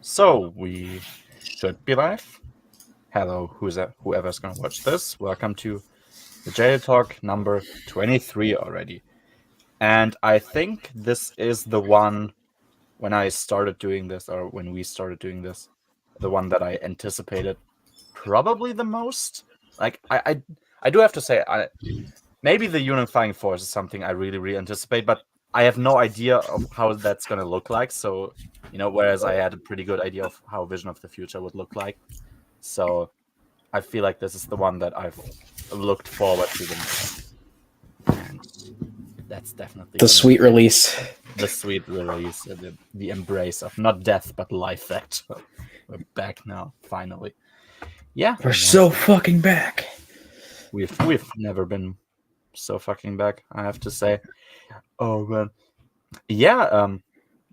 So we should be live. Hello, whoever's gonna watch this. Welcome to the TheJadedTalk number 23 already. And I think this is the one when I started doing this, or when we started doing this, the one that I anticipated probably the most. I do have to say, maybe the unifying force is something I really anticipate, but I have no idea of how that's gonna look like. So whereas I had a pretty good idea of how Vision of the Future would look like. So I feel like this is the one that I've looked forward to the most. And that's definitely The sweet release. the sweet release, the embrace of not death but life. That we're back now, finally. Yeah, We're so fucking back. we've never been so fucking back, I have to say. Oh man, yeah.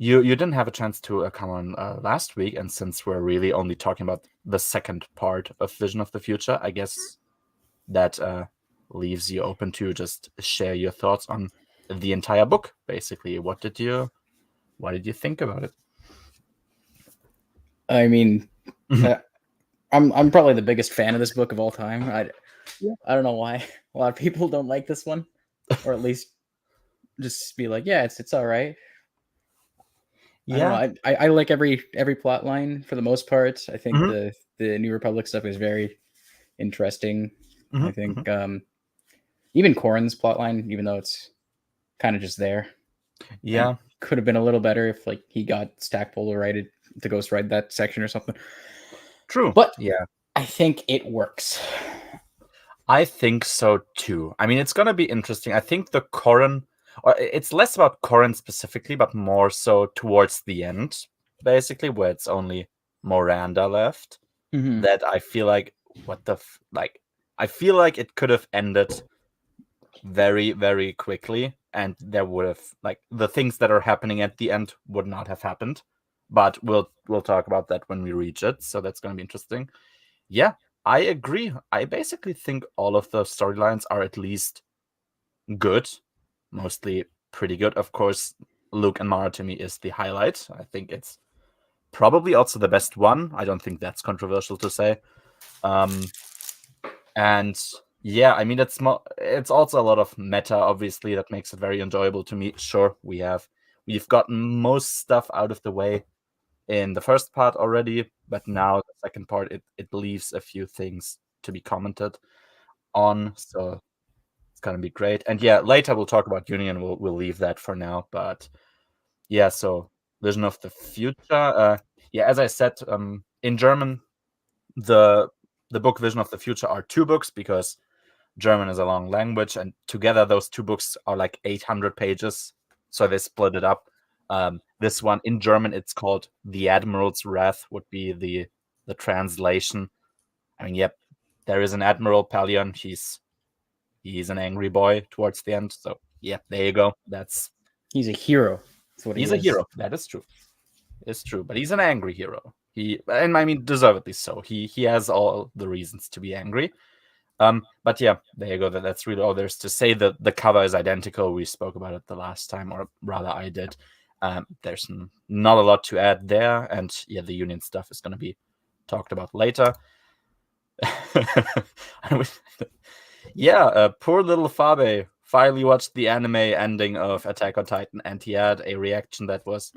You didn't have a chance to come on last week, and since we're really only talking about the second part of Vision of the Future, I guess that leaves you open to just share your thoughts on the entire book. Basically, what did you think about it? I mean, I'm probably the biggest fan of this book of all time. I don't know why a lot of people don't like this one, or at least just be like, yeah, it's all right. Yeah, I don't know. I like every plot line for the most part. I think Mhm. the New Republic stuff is very interesting. I Mhm, think mhm. even Corrin's plot line, even though it's kind of just there, and Yeah, could have been a little better if like he got Stackpole to ghost ride that section or something. true. But Yeah, I think it works. I think so too. I mean, it's gonna be interesting. I think the Corran, or it's less about Corran specifically, but more so towards the end, basically, where it's only Miranda left. Mm-hmm. That I feel like, like, I feel like it could have ended very quickly, and there would have, like, the things that are happening at the end would not have happened. But we'll talk about that when we reach it. So that's gonna be interesting. Yeah, I agree. I basically think all of the storylines are at least good, mostly pretty good. Of course, Luke and Mara to me is the highlight. I think it's probably also the best one. I don't think that's controversial to say. And yeah, I mean, it's also a lot of meta, obviously, that makes it very enjoyable to me. Sure, we've gotten most stuff out of the way in the first part already, but now the second part, it leaves a few things to be commented on, so it's gonna be great. And yeah, later we'll talk about Union. We'll leave that for now, but yeah. So Vision of the Future. Yeah, as I said, in German, the book Vision of the Future are two books because German is a long language, and together those two books are like 800 pages. So they split it up. This one in German, it's called "The Admiral's Wrath," would be the translation. I mean, yep, there is an Admiral Palion. He's an angry boy towards the end. So yeah, there you go. He's a hero. That's what he He's a is. hero. That is true. It's true, but he's an angry hero. And I mean, deservedly so. He has all the reasons to be angry. But yeah, there you go. That's really all there's to say. The cover is identical. We spoke about it the last time, or rather, I did. There's not a lot to add there, and yeah, the Union stuff is going to be talked about later. Yeah, poor little Fabe finally watched the anime ending of Attack on Titan, and he had a reaction that was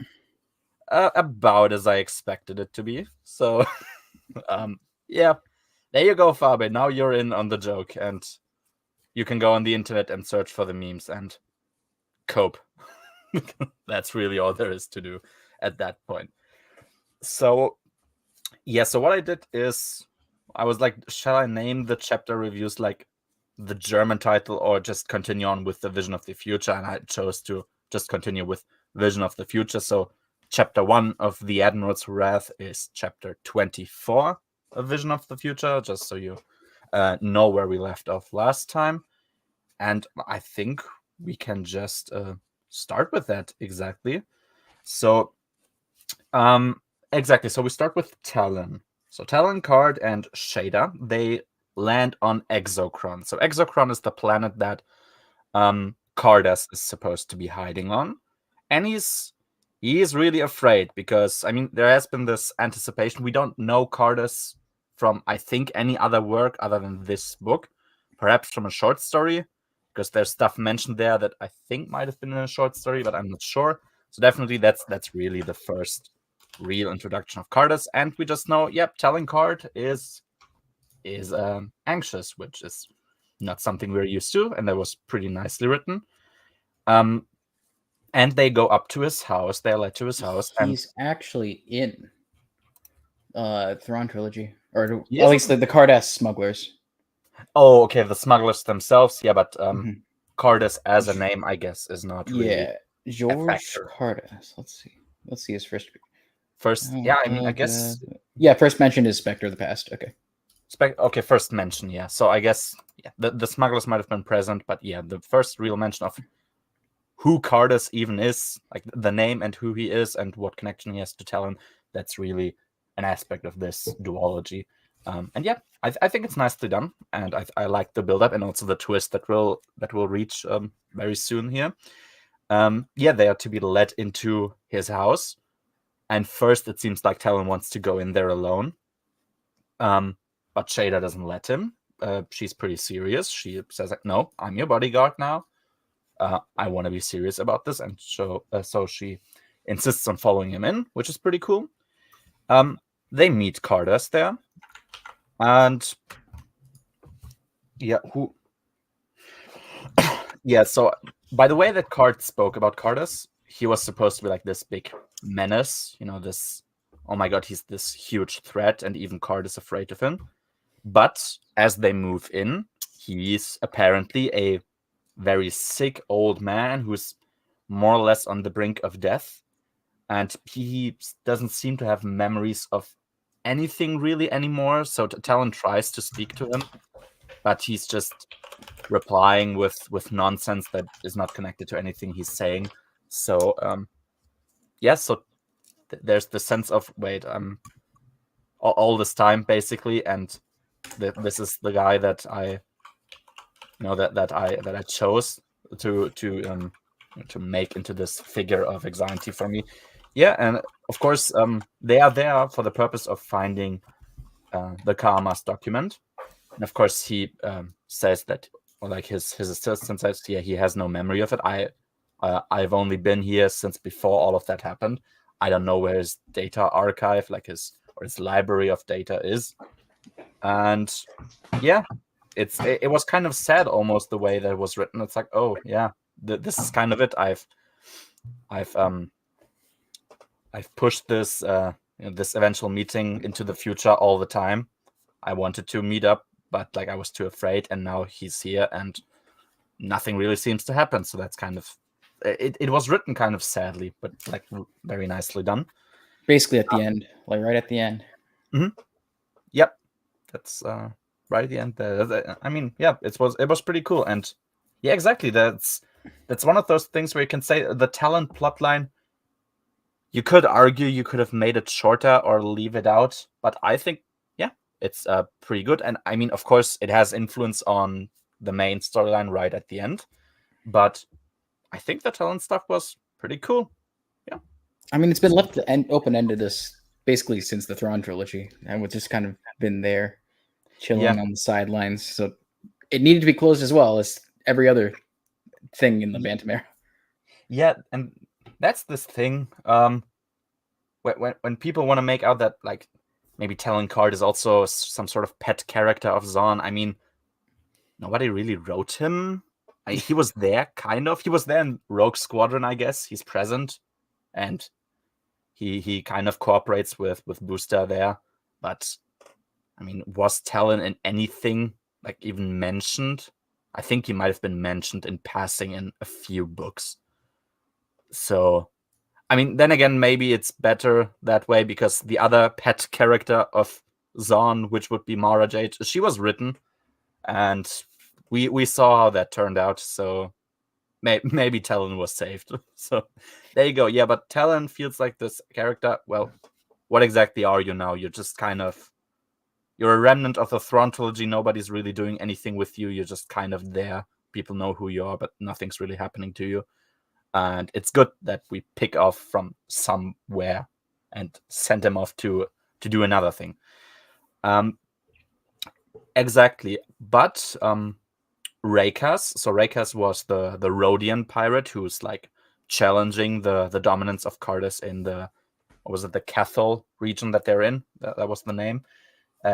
about as I expected it to be. So, yeah, there you go, Fabe. Now you're in on the joke, and you can go on the internet and search for the memes and cope. That's really all there is to do at that point. So, yeah, so what I did is I was like, shall I name the chapter reviews like the German title or just continue on with the Vision of the Future? And I chose to just continue with Vision of the Future. So, chapter 1 of The Admiral's Wrath is chapter 24 of Vision of the Future, just so you know where we left off last time. And I think we can just start with that exactly. So, exactly. So we start with Talon. So Talon, Card, and Shada, they land on Exochron. So Exochron is the planet that Cardas is supposed to be hiding on. And he's he is really afraid because, I mean, there has been this anticipation. We don't know Cardus from, I think, any other work other than this book, perhaps from a short story, because there's stuff mentioned there that I think might have been in a short story, but I'm not sure. So definitely that's really the first real introduction of Cardus, and we just know, yep, telling Card is anxious, which is not something we're used to, and that was pretty nicely written. And they go up to his house. They're led to his house, and He's actually in Thrawn trilogy, or at he is. least the Cardass smugglers. Oh, okay, the smugglers themselves, yeah, but Mhm. Cardus as a name, I guess, is not really Yeah, a George factor. Cardass. Let's see his first. First, yeah, I mean, I guess Yeah, first mentioned is Spectre of the Past. Okay. okay, first mention, yeah. So I guess yeah, the smugglers might have been present, but yeah, the first real mention of who Cardus even is, like the name and who he is and what connection he has to Talon, that's really an aspect of this duology. And yeah, I think it's nicely done, and I like the build up and also the twist that will reach very soon here. Yeah, they are to be led into his house, and first it seems like Talon wants to go in there alone, but Shada doesn't let him. She's pretty serious. She says like, "No, I'm your bodyguard now. I want to be serious about this," and so she insists on following him in, which is pretty cool. They meet Cardus there, and yeah, who? Yeah, so by the way that Card spoke about Cardus, he was supposed to be like this big menace, this. Oh my god, he's this huge threat, and even Card is afraid of him. But as they move in, he's apparently a very sick old man who's more or less on the brink of death, and he doesn't seem to have memories of anything really anymore. So Talon tries to speak to him, but he's just replying with nonsense that is not connected to anything he's saying. So yeah, so there's the sense of wait, all this time basically, and this is the guy that I that I chose to make into this figure of anxiety for me. Yeah, and of course they are there for the purpose of finding the Karma's document. And of course he says that, or like his assistant says, yeah, he has no memory of it. I've only been here since before all of that happened. I don't know where his data archive, like his library of data is. And yeah, it was kind of sad almost the way that it was written. It's like, oh yeah, this is kind of it. I've pushed this this eventual meeting into the future all the time. I wanted to meet up, but like I was too afraid, and now he's here, and nothing really seems to happen. So that's kind of it was written kind of sadly, but like very nicely done. Basically at the end, like right at the end. Yep, that's right at the end there. I mean, yeah, it was pretty cool, and yeah, exactly. That's one of those things where you can say the Talon plotline. You could argue you could have made it shorter or leave it out, but I think yeah, it's pretty good. And I mean, of course, it has influence on the main storyline right at the end, but I think the Talon stuff was pretty cool. Yeah, I mean, it's been left open ended this basically since the Thrawn trilogy, and we've just kind of been there, chilling yeah, on the sidelines. So it needed to be closed as well as every other thing in the Bantamera. yeah, and that's this thing. When people want to make out that like maybe Talon Card is also some sort of pet character of Zahn, I mean, nobody really wrote him. He was there, kind of. He was there in Rogue Squadron, I guess. He's present, and he kind of cooperates with Booster there. But I mean, was Talon in anything like even mentioned? I think he might have been mentioned in passing in a few books. So I mean, then again, maybe it's better that way because the other pet character of Zahn, which would be Mara Jade, she was written, and we saw how that turned out. So maybe Talon was saved. So there you go. Yeah, but Talon feels like this character. Well, what exactly are you now? You're just kind of you're a remnant of the Thrawn trilogy. Nobody's really doing anything with you. You're just kind of there. People know who you are, but nothing's really happening to you. and it's good that we pick off from somewhere and send him off to do another thing. Exactly, but Rakas. So Rakas was the Rhodian pirate who's like challenging the dominance of Cardis in the, what was it, the Cathol region that they're in. That was the name.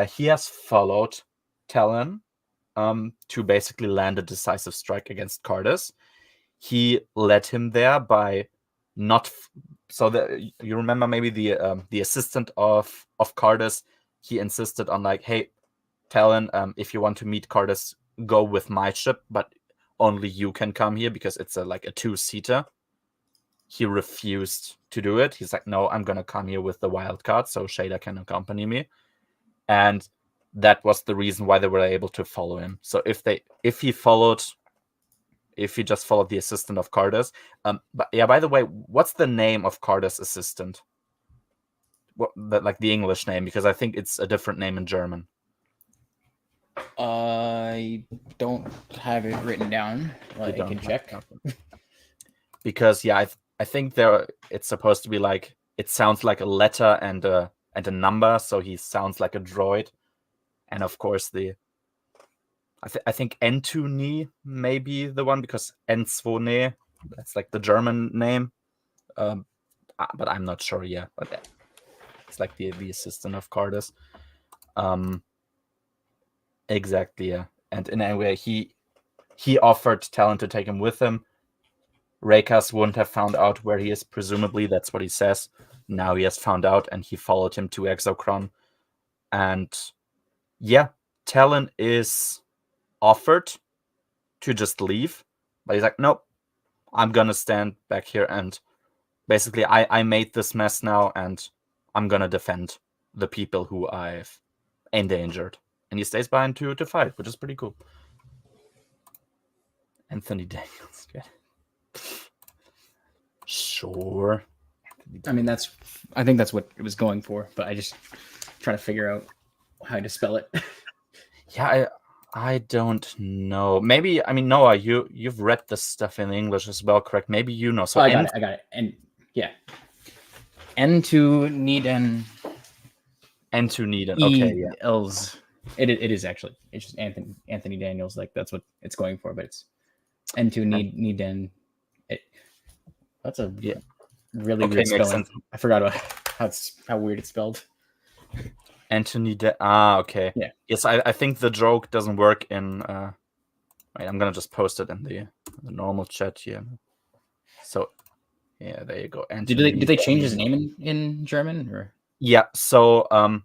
He has followed Talon to basically land a decisive strike against Cardis. He led him there by not. So you remember maybe the assistant of Cardis. He insisted on like, hey, Talon, if you want to meet Cardis, go with my ship, but only you can come here because it's like a 2-seater. He refused to do it. He's like, no, I'm gonna come here with the wild card so Shada can accompany me. And that was the reason why they were able to follow him. So if he just followed the assistant of Cardis, but yeah, by the way, what's the name of Cardis' assistant? Like the English name, because I think it's a different name in German. I don't have it written down. Well, I can check. Because yeah, I think it's supposed to be like, it sounds like a letter and a number, so he sounds like a droid. And of course I think Entuni may be the one, because Enzwone, that's like the German name. But I'm not sure. Yeah, but it's like the assistant of Cardis. Exactly. Yeah, and in any way he offered Talon to take him with him. Rakas wouldn't have found out where he is. Presumably, that's what he says. Now he has found out, and he followed him to Exokron. And yeah, Talon is offered to just leave, but he's like, nope, I'm gonna stand back here, and basically I made this mess now, and I'm gonna defend the people who I've endangered. And he stays behind to fight, which is pretty cool. Anthony Daniels. Yeah. Sure. I mean, I think that's what it was going for, but I just try to figure out how to spell it. Yeah, I don't know. Maybe, I mean, Noah, you've read this stuff in English as well, correct? Maybe you know. So I got it. And yeah, N2 Neden. N2 Neden. Okay, yeah. L's. It is actually. It's just Anthony Daniels. Like that's what it's going for, but it's N2 Neden. That's a really weird spelling. I forgot about how weird it's spelled. Anthony okay. Yeah. Yes, I think the joke doesn't work in wait, I'm gonna just post it in the normal chat here. So yeah, there you go. Anthony, did they change his name in German, or? Yeah, so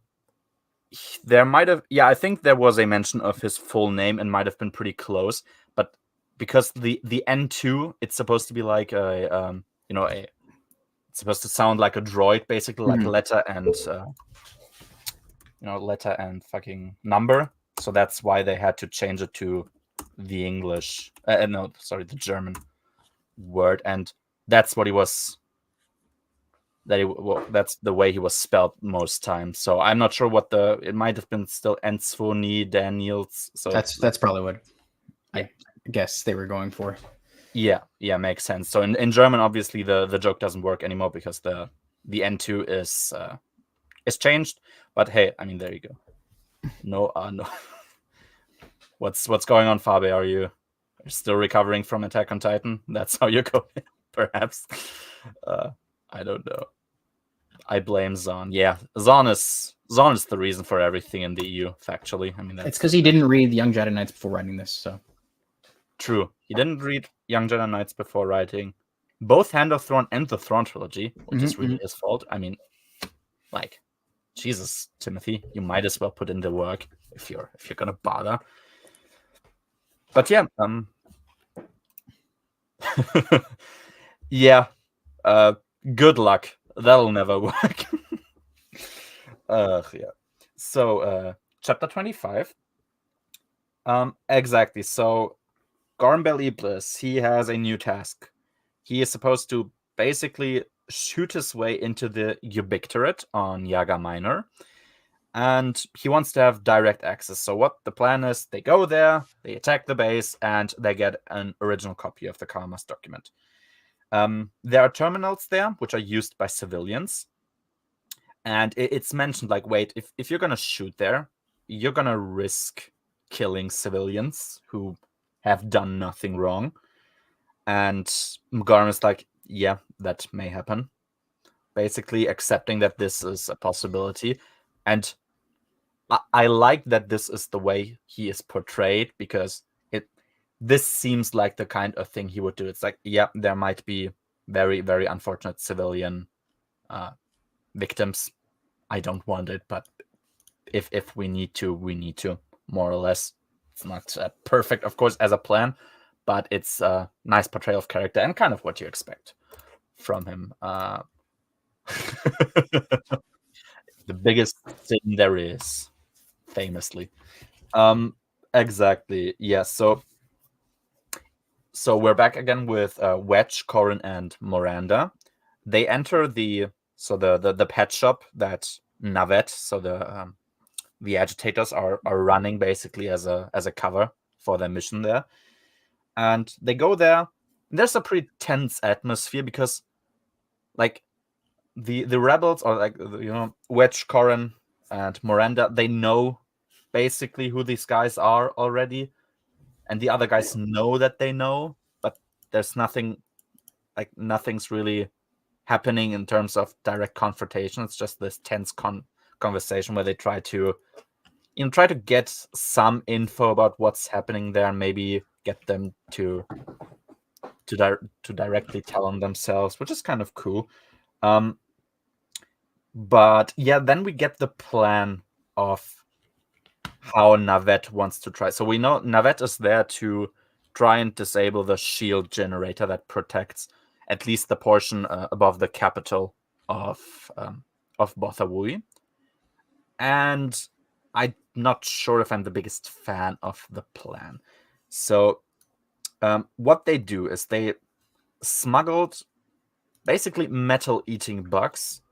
there might have, yeah, I think there was a mention of his full name and might have been pretty close, but because the N2, it's supposed to be like a it's supposed to sound like a droid, basically, like letter and letter and fucking number. So that's why they had to change it to the English, the German word, and that's what he was. That's the way he was spelled most times. So I'm not sure what it might have been still Enzwoni Daniels. So that's probably what I guess they were going for. Yeah, makes sense. So in German, obviously the joke doesn't work anymore because the N2 is changed. But hey, I mean, there you go. No. What's going on, Fabe? Are you still recovering from Attack on Titan? That's how you're going, perhaps. I don't know. I blame Zahn. Yeah, Zahn is the reason for everything in the EU. Factually, I mean, it's because he didn't read the Young Jedi Knights before writing this. So true, he didn't read Young Jedi Knights before writing both Hand of Thrawn and the Thrawn trilogy, which is really his fault. I mean, like, Jesus, Timothy, you might as well put in the work if you're gonna bother. But yeah, yeah, good luck. That'll never work. Yeah. So, chapter 25. Exactly. So, Garmbel Iblis, he has a new task. He is supposed to basically shoot his way into the Ubictorate on Yaga Minor, and he wants to have direct access. So what the plan is, they go there, they attack the base, and they get an original copy of the Karmas document. There are terminals there which are used by civilians, and it's mentioned like, wait, if you're gonna shoot there, you're gonna risk killing civilians who have done nothing wrong. And Mgarum is like, yeah, that may happen, basically accepting that this is a possibility. And I like that this is the way he is portrayed, because this seems like the kind of thing he would do. It's like, yeah, there might be very, very unfortunate civilian victims. I don't want it, but if we need to, we need to, more or less. It's not perfect, of course, as a plan, but it's a nice portrayal of character and kind of what you expect from him. The biggest thing there is, famously. Exactly. Yeah. So we're back again with Wedge, Corin, and Miranda. They enter the pet shop that Navet, so the agitators are running, basically as a cover for their mission there. And they go there. There's a pretty tense atmosphere because, like, the rebels, or like, Wedge, Corin, and Miranda, they know basically who these guys are already, and the other guys know that they know, but there's nothing's really happening in terms of direct confrontation. It's just this tense conversation where they try to get some info about what's happening there, and maybe get them to directly tell on themselves, which is kind of cool. But yeah, then we get the plan of how Navet wants to try. So we know Navet is there to try and disable the shield generator that protects at least the portion above the capital of Bothavui. And I'm not sure if I'm the biggest fan of the plan. So what they do is they smuggled basically metal-eating bugs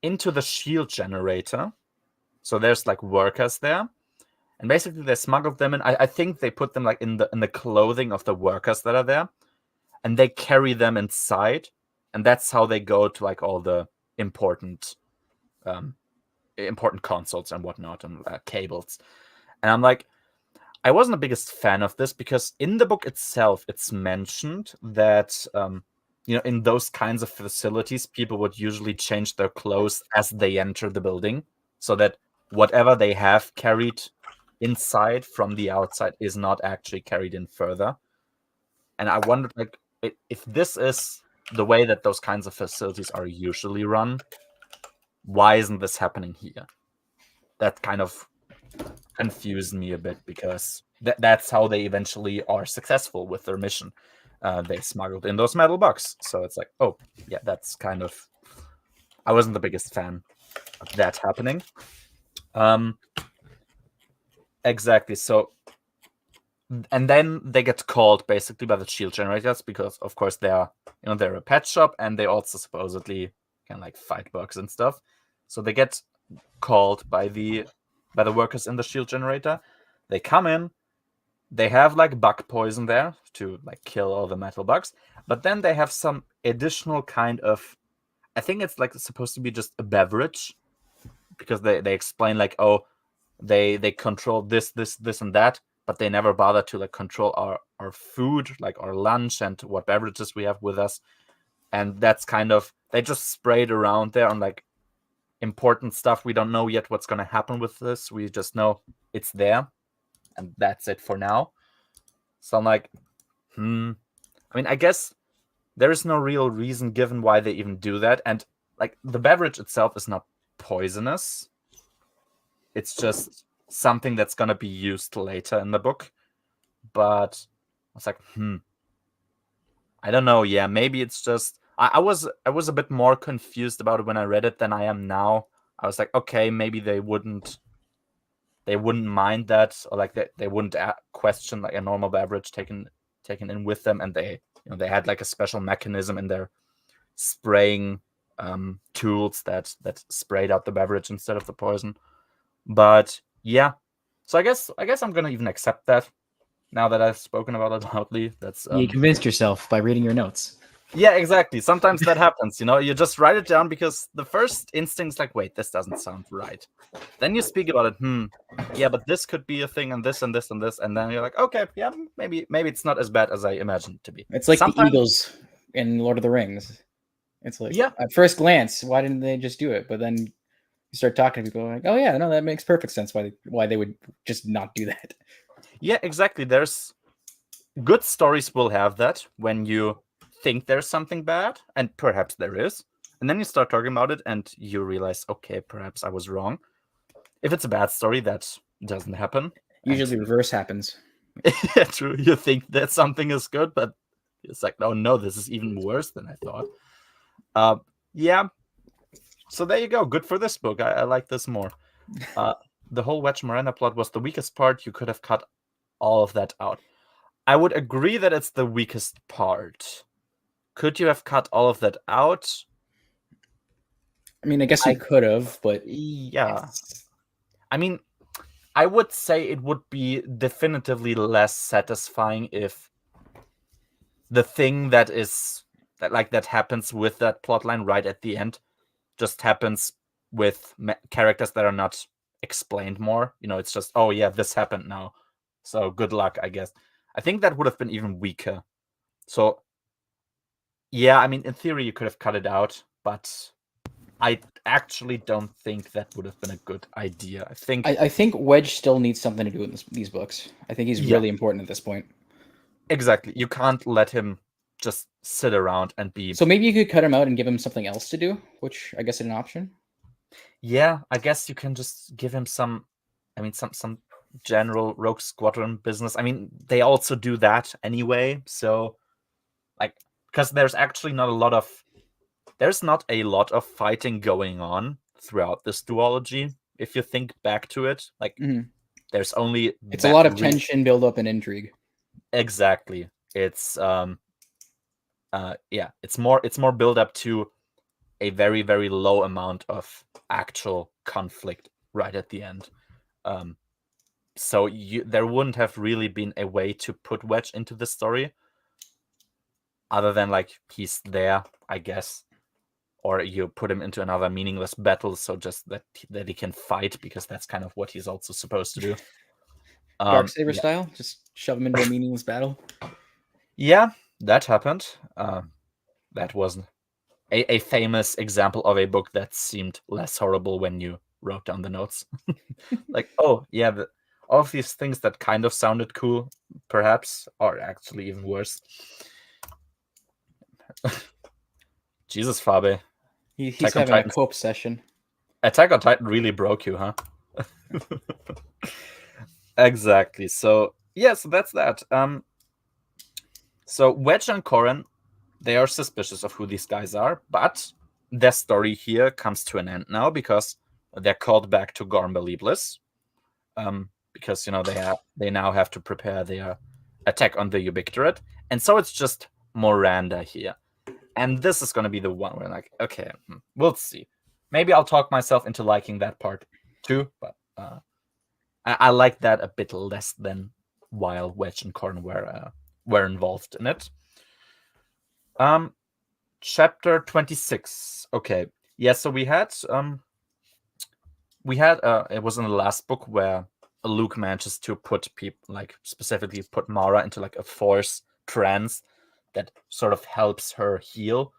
into the shield generator. So there's like workers there, and basically they smuggled them in. I think they put them like in the clothing of the workers that are there, and they carry them inside, and that's how they go to like all the important consoles and whatnot, and cables. And I'm like, I wasn't the biggest fan of this, because in the book itself, it's mentioned that in those kinds of facilities, people would usually change their clothes as they enter the building, so that whatever they have carried inside from the outside is not actually carried in further. And I wondered, like, if this is the way that those kinds of facilities are usually run, why isn't this happening here? That kind of confused me a bit, because that's how they eventually are successful with their mission. They smuggled in those metal bugs. So it's like, oh, yeah, that's kind of... I wasn't the biggest fan of that happening. Exactly. So, and then they get called basically by the shield generators, because of course they're a pet shop, and they also supposedly can like fight bugs and stuff. So they get called by the workers in the shield generator. They come in, they have like bug poison there to like kill all the metal bugs, but then they have some additional kind of, I think it's like supposed to be just a beverage, because they explain like, oh, they control this and that, but they never bother to like control our food, like our lunch and what beverages we have with us. And that's kind of, they just spray it around there on like important stuff. We don't know yet what's going to happen with this. We just know it's there, and that's it for now. So I'm like, I mean, I guess there is no real reason given why they even do that. And like, the beverage itself is not poisonous. It's just something that's going to be used later in the book. But I was like, I don't know. Yeah, maybe it's just, I was a bit more confused about it when I read it than I am now. I was like, okay, maybe they wouldn't mind that, or like they wouldn't question like a normal beverage taken in with them, and they had like a special mechanism in their spraying tools that sprayed out the beverage instead of the poison. But yeah, so I guess I'm gonna even accept that now that I've spoken about it loudly. That's you convinced yourself by reading your notes. Yeah, exactly. Sometimes that happens, you just write it down because the first instinct's like, wait, this doesn't sound right. Then you speak about it, yeah, but this could be a thing and this and this and this, and then you're like, okay, yeah, maybe it's not as bad as I imagined it to be. It's like the Sometimes, Eagles in Lord of the Rings. It's like, yeah, at first glance, why didn't they just do it? But then you start talking to people like, oh yeah, no, that makes perfect sense why they would just not do that. yeah, exactly. There's good stories will have that when you think there's something bad, and perhaps there is, and then you start talking about it and you realize, okay, perhaps I was wrong. If it's a bad story, that doesn't happen. Usually And the reverse happens. yeah, true. You think that something is good, but it's like, oh no, this is even worse than I thought. Yeah. So there you go. Good for this book. I like this more. The whole Wedge Miranda plot was the weakest part. You could have cut all of that out. I would agree that it's the weakest part. Could you have cut all of that out? I mean, I guess you could have, but yeah. I mean, I would say it would be definitively less satisfying if the thing that happens with that plotline right at the end just happens with characters that are not explained more. It's just, oh yeah, this happened now, so good luck, I guess. I think that would have been even weaker. So yeah, I mean, in theory you could have cut it out, but I actually don't think that would have been a good idea. I think Wedge still needs something to do in these books. I think he's really important at this point. Exactly. You can't let him just sit around and be. So maybe you could cut him out and give him something else to do, which I guess is an option. Yeah, I guess you can just give him some general Rogue Squadron business. I mean, they also do that anyway. So, because there's not a lot of fighting going on throughout this duology. If you think back to it, there's only it's a lot of tension, build up, and intrigue. Exactly. It's it's more build up to a very, very low amount of actual conflict right at the end. So there wouldn't have really been a way to put Wedge into the story other than he's there, I guess, or you put him into another meaningless battle, so just that he can fight, because that's kind of what he's also supposed to do. Darksaber style, just shove him into a meaningless battle. Yeah, that happened. That was a famous example of a book that seemed less horrible when you wrote down the notes. Oh yeah, all of these things that kind of sounded cool, perhaps, are actually even worse. Jesus, Fabe. He's having a cope session. Attack on Titan really broke you, huh? Exactly. So yeah, so that's that. So Wedge and Corran, they are suspicious of who these guys are, but their story here comes to an end now because they're called back to Gorn Beliebless. Because they now have to prepare their attack on the Ubictorate, and so it's just Miranda here. And this is going to be the one where okay, we'll see. Maybe I'll talk myself into liking that part too, but I like that a bit less than while Wedge and Corran were involved in it. Chapter 26. Okay. Yeah, so we had it was in the last book where Luke manages to put people, specifically put Mara into a force trance that sort of helps her heal,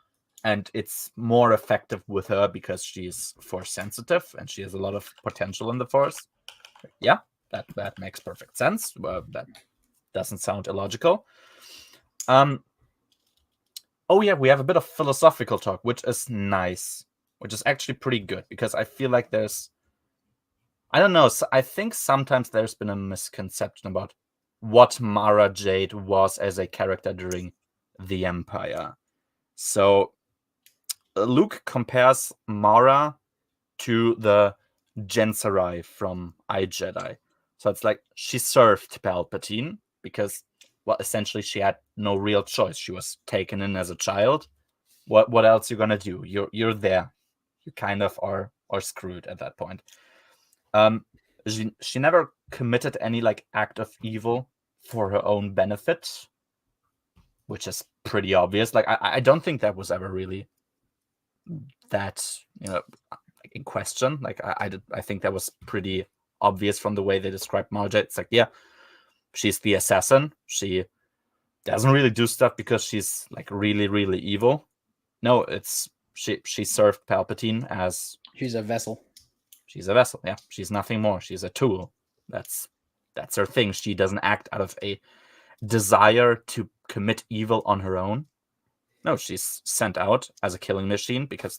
and it's more effective with her because she's force sensitive and she has a lot of potential in the force. Yeah, that makes perfect sense. That doesn't sound illogical. Oh yeah, we have a bit of philosophical talk, which is nice, which is actually pretty good, because I feel like I don't know, I think sometimes there's been a misconception about what Mara Jade was as a character during the Empire. So Luke compares Mara to the Gensarai from iJedi. So it's she served Palpatine because, well, essentially she had no real choice. She was taken in as a child. What else you gonna do? You're there. You kind of are screwed at that point. She never committed any act of evil for her own benefit, which is pretty obvious. Like I don't think that was ever really that, you know, in question. Like I think that was pretty obvious from the way they described Mara Jade. It's like, yeah, she's the assassin. She doesn't really do stuff because she's like really, really evil. No, it's she served Palpatine as she's a vessel. She's a vessel, yeah. She's nothing more. She's a tool. That's her thing. She doesn't act out of a desire to commit evil on her own. No, she's sent out as a killing machine because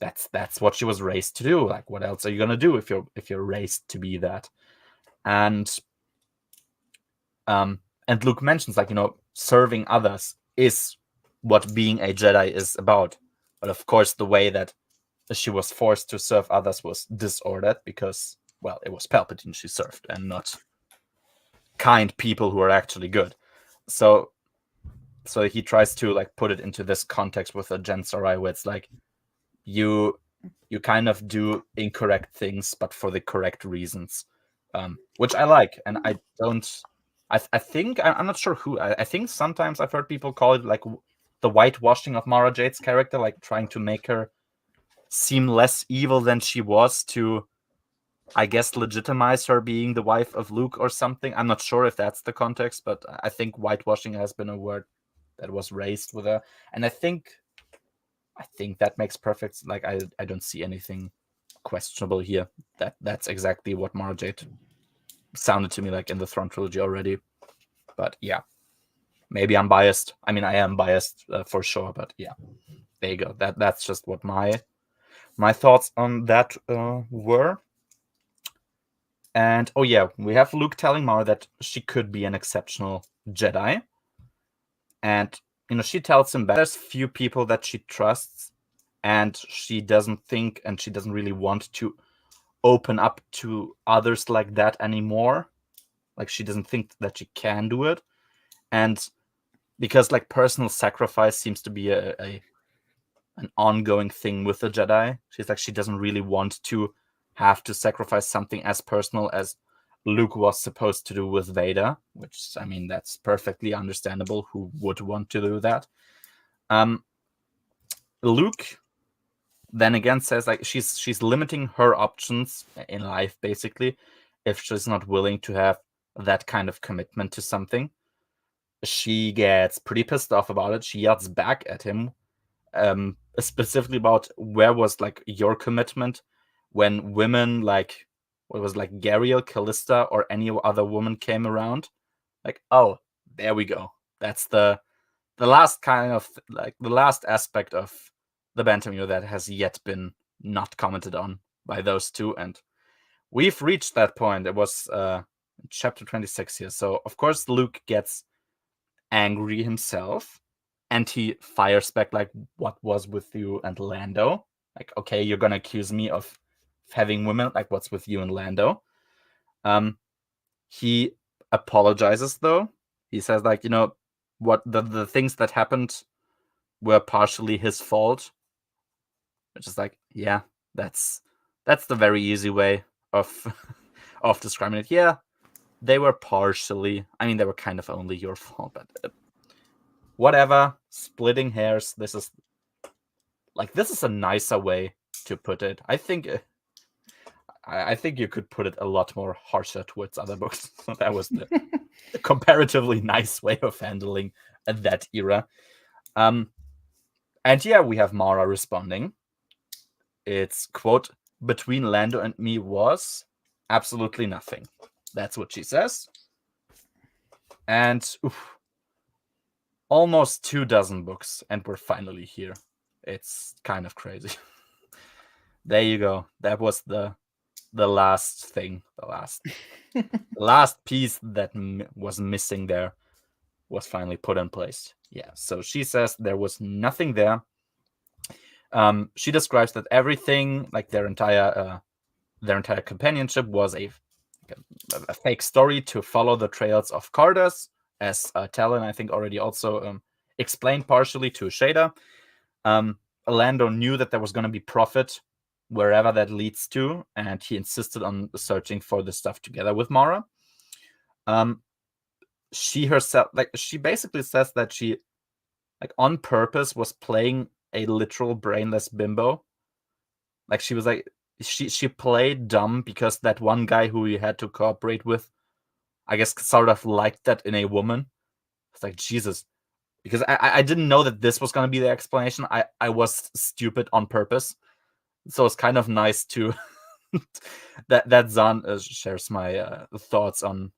that's what she was raised to do. Like, what else are you gonna do if you're raised to be that? And Luke mentions, like, you know, serving others is what being a Jedi is about. But of course, the way that she was forced to serve others was disordered because, well, it was Palpatine she served and not kind people who are actually good. So he tries to like put it into this context with a Gen Sarai where it's like you kind of do incorrect things but for the correct reasons, which I like. And I don't I think I'm not sure who I think sometimes I've heard people call it like the whitewashing of Mara Jade's character, like trying to make her seem less evil than she was to, I guess, legitimize her being the wife of Luke or something. I'm not sure if that's the context, but I think whitewashing has been a word that was raised with her, and I think that makes perfect. Like I don't see anything questionable here. That's exactly what Mara Jade sounded to me like in the Throne trilogy already. But yeah, maybe I'm biased. I mean, I am biased for sure. But yeah, there you go. That's just what my thoughts on that were. And oh yeah, we have Luke telling Mara that she could be an exceptional Jedi. And you know, she tells him that there's few people that she trusts, and she doesn't think and she doesn't really want to open up to others like that anymore. Like, she doesn't think that she can do it. And because like personal sacrifice seems to be an ongoing thing with the Jedi, she's like, she doesn't really want to have to sacrifice something as personal as Luke was supposed to do with Vader, which, I mean, that's perfectly understandable. Who would want to do that? Luke then again says like she's limiting her options in life, basically, if she's not willing to have that kind of commitment to something. She gets pretty pissed off about it. She yells back at him, specifically about where was like your commitment when women like what was like Gariel, Callista, or any other woman came around. Like, oh, there we go. That's the last kind of like the last aspect of the Bantamir that has yet been not commented on by those two, and we've reached that point. It was chapter 26 here, so of course Luke gets angry himself, and he fires back like, "What was with you and Lando? Like, okay, you're gonna accuse me of having women? Like, what's with you and Lando?" He apologizes though. He says like, you know, what the things that happened were partially his fault, which is like, yeah, that's the very easy way of of describing it. Yeah, they were partially, I mean, they were kind of only your fault, but whatever. Splitting hairs. This is a nicer way to put it. I think you could put it a lot more harsher towards other books. So that was the comparatively nice way of handling that era. And yeah, we have Mara responding. It's, quote, "Between Lando and me was absolutely nothing." That's what she says. And almost 24 books, and we're finally here. It's kind of crazy. There you go. That was the last thing, the last piece that was missing there was finally put in place. Yeah, so she says there was nothing there. She describes that everything, like their entire companionship, was a fake story to follow the trails of Cardass, as Talon, I think, already also explained partially to Shada. Lando knew that there was going to be profit wherever that leads to, and he insisted on searching for the stuff together with Mara. she herself, like, she basically says that she, like, on purpose was playing a literal brainless bimbo. Like, she was like, she played dumb because that one guy who he had to cooperate with, I guess, sort of liked that in a woman. It's like, Jesus. Because I didn't know that this was going to be the explanation. I was stupid on purpose. So it's kind of nice to that Zahn shares my thoughts on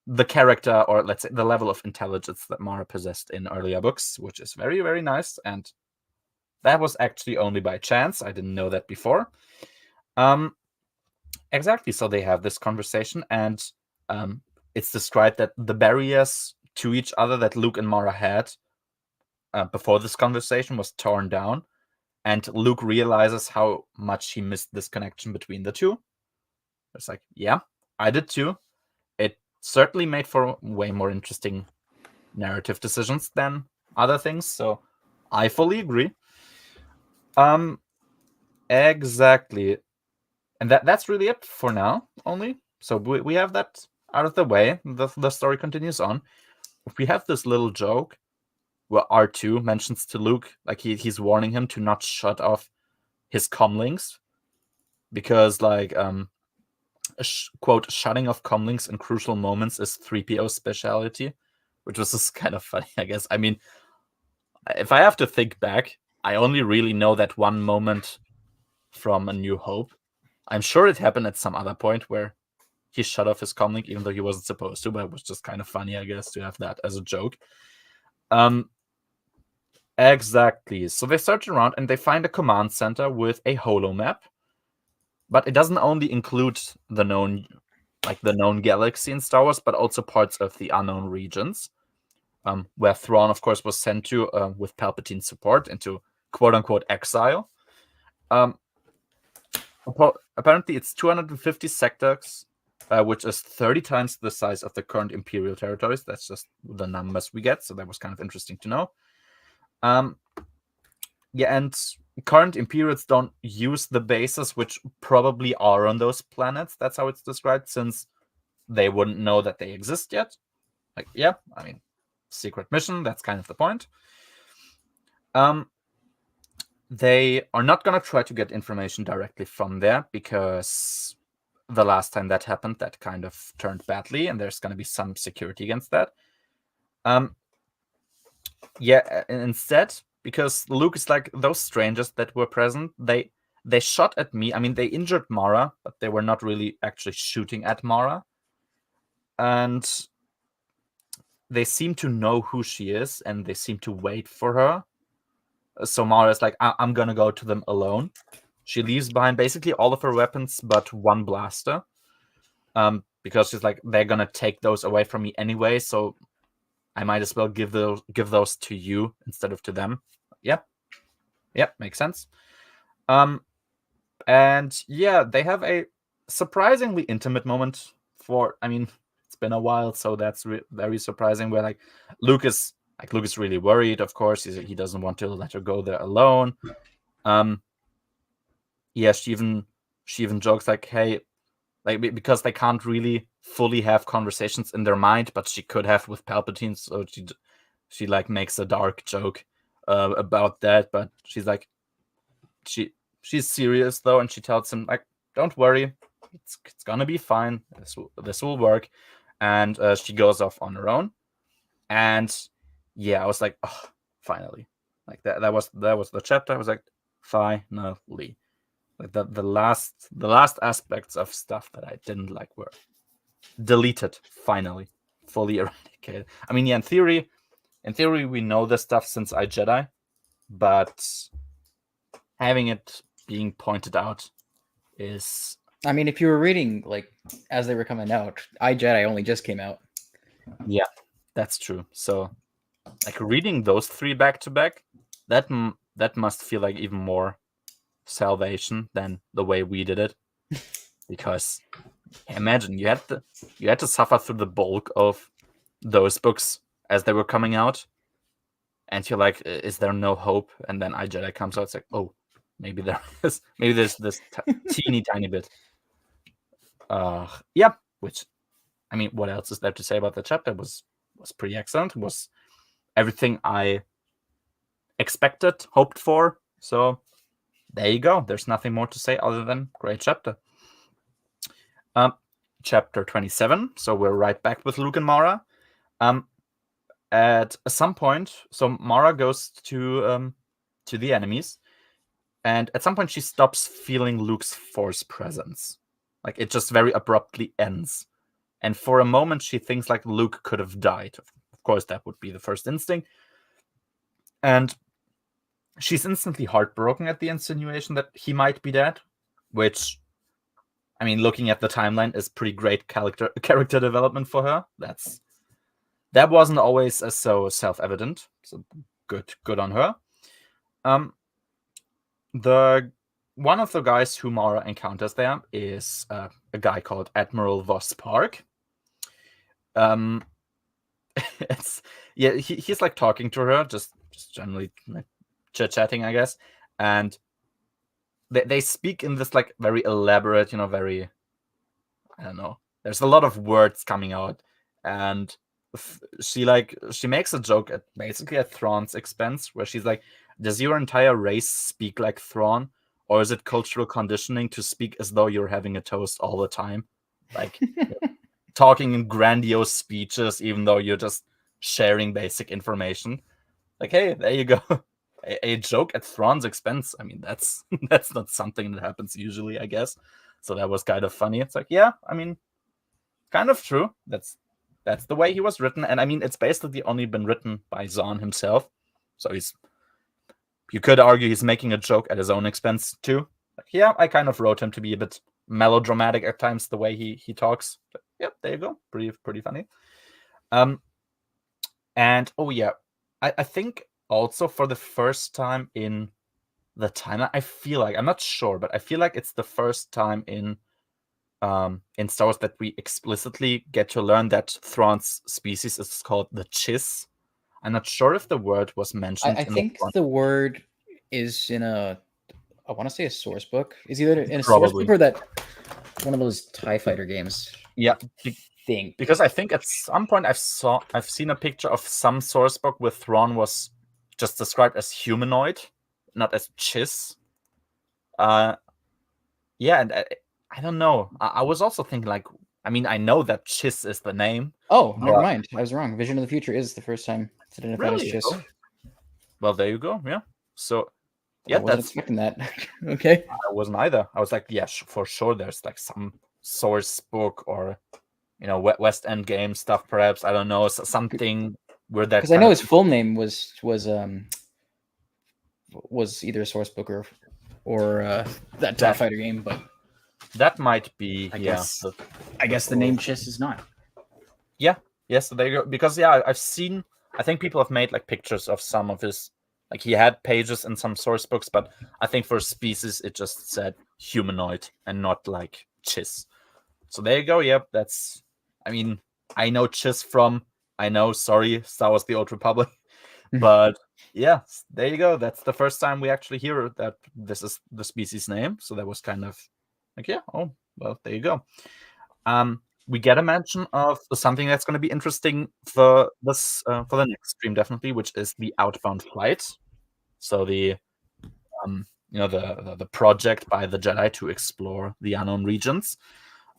the character, or let's say the level of intelligence that Mara possessed in earlier books, which is very, very nice. And that was actually only by chance. I didn't know that before. Exactly. So they have this conversation, and it's described that the barriers to each other that Luke and Mara had before this conversation was torn down, and Luke realizes how much he missed this connection between the two. It's like, yeah, I did too. It certainly made for way more interesting narrative decisions than other things, so I fully agree. Exactly. And that's really it for now, only. So we have that out of the way. The story continues on. We have this little joke where R2 mentions to Luke, like, he's warning him to not shut off his comlinks, because, like, quote, shutting off comlinks in crucial moments is 3PO's specialty, which was just kind of funny, I guess. I mean, if I have to think back, I only really know that one moment from A New Hope. I'm sure it happened at some other point where he shut off his comlink, even though he wasn't supposed to, but it was just kind of funny, I guess, to have that as a joke. Exactly. So they search around and they find a command center with a holo map, but it doesn't only include the known galaxy in Star Wars, but also parts of the unknown regions, where Thrawn, of course, was sent to with Palpatine's support into quote-unquote exile. Apparently, it's 250 sectors, which is 30 times the size of the current Imperial territories. That's just the numbers we get, so that was kind of interesting to know. Yeah, and current Imperials don't use the bases, which probably are on those planets. That's how it's described, since they wouldn't know that they exist yet. Like, yeah, I mean, secret mission, that's kind of the point. They are not going to try to get information directly from there, because the last time that happened, that kind of turned badly, and there's going to be some security against that. Yeah, instead, because Luke is like, those strangers that were present, they shot at me. I mean, they injured Mara, but they were not really actually shooting at Mara. And they seem to know who she is, and they seem to wait for her. So Mara's like, I'm gonna go to them alone. She leaves behind basically all of her weapons but one blaster, because she's like, they're gonna take those away from me anyway, so I might as well give those to you instead of to them. Yep, makes sense. And yeah, they have a surprisingly intimate moment. I mean, it's been a while, so that's very surprising. Where like Luke is really worried. Of course, he doesn't want to let her go there alone. Yeah, she even jokes like, hey, like, because they can't really fully have conversations in their mind, but she could have with Palpatine, so she like makes a dark joke about that. But she's like, she's serious though, and she tells him like, don't worry, it's gonna be fine. This will work. And she goes off on her own. And yeah, I was like, oh, finally. Like that was the chapter. I was like, finally. Like the last aspects of stuff that I didn't like were deleted, finally, fully eradicated. I mean, yeah, in theory we know this stuff since iJedi, but having it being pointed out is... I mean, if you were reading like as they were coming out, iJedi only just came out. Yeah, that's true. So like reading those three back to back, that must feel like even more salvation than the way we did it. Because imagine you had to suffer through the bulk of those books as they were coming out, and you're like, is there no hope? And then iJedi comes out. It's like, oh, maybe there's this teeny tiny bit. Yeah, which I mean, what else is there to say about the chapter? It was pretty excellent. It was everything I expected, hoped for. So there you go. There's nothing more to say other than great chapter. Chapter 27. So we're right back with Luke and Mara. At some point, so Mara goes to the enemies, and at some point she stops feeling Luke's force presence. Like, it just very abruptly ends. And for a moment, she thinks like Luke could have died. Of course, that would be the first instinct. And she's instantly heartbroken at the insinuation that he might be dead, which, I mean, looking at the timeline, is pretty great character development for her. That wasn't always so self-evident. So good on her. One of the guys who Mara encounters there is a guy called Admiral Voss Park. He's like talking to her, just generally like chit-chatting, I guess, and they speak in this like very elaborate, very, I don't know. There's a lot of words coming out, and she makes a joke basically at Thrawn's expense, where she's like, "Does your entire race speak like Thrawn, or is it cultural conditioning to speak as though you're having a toast all the time, like talking in grandiose speeches, even though you're just sharing basic information?" Like, hey, there you go. A joke at Thrawn's expense. I mean, that's not something that happens usually, I guess. So that was kind of funny. It's like, yeah, I mean, kind of true. That's the way he was written. And I mean, it's basically only been written by Zahn himself. So you could argue he's making a joke at his own expense too. Like, yeah, I kind of wrote him to be a bit melodramatic at times, the way he talks. But, yep, there you go. Pretty funny. And oh yeah, I think also for the first time in the timeline, I feel like, I'm not sure, but I feel like it's the first time in Star Wars that we explicitly get to learn that Thrawn's species is called the Chiss. I'm not sure if the word was mentioned. I think the word is in I want to say a source book. Is either in a source book or that one of those TIE fighter games. Yeah, because I think at some point I've seen a picture of some source book where Thrawn was just described as humanoid, not as Chiss. Yeah, and I don't know. I was also thinking, like, I mean, I know that Chiss is the name. Oh, never mind. I was wrong. Vision of the Future is the first time it's identified as Chiss. Oh. Well, there you go. Yeah. So, yeah, I wasn't expecting that. Okay. I wasn't either. I was like, yeah, for sure. There's like some source book or, West End game stuff, perhaps. I don't know, something where that. Because I know his full name was either a source book or that TIE fighter game, but that might be. I guess the name Chiss is not. Yeah. Yes. So there you go. Because I've seen. I think people have made like pictures of some of his. Like, he had pages in some source books, but I think for species it just said humanoid and not like Chiss. So there you go. Yep, that's. I mean, I know Chiss from. Star Wars: The Old Republic, but yeah, there you go. That's the first time we actually hear that this is the species name. So that was kind of like, yeah. Oh well, there you go. We get a mention of something that's going to be interesting for this for the next stream, definitely, which is the outbound flight. So the the project by the Jedi to explore the unknown regions.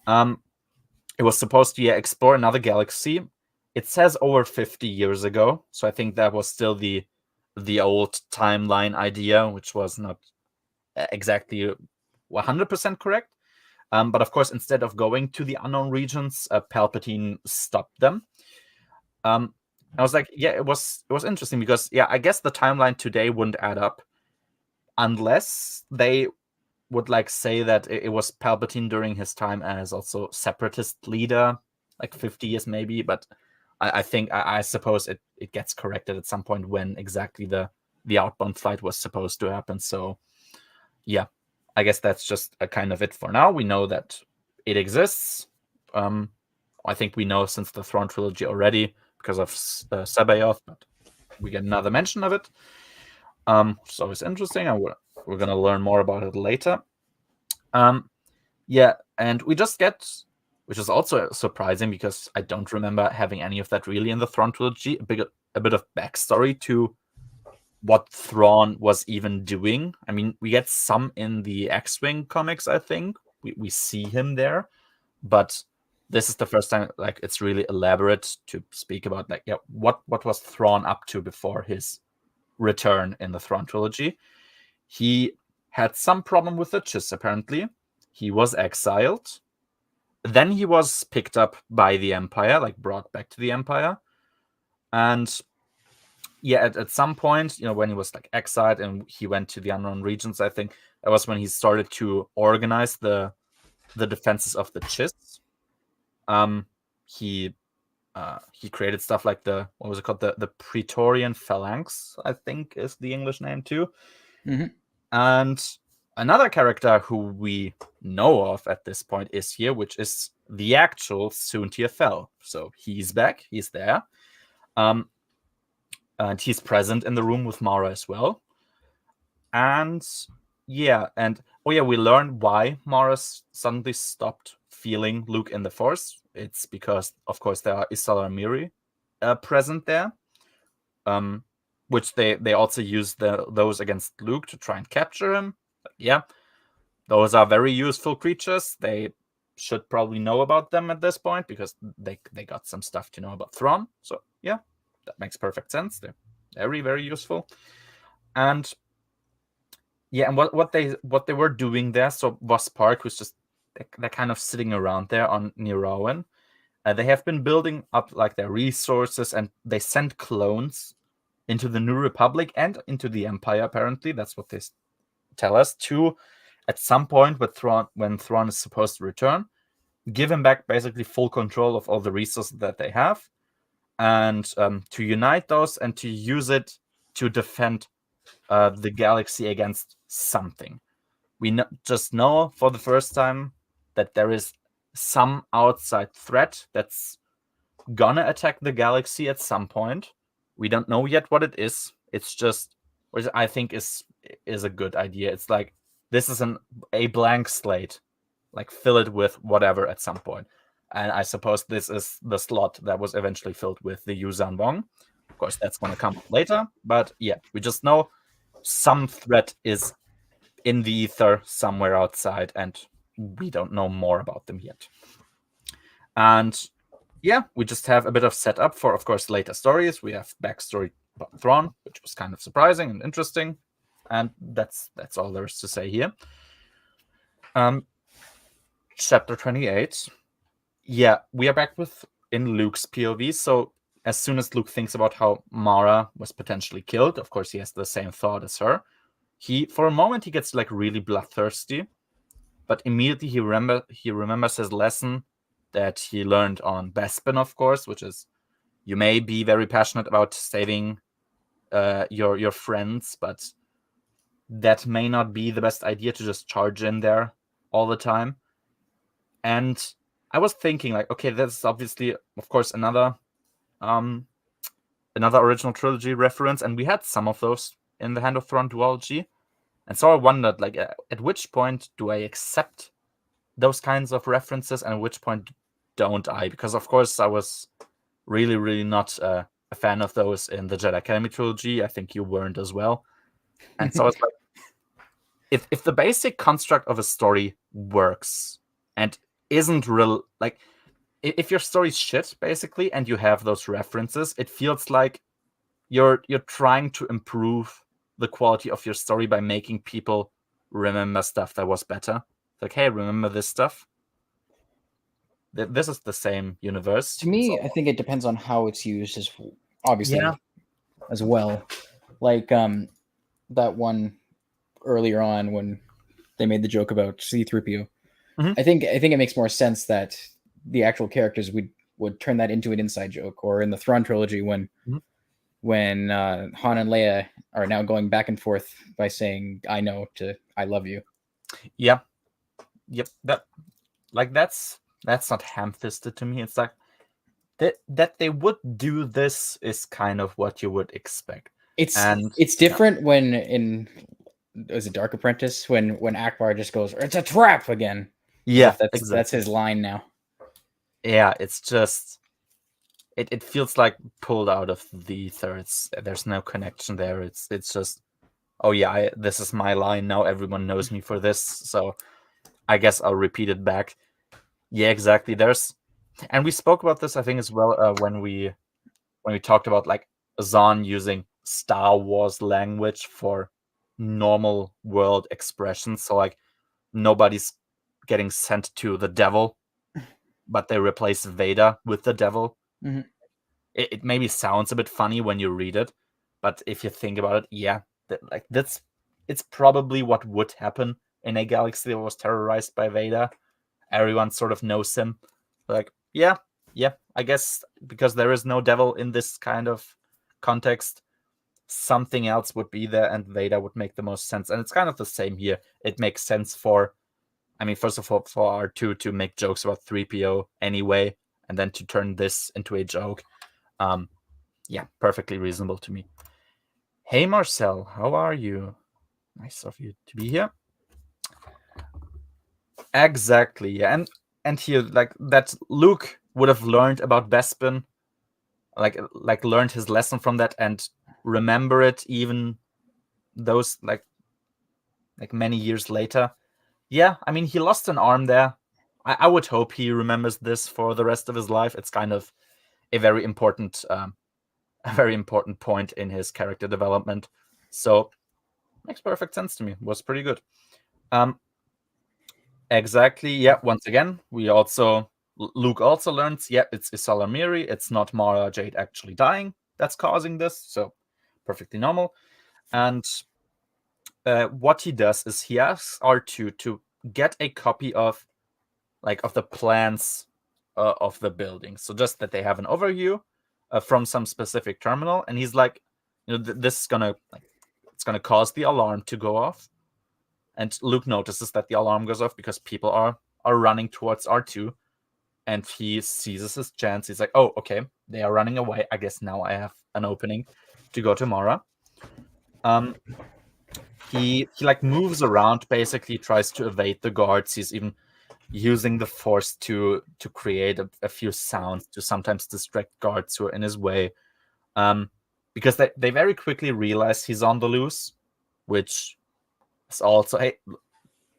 It was supposed to explore another galaxy. It says over 50 years ago, so I think that was still the old timeline idea, which was not exactly 100% correct. But of course, instead of going to the unknown regions, Palpatine stopped them. I was like, yeah, it was interesting because, I guess the timeline today wouldn't add up unless they would like say that it was Palpatine during his time as also separatist leader, like 50 years maybe. But I think I suppose it gets corrected at some point when exactly the outbound flight was supposed to happen. So yeah, I guess that's just a kind of it for now. We know that it exists. I think we know since the Thrawn trilogy already because of Sabayoth, but we get another mention of it. So it's interesting, and we're gonna learn more about it later. And we just get which is also surprising because I don't remember having any of that really in the Thrawn trilogy. A bit of backstory to what Thrawn was even doing. I mean, we get some in the X-Wing comics, I think. We see him there, but this is the first time like it's really elaborate to speak about like what was Thrawn up to before his return in the Thrawn trilogy. He had some problem with the Chiss, apparently. He was exiled. Then he was picked up by the Empire, like brought back to the Empire. And yeah, at some point, when he was like exiled and he went to the unknown regions, I think that was when he started to organize the defenses of the Chiss. He created stuff like what was it called? The Praetorian Phalanx, I think is the English name too. Mm-hmm. And another character who we know of at this point is here, which is the actual Soontir Fel. So he's back, he's there. And he's present in the room with Mara as well. And we learn why Mara suddenly stopped feeling Luke in the Force. It's because, of course, there are Isala Miri present there, which they also use those against Luke to try and capture him. But yeah, those are very useful creatures. They should probably know about them at this point because they got some stuff to know about Thrawn. So yeah, that makes perfect sense. They're very, very useful. And yeah, and what they were doing there, so Voss Park was just they're kind of sitting around there on near Rowan. They have been building up like their resources, and they sent clones into the New Republic and into the Empire. Apparently, that's what they tell us. To at some point, when Thrawn is supposed to return, give him back basically full control of all the resources that they have, and to unite those and to use it to defend the galaxy against something. We just know for the first time that there is some outside threat that's gonna attack the galaxy at some point. We don't know yet what it is. It's just, which I think is a good idea. It's like this is a blank slate, like fill it with whatever at some point. And I suppose this is the slot that was eventually filled with the Yuzan Wong. Of course, that's going to come later. But yeah, we just know some threat is in the ether somewhere outside, and we don't know more about them yet. And yeah, we just have a bit of setup for, of course, later stories. We have backstory about Thrawn, which was kind of surprising and interesting. And that's all there is to say here. Chapter 28. Yeah, we are back in Luke's POV. So as soon as Luke thinks about how Mara was potentially killed, of course, he has the same thought as her. For a moment, he gets like really bloodthirsty, but immediately he remembers his lesson that he learned on Bespin, of course, which is you may be very passionate about saving your friends, but that may not be the best idea to just charge in there all the time. And I was thinking, like, okay, that's obviously, of course, another original trilogy reference, and we had some of those in the Hand of Thrawn duology. And so I wondered, like, at which point do I accept those kinds of references, and at which point don't I? Because, of course, I was really, really not a fan of those in the Jedi Academy trilogy. I think you weren't as well. And so I was like, if the basic construct of a story works and isn't real, like, if your story's shit, basically, and you have those references, it feels like you're trying to improve the quality of your story by making people remember stuff that was better. Like, hey, remember this stuff? This is the same universe. To me, I think it depends on how it's used, as well. Like that one earlier on when they made the joke about C-3PO. Mm-hmm. I think it makes more sense that the actual characters would turn that into an inside joke, or in the Thrawn trilogy when Han and Leia are now going back and forth by saying "I know" to "I love you." Yeah, yep. That's not ham-fisted to me. It's like that they would do this is kind of what you would expect. It's different when in is it Dark Apprentice when Akbar just goes, "It's a trap" again. Yeah, that's his line now. yeah, it's just it feels like pulled out of the ether. There's no connection there. It's just, oh yeah, this is my line now. Everyone knows me for this, so I guess I'll repeat it back. Yeah, exactly. And we spoke about this, I think, as well when we talked about like Zahn using Star Wars language for normal world expressions. So like nobody's getting sent to the devil, but they replace Vader with the devil. Mm-hmm. It maybe sounds a bit funny when you read it, but if you think about it, yeah, it's probably what would happen in a galaxy that was terrorized by Vader. Everyone sort of knows him. Like, yeah, I guess because there is no devil in this kind of context, something else would be there, and Vader would make the most sense. And it's kind of the same here. It makes sense first of all, for R2 to make jokes about 3PO anyway, and then to turn this into a joke. Yeah, perfectly reasonable to me. Hey, Marcel, how are you? Nice of you to be here. Exactly, yeah. And here, like, that Luke would have learned about Bespin, like learned his lesson from that and remember it even those like many years later. Yeah, I mean, he lost an arm there. I would hope he remembers this for the rest of his life. It's kind of a very important point in his character development. So makes perfect sense to me. Was pretty good. Exactly. Yeah. Once again, Luke also learns. Yeah, it's Isala Miri. It's not Mara Jade actually dying that's causing this. So perfectly normal. And what he does is he asks R2 to get a copy of the plans of the building. So just that they have an overview from some specific terminal, and he's like, this is gonna it's gonna cause the alarm to go off. And Luke notices that the alarm goes off because people are running towards R2, and he seizes his chance. He's like, oh, okay, they are running away. I guess now I have an opening to go to Mara. He like moves around, basically tries to evade the guards. He's even using the force to create a few sounds to sometimes distract guards who are in his way. Because they very quickly realize he's on the loose, which is also, hey,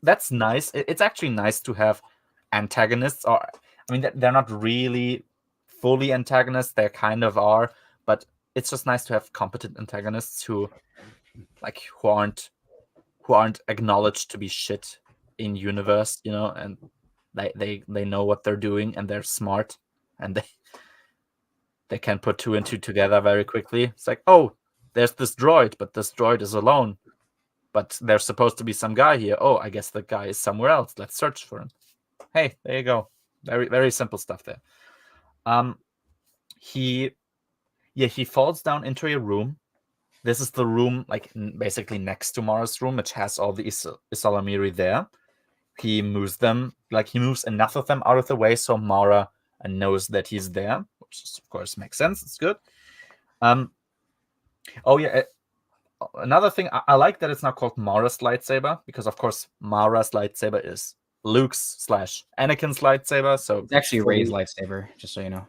that's nice. It's actually nice to have antagonists, or I mean, they're not really fully antagonists. They kind of are, but it's just nice to have competent antagonists who aren't acknowledged to be shit in universe, and they know what they're doing, and they're smart, and they can put two and two together very quickly. It's like, oh, there's this droid, but this droid is alone. But there's supposed to be some guy here. Oh, I guess the guy is somewhere else. Let's search for him. Hey, there you go. Very, very simple stuff there. He falls down into a room. This is the room, basically next to Mara's room, which has all the Isala Miri there. He moves enough of them out of the way so Mara knows that he's there, which of course makes sense. It's good. Oh yeah. Another thing, I like that it's not called Mara's lightsaber, because of course Mara's lightsaber is Luke's / Anakin's lightsaber. So it's actually Rey's lightsaber, just so you know.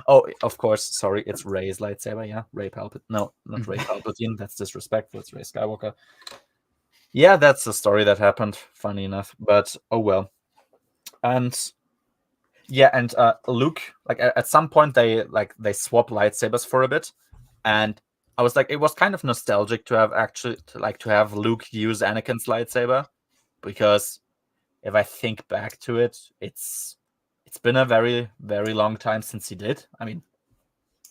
Oh, of course. Sorry, it's Rey's lightsaber. Yeah, Rey Palpatine. No, not Rey Palpatine. That's disrespectful. It's Rey Skywalker. Yeah, that's a story that happened. Funny enough, but oh well. And yeah, and Luke, at some point they swap lightsabers for a bit, and I was like, it was kind of nostalgic to have Luke use Anakin's lightsaber, because if I think back to it, it's been a very, very long time since he did. I mean,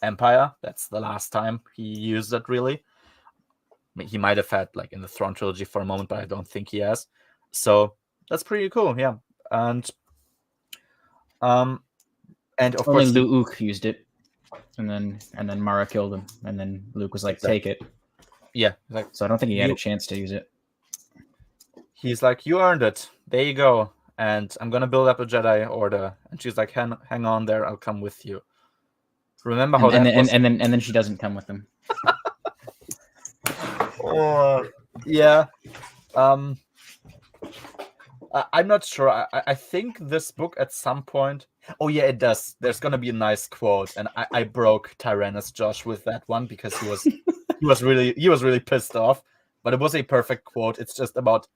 Empire, that's the last time he used it, really. I mean, he might have had in the Thrawn trilogy for a moment, but I don't think he has. So that's pretty cool, yeah. And of only course Luke used it, and then Mara killed him, and then Luke was like, "Take it." Yeah, so I don't think he had a chance to use it. He's like, "You earned it. There you go. And I'm gonna build up a Jedi Order." And she's like, "Hang on there. I'll come with you." Remember how and then she doesn't come with him. Yeah. I'm not sure. I think this book at some point Oh yeah, it does. There's gonna be a nice quote, and I broke Tyrannus Josh with that one because he was really pissed off. But it was a perfect quote. It's just about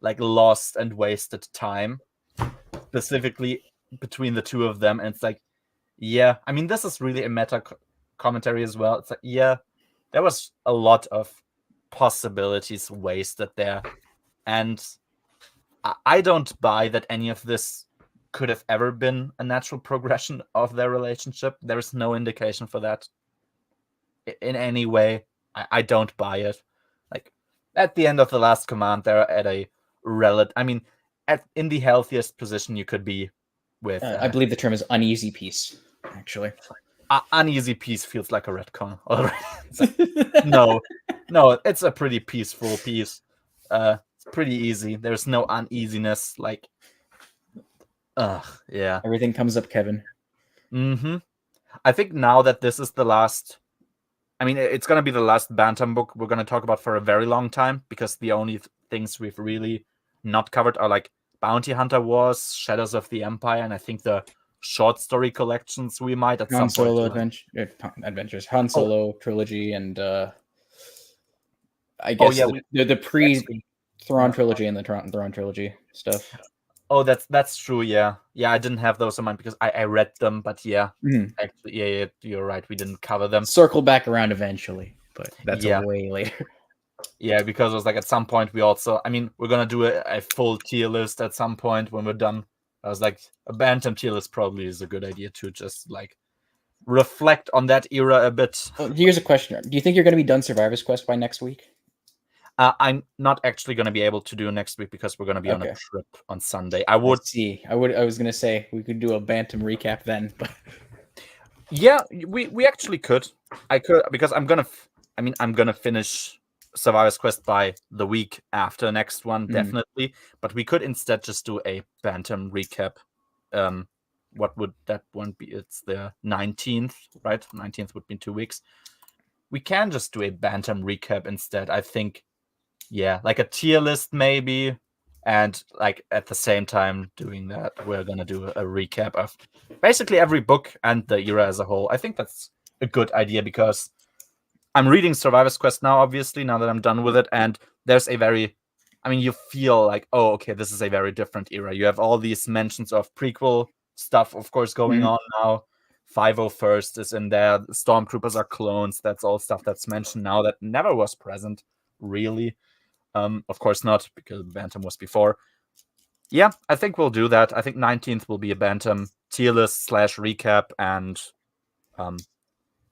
like lost and wasted time, specifically between the two of them. And it's like, yeah, I mean, this is really a meta commentary as well. It's like, yeah, there was a lot of possibilities wasted there, and I don't buy that any of this could have ever been a natural progression of their relationship. There is no indication for that in any way. I don't buy it. Like at the end of the last command, they're at a in the healthiest position you could be with. I believe the term is uneasy peace, actually. Uneasy peace feels like a retcon already. No, it's a pretty peaceful peace. It's pretty easy. There's no uneasiness. Like, yeah. Everything comes up, Kevin. Mm-hmm. I think now that this is the last, I mean, it's gonna be the last Bantam book we're gonna talk about for a very long time, because the only things we've really not covered are like Bounty Hunter Wars, Shadows of the Empire, and I think the short story collections we might at Han some Solo point. Adventures, Han Solo trilogy, and I guess the pre-Thrawn trilogy and the Thrawn trilogy stuff. Oh, that's true. Yeah, I didn't have those in mind because I read them, but yeah, actually, yeah, you're right. We didn't cover them. Circle back around eventually, but that's way later. Yeah, because it was like at some point we also, I mean, we're gonna do a full tier list at some point when we're done. I was like, a Bantam tier list probably is a good idea to just like reflect on that era a bit. Well, here's a question: do you think you're going to be done Survivor's Quest by next week? I'm not actually going to be able to do next week because we're going to be on a trip on Sunday. I was going to say we could do a Bantam recap then, but yeah, we actually could. I could, because I'm gonna finish Survivor's Quest by the week after next one, definitely. But we could instead just do a Bantam recap. What would that one be? It's the 19th, right? 19th would be 2 weeks. We can just do a Bantam recap instead. I think, yeah, like a tier list maybe, and like at the same time doing that, we're gonna do a recap of basically every book and the era as a whole. I think that's a good idea because I'm reading Survivor's Quest now, obviously, now that I'm done with it, and there's a very, I mean, you feel like, oh, okay, this is a very different era. You have all these mentions of prequel stuff, of course, going on now. 501st is in there. The Stormtroopers are clones. That's all stuff that's mentioned now that never was present, really. Of course not, because Bantam was before. Yeah, I think we'll do that. I think 19th will be a Bantam tier list / recap, and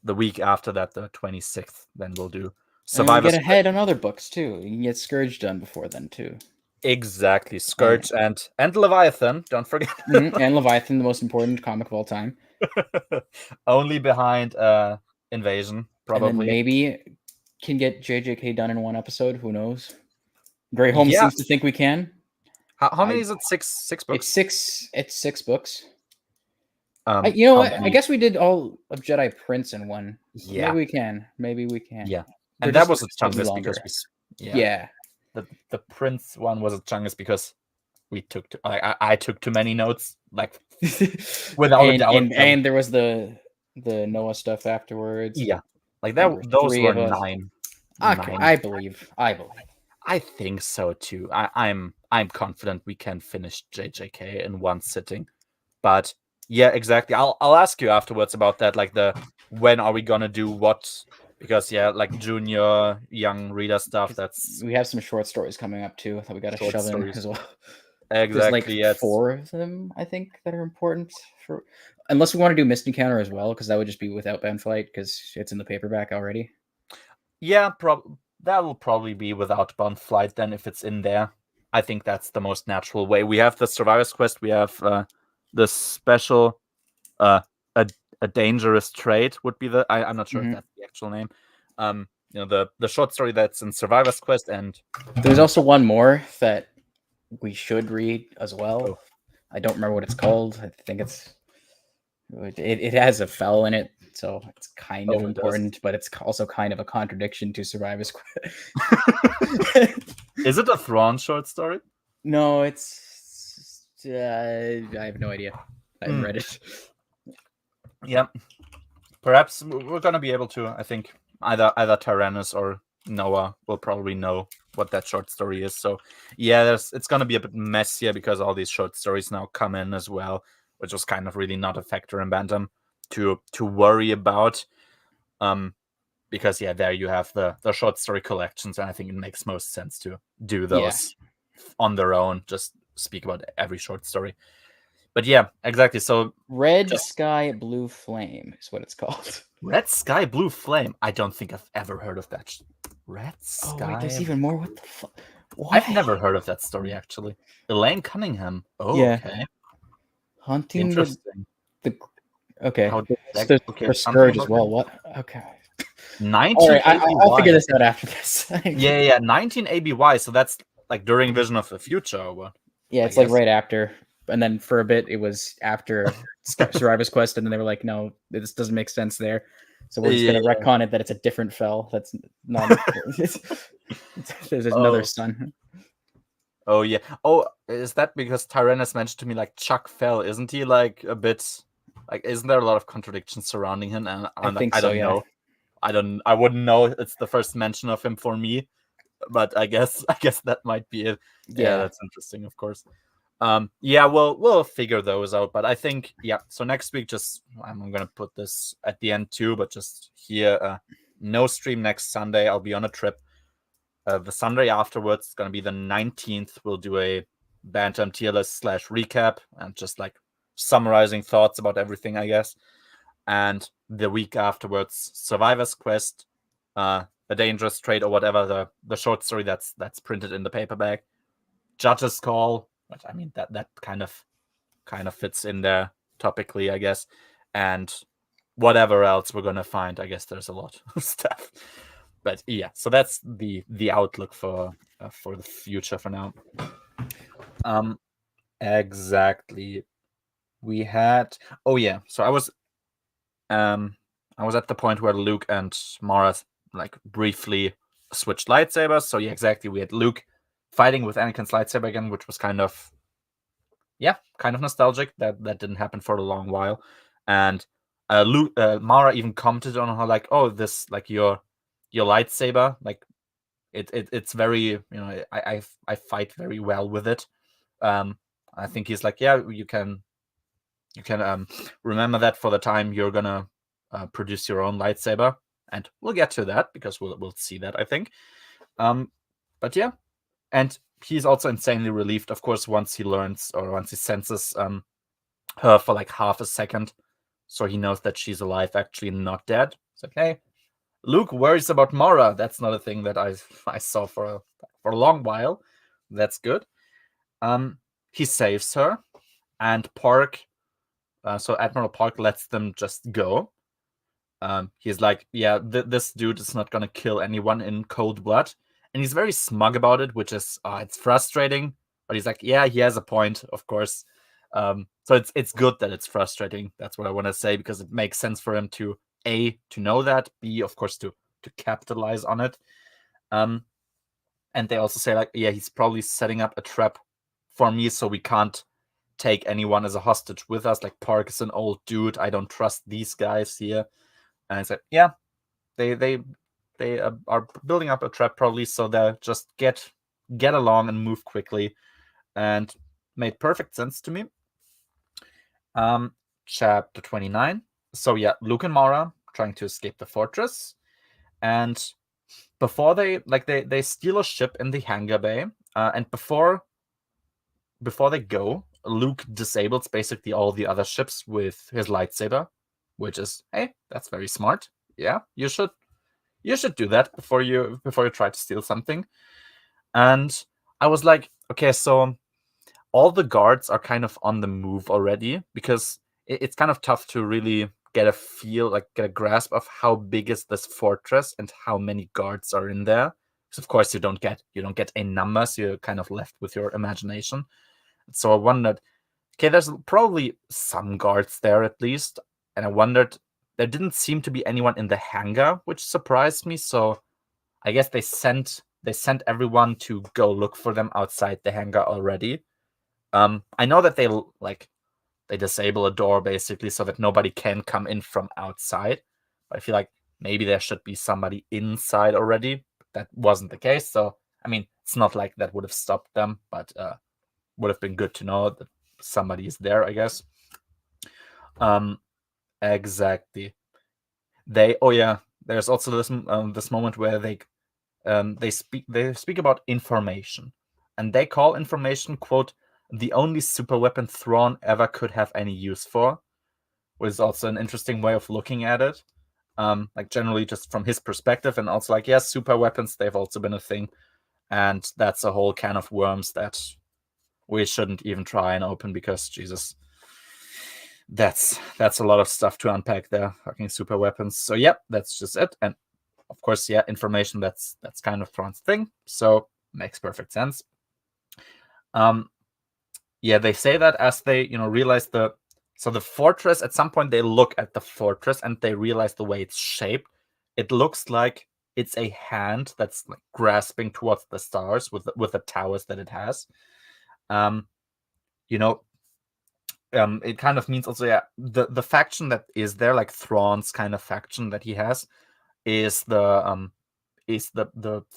the week after that, the 26th, then we'll do Survivor. And get ahead on other books too. You can get Scourge done before then too. Exactly, Scourge and Leviathan. Don't forget. And Leviathan, the most important comic of all time. Only behind Invasion, probably. And then maybe can get JJK done in one episode. Who knows? Grey Holmes seems to think we can. How many is it? Six books? It's 6 books. You know what? I guess we did all of Jedi Prince in one. Yeah. Maybe we can. Yeah. And that was a chungus because the Prince one was a chungus because we took I took too many notes, like without a doubt. And there was the Noah stuff afterwards. Yeah. Like that those were 9. Okay, 9. I believe. I think so too. I'm confident we can finish JJK in one sitting. But yeah, exactly. I'll ask you afterwards about that, like when are we gonna do what? Because like junior, young reader stuff. We have some short stories coming up too that we got to shove in as well. Exactly. There's 4 of them, I think, that are important for. Unless we want to do Mist Encounter as well, because that would just be without Ben Flight because it's in the paperback already. Yeah, that will probably be without Bond Flight then if it's in there. I think that's the most natural way. We have the Survivor's Quest. We have the special, a dangerous trade would be the. I'm not sure if that's the actual name. The short story that's in Survivor's Quest, and there's also one more that we should read as well. Oh. I don't remember what it's called. I think it has a foul in it. So it's kind of important, but it's also kind of a contradiction to Survivor's Quest. Is it a Thrawn short story? No, it's. I have no idea. I haven't read it. Yeah, perhaps we're gonna be able to. I think either Tyrannus or Noah will probably know what that short story is. So yeah, it's gonna be a bit messier because all these short stories now come in as well, which was kind of really not a factor in Bantam to worry about. Because yeah, there you have the short story collections, and I think it makes most sense to do those on their own. Just speak about every short story. But yeah, exactly. So Red Sky Blue Flame is what it's called. Red Sky Blue Flame. I don't think I've ever heard of that. Red Sky. Oh wait, there's even more. What the fuck? I've never heard of that story actually. Elaine Cunningham. Oh, yeah. okay. Hunting Interesting. the okay. How did that, for Scourge as well. What? Okay. 19 All right, I'll figure this out after this. yeah, 19 ABY. So that's like during Vision of the Future. Or what? Yeah, it's like right after. And then for a bit, it was after Survivor's Quest, and then they were like, "No, this doesn't make sense there." So we're just gonna retcon it that it's a different fell. That's not. There's another sun. Oh yeah. Oh, is that because Tyrannus mentioned to me like Chuck Fell? Isn't he like a bit like? Isn't there a lot of contradictions surrounding him? And I think I so. don't Yeah. know. I wouldn't know. It's the first mention of him for me, but I guess that might be it. Yeah, that's interesting. Of course. Yeah, we'll figure those out. But I think so next week, just I'm gonna put this at the end too, but just here, no stream next Sunday. I'll be on a trip. The Sunday afterwards, it's gonna be the 19th. We'll do a Bantam tier list / recap and just like summarizing thoughts about everything, I guess. And the week afterwards, Survivor's Quest, A Dangerous Trade, or whatever the short story that's printed in the paperback. Judge's Call, which I mean that kind of fits in there topically, I guess, and whatever else we're gonna find. I guess there's a lot of stuff, but yeah. So that's the outlook for the future for now. Exactly. We had. Oh yeah. So I was at the point where Luke and Mara like briefly switched lightsabers. So yeah, exactly. We had Luke fighting with Anakin's lightsaber again, which was kind of nostalgic. That didn't happen for a long while. And Mara even commented on her like, "Oh, this like your lightsaber, like it's very I fight very well with it." I think he's like, "Yeah, you can remember that for the time you're gonna produce your own lightsaber." And we'll get to that because we'll see that, I think. But yeah, and he's also insanely relieved, of course, once he learns or once he senses her for like half a second, so he knows that she's alive, actually not dead. It's like, hey, Luke worries about Mara. That's not a thing that I saw for a long while. That's good. He saves her, and Park. So Admiral Park lets them just go. He's like, yeah, this dude is not gonna kill anyone in cold blood, and he's very smug about it, which is it's frustrating. But he's like, yeah, he has a point, of course. So it's good that it's frustrating. That's what I want to say, because it makes sense for him to know that, B, of course, to capitalize on it. And they also say like, yeah, he's probably setting up a trap for me, so we can't take anyone as a hostage with us. Like, Park is an old dude. I don't trust these guys here. And it's like, yeah, they are building up a trap probably, so they'll just get along and move quickly, and made perfect sense to me. Chapter 29. So yeah, Luke and Mara trying to escape the fortress, and before they steal a ship in the hangar bay, and before they go, Luke disables basically all the other ships with his lightsaber, which is, hey, that's very smart. Yeah, you should do that before you try to steal something. And I was like, okay, so all the guards are kind of on the move already, because it's kind of tough to really get a grasp of how big is this fortress and how many guards are in there. Because of course you don't get a number, so you're kind of left with your imagination. So I wondered, okay, there's probably some guards there at least, and I wondered, there didn't seem to be anyone in the hangar, which surprised me. So I guess they sent everyone to go look for them outside the hangar already. I know that they disable a door basically so that nobody can come in from outside. But I feel like maybe there should be somebody inside already. That wasn't the case. So I mean, it's not like that would have stopped them, but would have been good to know that somebody is there, I guess. Exactly. There's also this moment where they speak about information, and they call information, quote, the only super weapon Thrawn ever could have any use for, which is also an interesting way of looking at it. Like generally just from his perspective, and also like, yes, super weapons, they've also been a thing, and that's a whole can of worms that we shouldn't even try and open because Jesus, that's a lot of stuff to unpack there. Fucking super weapons. So yep, that's just it. And of course, yeah, information that's kind of Thrawn's thing. So makes perfect sense. Yeah, they say that as they, realize the fortress, at some point they look at the fortress and they realize the way it's shaped. It looks like it's a hand that's like grasping towards the stars with the towers that it has. It kind of means also, yeah, the faction that is there, like Thrawn's kind of faction that he has, is the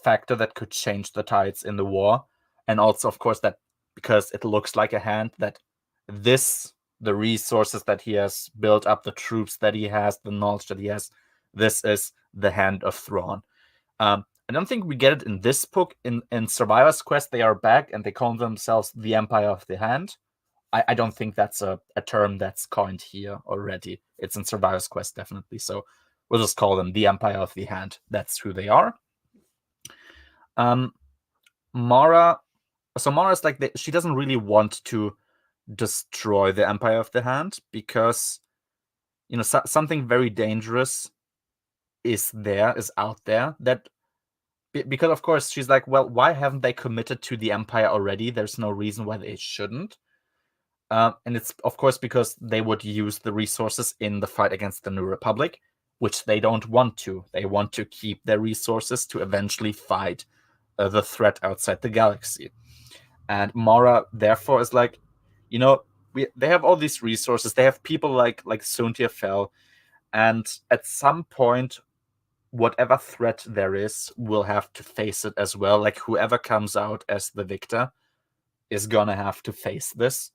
factor that could change the tides in the war, and also, of course, that because it looks like a hand, that the resources that he has built up, the troops that he has, the knowledge that he has, this is the hand of Thrawn. I don't think we get it in this book. In Survivor's Quest, they are back and they call themselves the Empire of the Hand. I don't think that's a term that's coined here already. It's in Survivor's Quest, definitely. So we'll just call them the Empire of the Hand. That's who they are. Mara. So Mara's like, she doesn't really want to destroy the Empire of the Hand because, something very dangerous is out there. That because of course she's like, well, why haven't they committed to the Empire already? There's no reason why they shouldn't. And it's, of course, because they would use the resources in the fight against the New Republic, which they don't want to. They want to keep their resources to eventually fight the threat outside the galaxy. And Mara, therefore, is like, they have all these resources. They have people like Suntia Fel, and at some point, whatever threat there is, will have to face it as well. Like, whoever comes out as the victor is gonna have to face this.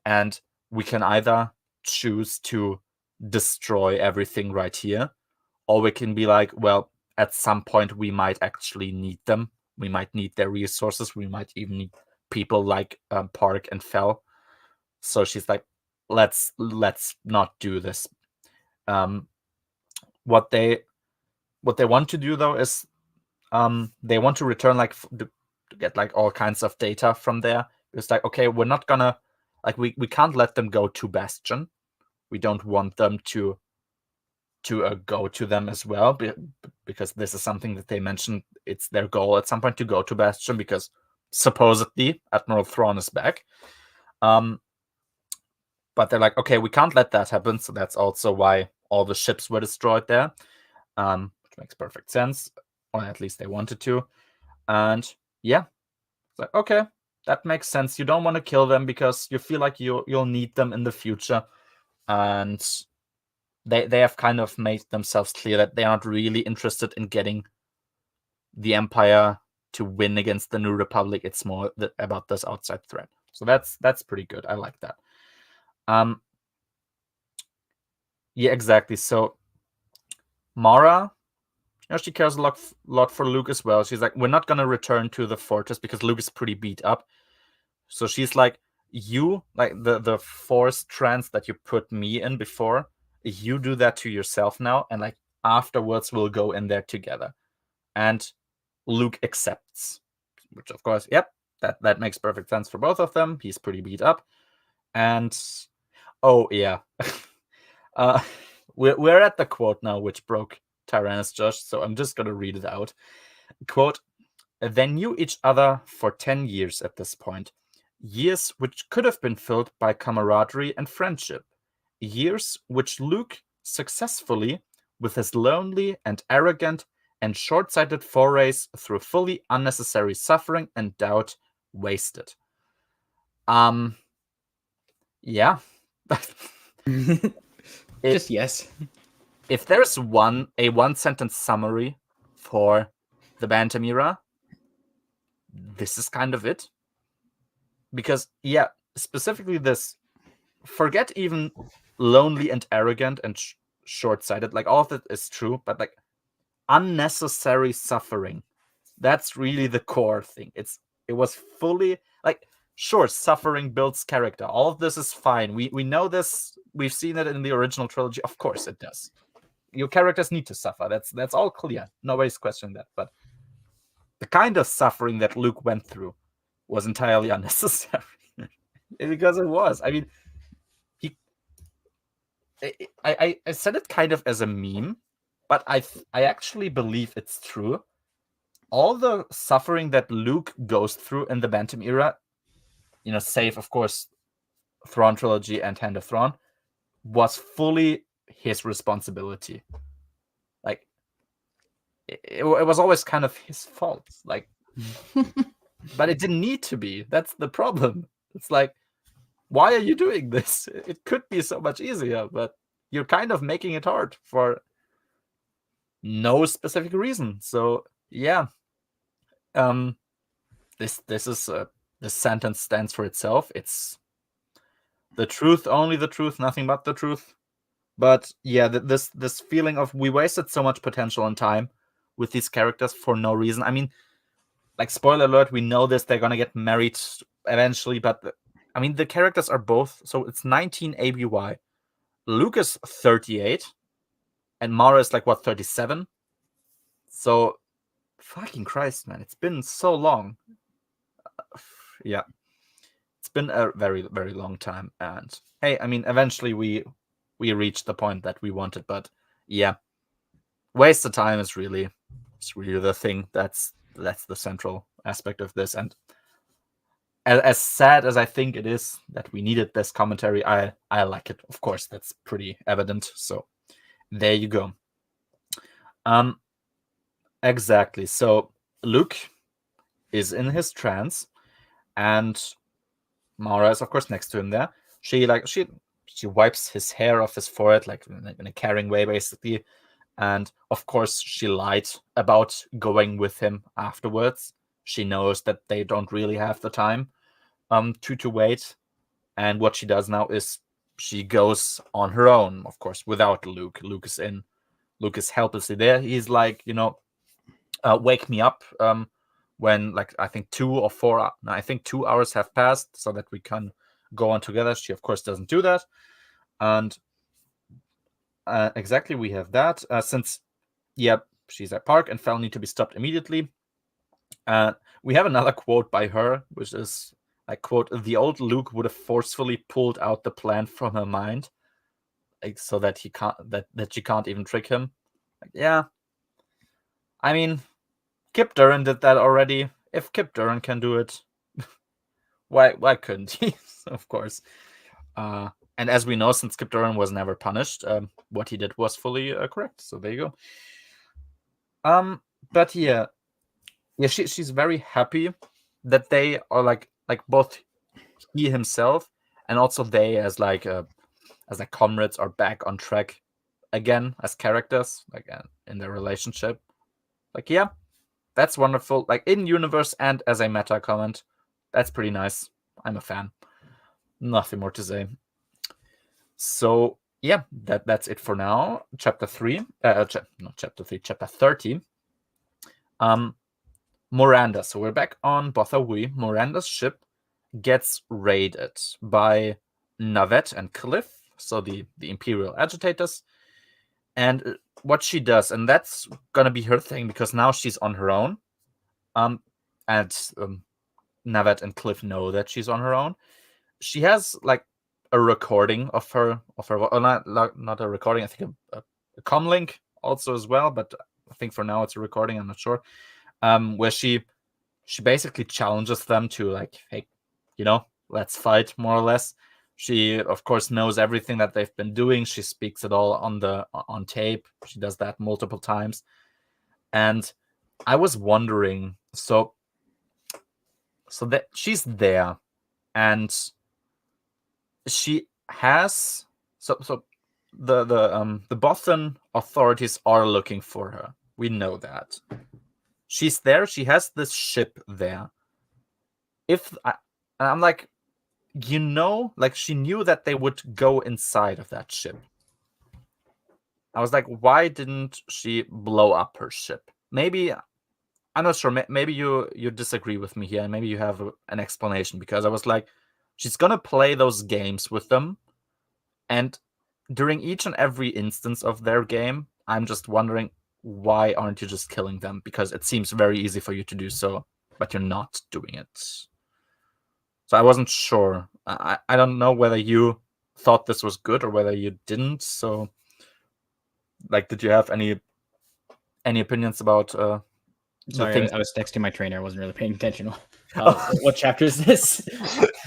And we can either choose to destroy everything right here, or we can be like, well, at some point we might actually need them. We might need their resources. We might even need people like Park and Fel. So she's like, let's not do this. What they want to do though is they want to return to get like all kinds of data from there. It's like, okay, we're not gonna we can't let them go to Bastion. We don't want them to go to them as well, because this is something that they mentioned. It's their goal at some point to go to Bastion because supposedly Admiral Thrawn is back. But they're like, okay, we can't let that happen. So that's also why all the ships were destroyed there, which makes perfect sense, or at least they wanted to. And yeah, it's like, okay, that makes sense. You don't want to kill them because you feel like you'll need them in the future. And they have kind of made themselves clear that they aren't really interested in getting the Empire to win against the New Republic. It's more about this outside threat. So that's pretty good. I like that. Yeah, exactly. So Mara, she cares a lot for Luke as well. She's like, we're not gonna return to the fortress because Luke is pretty beat up. So she's like, you, like the force trance that you put me in before, you do that to yourself now, and like afterwards we'll go in there together. And Luke accepts, which of course, yep, that makes perfect sense for both of them. He's pretty beat up. And oh yeah. We're at the quote now, which broke Tyrannus Josh, so I'm just gonna read it out. Quote, they knew each other for 10 years at this point. Years which could have been filled by camaraderie and friendship. Years which Luke successfully, with his lonely and arrogant and short-sighted forays through fully unnecessary suffering and doubt, wasted. Yeah. Just yes. If there's a one-sentence summary for the Bantam era, this is kind of it. Because, yeah, specifically this, forget even lonely and arrogant and short-sighted, like all of it is true, but like unnecessary suffering, that's really the core thing. It was fully like, sure, suffering builds character, all of this is fine, we know this, we've seen it in the original trilogy, of course it does. Your characters need to suffer, that's all clear, nobody's questioning that. But the kind of suffering that Luke went through was entirely unnecessary. Because it was, I mean, I said it kind of as a meme, but I actually believe it's true. All the suffering that Luke goes through in the Bantam era, save, of course, Thrawn trilogy and Hand of Thrawn, was fully his responsibility. Like, it was always kind of his fault. Like, but it didn't need to be. That's the problem. It's like, why are you doing this? It could be so much easier, but you're kind of making it hard for no specific reason. So yeah, this is this sentence stands for itself. It's the truth, only the truth, nothing but the truth. But yeah, this feeling of we wasted so much potential and time with these characters for no reason. I mean, like, spoiler alert, we know this, they're gonna get married eventually, but I mean, the characters are both, so it's 19 ABY. Luke is 38, and Mara is like, what, 37? So, fucking Christ, man, it's been so long. Yeah, it's been a very, very long time. And hey, I mean, eventually we reached the point that we wanted, but yeah, waste of time is really the thing. That's the central aspect of this. And as sad as I think it is that we needed this commentary, I like it. Of course, that's pretty evident. So there you go. Exactly. So Luke is in his trance, and Mara is, of course, next to him there. She wipes his hair off his forehead, like in a caring way, basically. And of course, she lied about going with him afterwards. She knows that they don't really have the time to wait. And what she does now is she goes on her own, of course, without Luke. Luke is helplessly there. He's like, wake me up when, like, I think 2 hours have passed so that we can go on together. She, of course, doesn't do that. And exactly, we have that. Since, she's at park and Fel need to be stopped immediately. We have another quote by her, which is, I quote, "The old Luke would have forcefully pulled out the plan from her mind, like, so that he can't that she can't even trick him." Like, yeah, I mean, Kip Duran did that already. If Kip Duran can do it, why couldn't he? Of course. And as we know, since Kip Duran was never punished, what he did was fully correct. So there you go. But yeah, she's very happy that they are like both he himself and also they as like comrades are back on track again as characters, like in their relationship. Like, yeah, that's wonderful. Like, in universe and as a meta comment, that's pretty nice. I'm a fan. Nothing more to say. So yeah, that's it for now. Chapter 3, not chapter 3, chapter 30. Miranda. So we're back on Bothawi. Miranda's ship gets raided by Navet and Cliff, so the Imperial agitators. And what she does, and that's gonna be her thing, because now she's on her own. And Navet and Cliff know that she's on her own. She has like a recording of her, not a recording. I think a comlink also as well, but I think for now it's a recording. I'm not sure. Where she basically challenges them to, like, hey, let's fight, more or less. She, of course, knows everything that they've been doing. She speaks it all on tape. She does that multiple times. And I was wondering, so that she's there, and she has the Bothan authorities are looking for her. We know that. She's there. She has this ship there. I'm like, like she knew that they would go inside of that ship. I was like, why didn't she blow up her ship? Maybe, I'm not sure. Maybe you disagree with me here, and maybe you have an explanation, because I was like, she's gonna play those games with them, and during each and every instance of their game, I'm just wondering, why aren't you just killing them? Because it seems very easy for you to do so, but you're not doing it. So I wasn't sure. I don't know whether you thought this was good or whether you didn't. So, like, did you have any opinions about Sorry, I was texting my trainer. I wasn't really paying attention. What chapter is this?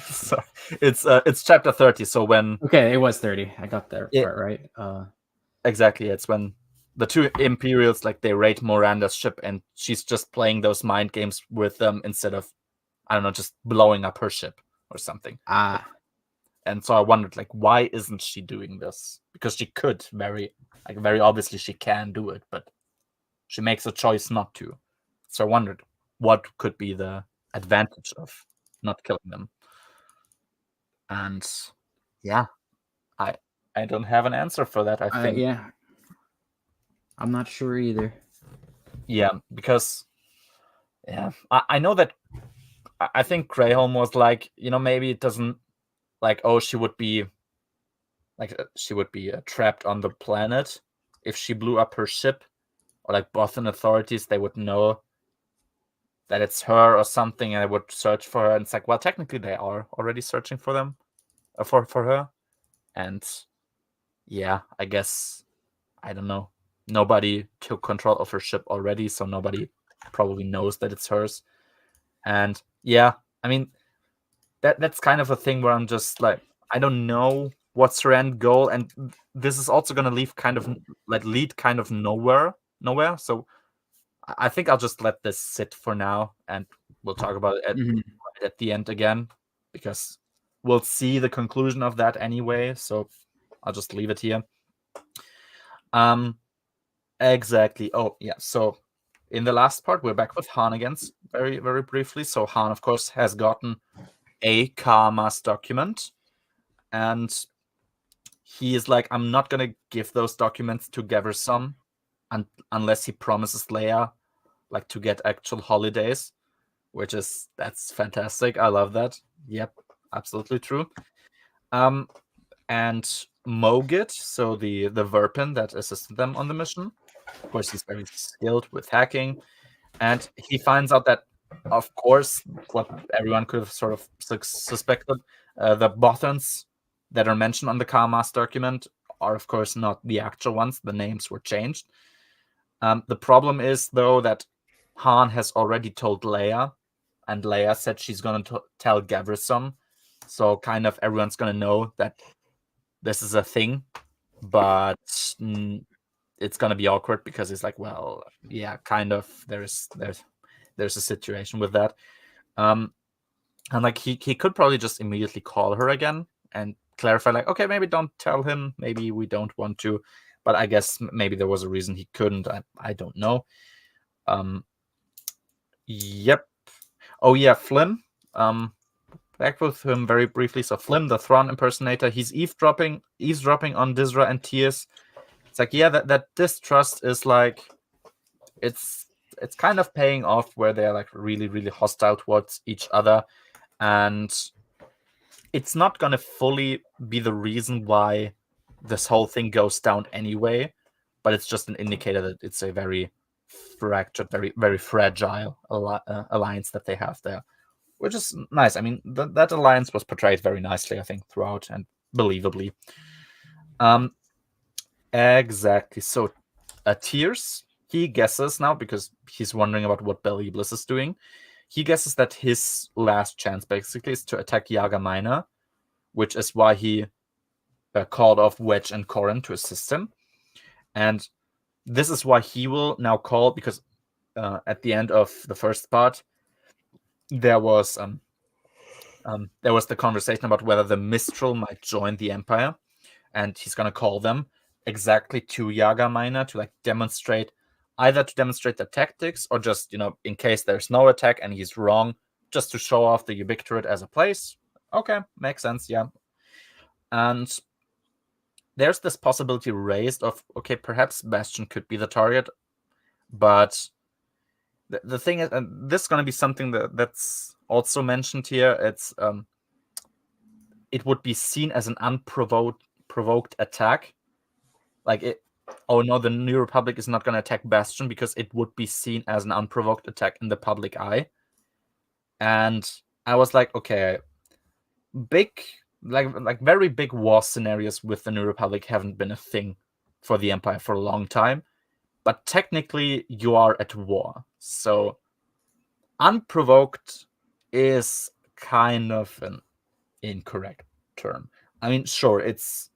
So it's chapter 30. So when it was 30. I got that part right. Exactly, it's when the two Imperials, like, they raid Miranda's ship, and she's just playing those mind games with them instead of, I don't know, just blowing up her ship or something. And so I wondered, like, why isn't she doing this? Because she could very obviously she can do it, but she makes a choice not to. So I wondered, what could be the advantage of not killing them? And yeah, I don't have an answer for that. I think I'm not sure either. Yeah, because I know that I think Greyholm was like, maybe it doesn't, like, oh, she would be trapped on the planet if she blew up her ship, or like Bothan authorities, they would know that it's her or something, and they would search for her. And it's like, well, technically they are already searching for them, for her, and yeah, I guess, I don't know, nobody took control of her ship already, so nobody probably knows that it's hers. And yeah, I mean, that's kind of a thing where I'm just like, I don't know what's her end goal, and this is also gonna lead kind of nowhere. So I think I'll just let this sit for now, and we'll talk about it at the end again, because we'll see the conclusion of that anyway. So I'll just leave it here. Exactly. Oh yeah. So in the last part, we're back with Han again, very, very briefly. So Han, of course, has gotten a Karmas document, and he is like, I'm not gonna give those documents to Gaverson unless he promises Leia, like, to get actual holidays, that's fantastic. I love that. Yep, absolutely true. And Mogit, so the Verpin that assisted them on the mission, of course, he's very skilled with hacking, and he finds out that, of course, what everyone could have sort of suspected, the Bothans that are mentioned on the Karmas document are, of course, not the actual ones. The names were changed. The problem is, though, that Han has already told Leia, and Leia said she's going to tell Gaverson, so kind of everyone's going to know that this is a thing, but it's going to be awkward, because it's like, well, yeah, kind of, there's a situation with that. And like, he could probably just immediately call her again and clarify, like, okay, maybe don't tell him, maybe we don't want to, but I guess maybe there was a reason he couldn't. I don't know. Yep. Oh yeah, Flynn. Back with him very briefly. So Flynn, the Thrawn impersonator, he's eavesdropping on Dizra and Tears. It's like, yeah, that distrust is like, it's kind of paying off, where they're like really, really hostile towards each other, and it's not gonna fully be the reason why this whole thing goes down anyway, but it's just an indicator that it's a very fractured, very, very fragile alliance that they have there, which is nice. I mean, that alliance was portrayed very nicely, I think, throughout, and believably. Exactly. So, Tears, he guesses now, because he's wondering about what Bel Iblis is doing. He guesses that his last chance, basically, is to attack Yaga Minor, which is why he called off Wedge and Corrin to assist him. And this is why he will now call, because at the end of the first part, there was there was the conversation about whether the Mistral might join the Empire, and he's gonna call them exactly to Yaga Minor to like demonstrate the tactics, or just, in case there's no attack and he's wrong, just to show off the Ubiquitorate as a place. Okay, makes sense, yeah. And there's this possibility raised of, okay, perhaps Bastion could be the target, but the thing is, and this is going to be something that's also mentioned here, it would be seen as an unprovoked attack. Like, oh no, the New Republic is not going to attack Bastion because it would be seen as an unprovoked attack in the public eye. And I was like, okay, very big war scenarios with the New Republic haven't been a thing for the Empire for a long time, but technically you are at war, so unprovoked is kind of an incorrect term. I mean, sure, it's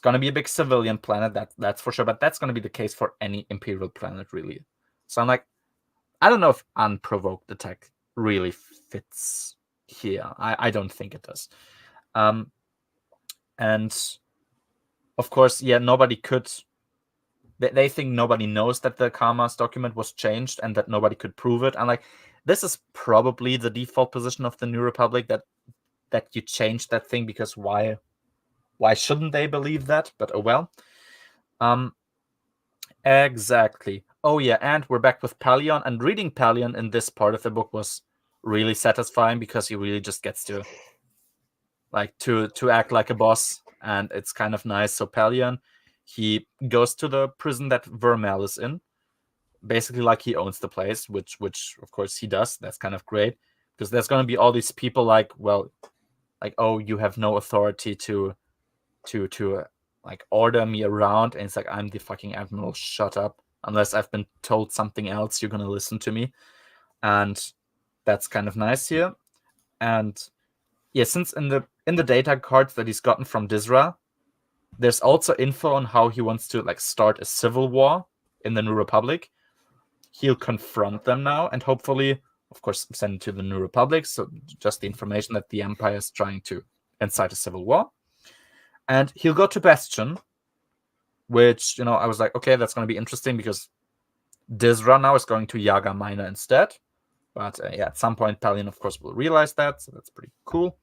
going to be a big civilian planet, that's for sure, but that's going to be the case for any Imperial planet, really. So I'm like, I don't know if unprovoked attack really fits here. I don't think it does. And of course, yeah, nobody could. They think nobody knows that the Karmas document was changed and that nobody could prove it. And like, this is probably the default position of the New Republic, that you change that thing, because why shouldn't they believe that? But oh well. Exactly. Oh yeah, and we're back with Palion, and reading Palion in this part of the book was really satisfying because he really just gets to act like a boss, and it's kind of nice. So Palion, he goes to the prison that Vermel is in, basically like he owns the place, which of course he does. That's kind of great, because there's going to be all these people like, oh, you have no authority to like order me around, and it's like, I'm the fucking admiral, shut up. Unless I've been told something else, you're gonna listen to me. And that's kind of nice here. And yeah, since in the data cards that he's gotten from Dizra, there's also info on how he wants to like start a civil war in the New Republic. He'll confront them now, and hopefully, of course, send it to the New Republic. So just the information that the Empire is trying to incite a civil war. And he'll go to Bastion, which, I was like, okay, that's going to be interesting, because Dizra now is going to Yaga Minor instead. But yeah, at some point, Palion, of course, will realize that, so that's pretty cool.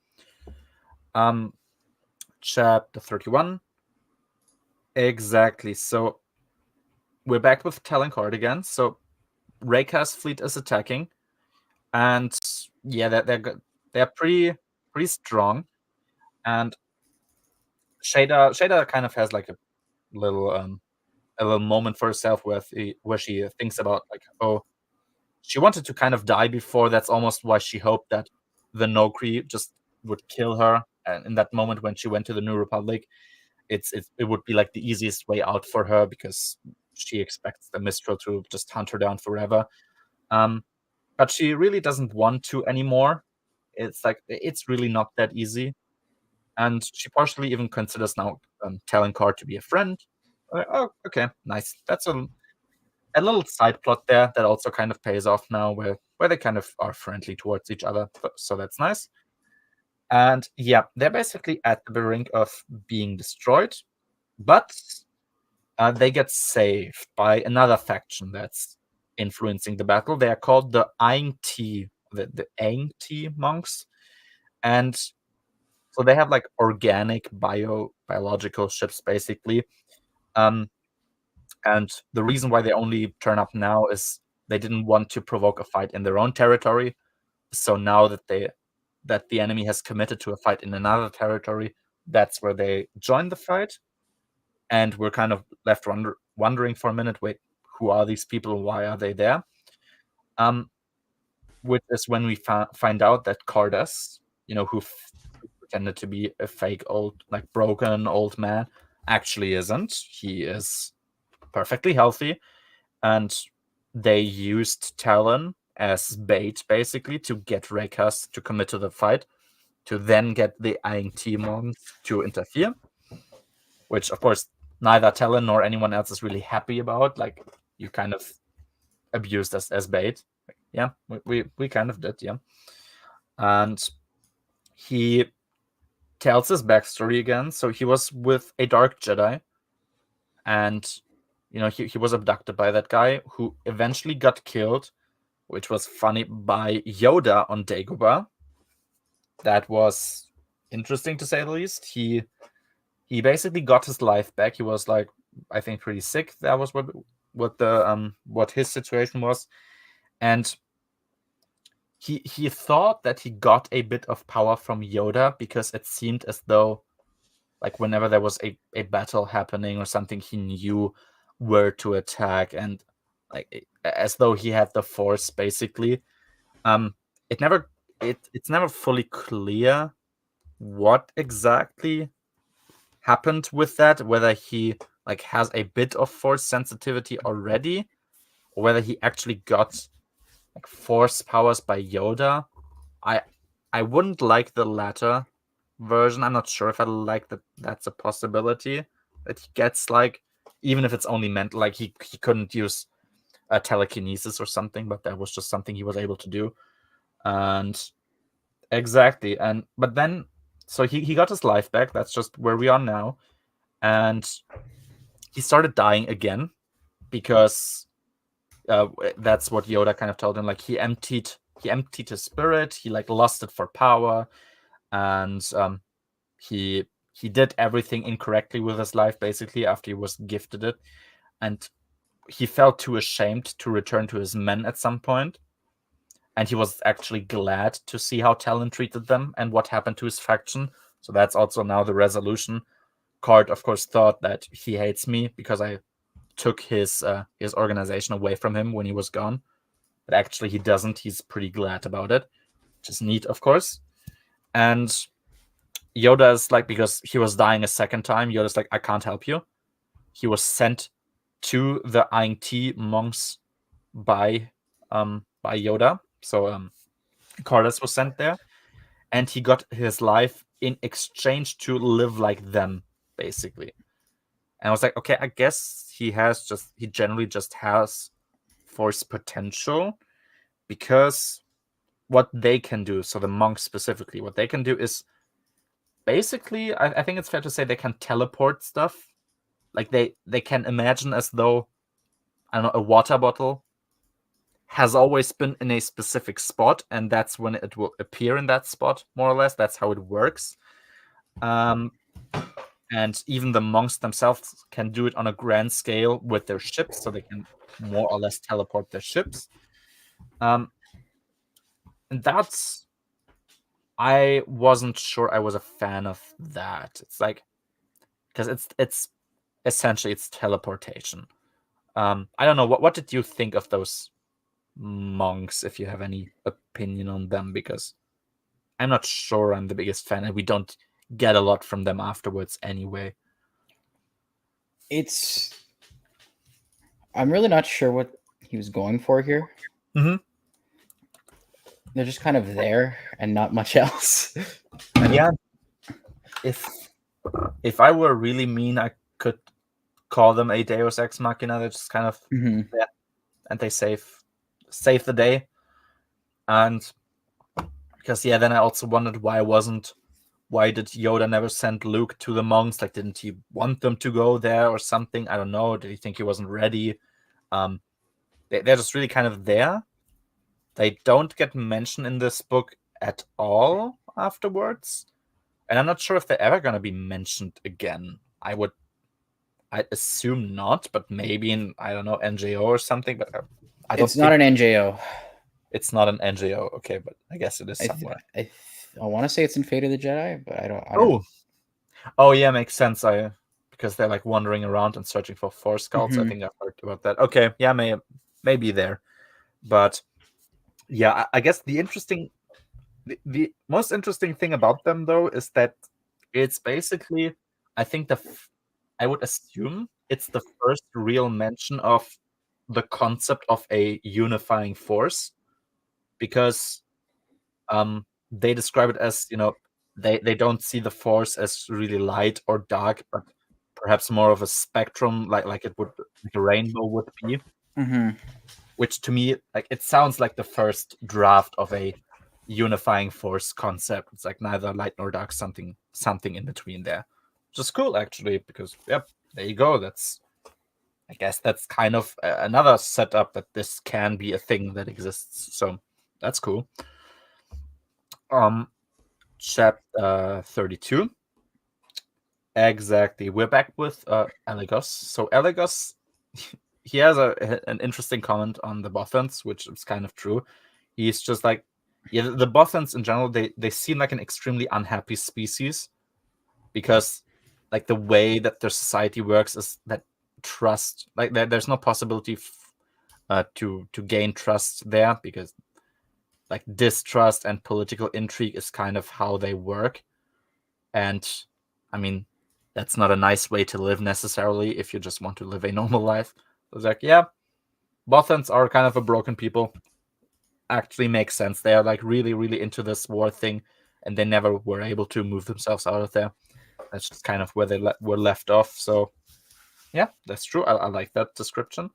Chapter 31. Exactly. So we're back with Talon again. So Rayka's fleet is attacking, and yeah, they're pretty strong. And Shada kind of has like a little moment for herself where she thinks about like, oh, she wanted to kind of die before. That's almost why she hoped that the Nokri just would kill her. And in that moment when she went to the New Republic, it would be like the easiest way out for her, because she expects the Mistral to just hunt her down forever. But she really doesn't want to anymore. It's like, it's really not that easy. And she partially even considers now telling Car to be a friend. Oh, okay, nice. That's a little side plot there that also kind of pays off now, where they kind of are friendly towards each other. So that's nice. And yeah, they're basically at the brink of being destroyed, but they get saved by another faction that's influencing the battle. They are called the Aing Ti, the Aing Ti monks. And so they have like organic biological ships, basically. And the reason why they only turn up now is they didn't want to provoke a fight in their own territory. So now that the enemy has committed to a fight in another territory, that's where they join the fight. And we're kind of left wondering for a minute, wait, who are these people? Why are they there? Which is when we find out that Cardas, who pretended to be a fake old, like broken old man, actually isn't. He is perfectly healthy, and they used Talon as bait, basically, to get Raykas to commit to the fight, to then get the Aing Timon to interfere, which, of course, neither Talon nor anyone else is really happy about. Like, you kind of abused us as bait. Yeah, we kind of did, yeah. And he tells his backstory again. So he was with a dark Jedi, and he was abducted by that guy who eventually got killed, which was funny, by Yoda on Dagobah. That was interesting to say the least. He basically got his life back. He was like, I think, pretty sick. That was what his situation was, and he thought that he got a bit of power from Yoda because it seemed as though, like, whenever there was a battle happening or something, he knew where to attack, and like as though he had the Force basically. It never it's never fully clear what exactly happened with that, whether he like has a bit of Force sensitivity already, or whether he actually got like Force powers by Yoda. I wouldn't like the latter version. I'm not sure if I like that. That's a possibility that he gets, like, even if it's only meant like he couldn't use telekinesis or something, but that was just something he was able to do. And exactly, and but then so he got his life back. That's just where we are now, and he started dying again because that's what Yoda kind of told him. Like he emptied his spirit. He like lost it for power, and he did everything incorrectly with his life basically after he was gifted it, and he felt too ashamed to return to his men at some point. And he was actually glad to see how Talon treated them and what happened to his faction. So that's also now the resolution. Card, of course, thought that he hates me because I took his organization away from him when he was gone. But actually, he doesn't. He's pretty glad about it, which is neat, of course. And Yoda is like, because he was dying a second time, Yoda's like, I can't help you. He was sent to the INT monks by Yoda. So Cardus was sent there, and he got his life in exchange to live like them, basically. And I was like, okay, I guess he generally just has Force potential, because what they can do, so the monks specifically, what they can do is basically, I think it's fair to say they can teleport stuff. Like they can imagine as though, I don't know, a water bottle has always been in a specific spot, and that's when it will appear in that spot, more or less. That's how it works. And even the monks themselves can do it on a grand scale with their ships, so they can more or less teleport their ships. And that's, I wasn't sure I was a fan of that. It's like, because it's essentially it's teleportation. I don't know, what did you think of those monks, if you have any opinion on them, because I'm not sure I'm the biggest fan, and we don't get a lot from them afterwards anyway. I'm really not sure what he was going for here. Mm-hmm. They're just kind of there and not much else. Yeah, if I were really mean, I could call them a Deus Ex Machina. They're just kind of there, and they save the day. And because then I also wondered why did Yoda never send Luke to the monks? Like, didn't he want them to go there or something? I don't know. Did he think he wasn't ready? They're just really kind of there. They don't get mentioned in this book at all afterwards, and I'm not sure if they're ever going to be mentioned again. I'd assume not, but maybe in, I don't know, NJO or something. But I don't. It's not an NJO. It's not an NJO. Okay, but I guess it is somewhere. I want to say it's in Fate of the Jedi, but I don't. Oh yeah, makes sense. Because they're like wandering around and searching for Force scouts. I think I've heard about that. Okay, yeah, maybe there, but yeah, I guess the most interesting thing about them, though, is that it's basically, I think I would assume it's the first real mention of the concept of a unifying force, because they describe it as, they don't see the Force as really light or dark, but perhaps more of a spectrum, like a rainbow would be. Which to me, like, it sounds like the first draft of a unifying force concept. It's like neither light nor dark, something in between there. Which is cool, actually, because, yep, there you go. I guess that's kind of another setup that this can be a thing that exists. So that's cool. Chapter 32. Exactly. We're back with Elegos. So Elegos, he has an interesting comment on the Bothans, which is kind of true. He's just like, yeah, the Bothans in general, they seem like an extremely unhappy species because like the way that their society works is that trust, like there's no possibility to gain trust there, because like distrust and political intrigue is kind of how they work. And I mean, that's not a nice way to live necessarily if you just want to live a normal life. It's like, yeah, Bothans are kind of a broken people. Actually makes sense. They are like really, really into this war thing, and they never were able to move themselves out of there. That's just kind of where they were left off. So yeah, that's true. I like that description.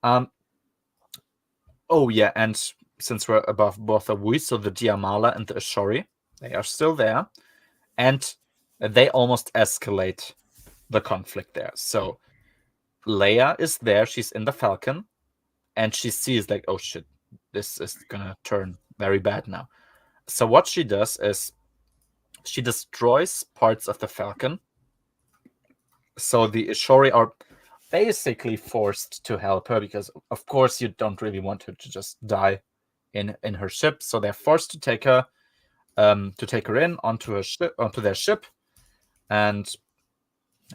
Oh yeah, and since we're above both of we, so the Diamala and the Ashori, they are still there, and they almost escalate the conflict there. So Leia is there, she's in the Falcon, and she sees like, oh shit, this is gonna turn very bad now. So what she does is she destroys parts of the Falcon. So the Ashori are basically forced to help her, because of course you don't really want her to just die in her ship. So they're forced to take her in onto their ship, and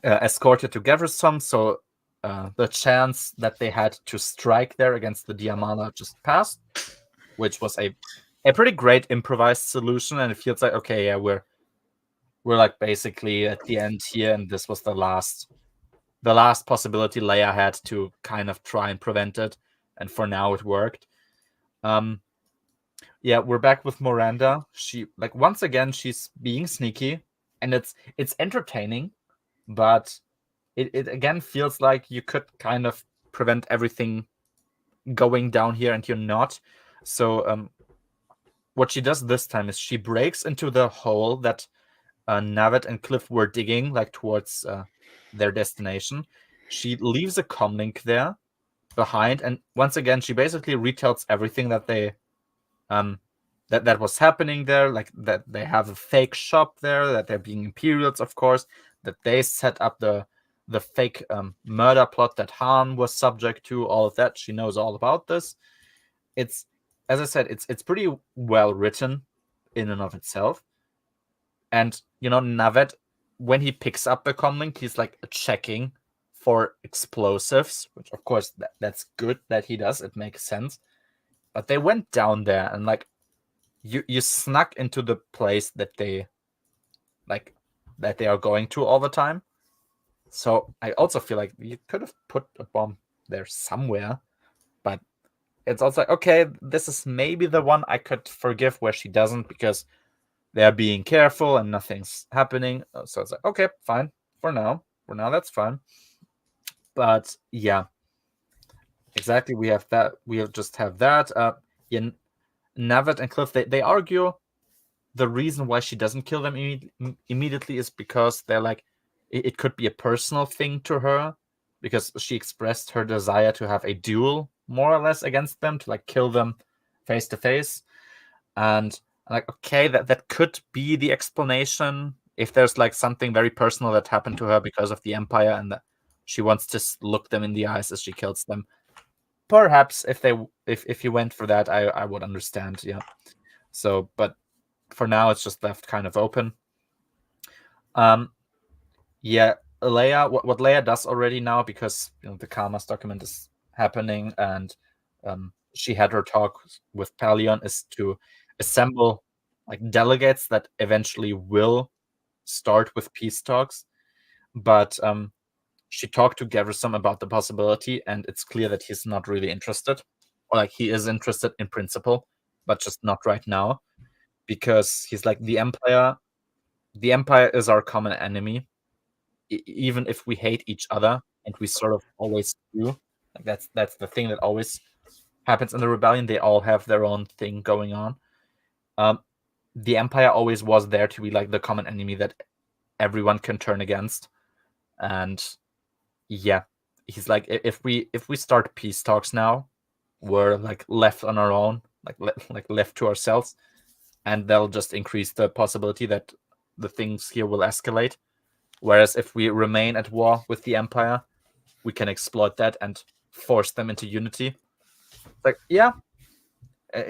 escort her to Gaversom. So the chance that they had to strike there against the Diamala just passed, which was a pretty great improvised solution. And it feels like, okay, yeah, we're like basically at the end here, and this was the last possibility Leia had to kind of try and prevent it, and for now it worked. Yeah, we're back with Miranda. She, like, once again, she's being sneaky, and it's entertaining, but it again feels like you could kind of prevent everything going down here, and you're not. So what she does this time is she breaks into the hole that Navet and Cliff were digging, like towards their destination. She leaves a comlink there behind, and once again she basically retells everything that they that was happening there, like that they have a fake shop there, that they're being Imperials, of course, that they set up the fake murder plot that Han was subject to. All of that, she knows all about this. It's, as I said, it's pretty well written in and of itself. And Navet, when he picks up the comlink, he's like checking for explosives, which of course that's good that he does. It makes sense. But they went down there, and like you snuck into the place that they are going to all the time. So I also feel like you could have put a bomb there somewhere, but it's also like, okay, this is maybe the one I could forgive where she doesn't, because they're being careful and nothing's happening. So it's like, okay, fine. For now, that's fine. But yeah, exactly. We have that. We just have that. Yeah, Navet and Cliff, they argue the reason why she doesn't kill them immediately is because they're like, it could be a personal thing to her, because she expressed her desire to have a duel more or less against them, to like kill them face to face. And like, okay, that could be the explanation, if there's like something very personal that happened to her because of the Empire, and that she wants to look them in the eyes as she kills them. Perhaps if you went for that, I would understand. Yeah. So, but for now it's just left kind of open. Yeah, Leia, what Leia does already now, because the Karmas document is happening, and she had her talk with Palion, is to assemble like delegates that eventually will start with peace talks. But she talked to Gaversom about the possibility, and it's clear that he's not really interested, or like he is interested in principle, but just not right now, because he's like, the Empire is our common enemy. Even if we hate each other, and we sort of always do, like that's the thing that always happens in the rebellion. They all have their own thing going on, the Empire always was there to be like the common enemy that everyone can turn against. And yeah, he's like, if we start peace talks now, we're like left on our own, like left to ourselves, and they'll just increase the possibility that the things here will escalate. Whereas if we remain at war with the Empire, we can exploit that and force them into unity. Like, yeah.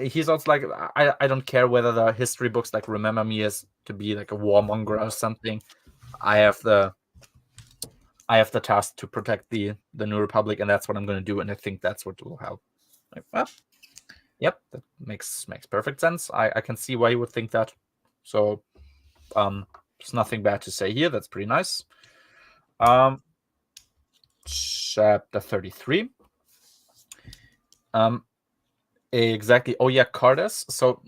He's also like, I don't care whether the history books like remember me as to be like a warmonger or something. I have the task to protect the New Republic, and that's what I'm going to do. And I think that's what will help. Like, well, yep, that makes perfect sense. I can see why you would think that. So, there's nothing bad to say here. That's pretty nice. Chapter 33. Exactly. Oh yeah, Cardas. So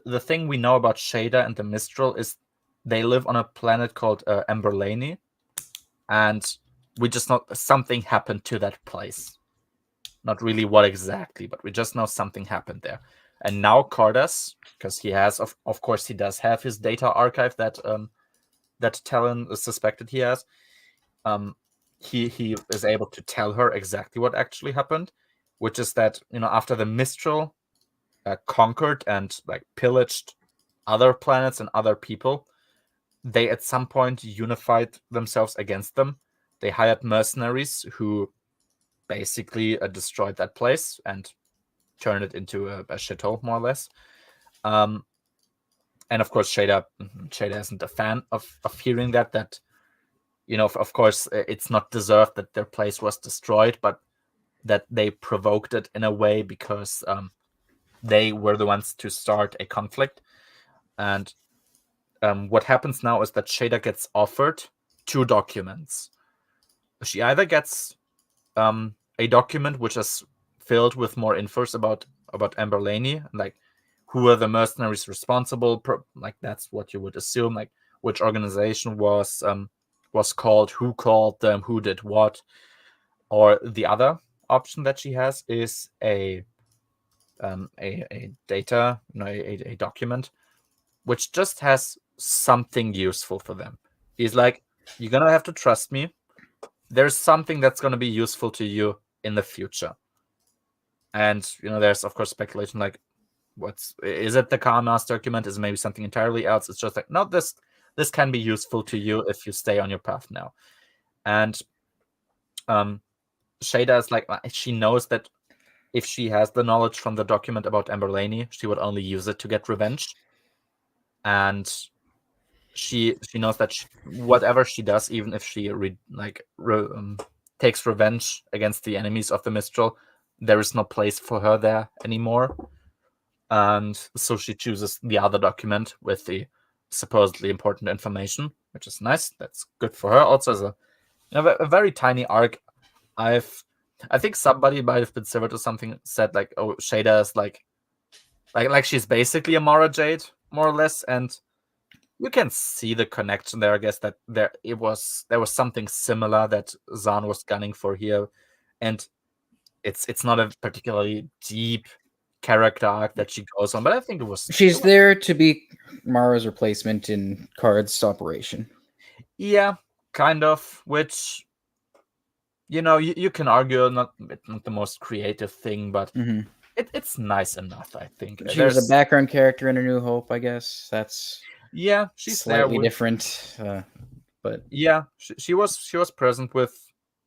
the thing we know about Shada and the Mistral is they live on a planet called Emberlane, and we just know something happened to that place. Not really what exactly, but we just know something happened there. And now Cardas, because he has, of course, he does have his data archive that Talon is suspected he has. He is able to tell her exactly what actually happened, which is that after the Mistral conquered and like pillaged other planets and other people, they at some point unified themselves against them. They hired mercenaries who basically destroyed that place and turned it into a shithole, more or less. And of course, Shada isn't a fan of hearing that of course, it's not deserved that their place was destroyed, but that they provoked it in a way because they were the ones to start a conflict. And what happens now is that Shada gets offered 2 documents. She either gets a document which is filled with more infos about Emberlane, like who are the mercenaries responsible, like that's what you would assume, like which organization was called, who called them, who did what. Or the other option that she has is a data, a document which just has something useful for them. He's like, you're gonna have to trust me. There's something that's gonna be useful to you in the future. And there's of course speculation like, is it the Kama's document? Is it maybe something entirely else? It's just like, no, this can be useful to you if you stay on your path now. And Shada is like, she knows that if she has the knowledge from the document about Emberlane, she would only use it to get revenge. And she knows that whatever she does, even if she takes revenge against the enemies of the Mistral, there is no place for her there anymore. And so she chooses the other document with the supposedly important information, which is nice. That's good for her. Also, as a very tiny arc. I think somebody might have been similar to something said like, oh, Shada is like she's basically a Mara Jade, more or less, and you can see the connection there. I guess that there was something similar that Zahn was gunning for here, and it's not a particularly deep character arc that she goes on, but I think it was. She's there to be Mara's replacement in Card's operation. Yeah, kind of. Which you can argue not the most creative thing, but it's nice enough. I think she was a background character in A New Hope. I guess that's she's slightly different. But yeah, she was present with,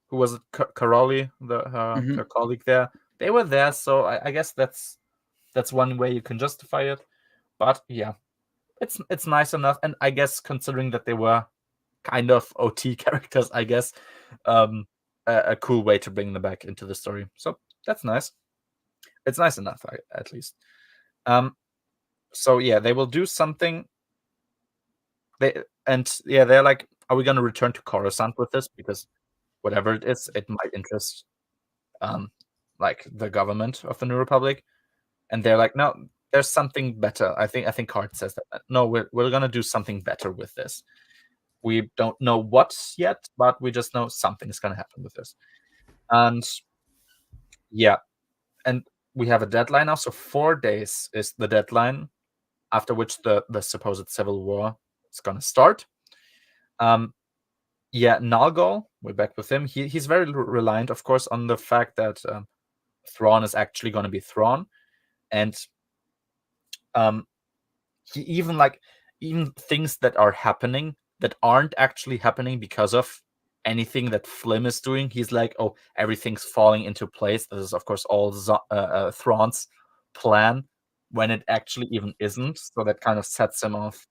who was it, Caroli, her colleague there. They were there, so I guess that's one way you can justify it. But yeah, it's nice enough, and I guess considering that they were kind of OT characters, I guess a cool way to bring them back into the story. So that's nice. It's nice enough, at least. So yeah, they will do something. They're like, are we going to return to Coruscant with this? Because whatever it is, it might interest like the government of the New Republic. And they're like, no, there's something better. I think Card says that. No, we're gonna do something better with this. We don't know what yet, but we just know something is gonna happen with this. And yeah, and we have a deadline now. So 4 days is the deadline after which the supposed civil war is gonna start. Nalgol, we're back with him. He's very reliant, of course, on the fact that Thrawn is actually going to be Thrawn, and he even things that are happening that aren't actually happening because of anything that Flim is doing. He's like, oh, everything's falling into place. This is, of course, all Thrawn's plan, when it actually even isn't. So that kind of sets him off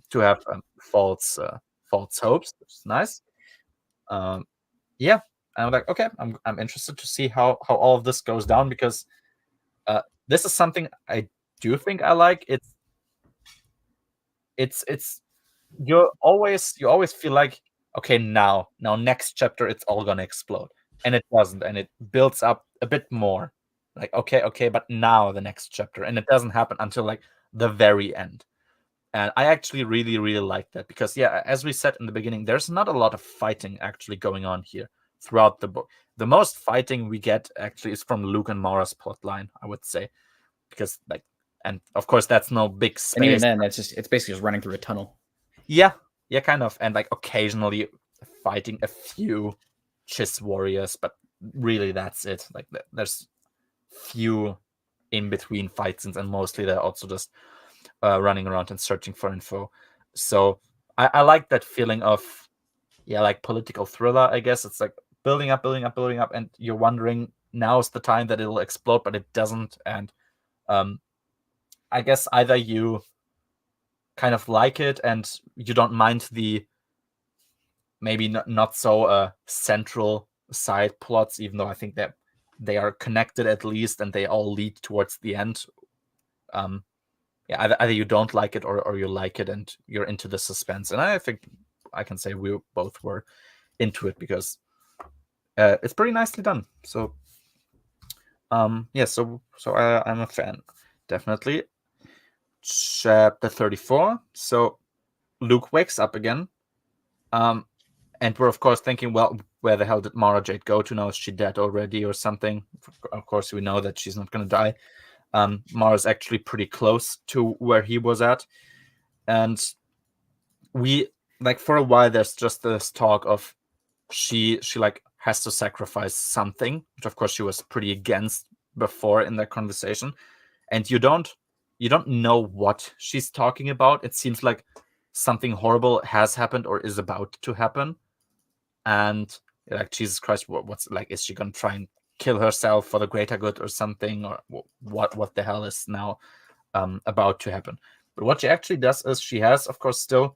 to have false hopes, which is nice. I'm like, okay, I'm interested to see how all of this goes down, because this is something I do think I like. It's you always feel like, okay, now next chapter it's all gonna explode, and it doesn't, and it builds up a bit more. Like, okay, but now the next chapter, and it doesn't happen until like the very end. And I actually really, really like that, because as we said in the beginning, there's not a lot of fighting actually going on here throughout the book. The most fighting we get actually is from Luke and Mara's plotline, I would say, because and of course that's no big space. And even then, it's basically just running through a tunnel. Yeah, kind of, and like occasionally fighting a few Chiss warriors, but really that's it. Like there's few in between fight scenes, and mostly they're also just running around and searching for info. So I like that feeling of like political thriller, I guess. It's like building up, and you're wondering, now's the time that it'll explode, but it doesn't. And I guess either you kind of like it and you don't mind the maybe not so central side plots, even though I think that they are connected at least, and they all lead towards the end. Either you don't like it or you like it and you're into the suspense. And I think I can say we both were into it, because it's pretty nicely done. So I'm a fan, definitely. Chapter 34. So Luke wakes up again, and we're of course thinking, well, where the hell did Mara Jade go to now? Is she dead already or something? Of course, we know that she's not going to die. Mara's actually pretty close to where he was at, and we for a while there's just this talk of she like has to sacrifice something, which of course she was pretty against before in that conversation, and you don't know what she's talking about. It seems like something horrible has happened or is about to happen, and like, Jesus Christ, what's like, is she gonna try and kill herself for the greater good or something, or what the hell is now about to happen? But what she actually does is she has, of course, still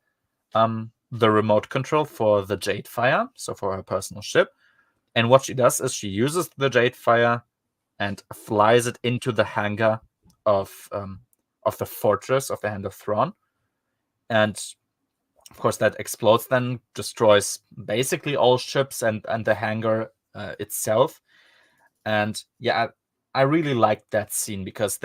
the remote control for the Jade Fire, so for her personal ship. And what she does is she uses the Jade Fire and flies it into the hangar of the fortress of the Hand of Thrawn. And of course that explodes, then destroys basically all ships and the hangar itself. And I really like that scene, because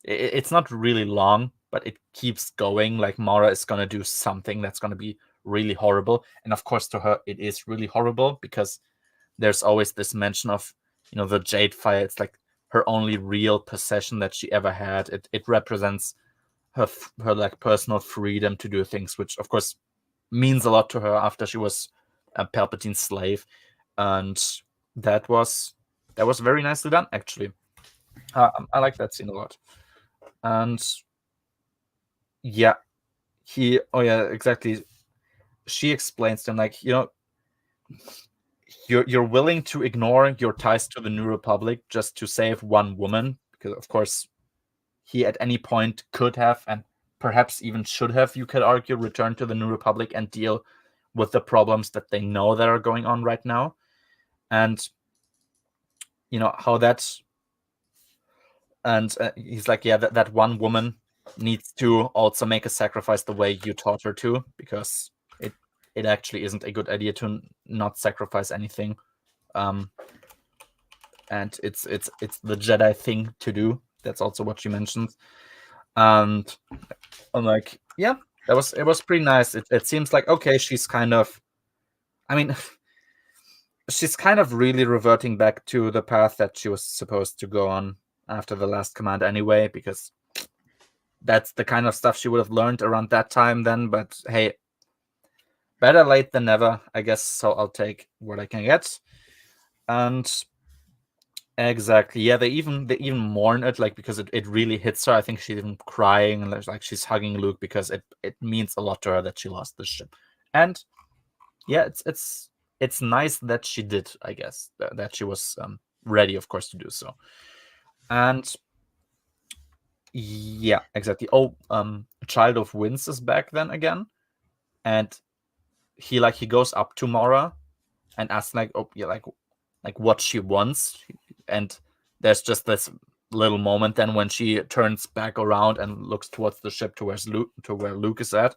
it's not really long, but it keeps going. Like, Mara is going to do something that's going to be really horrible. And of course, to her, it is really horrible, because there's always this mention of, the Jade Fire. It's like her only real possession that she ever had. It represents her like personal freedom to do things, which of course means a lot to her after she was a Palpatine's slave. And that was very nicely done, actually. I like that scene a lot. And exactly. She explains to him, like, you're willing to ignore your ties to the New Republic just to save one woman, because of course he at any point could have, and perhaps even should have, you could argue, return to the New Republic and deal with the problems that they know that are going on right now. And how that's, and he's like, that one woman needs to also make a sacrifice the way you taught her to, because it actually isn't a good idea to not sacrifice anything. And it's the Jedi thing to do. That's also what she mentions. And I'm like, it was pretty nice. It seems like, okay, she's kind of, I mean, she's kind of really reverting back to the path that she was supposed to go on after the last command anyway, because that's the kind of stuff she would have learned around that time then. But hey, better late than never, I guess. So I'll take what I can get. And exactly, yeah, they even mourn it, like, because it really hits her. I think she's even crying and like she's hugging Luke because it means a lot to her that she lost the ship. And yeah, it's nice that she did, I guess, that she was ready, of course, to do so. And yeah, exactly. Oh, Child of Winds is back then again, and he goes up to Mora and asks like, oh yeah, like what she wants, and there's just this little moment then when she turns back around and looks towards the ship to where Luke is at.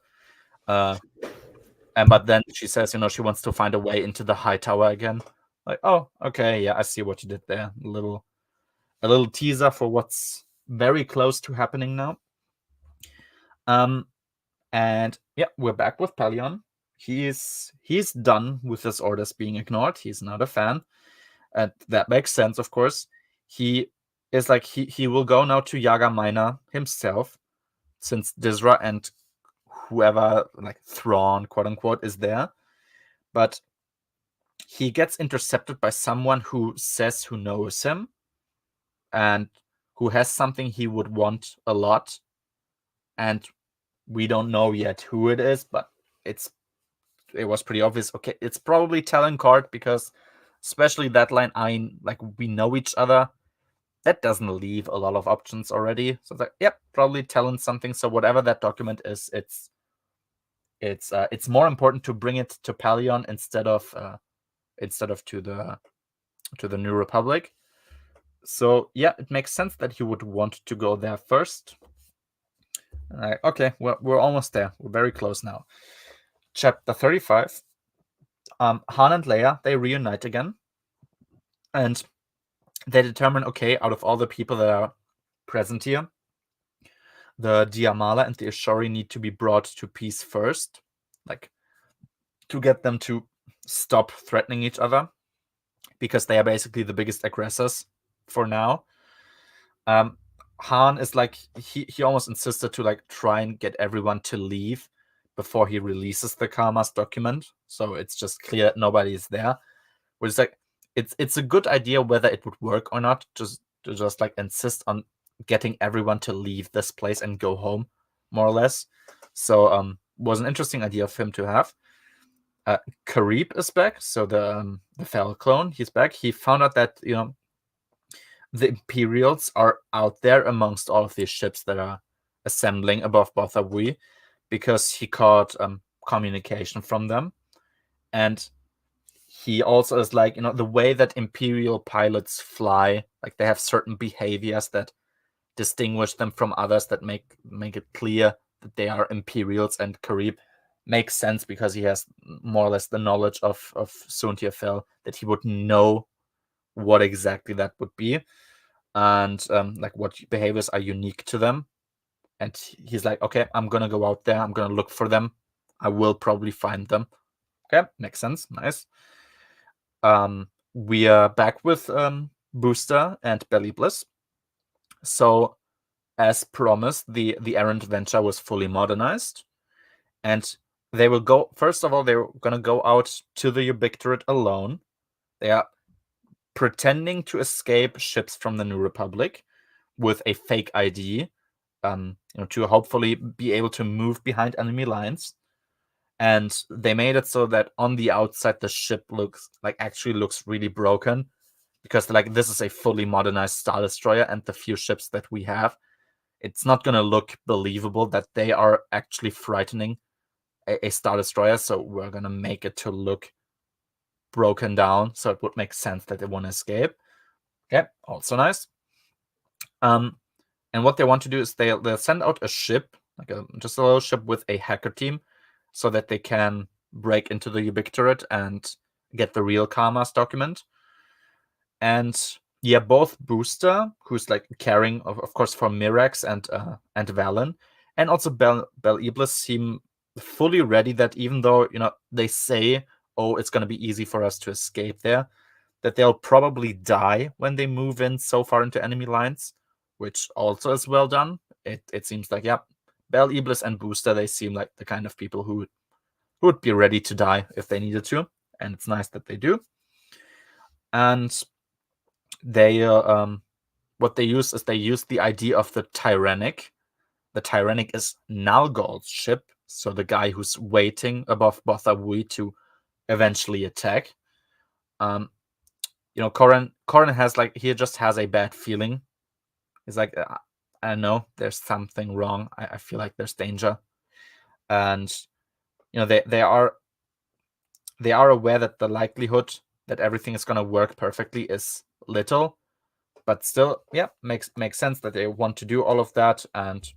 And but then she says, she wants to find a way into the high tower again. Like, oh, okay, yeah, I see what you did there. A little teaser for what's very close to happening now. And yeah, we're back with Pelion. He's done with his orders being ignored. He's not a fan. And that makes sense, of course. He is like, he will go now to Yaga Minor himself, since Dizra and whoever, like Thrawn, quote unquote, is there. But he gets intercepted by someone who knows him and who has something he would want a lot. And we don't know yet who it is, but it was pretty obvious. Okay, it's probably Talon Card, because especially that line, we know each other. That doesn't leave a lot of options already. So it's like, yep, probably Talon something. So whatever that document is, it's more important to bring it to Pelion instead of to the New Republic. So yeah, it makes sense that he would want to go there first. Okay, we're almost there. We're very close now. Chapter 35. Han and Leia, they reunite again, and they determine, okay, out of all the people that are present here, the Diamala and the Ashori need to be brought to peace first, like to get them to stop threatening each other, because they are basically the biggest aggressors for now. Han is like, he almost insisted to like try and get everyone to leave before he releases the Karma's document, so it's just clear that nobody is there. Which is like, it's a good idea. Whether it would work or not, just like insist on getting everyone to leave this place and go home, more or less. So was an interesting idea of him to have. Karib is back, so the Fel clone, he's back. He found out that the Imperials are out there amongst all of these ships that are assembling above Botha Bui, because he caught communication from them. And he also is like, the way that Imperial pilots fly, like they have certain behaviors that distinguish them from others, that make it clear that they are Imperials. And Karib makes sense because he has more or less the knowledge of Suntia Fel, that he would know what exactly that would be, and like what behaviors are unique to them. And he's like, okay, I'm gonna go out there, I'm gonna look for them, I will probably find them. Okay, makes sense. Nice. We are back with Booster and Belly Bliss. So as promised, the errant venture was fully modernized, and they will go, first of all, they're gonna go out to the Ubictorate alone. They are pretending to escape ships from the New Republic with a fake ID, to hopefully be able to move behind enemy lines. And they made it so that on the outside the ship looks really broken, because like, this is a fully modernized Star Destroyer, and the few ships that we have, it's not gonna look believable that they are actually frightening a Star Destroyer. So we're gonna make it to look broken down, so it would make sense that they want to escape. Okay, also nice. And what they want to do is they'll send out a ship, like just a little ship with a hacker team, so that they can break into the Ubictorate and get the real Karma's document. And yeah, both Booster, who's like carrying, of course, for Mirax and Valen, and also Bel Iblis seem fully ready, that even though they say, oh, it's gonna be easy for us to escape there, that they'll probably die when they move in so far into enemy lines, which also is well done. it seems like, yeah, Bell, Iblis, and Booster, they seem like the kind of people who would be ready to die if they needed to, and it's nice that they do. And they what they use is they use the idea of the Tyrannic. The Tyrannic is Nalgol's ship, so the guy who's waiting above Botha Bui to eventually attack. Corrin has he just has a bad feeling. He's like, I don't know, there's something wrong. I feel like there's danger, and they are aware that the likelihood that everything is gonna work perfectly is little, but still, yeah, makes sense that they want to do all of that, and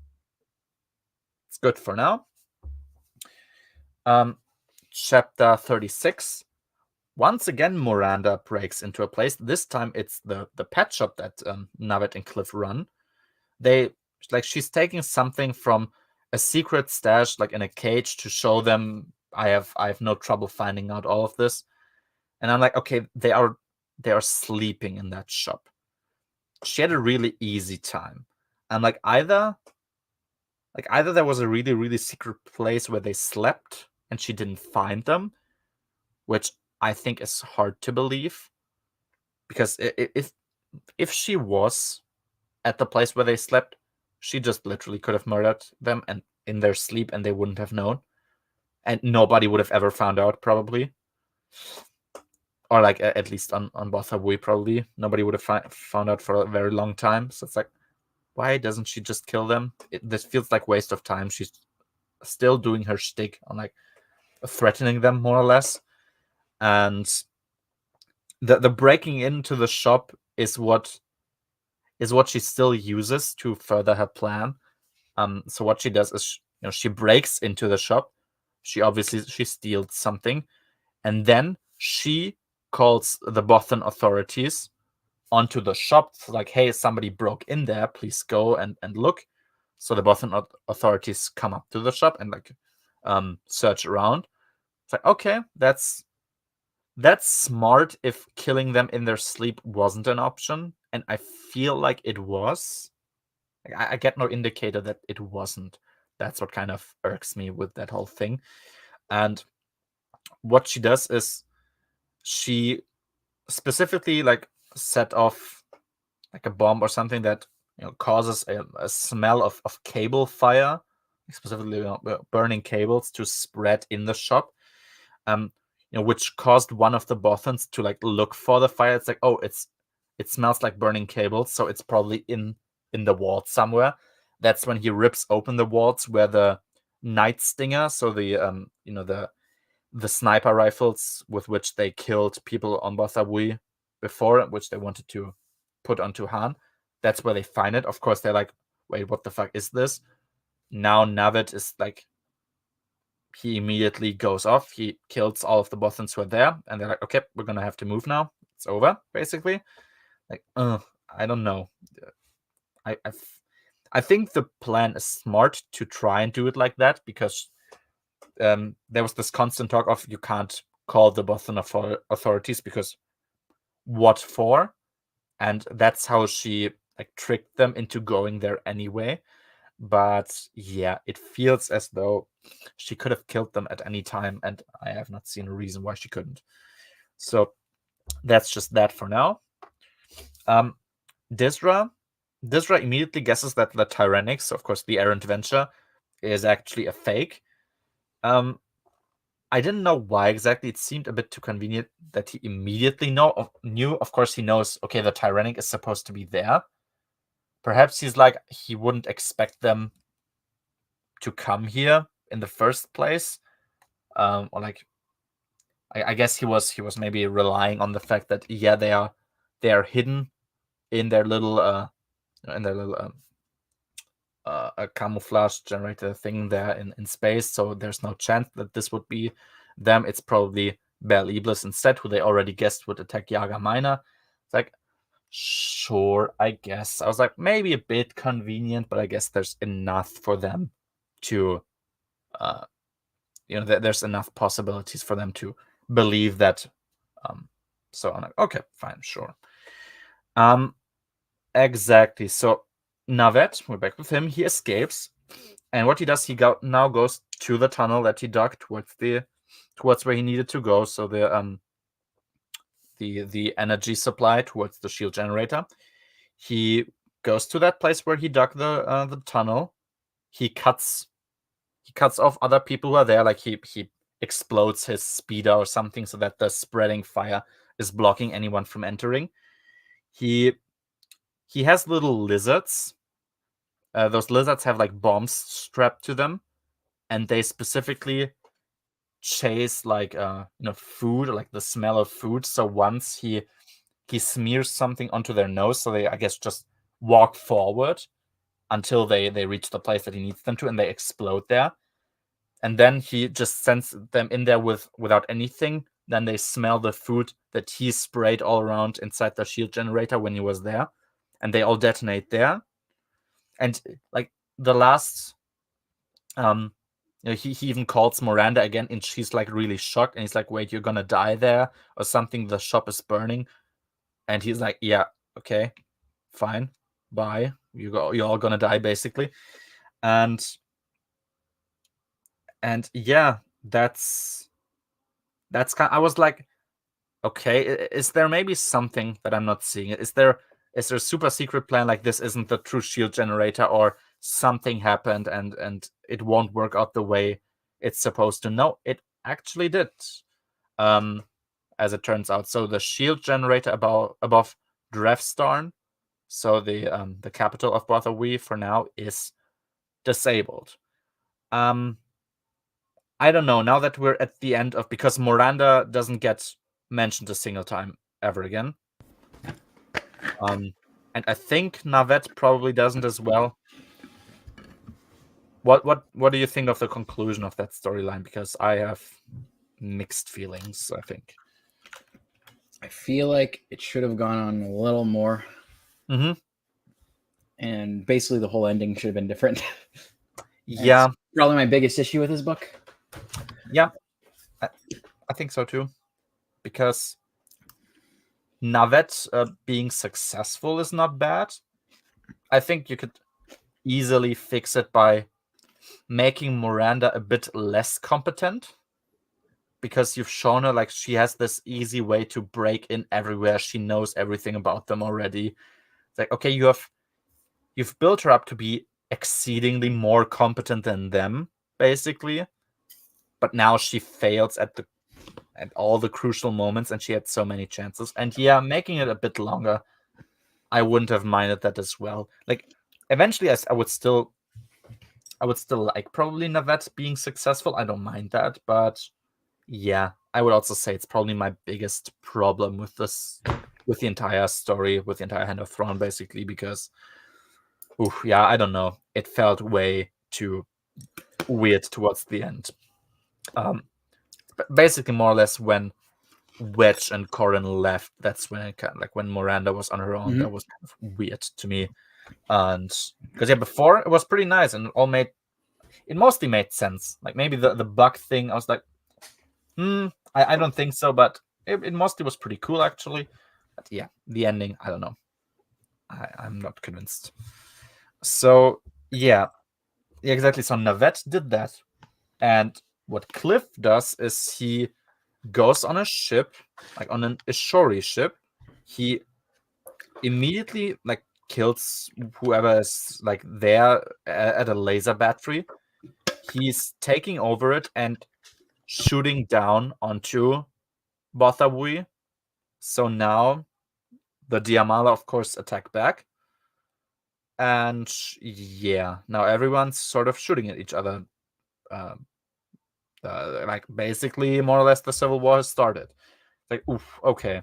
it's good for now. Chapter 36. Once again, Miranda breaks into a place. This time, it's the pet shop that Navet and Cliff run. She's taking something from a secret stash, in a cage, to show them I have no trouble finding out all of this. And I'm like, okay, they are sleeping in that shop. She had a really easy time. I'm like, either there was a really, really secret place where they slept and she didn't find them, which I think is hard to believe, because if she was at the place where they slept, she just literally could have murdered them and in their sleep, and they wouldn't have known, and nobody would have ever found out, probably, or at least on Botha Bui, probably nobody would have found out for a very long time. So it's like, why doesn't she just kill them? This feels like waste of time. She's still doing her shtick on threatening them, more or less. And the breaking into the shop is what she still uses to further her plan. So what she does is, she breaks into the shop. She steals something, and then she calls the Bothan authorities onto the shop. Like, hey, somebody broke in there. Please go and look. So the Bothan authorities come up to the shop and search around. It's like, okay, that's smart if killing them in their sleep wasn't an option, and I feel like it was. I get no indicator that it wasn't. That's what kind of irks me with that whole thing. And what she does is she specifically set off a bomb or something that causes a smell of cable fire, specifically burning cables, to spread in the shop. Which caused one of the Bothans to look for the fire. It's like, oh, it smells like burning cables, so it's probably in the vault somewhere. That's when he rips open the vaults where the Night Stinger, so the the sniper rifles with which they killed people on Botha Bui before, which they wanted to put onto Han. That's where they find it. Of course, they're like, wait, what the fuck is this? Now Navet is he immediately goes off. He kills all of the Bothans who are there, and they're like, okay, we're gonna have to move now. It's over, basically. I don't know. I think the plan is smart to try and do it like that, because there was this constant talk of you can't call the Bothan authorities because what for? And that's how she tricked them into going there anyway. But yeah, it feels as though she could have killed them at any time, and I have not seen a reason why she couldn't. So that's just that for now. Dizra immediately guesses that the Tyrannics, of course, the errant venture, is actually a fake. I didn't know why exactly. It seemed a bit too convenient that he immediately knew. Of course, he knows, okay, the Tyrannic is supposed to be there. Perhaps he's like, he wouldn't expect them to come here in the first place. Or I guess he was maybe relying on the fact that, yeah, they are hidden in their little a camouflage generator thing there in space, so there's no chance that this would be them. It's probably Bel Iblis instead, who they already guessed would attack Yaga Minor. It's like, sure, I guess. I was like, maybe a bit convenient, but I guess there's enough for them to, there's enough possibilities for them to believe that. So I'm like, okay, fine, sure. Exactly. So Navet, we're back with him. He escapes, and what he does, now goes to the tunnel that he dug towards where he needed to go. So the energy supply towards the shield generator. He goes to that place where he dug the tunnel. He cuts off other people who are there. Like he explodes his speeder or something so that the spreading fire is blocking anyone from entering. He has little lizards. Those lizards have like bombs strapped to them, and they specifically chase like food, like the smell of food. So once he smears something onto their nose, so they, I guess, just walk forward until they reach the place that he needs them to, and they explode there. And then he just sends them in there without anything. Then they smell the food that he sprayed all around inside the shield generator when he was there, and they all detonate there. And like the last, he even calls Miranda again, and she's like really shocked, and he's like, "Wait, you're gonna die there or something? The shop is burning." And he's like, "Yeah, okay, fine, bye. You're all gonna die, basically." And yeah, that's kind. I was like, okay, is there maybe something that I'm not seeing? Is there a super secret plan, like this isn't the true shield generator, or something happened and it won't work out the way it's supposed to? No, it actually did. As it turns out, so the shield generator above Drefstarn, so the capital of Botherwee for now, is disabled. I don't know, now that we're at the end of, because Miranda doesn't get mentioned a single time ever again. And I think Navet probably doesn't as well. What do you think of the conclusion of that storyline? Because I have mixed feelings, I think. I feel like it should have gone on a little more. Mm-hmm. And basically the whole ending should have been different. Yeah. That's probably my biggest issue with this book. Yeah. I think so too. Because Navet being successful is not bad. I think you could easily fix it by making Miranda a bit less competent, because you've shown her like she has this easy way to break in everywhere. She knows everything about them already. It's like, okay, you've built her up to be exceedingly more competent than them, basically, but now she fails at all the crucial moments, and she had so many chances. And yeah, making it a bit longer, I wouldn't have minded that as well. Like, eventually I would still like probably Navet being successful. I don't mind that, but yeah, I would also say it's probably my biggest problem with the entire story, with the entire Hand of Thrawn, basically, because yeah, I don't know, it felt way too weird towards the end. Basically, more or less, when Wedge and Corin left, that's when it kind of, like, when Miranda was on her own, Mm-hmm. that was kind of weird to me. And because before it was pretty nice and it mostly made sense. Like, maybe the bug thing, I was like, I don't think so, but it mostly was pretty cool, actually. But yeah, the ending, I don't know. I'm not convinced. So yeah, exactly. So Navet did that, and what Cliff does is he goes on a ship, like on an Ishori ship. He immediately like kills whoever is like there at a laser battery. He's taking over it and shooting down onto Bothabui. So now the Diamala, of course, attack back. And yeah, now everyone's sort of shooting at each other. Like, basically, more or less, the Civil War has started. Like, oof, okay.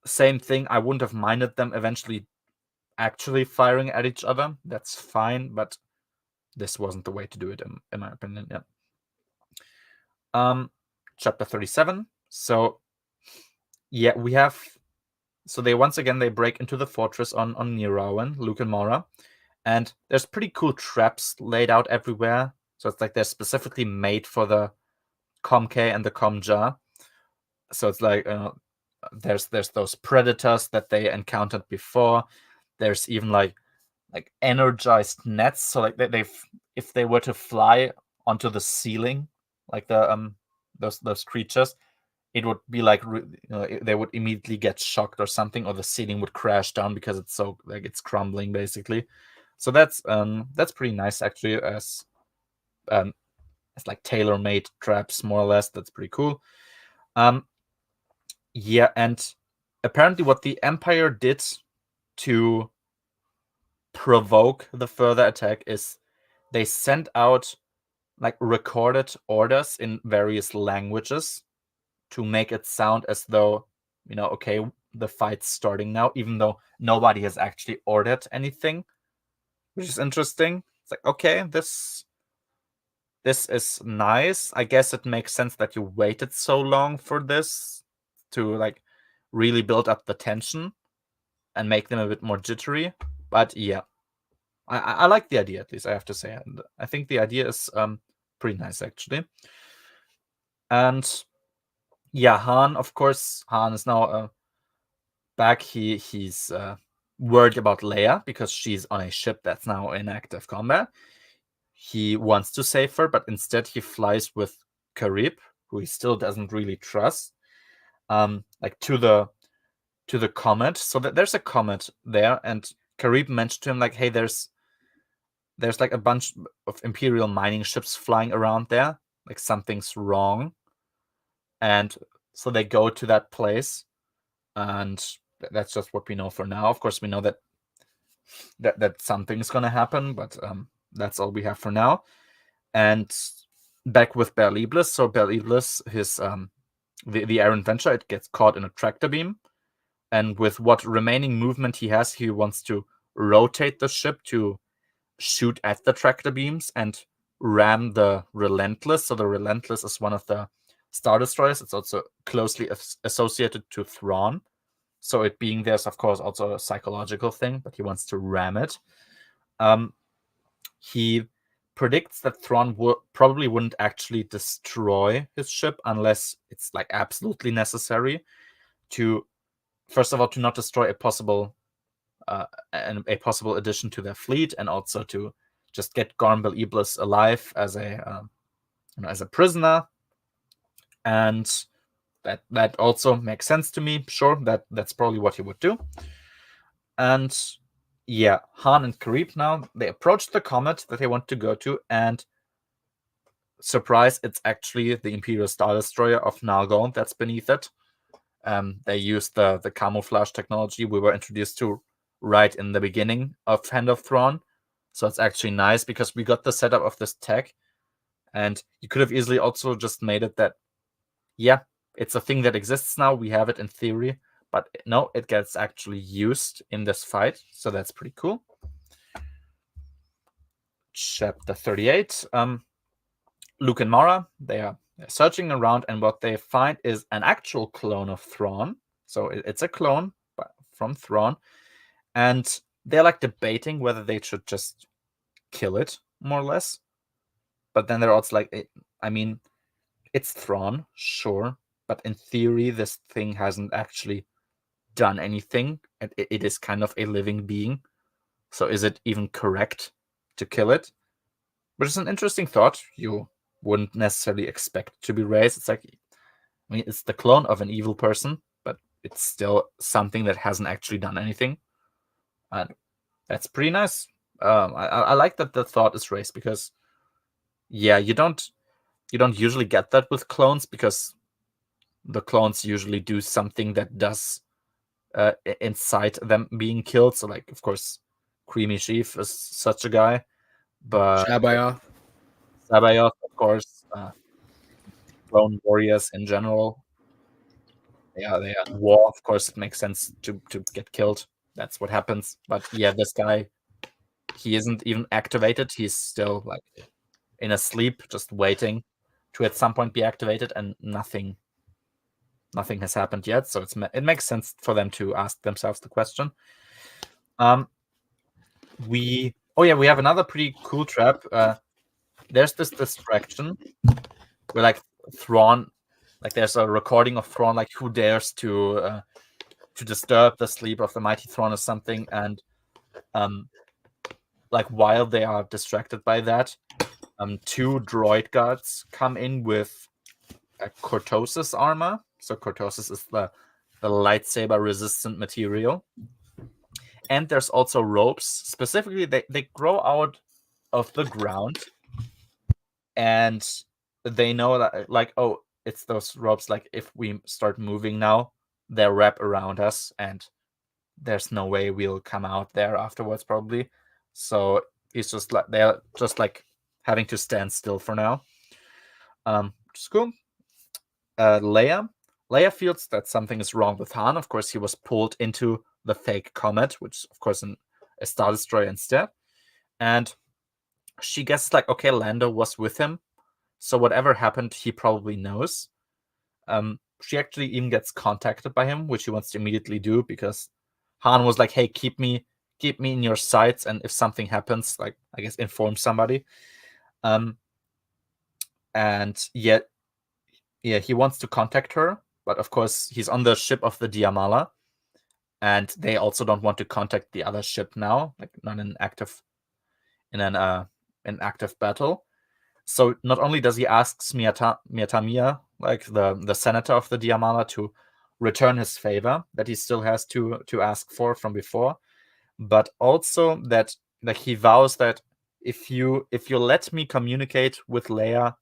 Same thing, I wouldn't have minded them eventually actually firing at each other. That's fine, but this wasn't the way to do it, in my opinion. Yeah. Chapter 37. So yeah, they once again break into the fortress on Nirawan, Luke and Mora, and there's pretty cool traps laid out everywhere. So it's like they're specifically made for the Comke and the Comja. So it's like there's those predators that they encountered before. There's even like energized nets, so like they if they were to fly onto the ceiling, like the those creatures, it would be like they would immediately get shocked or something, or the ceiling would crash down because it's so like it's crumbling basically. So that's pretty nice actually, as like tailor-made traps more or less. That's pretty cool. Yeah, and apparently what the Empire did to provoke the further attack is they sent out like recorded orders in various languages to make it sound as though, okay, the fight's starting now, even though nobody has actually ordered anything, which is interesting. It's like, okay, this is nice. I guess it makes sense that you waited so long for this to like really build up the tension and make them a bit more jittery. But yeah, I like the idea, at least I have to say. And I think the idea is pretty nice actually. And yeah, Han, of course, Han is now back. He's worried about Leia because she's on a ship that's now in active combat. He wants to save her, but instead he flies with Karib, who he still doesn't really trust, like to the comet. So that there's a comet there, and Karib mentioned to him like, hey, there's like a bunch of Imperial mining ships flying around there, like something's wrong. And so they go to that place, and that's just what we know for now. Of course, we know that something's gonna happen, but that's all we have for now. And back with Bel Iblis. So Bel Iblis, his the errant venture, it gets caught in a tractor beam, and with what remaining movement he has, he wants to rotate the ship to shoot at the tractor beams and ram the Relentless. So the Relentless is one of the Star Destroyers. It's also closely associated to Thrawn. So it being there is, of course, also a psychological thing, but he wants to ram it. He predicts that Thrawn probably wouldn't actually destroy his ship unless it's like absolutely necessary to, first of all, to not destroy a possible addition to their fleet, and also to just get Garm Bel Iblis alive as a prisoner. And that also makes sense to me. Sure, that's probably what he would do. And yeah, Han and Karib now, they approach the comet that they want to go to, and surprise, it's actually the Imperial Star Destroyer of Nargon that's beneath it. They used the camouflage technology we were introduced to right in the beginning of Hand of Thrawn. So it's actually nice because we got the setup of this tech, and you could have easily also just made it that, yeah, it's a thing that exists now. We have it in theory, but no, it gets actually used in this fight. So that's pretty cool. Chapter 38. Luke and Mara, they're searching around, and what they find is an actual clone of Thrawn. So it's a clone from Thrawn, and they're like debating whether they should just kill it, more or less. But then they're also like, I mean, it's Thrawn, sure, but in theory, this thing hasn't actually done anything. It is kind of a living being. So is it even correct to kill it? Which is an interesting thought. You wouldn't necessarily expect to be raised. It's like, I mean, it's the clone of an evil person, but it's still something that hasn't actually done anything. And that's pretty nice. I like that the thought is raised, because yeah, you don't usually get that with clones, because the clones usually do something that does incite them being killed. So like, of course, Creamy Sheaf is such a guy, but Shabayoth, of course, clone warriors in general. Yeah, they are in war. Of course, it makes sense to get killed. That's what happens. But yeah, this guy, he isn't even activated. He's still like in a sleep, just waiting to at some point be activated, and nothing has happened yet. So it makes sense for them to ask themselves the question. We have another pretty cool trap. There's this distraction where like Thrawn like there's a recording of Thrawn, like who dares to disturb the sleep of the mighty Thrawn or something, and like while they are distracted by that, two droid guards come in with a cortosis armor. So cortosis is the lightsaber resistant material. And there's also ropes. Specifically, they grow out of the ground, and they know that, like, oh, it's those ropes. Like, if we start moving now, they'll wrap around us, and there's no way we'll come out there afterwards, probably. So it's just like they're just like having to stand still for now. Which is cool. Leia feels that something is wrong with Han. Of course, he was pulled into the fake comet, which of course a Star Destroyer instead. And she guesses like, okay, Lando was with him, so whatever happened, he probably knows. She actually even gets contacted by him, which she wants to immediately do because Han was like, hey, keep me in your sights, and if something happens, like, I guess inform somebody. And yet, yeah, he wants to contact her, but of course he's on the ship of the Diamala, and they also don't want to contact the other ship now, like not in an active battle. So not only does he ask Miatamia, like the senator of the Diamala, to return his favor that he still has to ask for from before, but also that like he vows that if you let me communicate with Leia,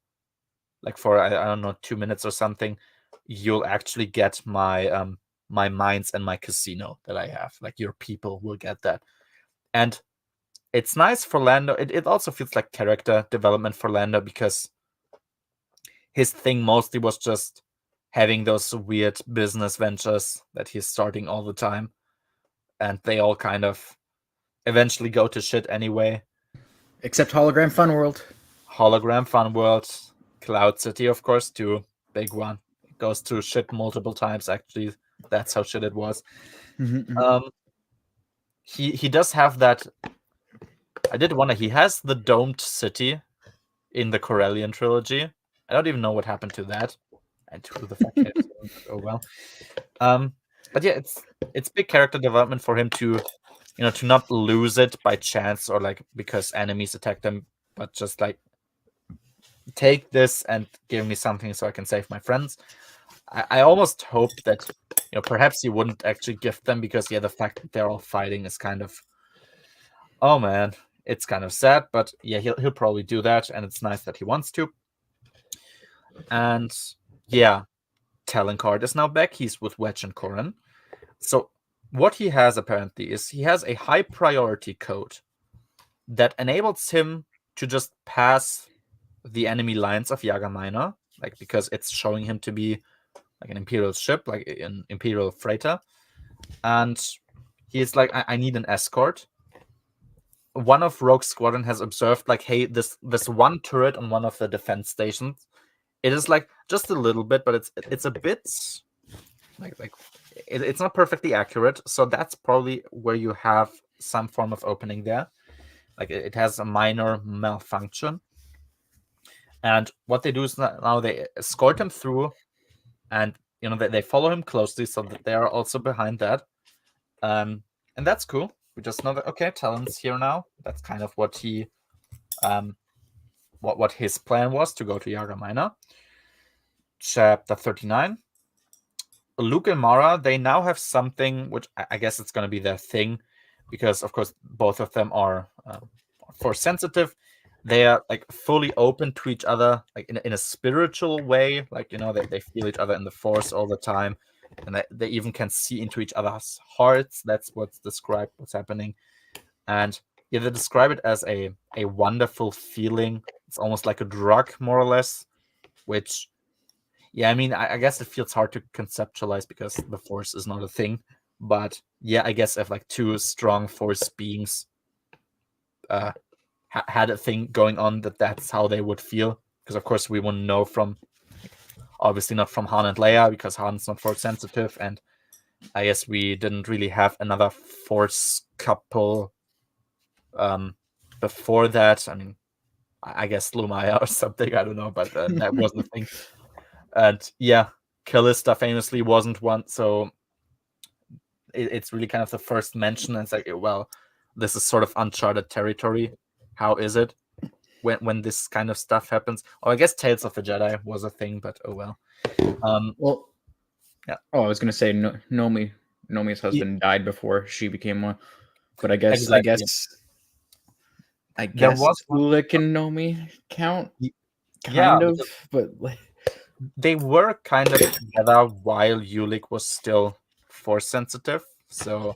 like for I don't know 2 minutes or something, you'll actually get my my mines and my casino that I have. Like your people will get that. And it's nice for Lando. It also feels like character development for Lando because his thing mostly was just having those weird business ventures that he's starting all the time. And they all kind of eventually go to shit anyway. Except Hologram Fun World. Hologram Fun World, Cloud City, of course, too. Big one. It goes to shit multiple times, actually. That's how shit it was. He does have that. I did wonder, he has the domed city in the Corellian trilogy. I don't even know what happened to that. And who the fuck cares? Oh well. But yeah, it's big character development for him to, to not lose it by chance or like because enemies attack them, but just like take this and give me something so I can save my friends. I almost hope that perhaps he wouldn't actually gift them because the fact that they're all fighting is kind of, oh man, it's kind of sad. But yeah, he'll probably do that, and it's nice that he wants to. And yeah, Talon is now back. He's with Wedge and Corran. So what he has apparently is he has a high priority code that enables him to just pass the enemy lines of Yaga Minor, like because it's showing him to be like an Imperial ship, like an Imperial freighter. And he's like, I need an escort. One of Rogue's squadron has observed, like, hey, this one turret on one of the defense stations, it is like just a little bit, but it's a bit like it's not perfectly accurate. So that's probably where you have some form of opening there. Like it has a minor malfunction. And what they do is now they escort him through, and they follow him closely so that they are also behind that. And that's cool. We just know that okay, Talon's here now. That's kind of what he what his plan was, to go to Yaga Minor. Chapter 39. Luke and Mara, they now have something which I guess it's going to be their thing, because of course both of them are force sensitive. They are like fully open to each other, like in a spiritual way. Like they feel each other in the force all the time, and they even can see into each other's hearts. That's what's described, what's happening. And yeah, they describe it as a wonderful feeling. It's almost like a drug, more or less, which, yeah, I mean, I guess it feels hard to conceptualize because the force is not a thing. But yeah, I guess if like two strong force beings had a thing going on, that's how they would feel. Because of course we wouldn't know from, obviously not from Han and Leia, because Han's not force sensitive, and I guess we didn't really have another force couple before that. I mean, I guess Lumaya or something, I don't know, but that wasn't a thing. And yeah, Callista famously wasn't one, so it's really kind of the first mention. And it's like, well, this is sort of uncharted territory. How is it when this kind of stuff happens? Or I guess Tales of the Jedi was a thing, but oh well. Well, yeah. Oh, I was gonna say Nomi's husband died before she became one, but I guess Exactly. There was Ulick and Nomi count, yeah, kind of, but like, they were kind of together while Ulick was still force sensitive, so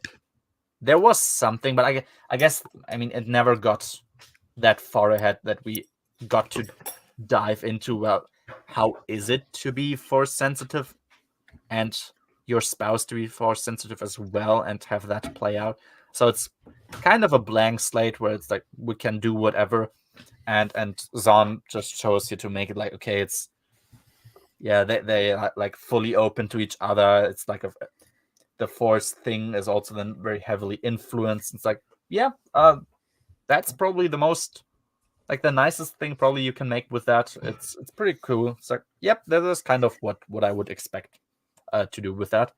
there was something, but I guess I mean it never got that far ahead that we got to dive into, well, how is it to be force sensitive and your spouse to be force sensitive as well and have that play out. So it's kind of a blank slate where it's like we can do whatever, and Zahn just shows you to make it like, okay, it's they are like fully open to each other. It's like the force thing is also then very heavily influenced. It's like, yeah, that's probably the most, like, the nicest thing probably you can make with that. It's pretty cool. It's like, yep, that is kind of what I would expect to do with that.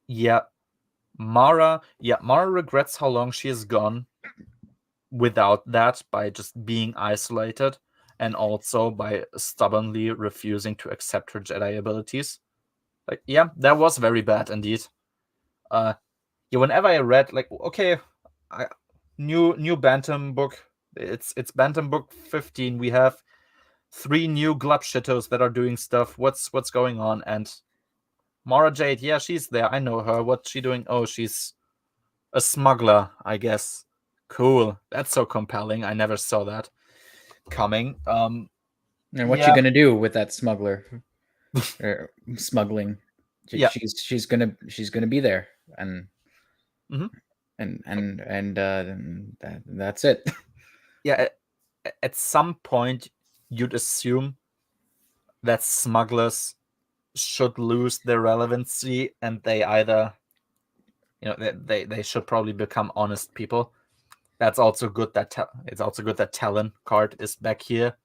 Yeah, Mara regrets how long she has gone without that, by just being isolated and also by stubbornly refusing to accept her Jedi abilities. Like, yeah, that was very bad indeed. Yeah, whenever I read, like, okay, new Bantam book. It's Bantam book 15. We have 3 new Glubshittos that are doing stuff. What's going on? And Mara Jade, yeah, she's there. I know her. What's she doing? Oh, she's a smuggler, I guess. Cool. That's so compelling. I never saw that coming. And what you gonna do with that smuggler or smuggling? Yeah. She's gonna be there, and mm-hmm. that's it. Yeah. At some point, you'd assume that smugglers should lose their relevancy, and they either, they should probably become honest people. That's also good that it's also good that Talon Card is back here.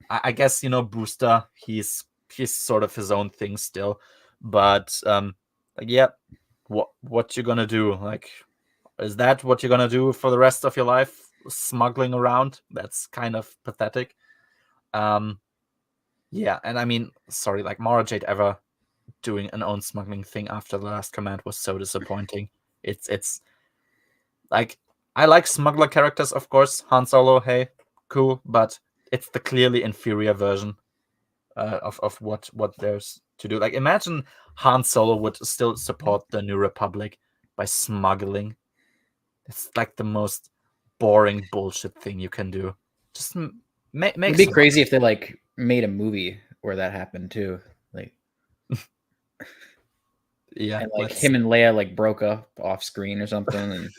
I guess, Booster, he's sort of his own thing still, but like, yeah, what you gonna do? Like, is that what you're gonna do for the rest of your life, smuggling around? That's kind of pathetic. Yeah, and I mean, sorry, like, Mara Jade ever doing an own smuggling thing after the last command was so disappointing. It's like, I like smuggler characters, of course. Han Solo, hey, cool, but it's the clearly inferior version of what there's to do. Like, imagine Han Solo would still support the New Republic by smuggling. It's like the most boring bullshit thing you can do. Just make It'd be crazy if they like made a movie where that happened too. Like, yeah, and like him and Leia like broke up off screen or something, and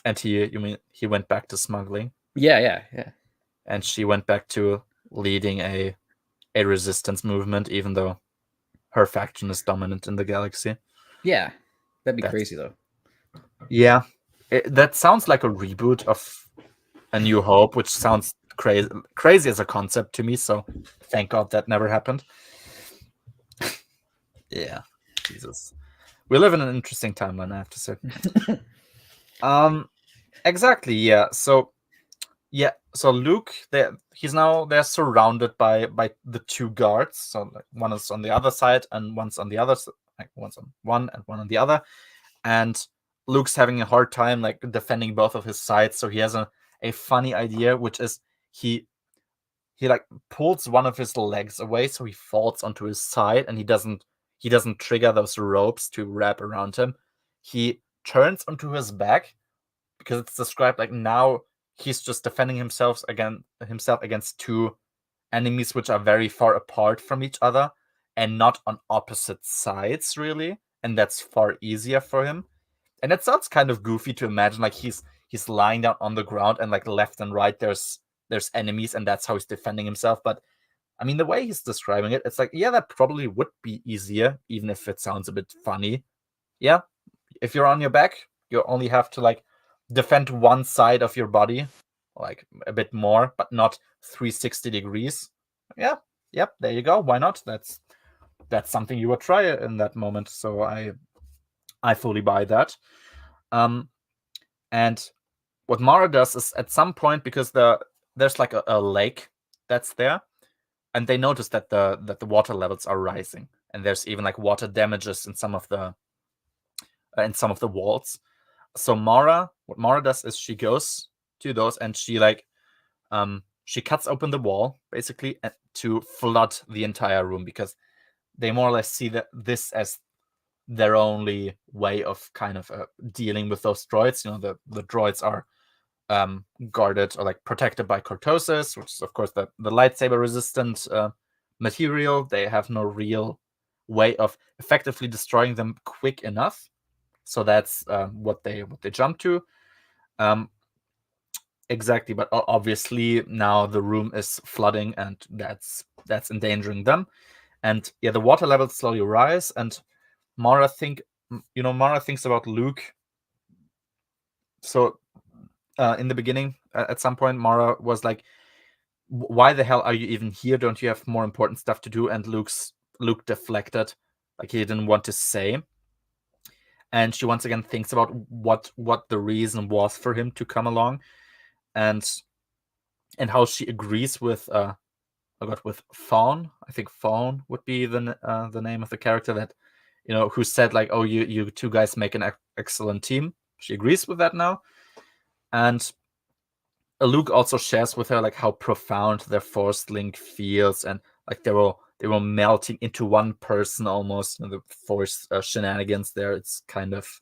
and you mean he went back to smuggling? Yeah. And she went back to leading a resistance movement, even though her faction is dominant in the galaxy. Yeah, that'd be crazy though. Yeah, that sounds like a reboot of A New Hope, which sounds crazy as a concept to me. So thank God that never happened. Yeah, Jesus, we live in an interesting timeline, I have to say. Exactly. Yeah. So Luke, they're surrounded by the 2 guards. So like, one is on the other side and one's on the other, like one's on one and one on the other. And Luke's having a hard time like defending both of his sides. So he has a funny idea, which is he like pulls one of his legs away, so he falls onto his side, and he doesn't trigger those ropes to wrap around him. He turns onto his back, because it's described like now he's just defending himself against 2 enemies which are very far apart from each other and not on opposite sides, really, and that's far easier for him. And it sounds kind of goofy to imagine like he's lying down on the ground, and like left and right there's enemies, and that's how he's defending himself. But I mean, the way he's describing it, it's like, yeah, that probably would be easier, even if it sounds a bit funny. Yeah, if you're on your back, you only have to like defend one side of your body, like a bit more, but not 360 degrees. Yeah, yep, there you go. Why not? That's something you would try in that moment. So I fully buy that. And what Mara does is at some point, because there's like a lake that's there, and they notice that the water levels are rising, and there's even like water damages in some of the walls. So what Mara does is she goes to those and she cuts open the wall basically to flood the entire room, because they more or less see this as their only way of kind of dealing with those droids. The droids are guarded or like protected by cortosis, which is of course the lightsaber resistant material. They have no real way of effectively destroying them quick enough. So that's what they jump to. Exactly, but obviously now the room is flooding, and that's endangering them. And yeah, the water levels slowly rise, and Mara thinks about Luke. So in the beginning, at some point, Mara was like, "Why the hell are you even here? Don't you have more important stuff to do?" And Luke deflected, like he didn't want to say. And she once again thinks about what the reason was for him to come along, and how she agrees with with Fawn. I think Fawn would be the name of the character that who said like, "Oh, you two guys make an excellent team." She agrees with that now, and Luke also shares with her like how profound their force link feels, and like they were melting into one person almost. The force shenanigans there. It's kind of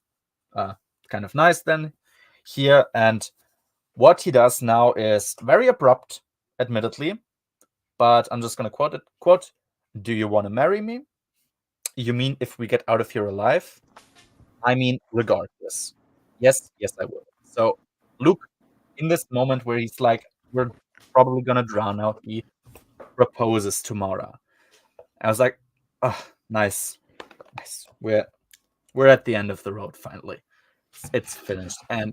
nice then here. And what he does now is very abrupt, admittedly, but I'm just gonna quote it. Quote: "Do you want to marry me? You mean if we get out of here alive? I mean, regardless. Yes, yes, I will." So Luke, in this moment where he's like, "We're probably gonna drown out," he proposes to Mara. I was like, "Oh, nice, nice. We're at the end of the road finally. It's finished." And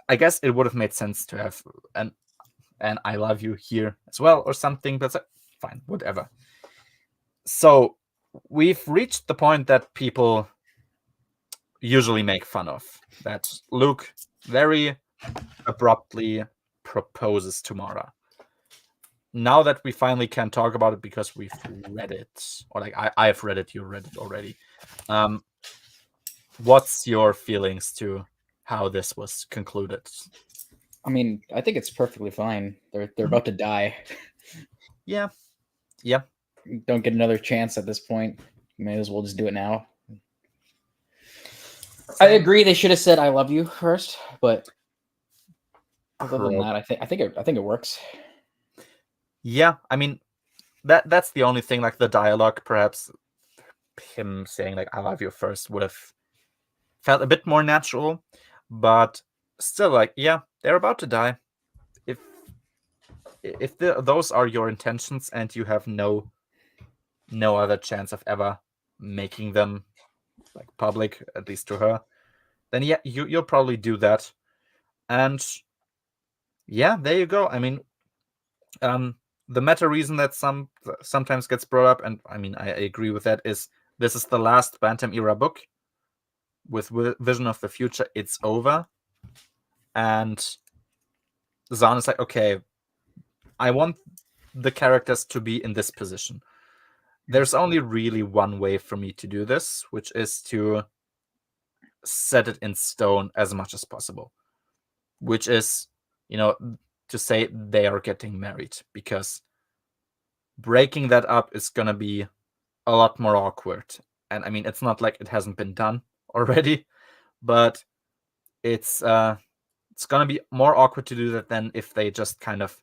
I guess it would have made sense to have an "I love you" here as well or something, but it's like, fine, whatever. So we've reached the point that people usually make fun of, that Luke very abruptly proposes to Mara. Now that we finally can talk about it because we've read it, or like I've read it, you read it already. What's your feelings to how this was concluded? I mean, I think it's perfectly fine. They're about to die. Yeah. Yeah. Don't get another chance at this point. May as well just do it now. I agree. They should have said "I love you" first, but other than that, I think it works. Yeah, I mean, that's the only thing. Like the dialogue, perhaps him saying like "I love you" first would have felt a bit more natural, but still, like, yeah, they're about to die. If those are your intentions and you have no other chance of ever making them like public, at least to her, then yeah, you'll probably do that. And yeah, there you go. I mean, the meta reason that sometimes gets brought up, and I mean, I agree with that, is this is the last Bantam era book. With Vision of the Future, it's over. And Zahn is like, okay, I want the characters to be in this position. There's only really one way for me to do this, which is to set it in stone as much as possible, which is, to say they are getting married, because breaking that up is going to be a lot more awkward. And I mean, it's not like it hasn't been done already, but it's going to be more awkward to do that than if they just kind of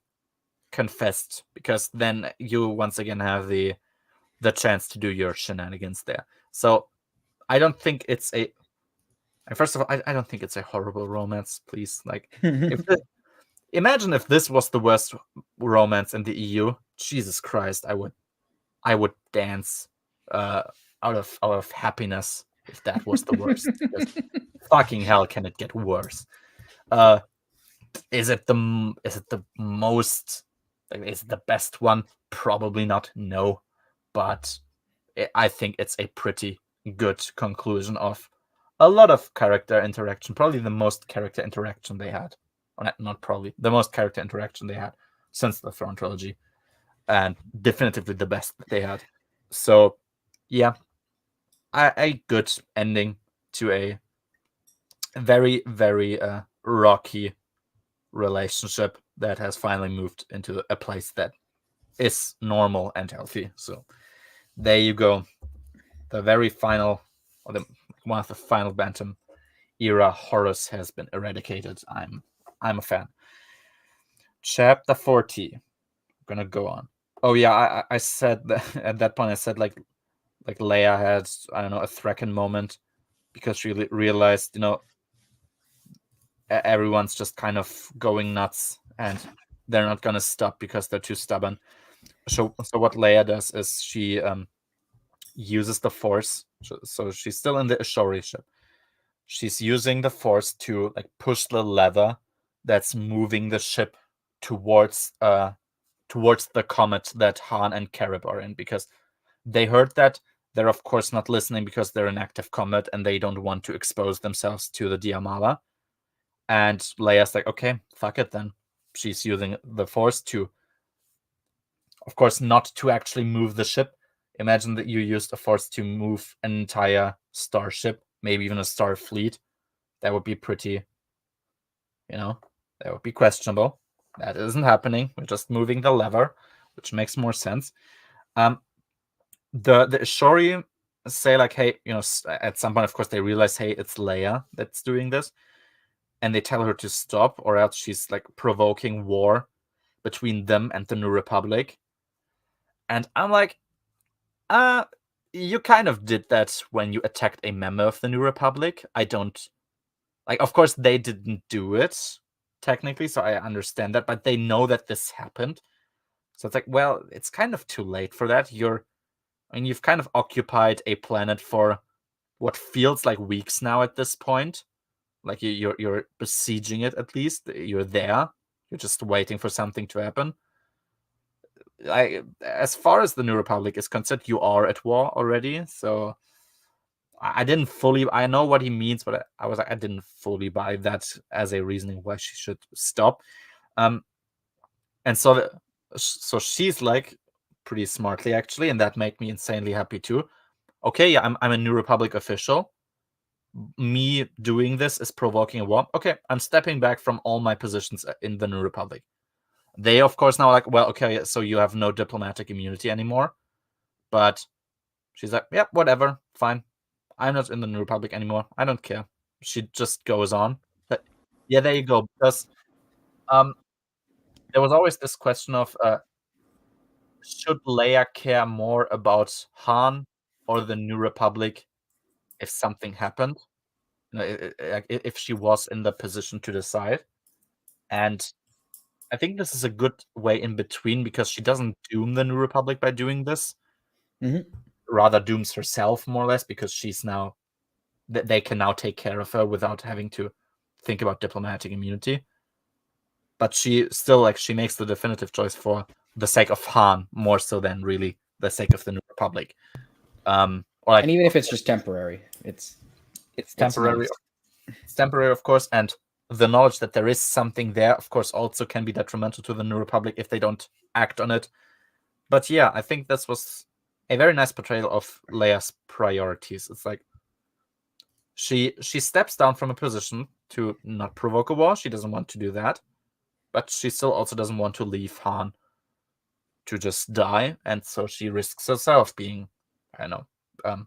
confessed, because then you once again have the chance to do your shenanigans there. So I don't think it's first of all, I don't think it's a horrible romance, please. Like, imagine if this was the worst romance in the EU. Jesus Christ, I would dance out of happiness if that was the worst. Because fucking hell, can it get worse? Is it the most Like, is it the best one? Probably not. No, but I think it's a pretty good conclusion of a lot of character interaction. Probably the most character interaction they had, or not probably the most character interaction they had since the Throne trilogy, and definitively the best that they had. So, yeah, a good ending to a very, very rocky relationship that has finally moved into a place that is normal and healthy. So there you go. The very final, or one of the final Bantam era horrors has been eradicated. I'm a fan. Chapter 40. I'm gonna go on. Oh yeah, I said that at that point. I said like Leia had, I don't know, a Threaken moment because she realized, everyone's just kind of going nuts and they're not gonna stop because they're too stubborn. So what Leia does is she uses the Force. So she's still in the Ashori ship. She's using the Force to like push the lever that's moving the ship towards the comet that Han and Karib are in, because they heard that. They're of course not listening because they're in active combat and they don't want to expose themselves to the Diamala. And Leia's like, okay, fuck it then. She's using the Force to, of course, not to actually move the ship. Imagine that you used a Force to move an entire starship, maybe even a star fleet. That would be pretty, that would be questionable. That isn't happening. We're just moving the lever, which makes more sense. The Ashori say like, hey, at some point, of course, they realize, hey, it's Leia that's doing this, and they tell her to stop, or else she's like provoking war between them and the New Republic. And I'm like, you kind of did that when you attacked a member of the New Republic. I don't like, of course, they didn't do it technically, so I understand that, but they know that this happened. So it's like, well, it's kind of too late for that. You've kind of occupied a planet for what feels like weeks now at this point. Like you're besieging it, at least. You're there. You're just waiting for something to happen. As far as the New Republic is concerned, you are at war already. So I didn't fully. I know what he means, but I was like, I didn't fully buy that as a reasoning why she should stop. And so she's like, pretty smartly actually, and that made me insanely happy too. Okay, yeah, I'm a New Republic official. Me doing this is provoking a war. Okay, I'm stepping back from all my positions in the New Republic. They, of course, now are like, well, okay, so you have no diplomatic immunity anymore. But she's like, yeah, whatever, fine. I'm not in the New Republic anymore. I don't care. She just goes on. But yeah, there you go. Because there was always this question of should Leia care more about Han or the New Republic if something happened? If she was in the position to decide. And I think this is a good way in between, because she doesn't doom the New Republic by doing this. Mm-hmm. Rather dooms herself more or less, because she's now they can now take care of her without having to think about diplomatic immunity. But she still she makes the definitive choice for the sake of Han more so than really the sake of the New Republic. And even if it's just temporary, it's temporary. Nice. It's temporary, of course, and the knowledge that there is something there, of course, also can be detrimental to the New Republic if they don't act on it. But yeah, I think this was a very nice portrayal of Leia's priorities. It's like she steps down from a position to not provoke a war. She doesn't want to do that, but she still also doesn't want to leave Han to just die, and so she risks herself being, I don't know,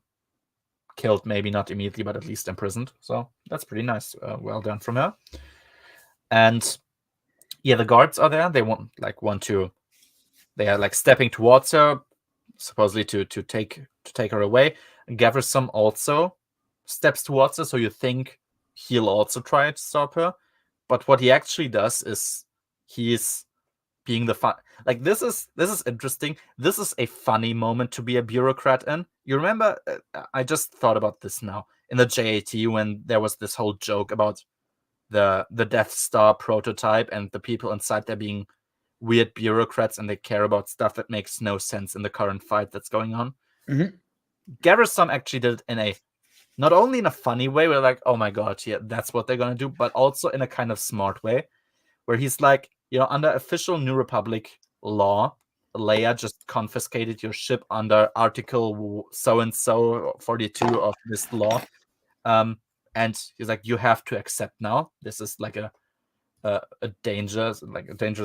killed, maybe not immediately, but at least imprisoned. So that's pretty nice. Well done from her. And yeah, the guards are there. They want to. They are like stepping towards her, supposedly to take her away. Gaversom also steps towards her, so you think he'll also try to stop her. But what he actually does is he's being the fun. Like, this is interesting. This is a funny moment to be a bureaucrat in. You remember? I just thought about this now in the JAT when there was this whole joke about the Death Star prototype and the people inside there being weird bureaucrats and they care about stuff that makes no sense in the current fight that's going on. Garrison actually did it in a not only in a funny way, we're like, oh my god, yeah, that's what they're gonna do, but also in a kind of smart way, where he's like, under official New Republic law, Leia just confiscated your ship under Article so and so 42 of this law, and he's like, you have to accept now. This is like a dangerous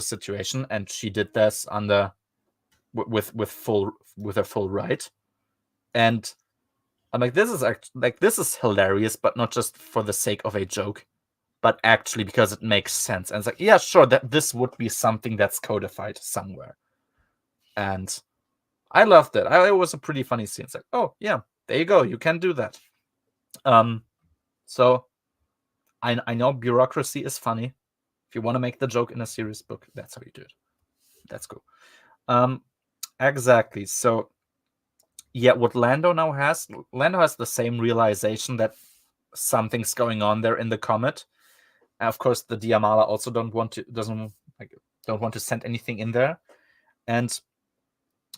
situation, and she did this under with a full right, and I'm like, this is hilarious, but not just for the sake of a joke, but actually because it makes sense. And it's like, yeah, sure, that this would be something that's codified somewhere. And I loved it. It was a pretty funny scene. It's like, oh yeah, there you go, you can do that. So I know bureaucracy is funny. If you want to make the joke in a serious book, that's how you do it. That's cool. Exactly. So yeah, what Lando has the same realization that something's going on there in the comet. And of course, the Diamala also don't want to send anything in there. And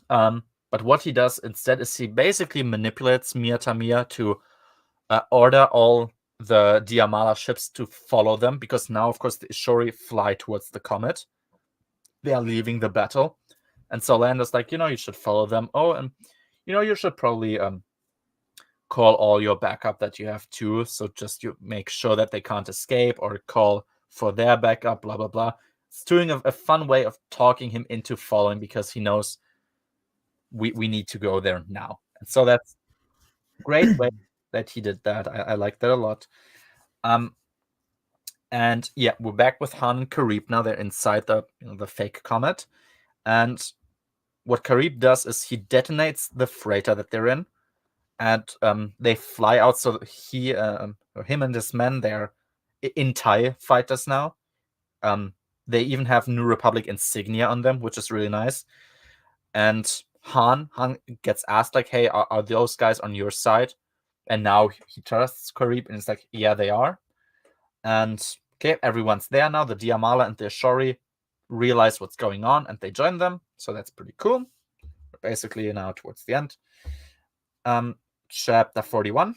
but what he does instead is he basically manipulates Mia Tamia to order all the Diamala ships to follow them, because now, of course, the Ishori fly towards the comet. They are leaving the battle. And so Lando's like, you should follow them. Oh, and you should probably call all your backup that you have too. So just you make sure that they can't escape, or call for their backup, blah, blah, blah. It's doing a fun way of talking him into following, because he knows we need to go there now. And so that's great way that he did that. I like that a lot. And yeah, we're back with Han and Karib now. They're inside the fake comet. And what Karib does is he detonates the freighter that they're in, and they fly out. So him and his men, they're in TIE fighters now. They even have New Republic insignia on them, which is really nice. And Han gets asked like, hey, are those guys on your side? And now he trusts Karib, and it's like, yeah, they are. And okay, everyone's there now. The Diamala and the Ashori realize what's going on, and they join them. So that's pretty cool. We're basically now towards the end. Chapter 41.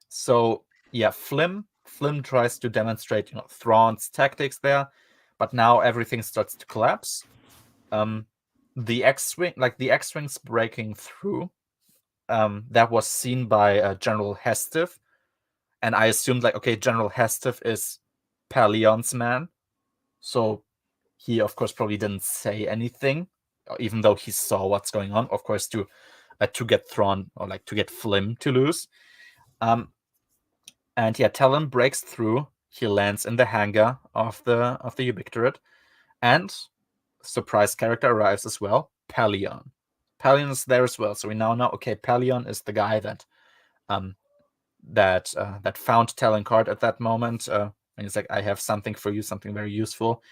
So yeah, Flim tries to demonstrate, Thrawn's tactics there, but now everything starts to collapse. The X-wings breaking through, that was seen by General Hestive, and I assumed like, okay, General Hestive is Palion's man, so he of course probably didn't say anything, even though he saw what's going on, of course, to get Thrawn, or like to get Flim to lose. And yeah, Talon breaks through. He lands in the hangar of the Ubictorate, and surprise character arrives as well, Palion. Palion is there as well, so we now know, okay, Palion is the guy that found Talon Card at that moment, and he's like, I have something for you, something very useful.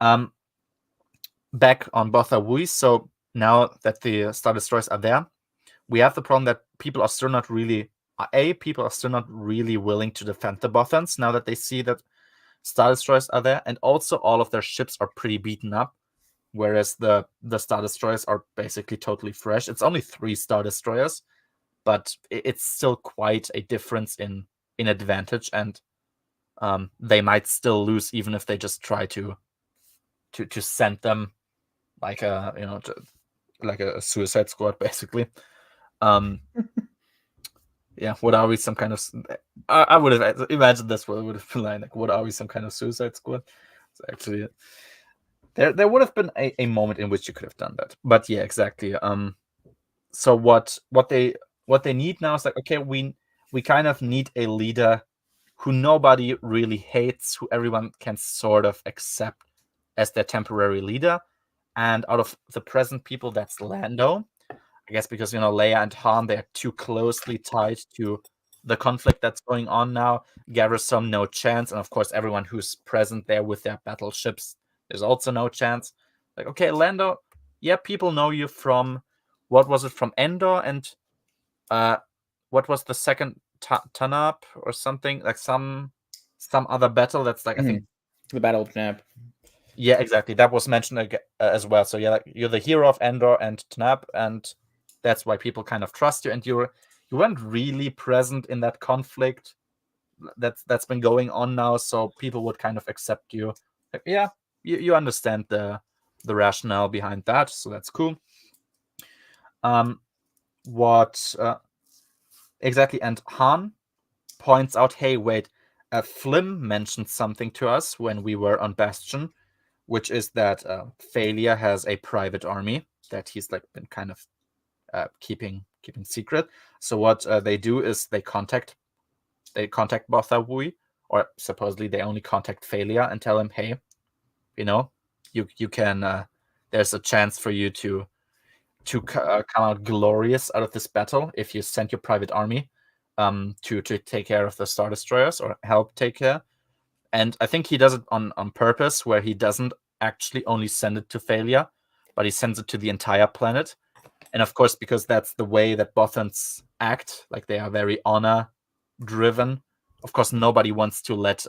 Back on Botha Wui, so now that the Star Destroyers are there, we have the problem that people are still not really willing to defend the Bothans now that they see that Star Destroyers are there, and also all of their ships are pretty beaten up, whereas the Star Destroyers are basically totally fresh. It's only 3 Star Destroyers, but it's still quite a difference in advantage, and they might still lose even if they just try to send them like a Suicide Squad, basically. Yeah, what are we, some kind of... I would have imagined this would have been like, what are we, some kind of Suicide Squad? So actually, there would have been a moment in which you could have done that. But yeah, exactly. So what they need now is like, okay, we kind of need a leader who nobody really hates, who everyone can sort of accept as their temporary leader. And out of the present people, that's Lando. I guess because, Leia and Han, they're too closely tied to the conflict that's going on now. Garrison, no chance. And of course, everyone who's present there with their battleships, there's also no chance. Like, okay, Lando, yeah, people know you from, what was it, from Endor, and what was the second, Tanab or something, like some other battle that's like, I think the Battle of Nab. Yeah, exactly. That was mentioned as well. So yeah, like, you're the hero of Endor and Tnab, and that's why people kind of trust you. And you weren't really present in that conflict that's been going on now, so people would kind of accept you. Like, yeah, you understand the rationale behind that, so that's cool. What exactly? And Han points out, hey, wait, Flim mentioned something to us when we were on Bastion, which is that Thalia has a private army that he's like been kind of keeping secret. So what they do is they contact Botha Wui, or supposedly they only contact Thalia and tell him, hey, you can there's a chance for you to come out glorious out of this battle if you send your private army to take care of the Star Destroyers, or help take care. And I think he does it on purpose, where he doesn't actually only send it to Thalia, but he sends it to the entire planet. And of course, because that's the way that Bothans act, like they are very honor driven. Of course, nobody wants to let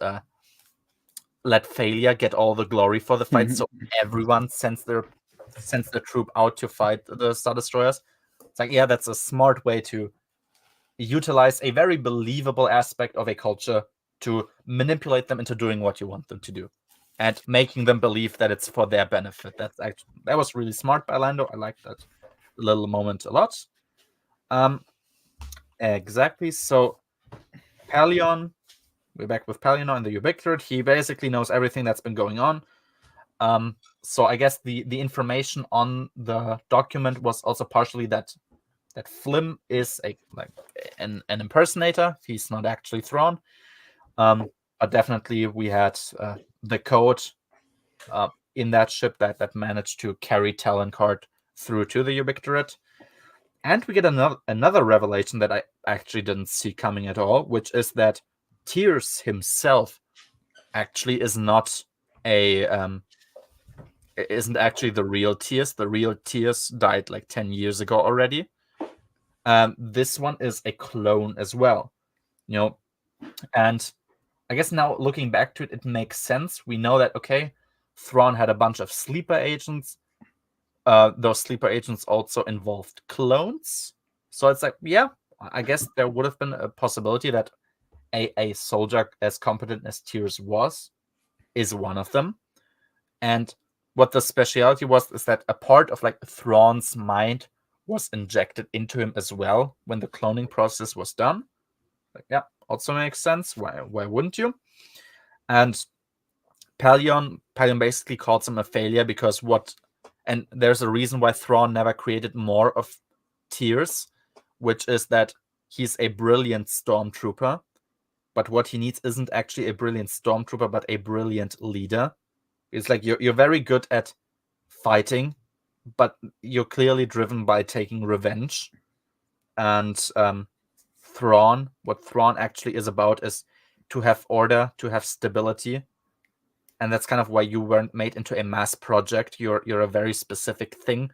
Thalia get all the glory for the fight, so everyone sends their troop out to fight the Star Destroyers. It's like, yeah, that's a smart way to utilize a very believable aspect of a culture to manipulate them into doing what you want them to do, and making them believe that it's for their benefit. That was really smart by Lando. I like that little moment a lot. Exactly. So Palion, we're back with Palion and the Ubiquitate. He basically knows everything that's been going on. So I guess the information on the document was also partially that Flim is an impersonator. He's not actually Thrawn. But definitely we had the code in that ship that managed to carry Talon Card through to the Ubiquitate. And we get another revelation that I actually didn't see coming at all, which is that Tears himself actually is not isn't actually the real Tears. The real Tears died like 10 years ago already. This one is a clone as well, and I guess now looking back to it, it makes sense. We know that, okay, Thrawn had a bunch of sleeper agents. Those sleeper agents also involved clones. So it's like, yeah, I guess there would have been a possibility that a soldier as competent as Tears is one of them. And what the speciality was is that a part of like Thrawn's mind was injected into him as well when the cloning process was done. Like, yeah, also makes sense. Why wouldn't you? And Palion basically calls him a failure because and there's a reason why Thrawn never created more of Tears, which is that he's a brilliant stormtrooper, but what he needs isn't actually a brilliant stormtrooper, but a brilliant leader. It's like you're very good at fighting, but you're clearly driven by taking revenge. And what Thrawn actually is about is to have order, to have stability. And that's kind of why you weren't made into a mass project. You're a very specific thing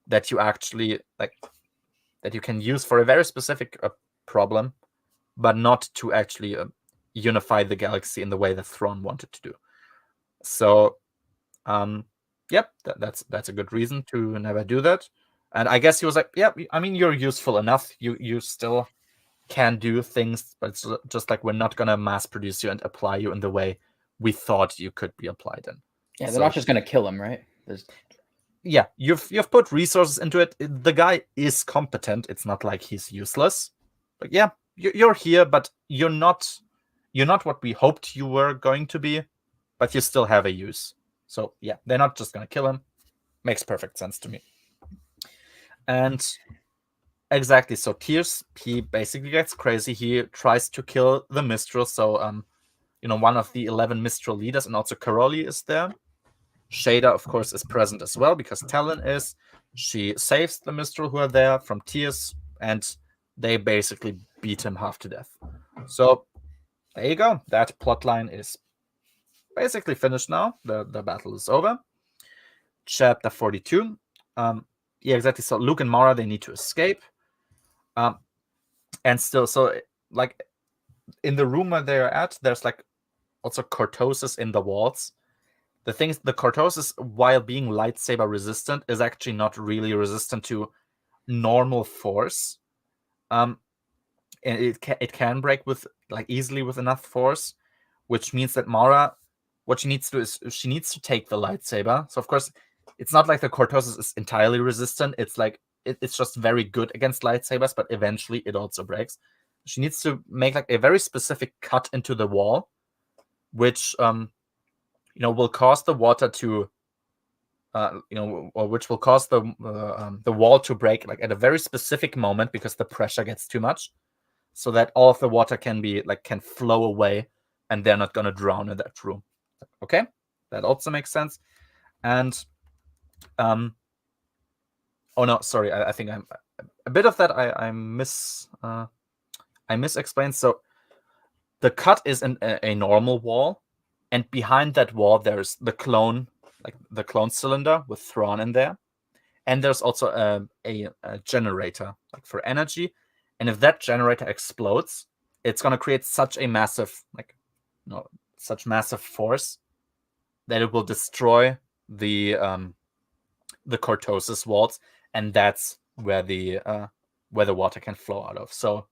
that you actually that you can use for a very specific problem, but not to actually unify the galaxy in the way that Thrawn wanted to do. So, yep, that's a good reason to never do that. And I guess he was like, yeah, I mean, you're useful enough. You still can do things, but it's just like, we're not gonna mass produce you and apply you in the way we thought you could be applied in. Yeah, they're not just gonna kill him, right? Yeah, you've put resources into it. The guy is competent. It's not like he's useless. But yeah, you're here, but you're not what we hoped you were going to be, but you still have a use. So yeah, they're not just gonna kill him. Makes perfect sense to me. And exactly, so Tears, he basically gets crazy. He tries to kill the Mistral. So one of the 11 Mistral leaders, and also Karoli is there. Shada, of course, is present as well because Talon is. She saves the Mistral who are there from Tears, and they basically beat him half to death. So there you go. That plotline is basically finished now. The battle is over. Chapter 42. Yeah, exactly. So Luke and Mara, they need to escape. And still, so like in the room where they're at, there's like also cortosis in the walls. the thing is, the Cortosis, while being lightsaber resistant, is actually not really resistant to normal force. And it can break with easily with enough force, which means that Mara, what she needs to do is she needs to take the lightsaber. So of course, it's not like the Cortosis is entirely resistant. It's like it's just very good against lightsabers, but eventually it also breaks. She needs to make a very specific cut into the wall, which will cause the water to or which will cause the wall to break at a very specific moment because the pressure gets too much, so that all of the water can flow away and they're not going to drown in that room. Okay, that also makes sense. And oh no, sorry, I think I'm a bit of that I misexplained. So the cut is a normal wall, and behind that wall there's the clone cylinder with Thrawn in there, and there's also a generator for energy. And if that generator explodes, it's going to create such a massive force that it will destroy the Cortosis walls, and that's where the water can flow out of. So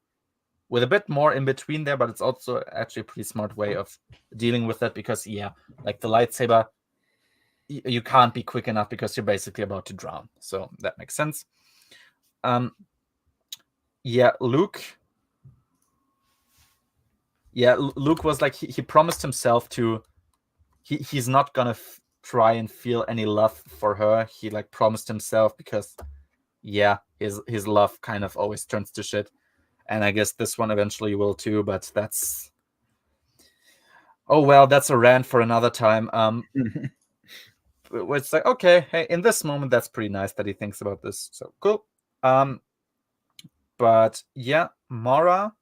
with a bit more in between there, but it's also actually a pretty smart way of dealing with that, because the lightsaber, you can't be quick enough because you're basically about to drown. So that makes sense. Luke was he promised himself to he's not gonna try and feel any love for her. He promised himself, because his love kind of always turns to shit, and I guess this one eventually will too, but that's a rant for another time. It's okay, hey, in this moment that's pretty nice that he thinks about this, so cool. But Mara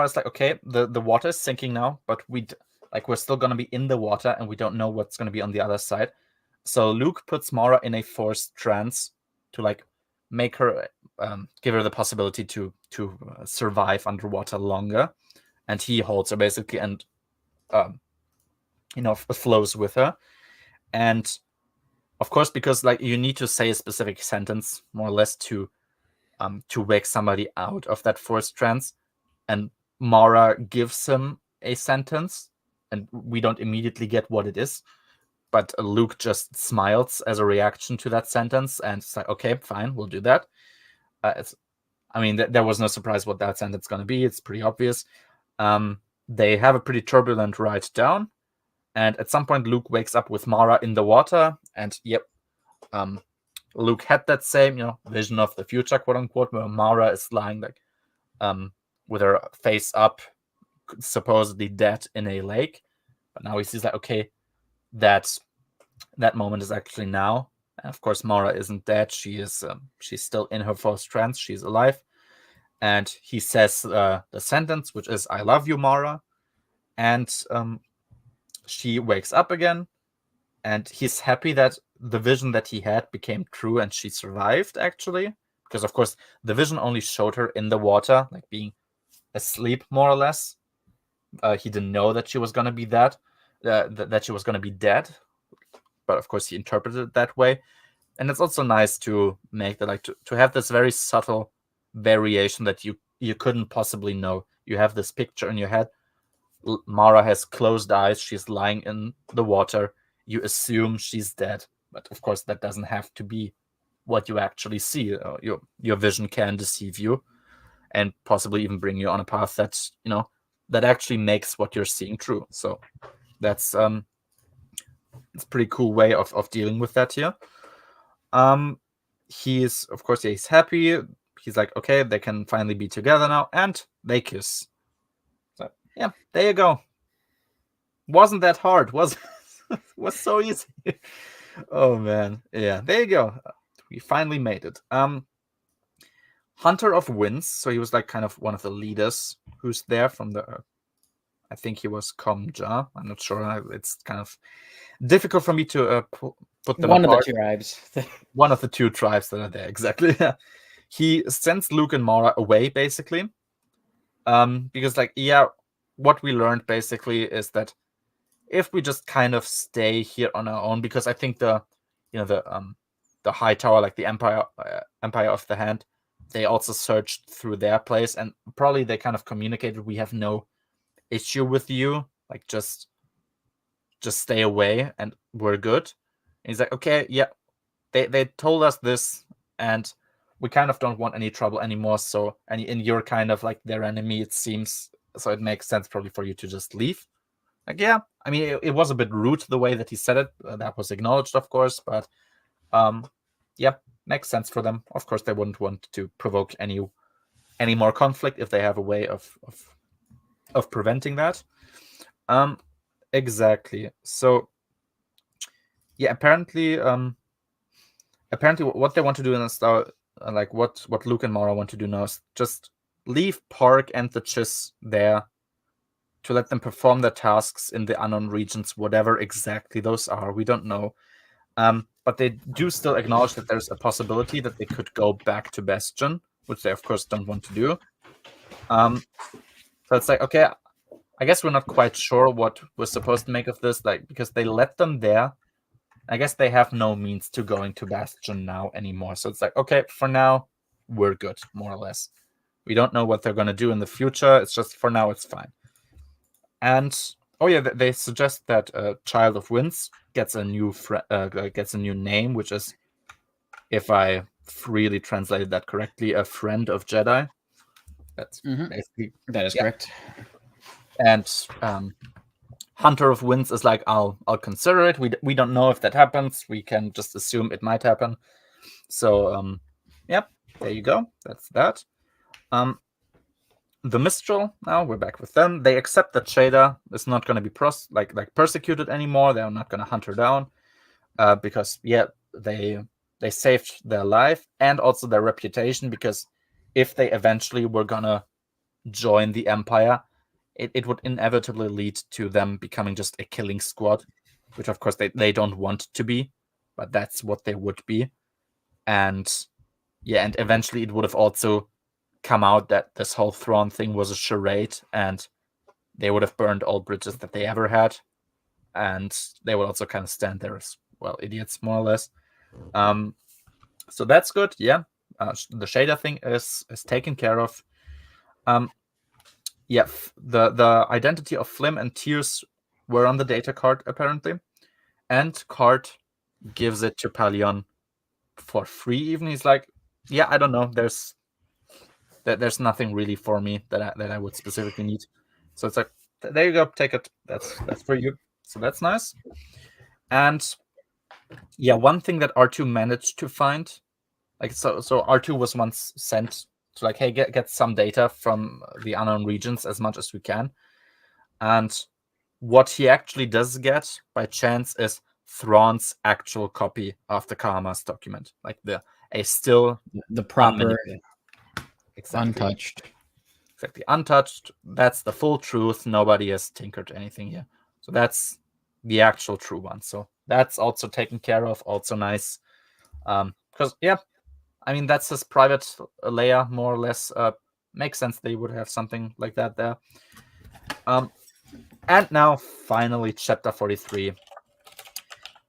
is okay, the water is sinking now, but we're still gonna be in the water and we don't know what's gonna be on the other side. So Luke puts Mara in a forced trance to make her give her the possibility to survive underwater longer, and he holds her basically and flows with her. And of course, because you need to say a specific sentence more or less to wake somebody out of that forced trance, and Mara gives him a sentence, and we don't immediately get what it is, but Luke just smiles as a reaction to that sentence, and it's okay, fine, we'll do that. There was no surprise what that sentence is going to be. It's pretty obvious. They have a pretty turbulent ride down, and at some point Luke wakes up with Mara in the water, and Luke had that same vision of the future, quote unquote, where Mara is lying with her face up, supposedly dead in a lake. But now he sees okay, that moment is actually now. And of course, Mara isn't dead. She is she's still in her forced trance. She's alive. And he says the sentence, which is, "I love you, Mara." And she wakes up again, and he's happy that the vision that he had became true and she survived, actually, because of course the vision only showed her in the water, being asleep more or less. He didn't know that she was going to be that she was going to be dead, but of course he interpreted it that way. And it's also nice to make that to have this very subtle variation that you couldn't possibly know. You have this picture in your head. Mara has closed eyes. She's lying in the water. You assume she's dead, but of course that doesn't have to be what you actually see. Your vision can deceive you and possibly even bring you on a path that that actually makes what you're seeing true. So that's it's a pretty cool way of dealing with that here. He's of course he's happy. He's okay, they can finally be together now, and they kiss. So there you go. Wasn't that hard, was was so easy. Oh man, there you go. We finally made it. Hunter of Winds, so he was kind of one of the leaders who's there from the I think he was Komja. I'm not sure. It's kind of difficult for me to put them one apart. Of the tribes. One of the two tribes that are there, exactly. He sends Luke and Mara away, basically. Because what we learned basically is that if we just kind of stay here on our own, because I think the high tower, like the Empire of the Hand, they also searched through their place, and probably they kind of communicated, we have no issue with you, like just stay away and we're good. And he's like, okay, yeah, they told us this, and we kind of don't want any trouble anymore. So, and you're kind of like their enemy, it seems. So it makes sense probably for you to just leave. Like, yeah, I mean, it was a bit rude the way that he said it. That was acknowledged, of course, but yeah, makes sense for them. Of course, they wouldn't want to provoke any more conflict if they have a way of preventing that. Exactly. So, yeah, apparently what they want to do in this, like what Luke and Mara want to do now is just leave Park and the Chiss there to let them perform their tasks in the unknown regions, whatever exactly those are. We don't know. But they do still acknowledge that there's a possibility that they could go back to Bastion, which they of course don't want to do. So it's like, okay, I guess we're not quite sure what we're supposed to make of this, like, because they let them there. I guess they have no means to going to Bastion now anymore. So it's like, okay, for now, we're good, more or less. We don't know what they're going to do in the future. It's just for now, it's fine. And oh yeah, they suggest that Child of Winds gets a new name, which is, if I really translated that correctly, a friend of Jedi. That's basically, that is correct. And Hunter of Winds is like, I'll consider it. We don't know if that happens. We can just assume it might happen. So yep, there you go. That's that. The Mistral, now we're back with them. They accept that Shada is not going to be persecuted anymore. They're not going to hunt her down because they saved their life and also their reputation, because if they eventually were going to join the Empire, it would inevitably lead to them becoming just a killing squad, which of course they don't want to be, but that's what they would be. And and eventually it would have also come out that this whole Thrawn thing was a charade, and they would have burned all bridges that they ever had, and they would also kind of stand there as, well, idiots, more or less. So that's good. Yeah, the Shada thing is taken care of. The identity of Flim and Tears were on the data card apparently, and Card gives it to Palion for free. Even he's like, yeah, I don't know. There's nothing really for me that I would specifically need. So it's like, there you go, take it. That's for you. So that's nice. And yeah, one thing that R2 managed to find, like, so R2 was once sent to, like, hey, get some data from the unknown regions as much as we can. And what he actually does get by chance is Thrawn's actual copy of the Karmas document, like the proper, exactly, untouched. Exactly, untouched. That's the full truth. Nobody has tinkered anything here. So that's the actual true one. So that's also taken care of. Also nice, because I mean, that's his private layer, more or less. Makes sense they would have something like that there. And now finally, chapter 43.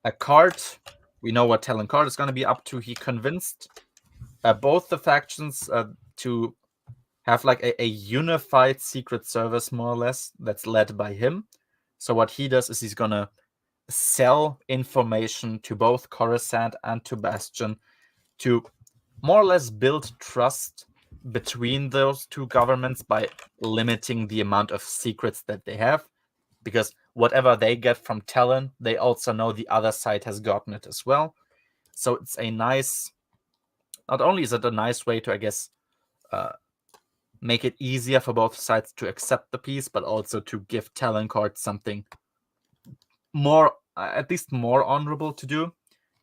A Card. We know what Talon Card is going to be up to. He convinced both the factions to have like a unified secret service, more or less, that's led by him. So what he does is he's going to sell information to both Coruscant and to Bastion to more or less build trust between those two governments by limiting the amount of secrets that they have. Because whatever they get from Talon, they also know the other side has gotten it as well. So it's a nice, not only is it a nice way to, I guess, make it easier for both sides to accept the peace, but also to give Talon Card something more, at least more honorable to do,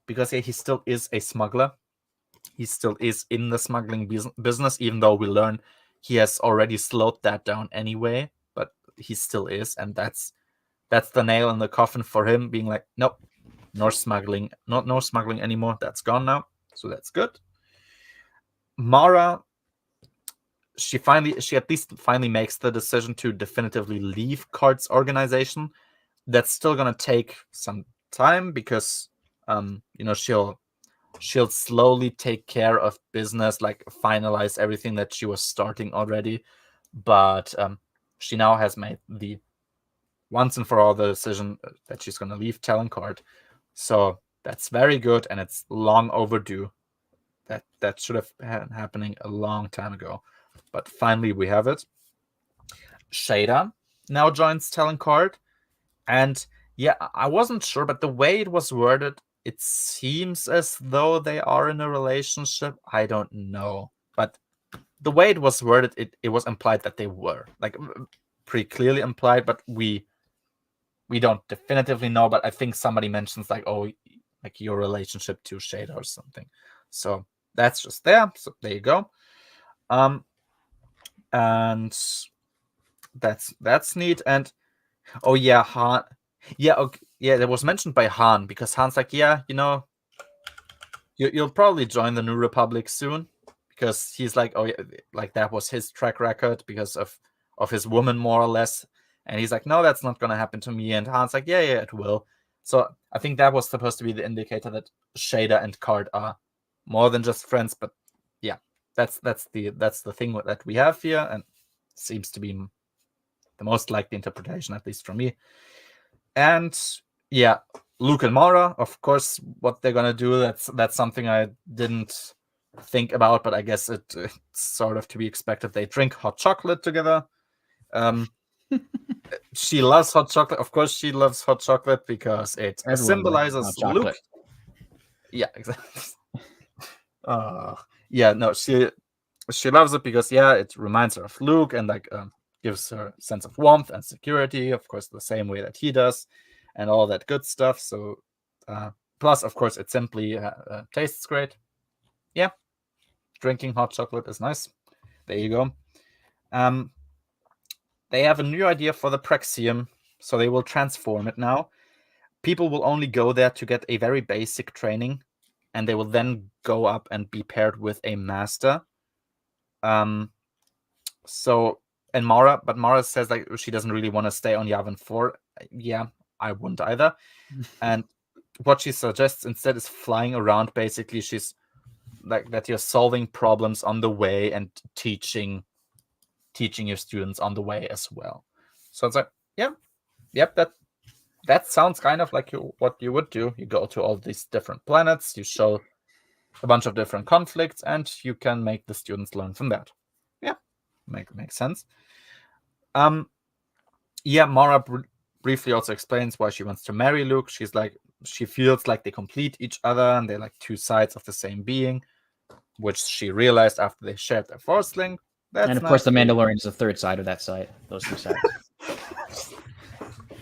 because he still is a smuggler. He still is in the smuggling business, even though we learn he has already slowed that down anyway, but he still is, and that's the nail in the coffin for him, being like, nope, no smuggling anymore. That's gone now, so that's good. Mara, she at least finally makes the decision to definitively leave Card's organization. that's still gonna take some time because she'll slowly take care of business, like finalize everything that she was starting already. But she now has made the once and for all the decision that she's gonna leave Taloncourt. So that's very good, and it's long overdue. That should have been happening a long time ago, but finally we have it. Shada now joins Taloncourt, and yeah, I wasn't sure, but the way it was worded, it seems as though they are in a relationship. I don't know, but the way it was worded, it was implied that they were, like, pretty clearly implied, but we don't definitively know. But I think somebody mentions like, oh, like your relationship to Shada or something. So that's just there. So there you go. And that's neat. And oh yeah, Han. Yeah, okay. Yeah, that was mentioned by Han, because Han's like, yeah, you'll probably join the New Republic soon, because he's like, oh yeah, like that was his track record because of his woman, more or less. And he's like, no, that's not gonna happen to me. And Han's like, yeah, it will. So I think that was supposed to be the indicator that Shada and Card are more than just friends. But yeah, that's the thing that we have here, and seems to be the most likely interpretation, at least from me. And yeah, Luke and Mara, of course, what they're gonna do, that's something I didn't think about, but I guess it's sort of to be expected. They drink hot chocolate together. She loves hot chocolate. Of course, she loves hot chocolate because it symbolizes Luke. Yeah, exactly. Yeah, no, she loves it because it reminds her of Luke, and like gives her a sense of warmth and security, of course, the same way that he does, and all that good stuff. So plus, of course, it simply tastes great. Yeah, drinking hot chocolate is nice. There you go. They have a new idea for the Praxium, so they will transform it now. People will only go there to get a very basic training, and they will then go up and be paired with a master. So, and Mara says like she doesn't really want to stay on Yavin 4. Yeah, I wouldn't either. And what she suggests instead is flying around. Basically, she's like that you're solving problems on the way and teaching your students on the way as well. So it's like, yep, that sounds kind of like what you would do. You go to all these different planets, you show a bunch of different conflicts, and you can make the students learn from that. Yeah, makes sense. Mara briefly also explains why she wants to marry Luke. She's like, she feels like they complete each other and they're like two sides of the same being, which she realized after they shared their Force link. And of course, the Mandalorian is the third side of that side. Those two sides.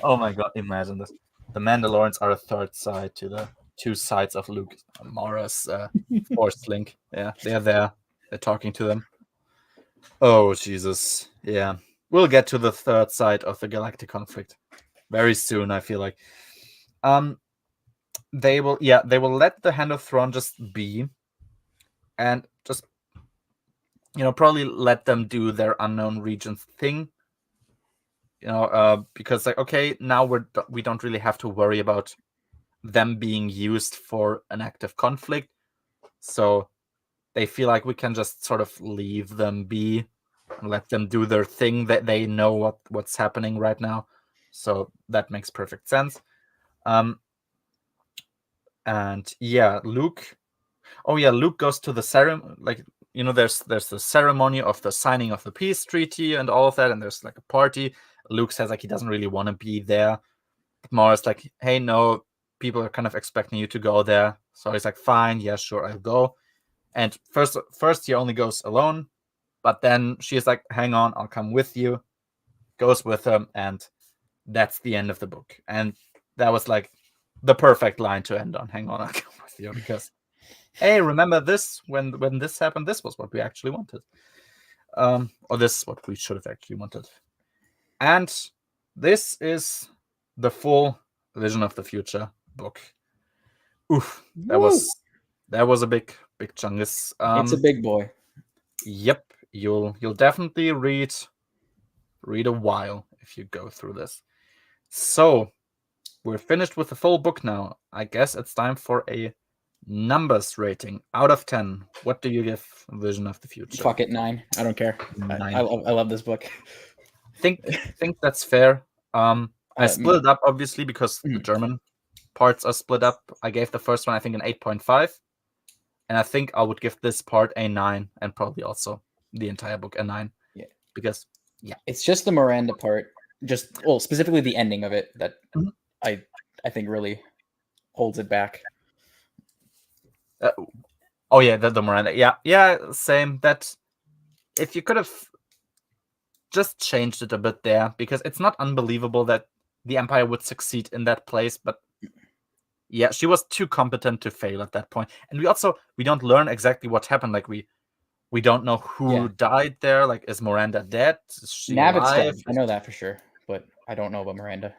Oh my god, imagine this. The Mandalorians are a third side to the two sides of Luke and Mara's Force link. Yeah, they're there. They're talking to them. Oh, Jesus. Yeah. We'll get to the third side of the galactic conflict very soon, I feel like. They will let the Hand of Thrawn just be, and just probably let them do their unknown regions thing. Because like, okay, now we don't really have to worry about them being used for an active conflict, so they feel like we can just sort of leave them be and let them do their thing. That they know what's happening right now, so that makes perfect sense. And yeah, Luke goes to the ceremony, like, there's the ceremony of the signing of the peace treaty and all of that, and there's like a party. Luke says like he doesn't really want to be there, but Mara's like, hey, no, people are kind of expecting you to go there. So he's like, fine, yeah, sure, I'll go. And first he only goes alone, but then she's like, hang on, I'll come with you. Goes with him, and that's the end of the book. And that was like the perfect line to end on. Hang on, I'll come with you, because hey, remember this? When this happened, this was what we actually wanted. Or this is what we should have actually wanted. And this is the full Vision of the Future book. Oof, that was a big chungus. It's a big boy. Yep, you'll definitely read a while if you go through this. So we're finished with the full book now. I guess it's time for a numbers rating. Out of 10, what do you give Vision of the Future? Fuck it, 9. I don't care. 9. I love this book. think that's fair. I split it up obviously because the German parts are split up. I gave the first one I think an 8.5, and I think I would give this part a 9, and probably also the entire book a 9. Yeah, because it's just the Miranda part, specifically the ending of it that I think really holds it back. Oh yeah, the Miranda. Yeah, same. That if you could have just changed it a bit there, because it's not unbelievable that the Empire would succeed in that place, but yeah, she was too competent to fail at that point. And we don't learn exactly what happened. Like we don't know who died there. Like, is Miranda dead? Is she Navid's alive? dead. I know that for sure, but I don't know about Miranda.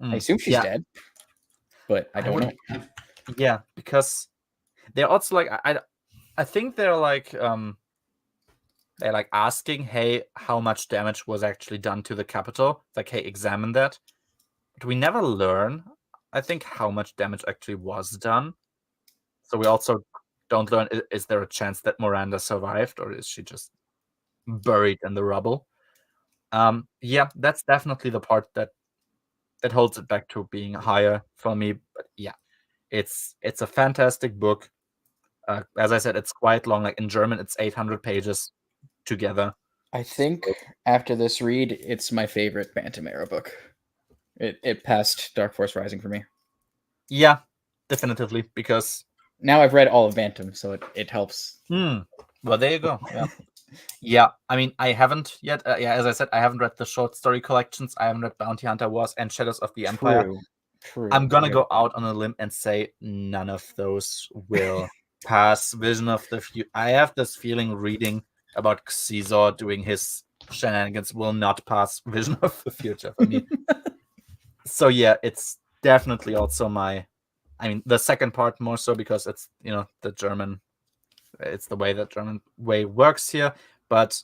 I assume she's dead, but I don't know. Yeah, because they're also like I think they're like asking, hey, how much damage was actually done to the capital? It's like, hey, examine that. But we never learn, I think, how much damage actually was done. So we also don't learn, is there a chance that Miranda survived, or is she just buried in the rubble? Yeah, that's definitely the part that holds it back to being higher for me. But yeah, it's a fantastic book. As I said, it's quite long. Like in German, it's 800 pages together. I think after this read, it's my favorite Bantam era book. It passed Dark Force Rising for me. Yeah, definitively, because now I've read all of Bantam, so it helps. Well, there you go. Yeah. Yeah, I mean, I haven't yet. As I said, I haven't read the short story collections. I haven't read Bounty Hunter Wars and Shadows of the Empire. True. I'm gonna go out on a limb and say none of those will pass Vision of the Future. I have this feeling reading about Caesar doing his shenanigans will not pass Vision of the Future for me. So yeah, it's definitely also the second part more so because it's the German. It's the way that German way works here, but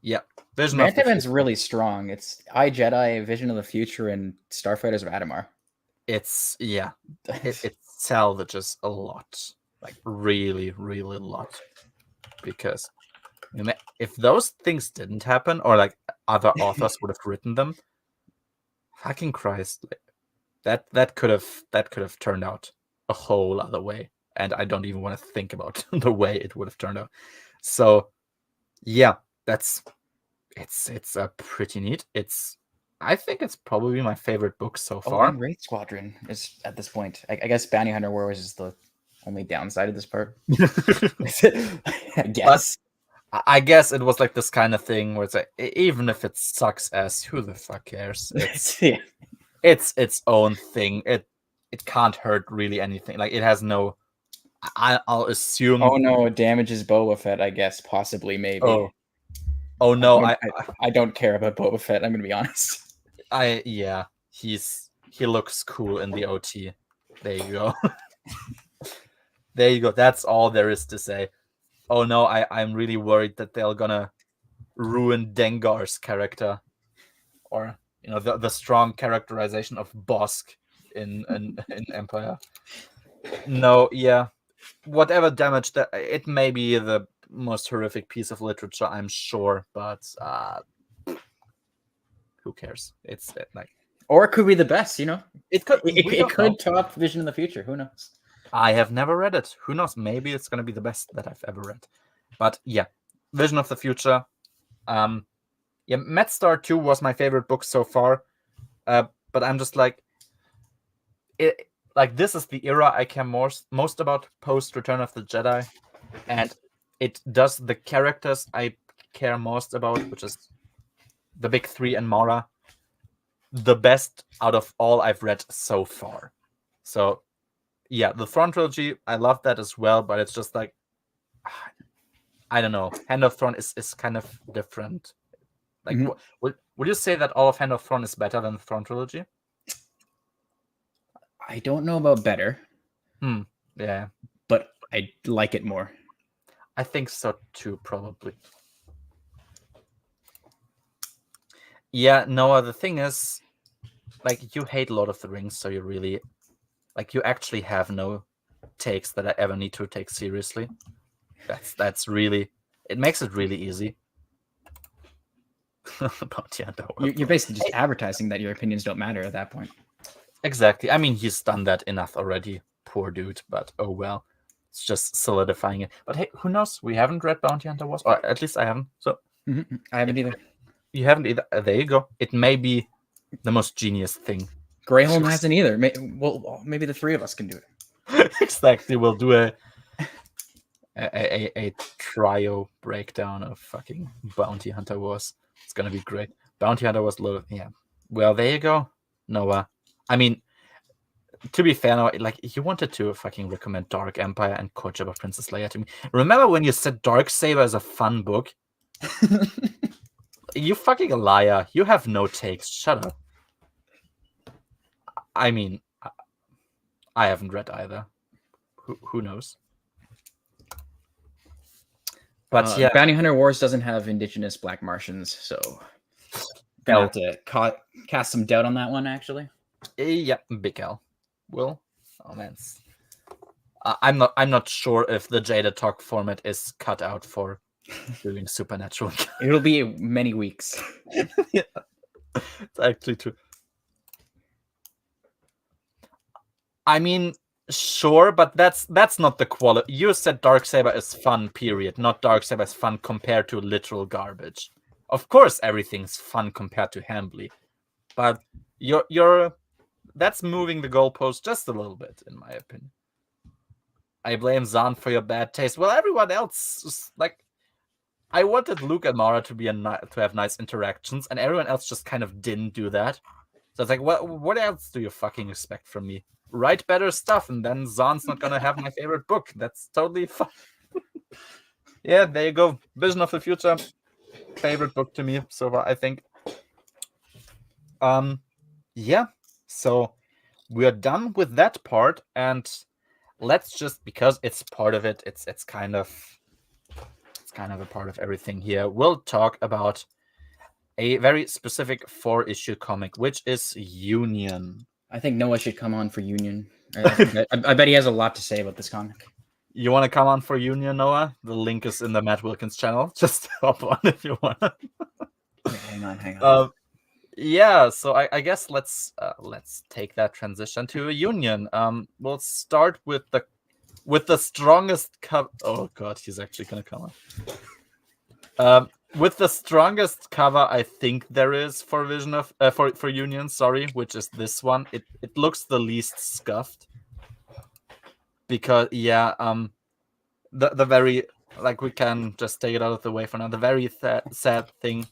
yeah, Vision of the Future. Bantam's really strong. It's I, Jedi, Vision of the Future, and Starfighters of Adamar. It's it salvages a lot, like really, really a lot, because if those things didn't happen, or like other authors would have written them, fucking Christ, that could have turned out a whole other way, and I don't even want to think about the way it would have turned out. So yeah, it's pretty neat. I think it's probably my favorite book so far. And Wraith Squadron is at this point. I guess Bounty Hunter Wars is the only downside of this part. I guess. But I guess it was like this kind of thing where it's like, even if it sucks ass, who the fuck cares? It's its own thing. It can't hurt really anything. Like it has no. I'll assume. Oh no, it damages Boba Fett. I guess possibly maybe. Oh no, I don't care about Boba Fett. I'm gonna be honest. He looks cool in the OT. There you go. There you go. That's all there is to say. Oh no, I'm really worried that they're gonna ruin Dengar's character, or the strong characterization of Bosk in Empire. No, yeah, whatever damage that it may be the most horrific piece of literature, I'm sure, but who cares? It's like, or it could be the best. It could top Vision in the Future. Who knows? I have never read it. Who knows? Maybe it's gonna be the best that I've ever read. But yeah, Vision of the Future. Met Star 2 was my favorite book so far. But I'm just like, this is the era I care most about post Return of the Jedi, and it does the characters I care most about, which is the big three and Mara, the best out of all I've read so far. So yeah, the Thrawn trilogy, I love that as well, but it's just like, I don't know. Hand of Thrawn is kind of different. Like, would you say that all of Hand of Thrawn is better than the Thrawn trilogy? I don't know about better. Yeah. But I like it more. I think so too, probably. Yeah, no, the thing is, like you hate Lord of the Rings, so you really like you actually have no takes that I ever need to take seriously. That's really it makes it really easy. Bounty Hunter. You're basically just advertising that your opinions don't matter at that point. Exactly. I mean, he's done that enough already. Poor dude, but oh well. It's just solidifying it. But hey, who knows? We haven't read Bounty Hunter Wars, or at least I haven't. So I haven't either. You haven't either. There you go. It may be the most genius thing. Greyholm hasn't either. Well, maybe the three of us can do it. Exactly. We'll do a trio breakdown of fucking Bounty Hunter Wars. It's gonna be great. Bounty Hunter Wars, yeah. Well, there you go, Noah. I mean, to be fair, Noah, like you wanted to fucking recommend Dark Empire and Courtship of Princess Leia to me. Remember when you said Darksaber is a fun book? You fucking liar. You have no takes. Shut up. I mean, I haven't read either. Who knows? But yeah. Bounty Hunter Wars doesn't have indigenous Black Martians, so gonna have to cast some doubt on that one, actually. Yeah, big L. Will? Oh, man. I'm not sure if the TheJadedTalk format is cut out for doing supernatural. It'll be many weeks. Yeah, it's actually true. I mean, sure, but that's not the quality. You said Darksaber is fun, period. Not Darksaber is fun compared to literal garbage. Of course, everything's fun compared to Hambly, but you're that's moving the goalpost just a little bit, in my opinion. I blame Zahn for your bad taste. Well, everyone else, like, I wanted Luke and Mara to have nice interactions, and everyone else just kind of didn't do that. So it's like, what else do you fucking expect from me? Write better stuff, and then Zahn's not gonna have my favorite book. That's totally fine. Yeah, there you go. Vision of the Future, favorite book to me so far, I think. Yeah. So we're done with that part, and let's just, because it's part of it, it's kind of a part of everything here. We'll talk about a very specific 4-issue comic, which is Union. I think Noah should come on for Union. I bet he has a lot to say about this comic. You want to come on for Union, Noah? The link is in the Matt Wilkins channel. Just hop on if you want. Hang on. Yeah, so I guess let's take that transition to a Union. We'll start with the strongest cover. Oh god, he's actually gonna come on. With the strongest cover I think there is for Vision of for Union, sorry, which is this one. It looks the least scuffed. Because the very, like, we can just take it out of the way for now. The very sad thing,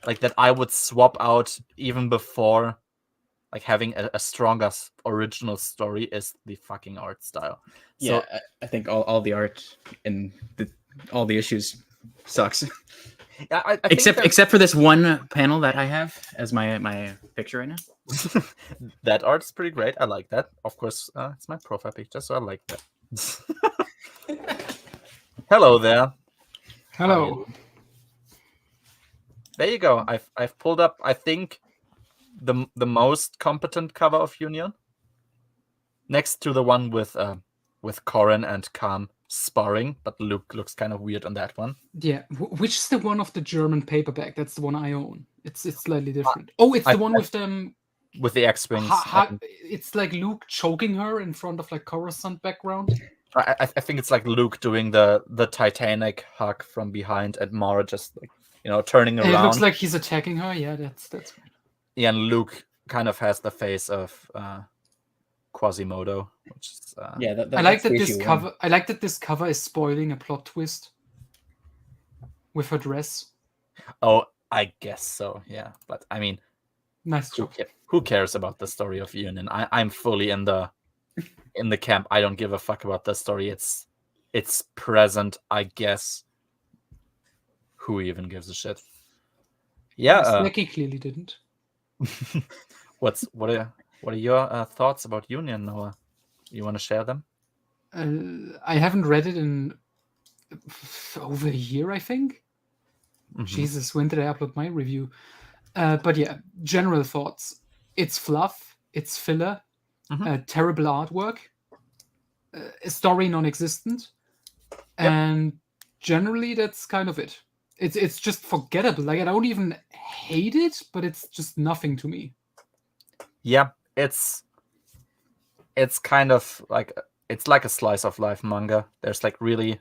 like, that I would swap out even before, like, having a stronger original story is the fucking art style. Yeah, so, I think all the art in all the issues sucks. Yeah, I except for this one panel that I have as my picture right now. That art is pretty great. I like that. Of course, it's my profile picture, so I like that. Hello there. Hello. There you go. I've pulled up, I think, the most competent cover of Union, next to the one with Corin and Khan sparring, but Luke looks kind of weird on that one. Yeah, which is the one of the German paperback? That's the one I own. It's slightly different. It's the one with them with the X-wings. It's like Luke choking her in front of like Coruscant background. I think it's like Luke doing the Titanic hug from behind, and Mara just like turning around. It looks like he's attacking her. Yeah, that's right. Yeah, and Luke kind of has the face of Quasimodo, which is I like that this cover. I like that this cover is spoiling a plot twist with her dress. Oh, I guess so. Yeah, but I mean, nice job. Who cares about the story of Union? I'm fully in the camp. I don't give a fuck about the story. It's present, I guess. Who even gives a shit? Yeah, Snacky clearly didn't. What are your thoughts about Union, Noah? You want to share them? I haven't read it in over a year, I think. Mm-hmm. Jesus, when did I upload my review? But yeah, general thoughts. it's fluff, it's filler, terrible artwork, a story non-existent, and generally that's kind of it. It's just forgettable. Like, I don't even hate it, but it's just nothing to me. Yeah, it's kind of like, it's like a slice of life manga. There's like really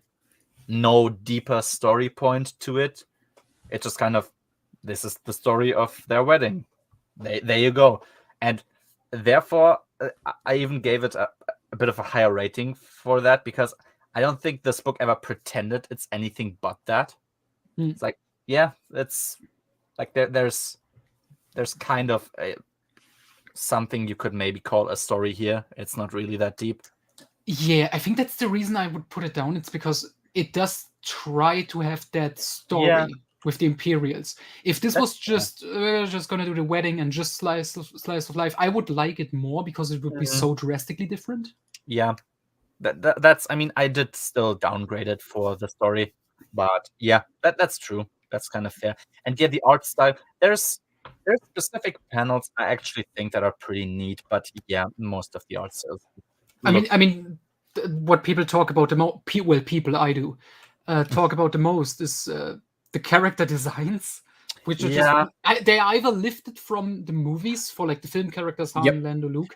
no deeper story point to it. It's just kind of, this is the story of their wedding. There you go. And therefore, I even gave it a bit of a higher rating for that, because I don't think this book ever pretended it's anything but that. It's like, yeah, it's like there's kind of something you could maybe call a story here. It's not really that deep. Yeah, I think that's the reason I would put it down. It's because it does try to have that story with the Imperials. If this was just gonna do the wedding and just slice of life, I would like it more, because it would be so drastically different. Yeah, that's. I mean, I did still downgrade it for the story, but yeah, that's true. That's kind of fair. And yeah, the art style. There's specific panels I actually think that are pretty neat, but yeah, most of the art styles. I mean, what people talk about the most, well, people I do talk about the most is the character designs, which are just they either lifted from the movies for like the film characters, Han, Lando, Luke,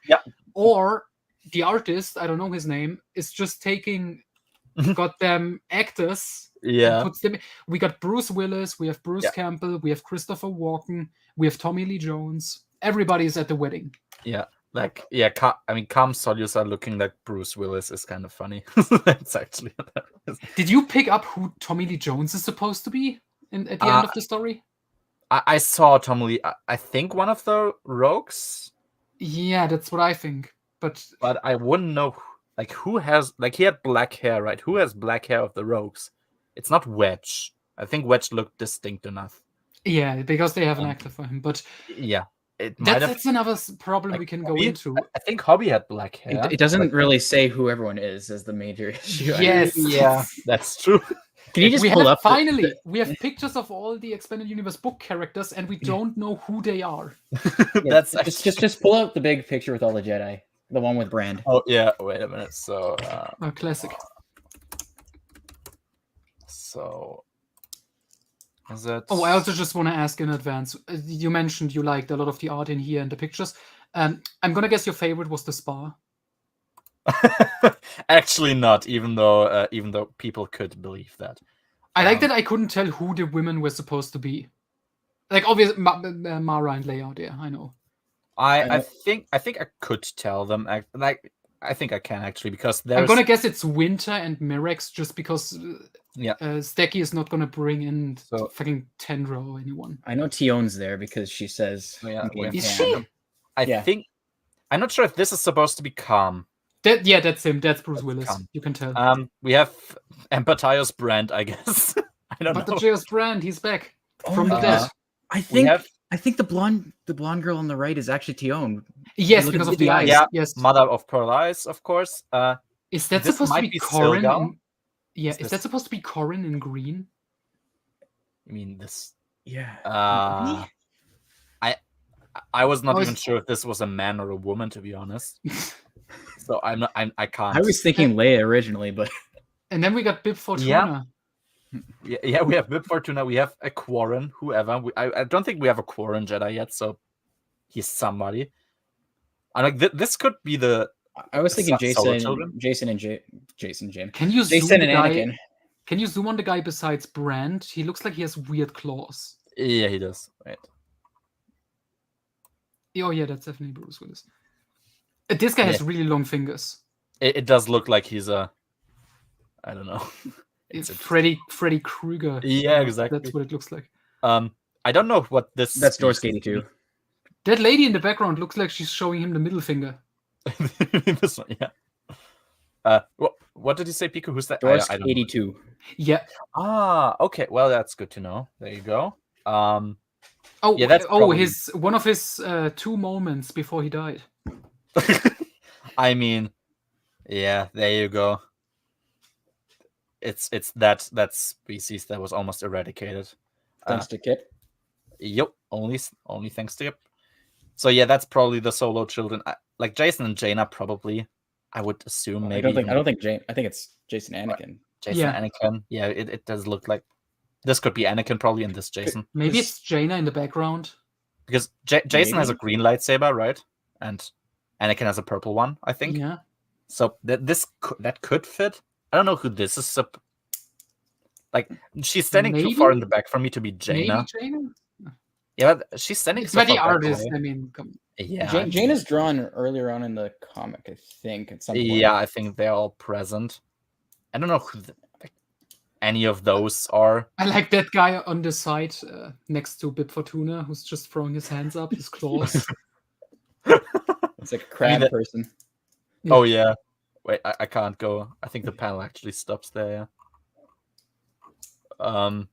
or the artist, I don't know his name, is just taking goddamn actors and puts them. We got Bruce Willis, we have Bruce Campbell, we have Christopher Walken, we have Tommy Lee Jones. Everybody's at the wedding. Yeah. Like, I mean, Cam Solyusa looking like Bruce Willis is kind of funny. That's actually. Did you pick up who Tommy Lee Jones is supposed to be at the end of the story? I saw Tommy Lee. I think one of the rogues. Yeah, that's what I think. But I wouldn't know. Like, who has, like, he had black hair, right? Who has black hair of the rogues? It's not Wedge. I think Wedge looked distinct enough. Yeah, because they have an actor for him. But yeah. That's another problem we can go into. I think Hobby had black hair. It doesn't really say who everyone is as the major issue. Yes. Yeah, that's true. Can you just pull up? Finally, we have pictures of all the Expanded Universe book characters, and we don't know who they are. That's just pull out the big picture with all the Jedi, the one with Brand. Oh yeah, wait a minute. So classic. So is it? Oh, I also just want to ask in advance. You mentioned you liked a lot of the art in here and the pictures. I'm gonna guess your favorite was the spa. Actually, not. Even though people could believe that. I like that I couldn't tell who the women were supposed to be. Like, obviously, Mara and Leia. There, I know. I think I could tell them. I think I can actually, because I'm gonna guess it's Winter and Mirex, just because Stecky is not gonna bring in fucking Tendra or anyone. I know Tion's there because she says. Is she? I think. I'm not sure if this is supposed to be Calm. That's him. That's Bruce Willis. Calm. You can tell. We have Empathios Brand, I guess. I don't know. But the Brand, he's back from the dead. I think the blonde girl on the right is actually Tion. Yes, because of the eyes. Yeah, yes. Mother of Pearl Eyes, of course. Is that supposed to be Corrin? Is that supposed to be Corrin in green? You mean this? Yeah. I was not even sure if this was a man or a woman, to be honest. So I can't. I was thinking Leia originally, but. And then we got Bib Fortuna. Yeah, we have Bib Fortuna. We have a Quarren, whoever. I don't think we have a Quarren Jedi yet, so he's somebody. I like this could be the. I was thinking Jason and Jim. Can you zoom Jason and Anakin? Can you zoom on the guy besides Brand? He looks like he has weird claws. Yeah, he does. Right. Oh yeah, that's definitely Bruce Willis. This guy has really long fingers. It does look like he's a. I don't know. It's Freddy Krueger. Yeah, exactly. That's what it looks like. I don't know what this. That's Dorsky too. That lady in the background looks like she's showing him the middle finger. This one, yeah. What did you say, Pico? Who's that? Dorsk 82. Yeah. Okay. Well, that's good to know. There you go. That's one of his 2 moments before he died. I mean, yeah. There you go. It's that species that was almost eradicated. Thanks to Kip. Yep. Only thanks to Kip. So yeah, that's probably the solo children. Like Jason and Jaina, probably. I would assume maybe. I don't think Jane. I think it's Jason Anakin. Jason Anakin. Yeah, it does look like this could be Anakin probably in this Jason. Maybe it's Jaina in the background. Because Jason has a green lightsaber, right? And Anakin has a purple one, I think. Yeah. So that could fit. I don't know who this is. Like she's standing too far in the back for me to be Jaina. Maybe Jaina? Yeah, she's standing. It's by the artist. I mean, yeah. Jaina's drawn earlier on in the comic, I think, at some point. Yeah, I think they're all present. I don't know who any of those are. I like that guy on the side next to Bib Fortuna, who's just throwing his hands up, his claws. It's like a crab person. Yeah. Oh yeah. Wait, I can't go. I think the panel actually stops there. Yeah.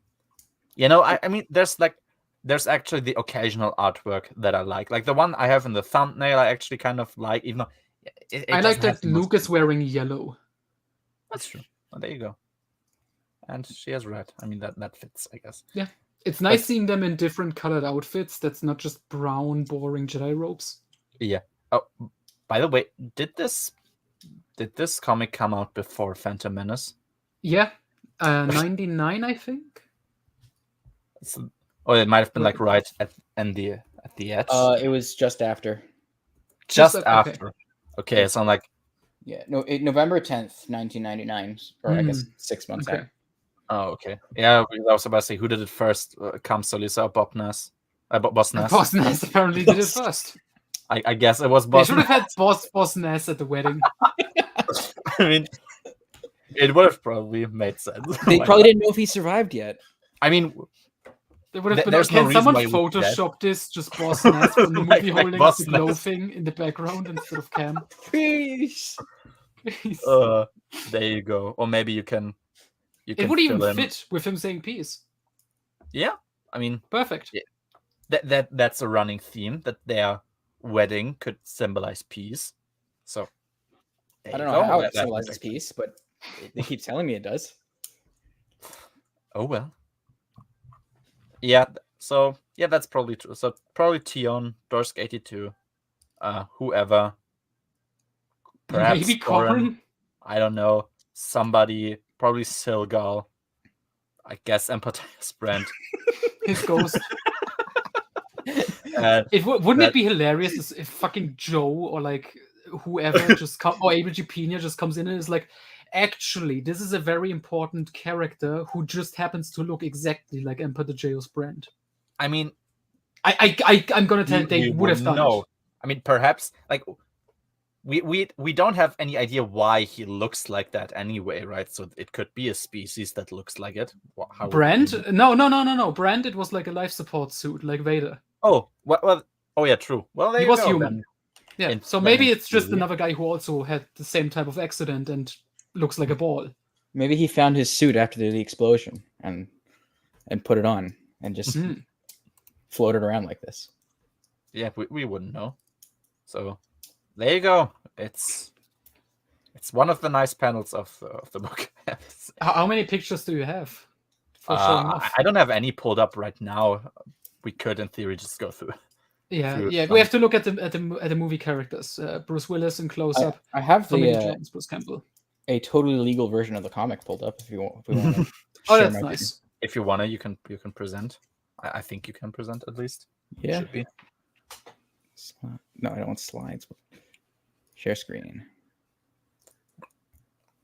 I mean, there's actually the occasional artwork that I like the one I have in the thumbnail. I actually kind of like, even though I like that Luke is wearing yellow. That's true. Oh, there you go. And she has red. I mean, that fits, I guess. Yeah, it's nice seeing them in different colored outfits. That's not just brown, boring Jedi robes. Yeah. Oh, by the way, did this comic come out before Phantom Menace? Yeah, 99, I think. It might have been like right at the edge. It was just after. Just after. Okay, so I'm like. Yeah, no, November 10th, 1999, or I guess 6 months after. Oh, okay. Yeah, I was about to say, who did it first? Cam Solisa or Bob Ness? Boss Ness. Boss Ness apparently did it first. I guess it was Boss. They should have had Boss Ness at the wedding. I mean, it would have probably made sense. They probably didn't know if he survived yet. I mean, they would have been. Can someone Photoshop this? Just Boss Ness from the movie holding the glow thing in the background instead of Cam. Please. There you go. Or maybe you can. It would even fit with him saying peace. Yeah, I mean, perfect. Yeah. That's a running theme, that their wedding could symbolize peace. So I don't know how it symbolizes peace, but they keep telling me it does. Oh well. Yeah. So yeah, that's probably true. So probably Tion, Dorsk82, whoever. Perhaps maybe Corrin. I don't know. Somebody, probably Silgal. I guess Empathias Brand. His ghost. Wouldn't it be hilarious if fucking Joe or like whoever just or Abel G. Pena just comes in and is like, actually, this is a very important character who just happens to look exactly like Empathias Brand. I mean, I'm gonna tell they would have done it. I mean, perhaps like. We don't have any idea why he looks like that anyway, right? So it could be a species that looks like it. Brand? No. Brand, it was like a life support suit, like Vader. Oh, well oh yeah, true. Well, he was human. Then. Yeah, so maybe it's just another guy who also had the same type of accident and looks like a ball. Maybe he found his suit after the explosion and put it on and just floated around like this. Yeah, we wouldn't know. So there you go. It's one of the nice panels of the book. How many pictures do you have? I don't have any pulled up right now. We could, in theory, just go through. Yeah. We have to look at the movie characters. Bruce Willis in close up. I have Bruce Campbell. A totally legal version of the comic pulled up. If we want to oh, that's nice. Opinion. If you wanna, you can present. I think you can present at least. Yeah. Should be. No, I don't want slides. Share screen.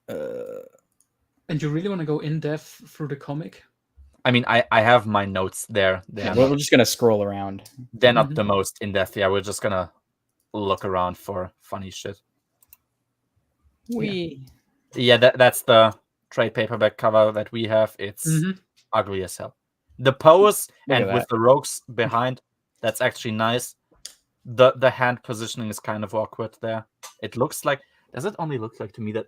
And you really want to go in depth through the comic? I mean, I have my notes there. We're just gonna scroll around. They're not the most in depth. Yeah, we're just gonna look around for funny shit. Yeah, that's the trade paperback cover that we have. It's ugly as hell. The pose and with the rogues behind, that's actually nice. The hand positioning is kind of awkward there. It looks like. Does it only look like to me that?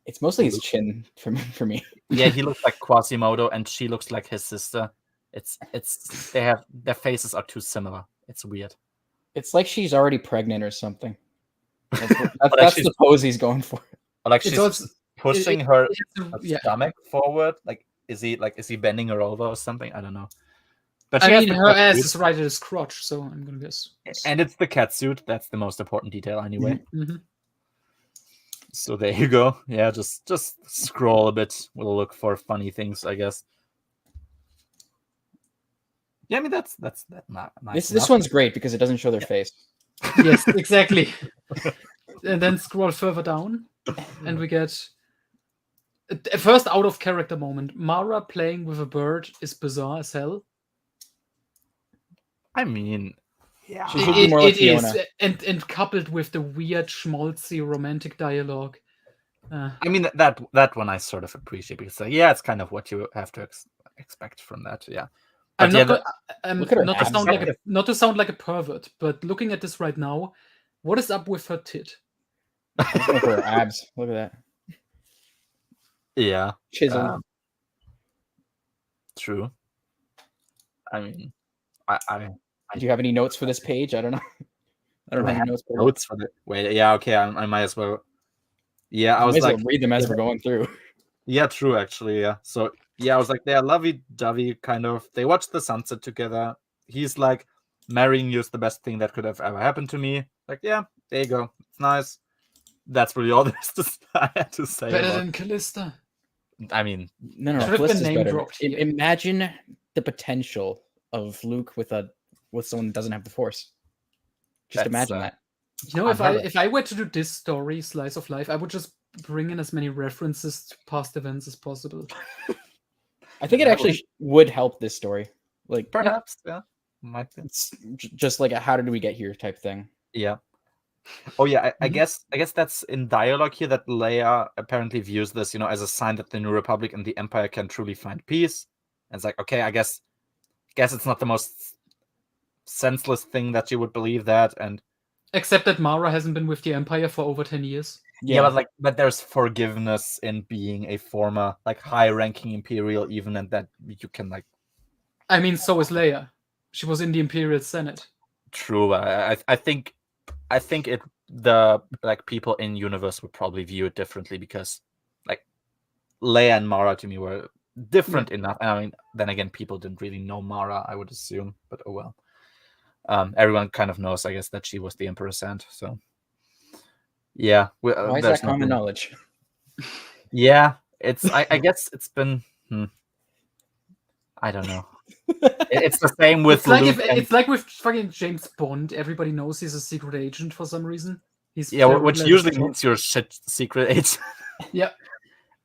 It's mostly his chin for me. Yeah, he looks like Quasimodo, and she looks like his sister. Their faces are too similar. It's weird. It's like she's already pregnant or something. That's the pose he's going for. Or like she's pushing her stomach forward. Like is he bending her over or something? I don't know. But I mean, her ass is right at his crotch, so I'm gonna guess. And it's the cat suit. That's the most important detail, anyway. Mm-hmm. So there you go. Yeah, just scroll a bit. We'll look for funny things, I guess. Yeah, I mean that's not nice. This one's great because it doesn't show their face. Yes, exactly. And then scroll further down, and we get a first out of character moment. Mara playing with a bird is bizarre as hell. I mean, yeah, she should be more like Fiona. Is, and coupled with the weird schmaltzy romantic dialogue. I mean that one I sort of appreciate because it's kind of what you have to expect from that. Yeah. But not to sound like a pervert, but looking at this right now, what is up with her tit? Look at her abs. Look at that. Yeah. Chisel. True. I mean, do you have any notes for this page? I don't know. I don't have any notes for the. Wait, yeah, okay. I might as well. Yeah, I was like, read them as we're going through. Yeah, true. Actually, yeah. So I was like, they're lovey-dovey, kind of. They watch the sunset together. He's like, marrying you is the best thing that could have ever happened to me. Like, yeah, there you go. It's nice. That's really all I had to say. Better than Callista. I mean, no, Callista's better. Imagine the potential of Luke with someone that doesn't have the Force. Just imagine that. You know, if I were to do this story, Slice of Life, I would just bring in as many references to past events as possible. I think it actually would help this story. Like perhaps, yeah. Might be. It's just like a how did we get here type thing. Yeah. Oh yeah, I guess that's in dialogue here that Leia apparently views this, as a sign that the New Republic and the Empire can truly find peace. And it's like, okay, I guess it's not the most senseless thing that you would believe that, and except that Mara hasn't been with the Empire for over 10 years. Yeah, but there's forgiveness in being a former high-ranking Imperial, even, and that you can I mean, so is Leia. She was in the Imperial Senate. True. I think the people in universe would probably view it differently because Leia and Mara to me were different enough. I mean, then again, people didn't really know Mara, I would assume, but oh well. Everyone kind of knows, I guess, that she was the Emperor's aunt. So, yeah. Why is that common knowledge? Yeah, it's. I guess it's been. I don't know. It's the same with. It's like with fucking James Bond. Everybody knows he's a secret agent for some reason. Which usually means you're shit secret agent. Yeah.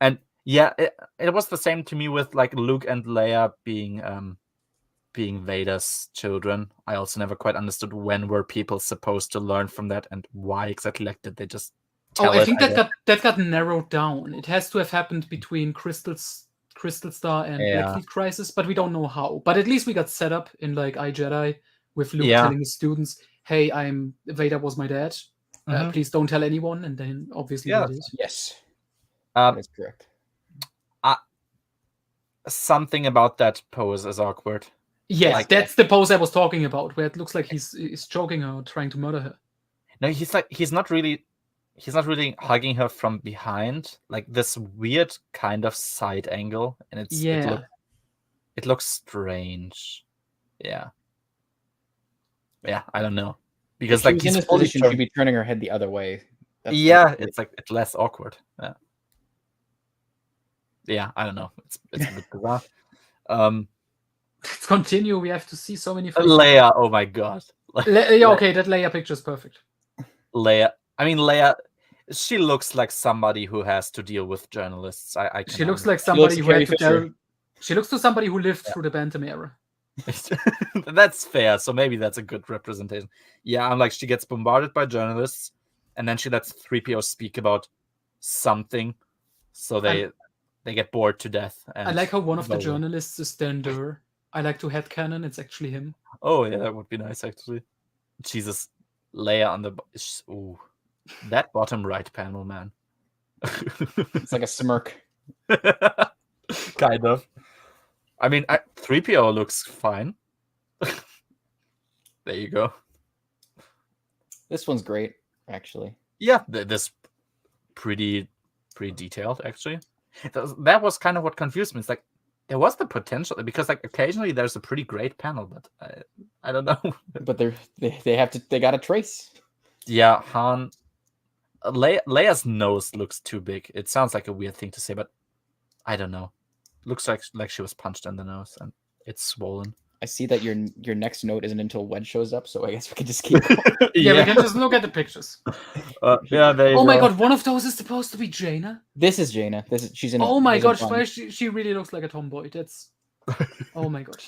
And yeah, it was the same to me with Luke and Leia being Vader's children. I also never quite understood when were people supposed to learn from that and why exactly. Did they just tell I think that got narrowed down. It has to have happened between Crystal Star and Black Fleet Crisis, but we don't know how. But at least we got set up in iJedi with Luke telling his students, "Hey, Vader was my dad. Please don't tell anyone." And then obviously they did. Yes, that's correct. Something about that pose is awkward. Yes, that's the pose I was talking about, where it looks like he's choking her or trying to murder her. No, he's not really hugging her from behind, this weird kind of side angle, and it looks strange. Yeah, I don't know, because if she's in this position, she'd be turning her head the other way. It's it's less awkward. Yeah, I don't know. It's a bit bizarre. Let's continue. We have to see so many faces. Leia, oh my god. Okay, that Leia picture is perfect. Leia, she looks like somebody who has to deal with journalists. She looks like somebody who had to tell. She looks to somebody who lived through the Bantam era. That's fair. So maybe that's a good representation. Yeah, I'm she gets bombarded by journalists, and then she lets 3PO speak about something, so they get bored to death. And I like how one of the journalists is Dan Durr. I like to headcanon. It's actually him. Oh yeah, that would be nice actually. Jesus, Leia on the that bottom right panel, man. It's like a smirk. Kind of. I mean, 3PO looks fine. There you go. This one's great, actually. Yeah, this pretty detailed, actually. That was kind of what confused me. It's there was the potential because like occasionally there's a pretty great panel, but I don't know. But they got to trace. Yeah, Han. Leia's nose looks too big. It sounds like a weird thing to say, but I don't know. Looks like she was punched in the nose and it's swollen. I see that your next note isn't until Wedge shows up, so I guess we can just keep going. Yeah, we can just look at the pictures. Yeah, there you Oh go. my god, one of those is supposed to be Jaina. This is Jaina. She's in. Oh my god, she really looks like a tomboy. That's. Oh my god.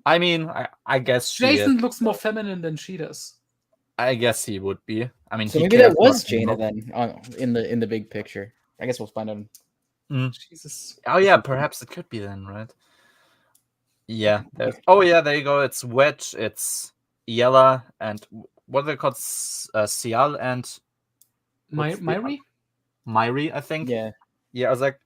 I mean, I guess Jason looks more feminine than she does. I guess he would be. I mean, so maybe that was Jaina then in the big picture. I guess we'll find out. Jesus. Oh yeah, perhaps it could be then, right? Yeah. Oh yeah, there you go. It's Wedge, it's Yella, and what are they called? Sial and Myri? Myri, I think. Yeah. Yeah, I was like,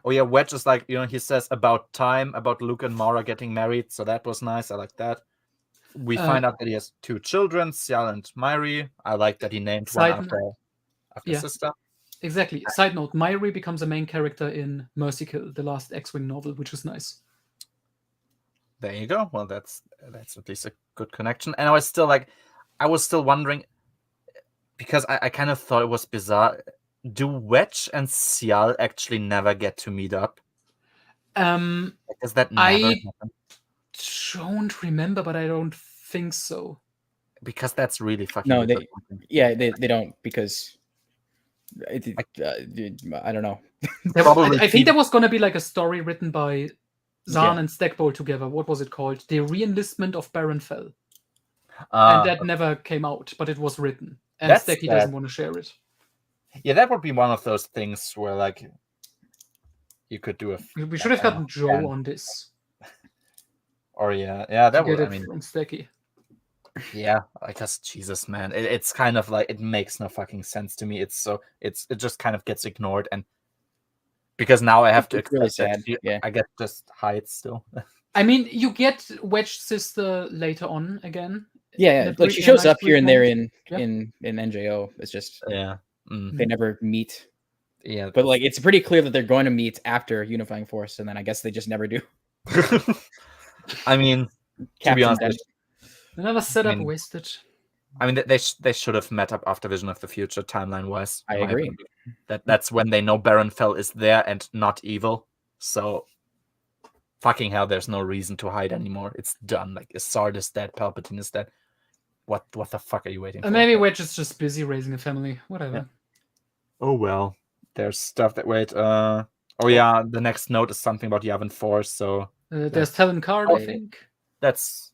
oh yeah, Wedge is like, he says about time, about Luke and Mara getting married, so that was nice. I like that. We find out that he has 2 children, Sial and Myri. I like that he named one after sister. Exactly. Side note, Myri becomes a main character in Mercy Kill, the last X-Wing novel, which is nice. There you go. Well, that's at least a good connection. And I was still wondering, because I kind of thought it was bizarre. Do Wedge and Sial actually never get to meet up? Does that never happen? Don't remember, but I don't think so. Because that's really fucking. No, they don't, because I don't know. I think there was gonna be like a story written by Zahn and Stackpole together. What was it called? The Reenlistment of Baron Fell. And that never came out, but it was written. And Stacky doesn't want to share it. Yeah, that would be one of those things where like you could do we should have gotten Joe on this. Or that would. I mean, from Stacky. Yeah, because Jesus, man, it's kind of like it makes no fucking sense to me. It just kind of gets ignored, and because now I have to accept really sad. I get just hide still. I mean, you get Wedge's sister later on again. Yeah, like she shows up here and there in NJO. It's just they never meet. Yeah, but like it's pretty clear that they're going to meet after Unifying Force, and then I guess they just never do. I mean, to be honest, another setup wasted. I mean, they should have met up after Vision of the Future, timeline-wise. I agree. That's when they know Baron Fell is there and not evil. So, fucking hell, there's no reason to hide anymore. It's done. Like, Issard is dead, Palpatine is dead. What the fuck are you waiting for? Maybe Wedge is just busy raising a family. Whatever. Yeah. Oh, well. There's stuff that... Wait, the next note is something about Yavin 4, so... there's Talon Card, I think. There's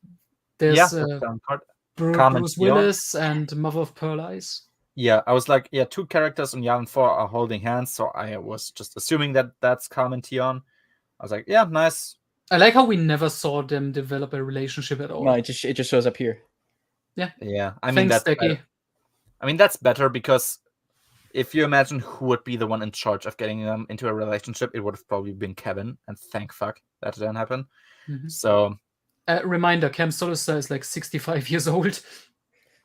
Bruce Willis and Mother of Pearl Eyes. Yeah, I was like, 2 characters on Yavin 4 are holding hands, so I was just assuming that that's Carmen Tion. I was like, yeah, nice. I like how we never saw them develop a relationship at all. No, it just shows up here. Yeah. Yeah, I mean, that's better. I mean, that's better because if you imagine who would be the one in charge of getting them into a relationship, it would have probably been Kevin, and thank fuck that didn't happen. Mm-hmm. So... reminder, Cam Solusar is like 65 years old.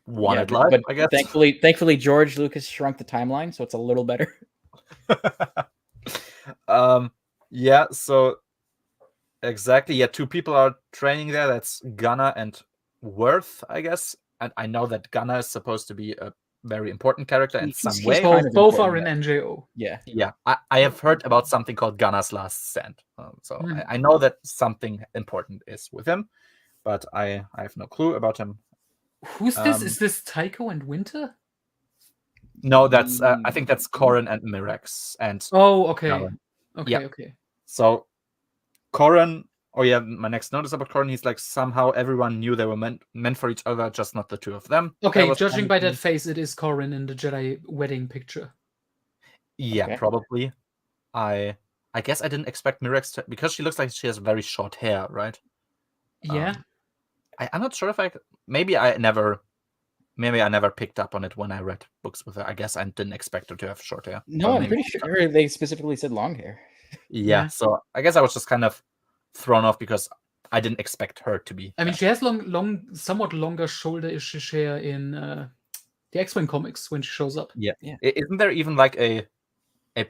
Wanted life, but I guess. Thankfully, George Lucas shrunk the timeline, so it's a little better. So exactly. Yeah, 2 people are training there. That's Gunnar and Worth, I guess. And I know that Gunnar is supposed to be a very important character in some way. Both are in NJO. Yeah. Yeah. I have heard about something called Gunnar's Last Stand. I know that something important is with him, but I have no clue about him. Who's this? Is this Tycho and Winter? No, that's I think that's Corran and Mirax. And okay. Okay. So Corran, my next note is about Corran. He's like, somehow everyone knew they were meant for each other, just not the 2 of them. Okay, judging by that face, it is Corran in the Jedi wedding picture. Yeah, probably. I guess I didn't expect Mirax to, because she looks like she has very short hair, right? Yeah. I'm not sure if maybe I never picked up on it when I read books with her. I guess I didn't expect her to have short hair. No, I'm pretty sure they specifically said long hair. Yeah, so I guess I was just kind of thrown off because I didn't expect her to be. I mean, she has somewhat longer shoulder-ish hair in the X-Wing comics when she shows up. Yeah. Isn't there even like a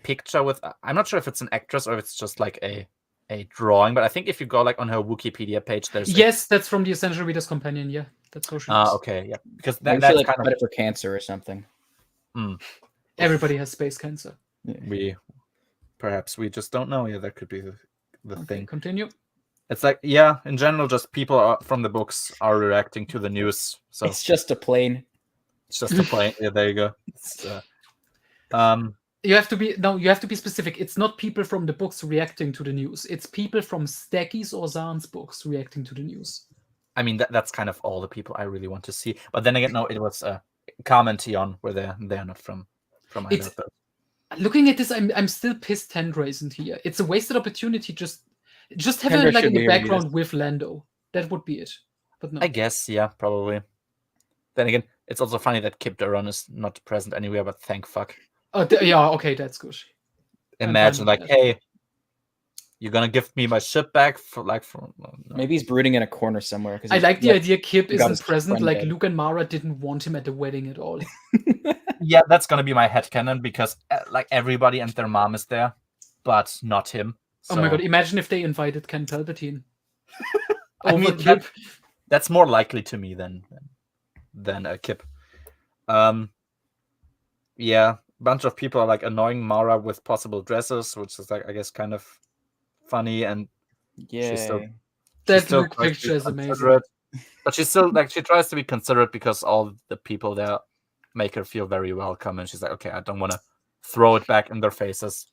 picture with? I'm not sure if it's an actress or if it's just like a a drawing, but I think if you go like on her Wikipedia page, there's yes, that's from the Essential Reader's Companion. Yeah, that's how she looks. Okay, yeah, because Maybe that's she like kind cut it for cancer or something. Everybody has space cancer. Yeah. Perhaps we just don't know. Yeah, that could be the thing. Continue. It's like, yeah, in general, just people from the books are reacting to the news. So it's just a plane. It's just a plane. Yeah, there you go. You have to be specific. It's not people from the books reacting to the news. It's people from Stacky's or Zahn's books reacting to the news. I mean, that's kind of all the people I really want to see. But then again, no, it was Carmen and Tion were there. They're not from either. Looking at this, I'm still pissed Tendra isn't here. It's a wasted opportunity. Just have her like in the background with Lando. That would be it. But no. I guess, yeah, probably. Then again, it's also funny that Kip Duran is not present anywhere, but thank fuck. Oh, yeah, okay, that's good. Imagine, like, hey, you're gonna give me my ship back for no. Maybe he's brooding in a corner somewhere. I like the idea Kip isn't present, like Luke and Mara didn't want him at the wedding at all. Yeah, that's gonna be my headcanon because like everybody and their mom is there, but not him. So... Oh my god! Imagine if they invited Ken Palpatine. I mean, that's more likely to me than Kip. Yeah, a bunch of people are like annoying Mara with possible dresses, which is like I guess kind of funny, and that Luke picture is amazing. But she's still like she tries to be considerate because all the people there make her feel very welcome, and she's like, okay, I don't want to throw it back in their faces.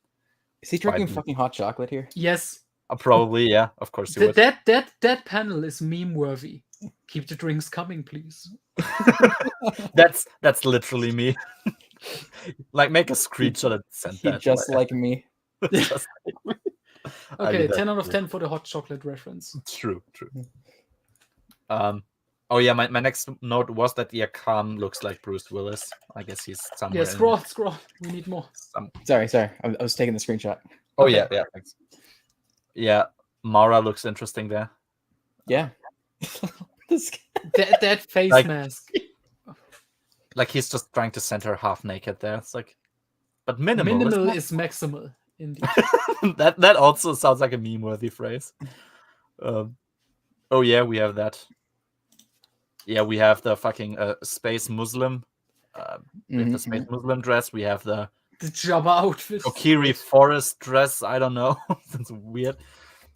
Is he drinking fucking hot chocolate here? Yes. Probably, yeah. Of course he would. That panel is meme worthy. Keep the drinks coming, please. That's literally me. Like, make a screenshot and send that. Just like me. Just like me. Okay, 10 out of 10 for the hot chocolate reference. True. Oh yeah, my next note was that Khan looks like Bruce Willis. I guess he's somewhere. Yeah, scroll. We need more. Sorry. I was taking the screenshot. Oh okay. Yeah, thanks. Yeah, Mara looks interesting there. Yeah. that face mask. Like he's just trying to send her half naked there. It's like, but minimal. Minimal is maximal. Indeed. that also sounds like a meme-worthy phrase. Oh yeah, we have that. Yeah, we have the fucking space Muslim. We have the space Muslim dress. We have the Jabba outfit. Kokiri forest dress. I don't know. It's weird,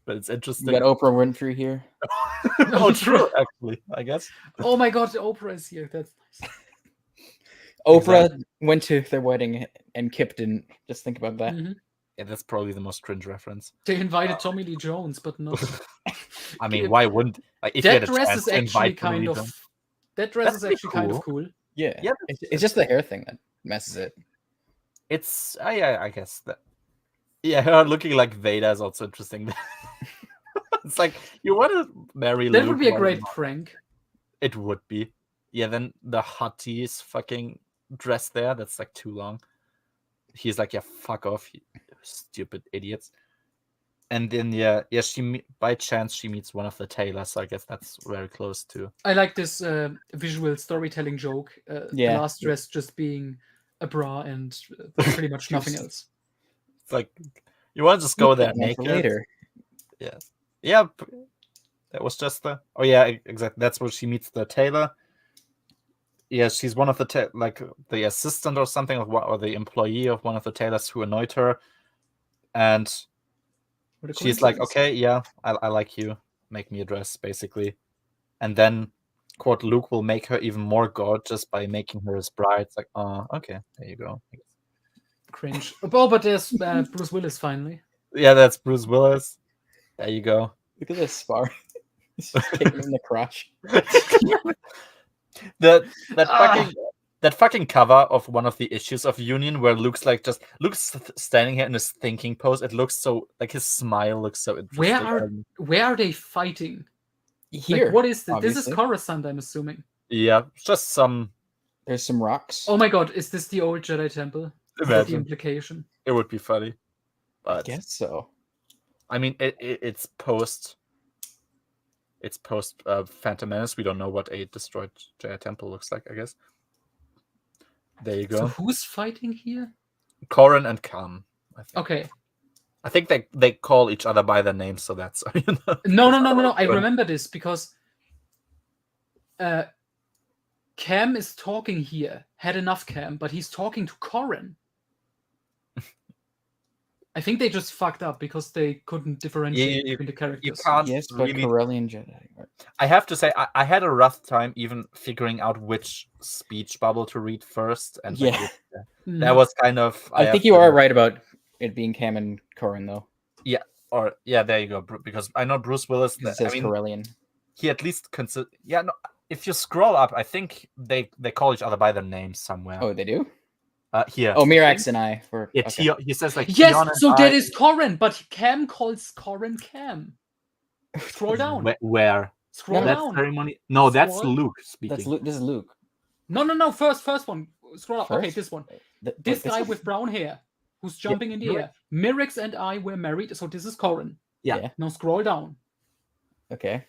but it's interesting. You got Oprah Winfrey here. Oh, true. Actually, I guess. Oh my god, Oprah is here. That's nice. Oprah went to their wedding and Kip didn't. Just think about that. Mm-hmm. Yeah, that's probably the most cringe reference. They invited Tommy Lee Jones, but not. I mean, why wouldn't? Like, if that dress is actually kind of. That dress is actually kind of cool. Yeah. It's just the hair thing that messes it. It's I guess that. Yeah, her looking like Vader is also interesting. It's like you want to marry. That Luke, would be a great prank. It would be. Yeah, then the Huttie's fucking dress there. That's like too long. He's like, yeah, fuck off, you stupid idiots. And then she by chance she meets one of the tailors. So I guess that's very close to. I like this visual storytelling joke. The last dress just being a bra and pretty much nothing else. It's like you want to just go there naked later. Yeah. That was just the. Oh yeah, exactly. That's where she meets the tailor. Yeah, she's one of the like the assistant or something, or the employee of one of the tailors who annoyed her, and she's like, "Okay, yeah, I like you. Make me a dress, basically." And then, quote, Luke will make her even more gorgeous by making her his bride. It's like, oh, okay, there you go. Cringe. Oh, but there's Bruce Willis finally. Yeah, that's Bruce Willis. There you go. Look at this spar. He's just kicking him in the crotch. That fucking cover of one of the issues of Union where Luke's standing here in his thinking pose. It looks so like his smile looks so interesting. Where are they fighting? Here. Like, what is this? Obviously. This is Coruscant, I'm assuming. Yeah, just some. There's some rocks. Oh my god, is this the old Jedi temple? Imagine. The implication. It would be funny. But I guess so. I mean, it's post. It's post Phantom Menace. We don't know what a destroyed Jedi temple looks like, I guess. There you go. So who's fighting here? Corran and Khan. Okay. I think they call each other by their names, so that's No. I remember this because Cam is talking here. Had enough, Cam, but he's talking to Corrin. I think they just fucked up because they couldn't differentiate between the characters. You can't Yes, but really... Corellian Jedi. I have to say, I had a rough time even figuring out which speech bubble to read first, and that was kind of... I think you are right about it being Cam and Corrin, though. Yeah, there you go. Because I know Bruce Willis. It says Corellian. He at least consider... Yeah, no. If you scroll up, I think they call each other by their names somewhere. Oh, they do? Here. Oh, Mirax and I. He says like... Yes, so that is Corrin, but Cam calls Corrin Cam. Scroll down. Where? Scroll down. Ceremony? No, that's Luke speaking. This is Luke. No. First one. Scroll up. Okay, this one. This guy with brown hair who's jumping in the air. Mirax and I were married, so this is Corrin. Yeah. Now scroll down. Okay.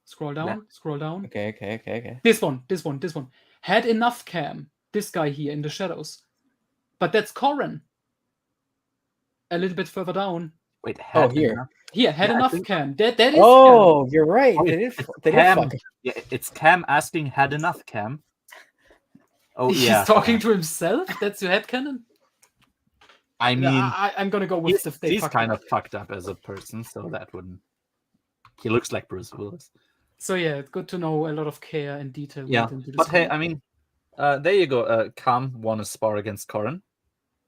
Scroll down. Okay. This one. Had enough, Cam. This guy here in the shadows. But that's Corrin. A little bit further down. Wait, here. Enough? Here, had enough, Cam. That is Cam. You're right. Cam. Yeah, it's Cam asking, had enough, Cam. Oh, yeah. He's talking to himself? That's your headcanon? I mean... I'm going to go with he's kind of fucked up as a person, so that wouldn't... He looks like Bruce Willis. So yeah, good to know a lot of care and detail. Yeah, but hey, I mean, there you go. Cam won a spar against Corrin.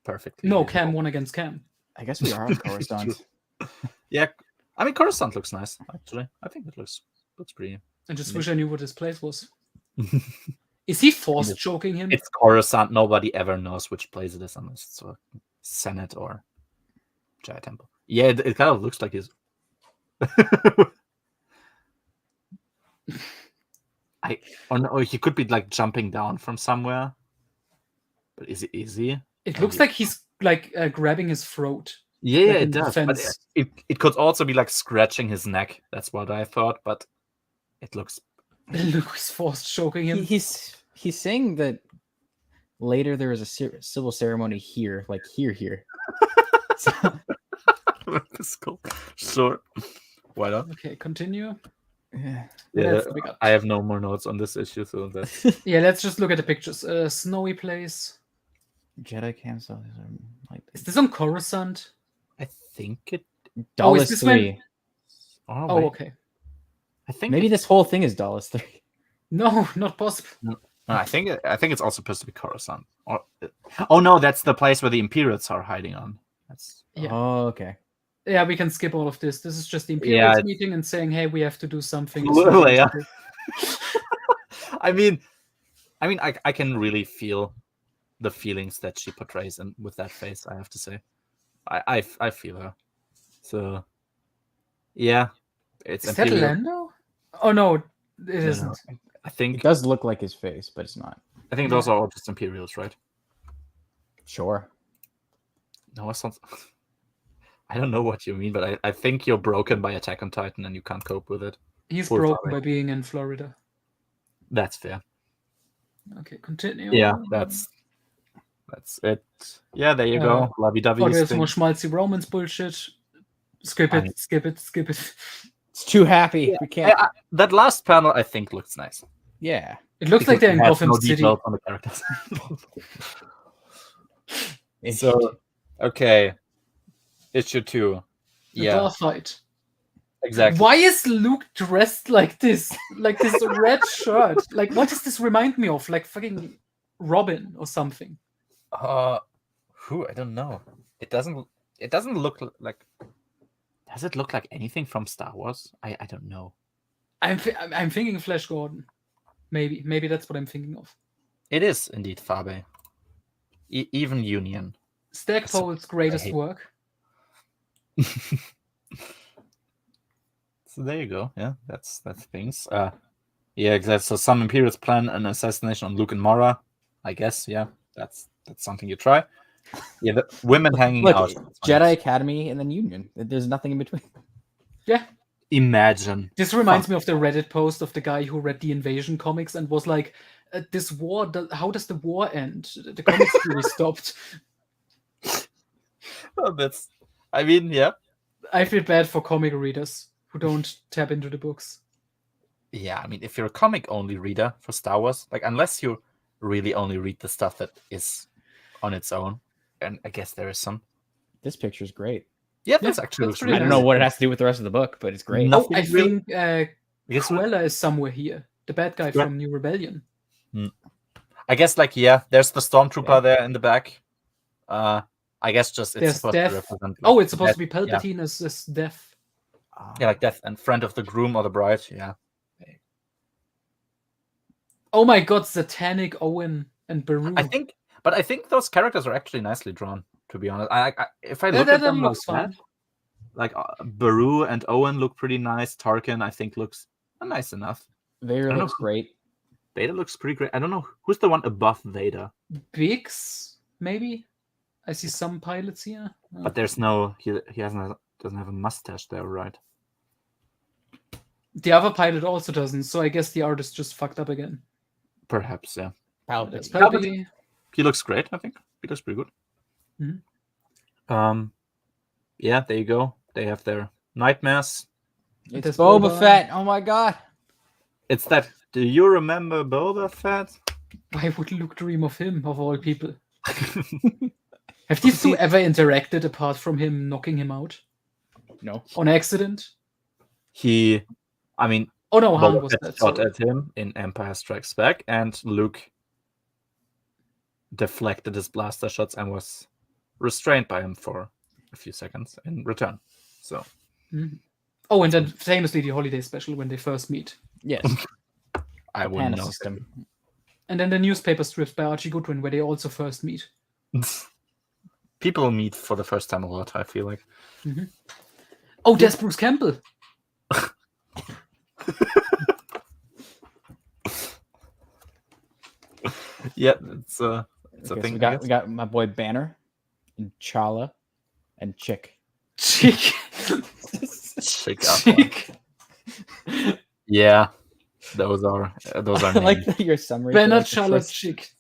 Perfectly. No, Cam won against Cam. I guess we are on Coruscant. Yeah, I mean, Coruscant looks nice, actually. I think it looks pretty... I just wish I knew what his place was. Is he force choking him? It's Coruscant. Nobody ever knows which place it is unless it's a Senate or Jedi Temple. Yeah, it kind of looks like his... Or he could be like jumping down from somewhere. But is it easy? It looks like he's like grabbing his throat. Yeah, like it does. But it could also be like scratching his neck. That's what I thought. But it looks... Luke's force choking him. He's saying that later there was a civil ceremony here, like here. That's cool. Sure. Why not? Okay, continue. Yeah, I have no more notes on this issue, so that's... Yeah, let's just look at the pictures. Snowy place. Jedi campsite. Is this on Coruscant? I think it... Dallas 3. Oh, okay. I think maybe this whole thing is Dallas 3. No, not possible. No, I think it's also supposed to be Coruscant. Oh no, that's the place where the Imperials are hiding on. That's... Yeah. Oh, okay. Yeah, we can skip all of this. This is just the Imperials meeting and saying, "Hey, we have to do something." Yeah. I mean, I can really feel the feelings that she portrays, and with that face, I have to say, I feel her. So, yeah, is that Lando? Oh no, it isn't. I think it does look like his face, but it's not. I think those are all just Imperials, right? Sure. No, it's not. I don't know what you mean, but I think you're broken by Attack on Titan and you can't cope with it. He's broken by being in Florida. That's fair. Okay, continue. Yeah, that's it. Yeah, there you go. Lovey-dovey. Oh, there's more schmaltzy Romans bullshit. Skip it. It's too happy. Yeah. We can't. That last panel, I think, looks nice. Yeah. It looks like they're in Gotham City. On the characters. So, okay. Issue 2. The bar fight. Exactly. Why is Luke dressed like this? Like this red shirt? Like, what does this remind me of? Like fucking Robin or something? I don't know. It doesn't look like... Does it look like anything from Star Wars? I don't know. I'm thinking Flash Gordon. Maybe that's what I'm thinking of. It is indeed Fabe. Even Union. Stackpole's greatest work. So there you go. Yeah, that's things. Yeah, exactly. So some Imperials plan an assassination on Luke and Mara. I guess. Yeah, that's something you try. Yeah, the women hanging out. Jedi Academy and then Union. There's nothing in between. Yeah. Imagine. This reminds me of the Reddit post of the guy who read the Invasion comics and was like, "This war. How does the war end? The comics series stopped." Well, I mean, yeah. I feel bad for comic readers who don't tap into the books. Yeah, I mean, if you're a comic-only reader for Star Wars, like, unless you really only read the stuff that is on its own, and I guess there is some. This picture's great. Yeah, this actually looks really I don't know what it has to do with the rest of the book, but it's great. Oh, I think Cruella is somewhere here. The bad guy from New Rebellion. I guess, like, yeah, there's the Stormtrooper there in the back. I guess just it's supposed to represent. Like, it's supposed to be Palpatine as Death. Yeah, like Death and friend of the groom or the bride. Yeah. Oh my God, Satanic, Owen, and Beru. I think those characters are actually nicely drawn. To be honest, if I look at them like that, like Beru and Owen look pretty nice. Tarkin, I think, looks nice enough. Vader looks great. Vader looks pretty great. I don't know who's the one above Vader. Biggs, maybe. I see some pilots here, but there's no. He doesn't have a mustache there, right? The other pilot also doesn't. So I guess the artist just fucked up again. Perhaps, yeah. Palpatine. He looks great. I think he looks pretty good. Mm-hmm. Yeah, there you go. They have their nightmares. It's Boba Fett. Oh my God. It's that. Do you remember Boba Fett? I would Luke dream of him, of all people. Have these two ever interacted apart from him knocking him out? No. On accident? I mean, oh no, Han was that shot at him in Empire Strikes Back, and Luke deflected his blaster shots and was restrained by him for a few seconds in return. So. Mm-hmm. Oh, and then famously the holiday special when they first meet. Yes. I wouldn't know. System. And then the newspaper strips by Archie Goodwin where they also first meet. People meet for the first time a lot, I feel like. Mm-hmm. Oh, there's Bruce Campbell. Yeah, it's a thing. So we got my boy Banner, and Chala, and Chick. Chick. Yeah, those are I like your summary. Banner, Chala, Chick.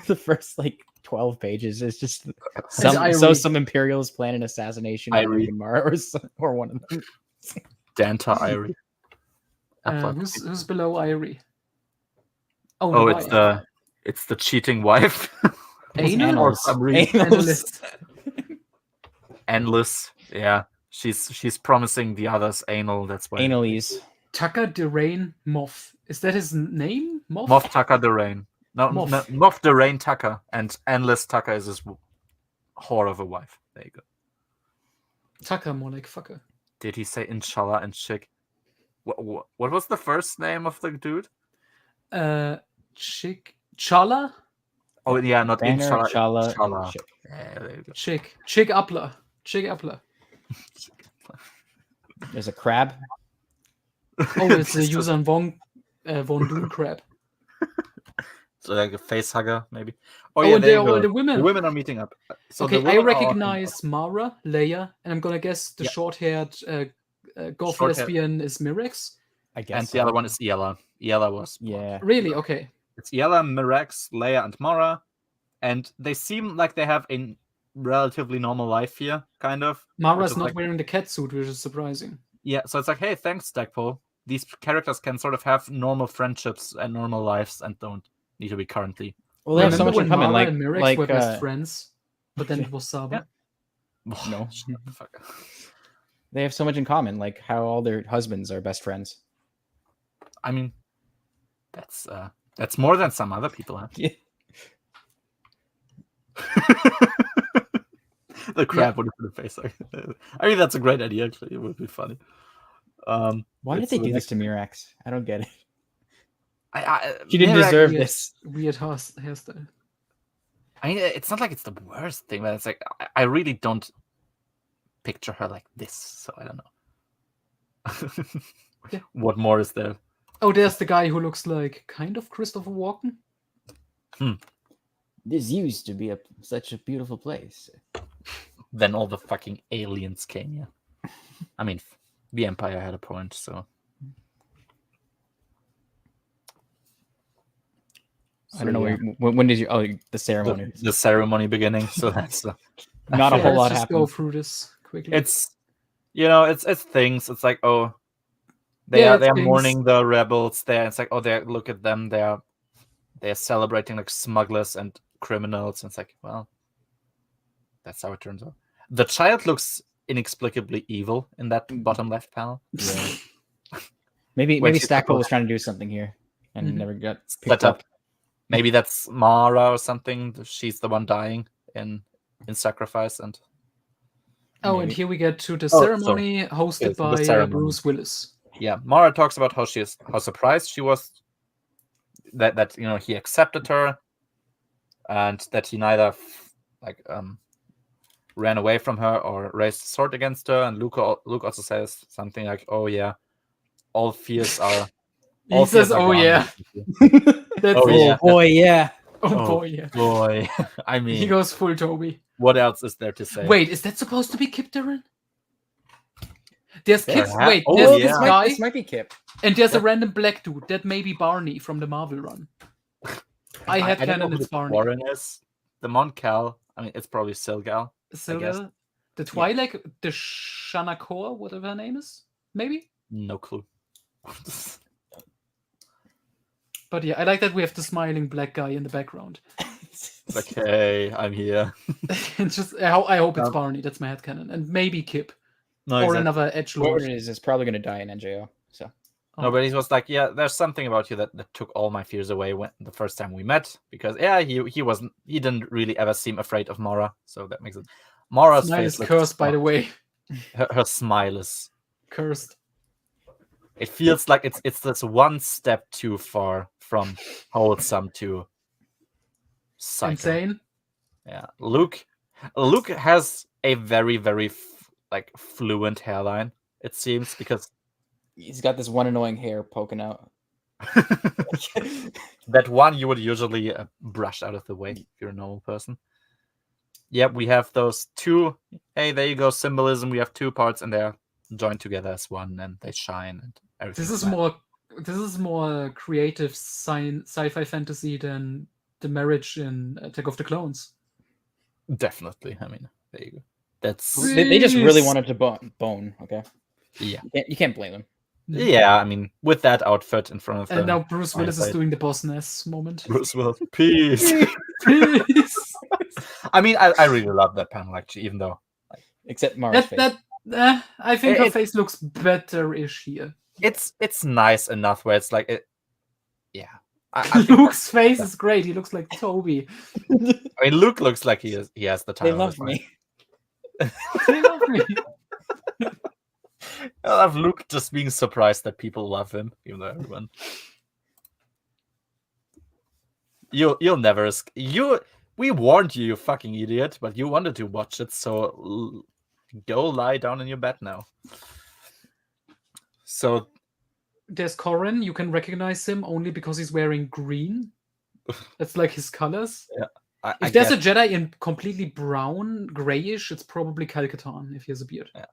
The first 12 pages is just some imperialists plan an assassination or one of them. Danta Irie. Who's below Irie? Oh, it's the cheating wife. Anal or Endless. Yeah, she's promising the others anal. That's why. Annalise. Tucker Derain Moff. Is that his name? Moff Tucker Derain. No, Moff Derain Tucker, and Endless Tucker is his whore of a wife. There you go. Tucker, more like fucker. Did he say Inshallah and Chick? What was the first name of the dude? Chick Chala. Oh yeah, not Banner, Inshallah. Chala. Chick. Yeah, there you go. Chick Appler. Chick Appler. There's a crab. Oh, it's a Yuuzhan Vong Doom crab. So like a face hugger, maybe. Oh yeah, and the women. The women are meeting up. So okay, I recognize Mara, Leia, and I'm gonna guess the short-haired goth lesbian is Mirax. I guess. And the other one is Iella. Iella was. Yeah. Really? Okay. It's Iella, Mirax, Leia, and Mara, and they seem like they have a relatively normal life here, kind of. Mara's not wearing the catsuit, which is surprising. Yeah, so it's like, hey, thanks, Stackpole. These characters can sort of have normal friendships and normal lives and don't need to be currently. Well, they have so much in common. Mara and Mirax were best friends, but then it was Saba. Yeah. No. They have so much in common, like how all their husbands are best friends. I mean, that's more than some other people have. Yeah. The crab would have put a face like I mean, that's a great idea, actually. It would be funny. Why did they do this to Mirax? I don't get it. She didn't deserve this. Weird hairstyle. I mean, it's not like it's the worst thing, but it's like I really don't picture her like this, so I don't know. Yeah. What more is there? Oh, there's the guy who looks like kind of Christopher Walken. This used to be such a beautiful place. Then all the fucking aliens came here. I mean, the Empire had a point, so. I don't know when did you? Oh, the ceremony. The ceremony beginning. So that's not a whole lot happened. Let's go through this quickly. It's it's things. It's like, oh, they're mourning the rebels there. It's like, oh, look at them. They're celebrating like smugglers and criminals. And it's like, well, that's how it turns out. The child looks inexplicably evil in that bottom left panel. Yeah. maybe Stackpole was trying to do something here and never got picked up. Maybe that's Mara or something. She's the one dying in sacrifice. And and here we get to the ceremony hosted by Bruce Willis. Yeah, Mara talks about how surprised she was that he accepted her, and that he neither ran away from her or raised a sword against her. And Luke also says something like, "Oh yeah, all fears are." He says, "Oh yeah." Boy, yeah. Oh boy, yeah. Boy, I mean, he goes full Toby. What else is there to say? Wait, is that supposed to be Kip Darren? There's Kip. Wait, there's this guy. This might be Kip. And there's a random black dude. That may be Barney from the Marvel run. I had canon it's Barney. Warren is the Moncal. I mean, it's probably Silgal. Silgal, the Twi'lek, the Shanakor, whatever her name is, maybe. No clue. But yeah, I like that we have the smiling black guy in the background. Okay, I'm here. And just I hope it's Barney. That's my headcanon, and maybe Kip, or another edgelord. Whoever it is probably going to die in NJO. So. No, but he was like, yeah, there's something about you that took all my fears away when the first time we met, because he didn't really ever seem afraid of Mara, so that makes it. Mara's face is cursed, by the way. Her smile is cursed. It feels like it's this one step too far from wholesome to psycho. Insane. Yeah, Luke has a very, very fluent hairline. It seems, because he's got this one annoying hair poking out. That one you would usually brush out of the way if you're a normal person. Yep, we have those two. Hey, there you go, symbolism. We have two parts, and they're joined together as one, and they shine. And everything. This is more creative sci-fi fantasy than the marriage in Attack of the Clones. Definitely. I mean, there you go. They just really wanted to bone. Okay. Yeah. You can't blame them. Yeah, I mean, with that outfit in front of them. And now Bruce Willis is doing the boss Ness moment. Bruce Willis, peace. Peace. I mean, I really love that panel, actually, even though. Except Mara's face. I think her face looks better-ish here. It's nice enough where it's like it. Yeah. Luke's face is great. He looks like Toby. I mean, Luke looks like he has the time. They love me. They love me. I love Luke just being surprised that people love him, even though everyone. You'll never we warned you, you fucking idiot, but you wanted to watch it, so go lie down in your bed now. So there's Corrin. You can recognize him only because he's wearing green. That's like his colors. Yeah. If there's a Jedi in completely brown, grayish, it's probably Kal-Katarn if he has a beard. Yeah.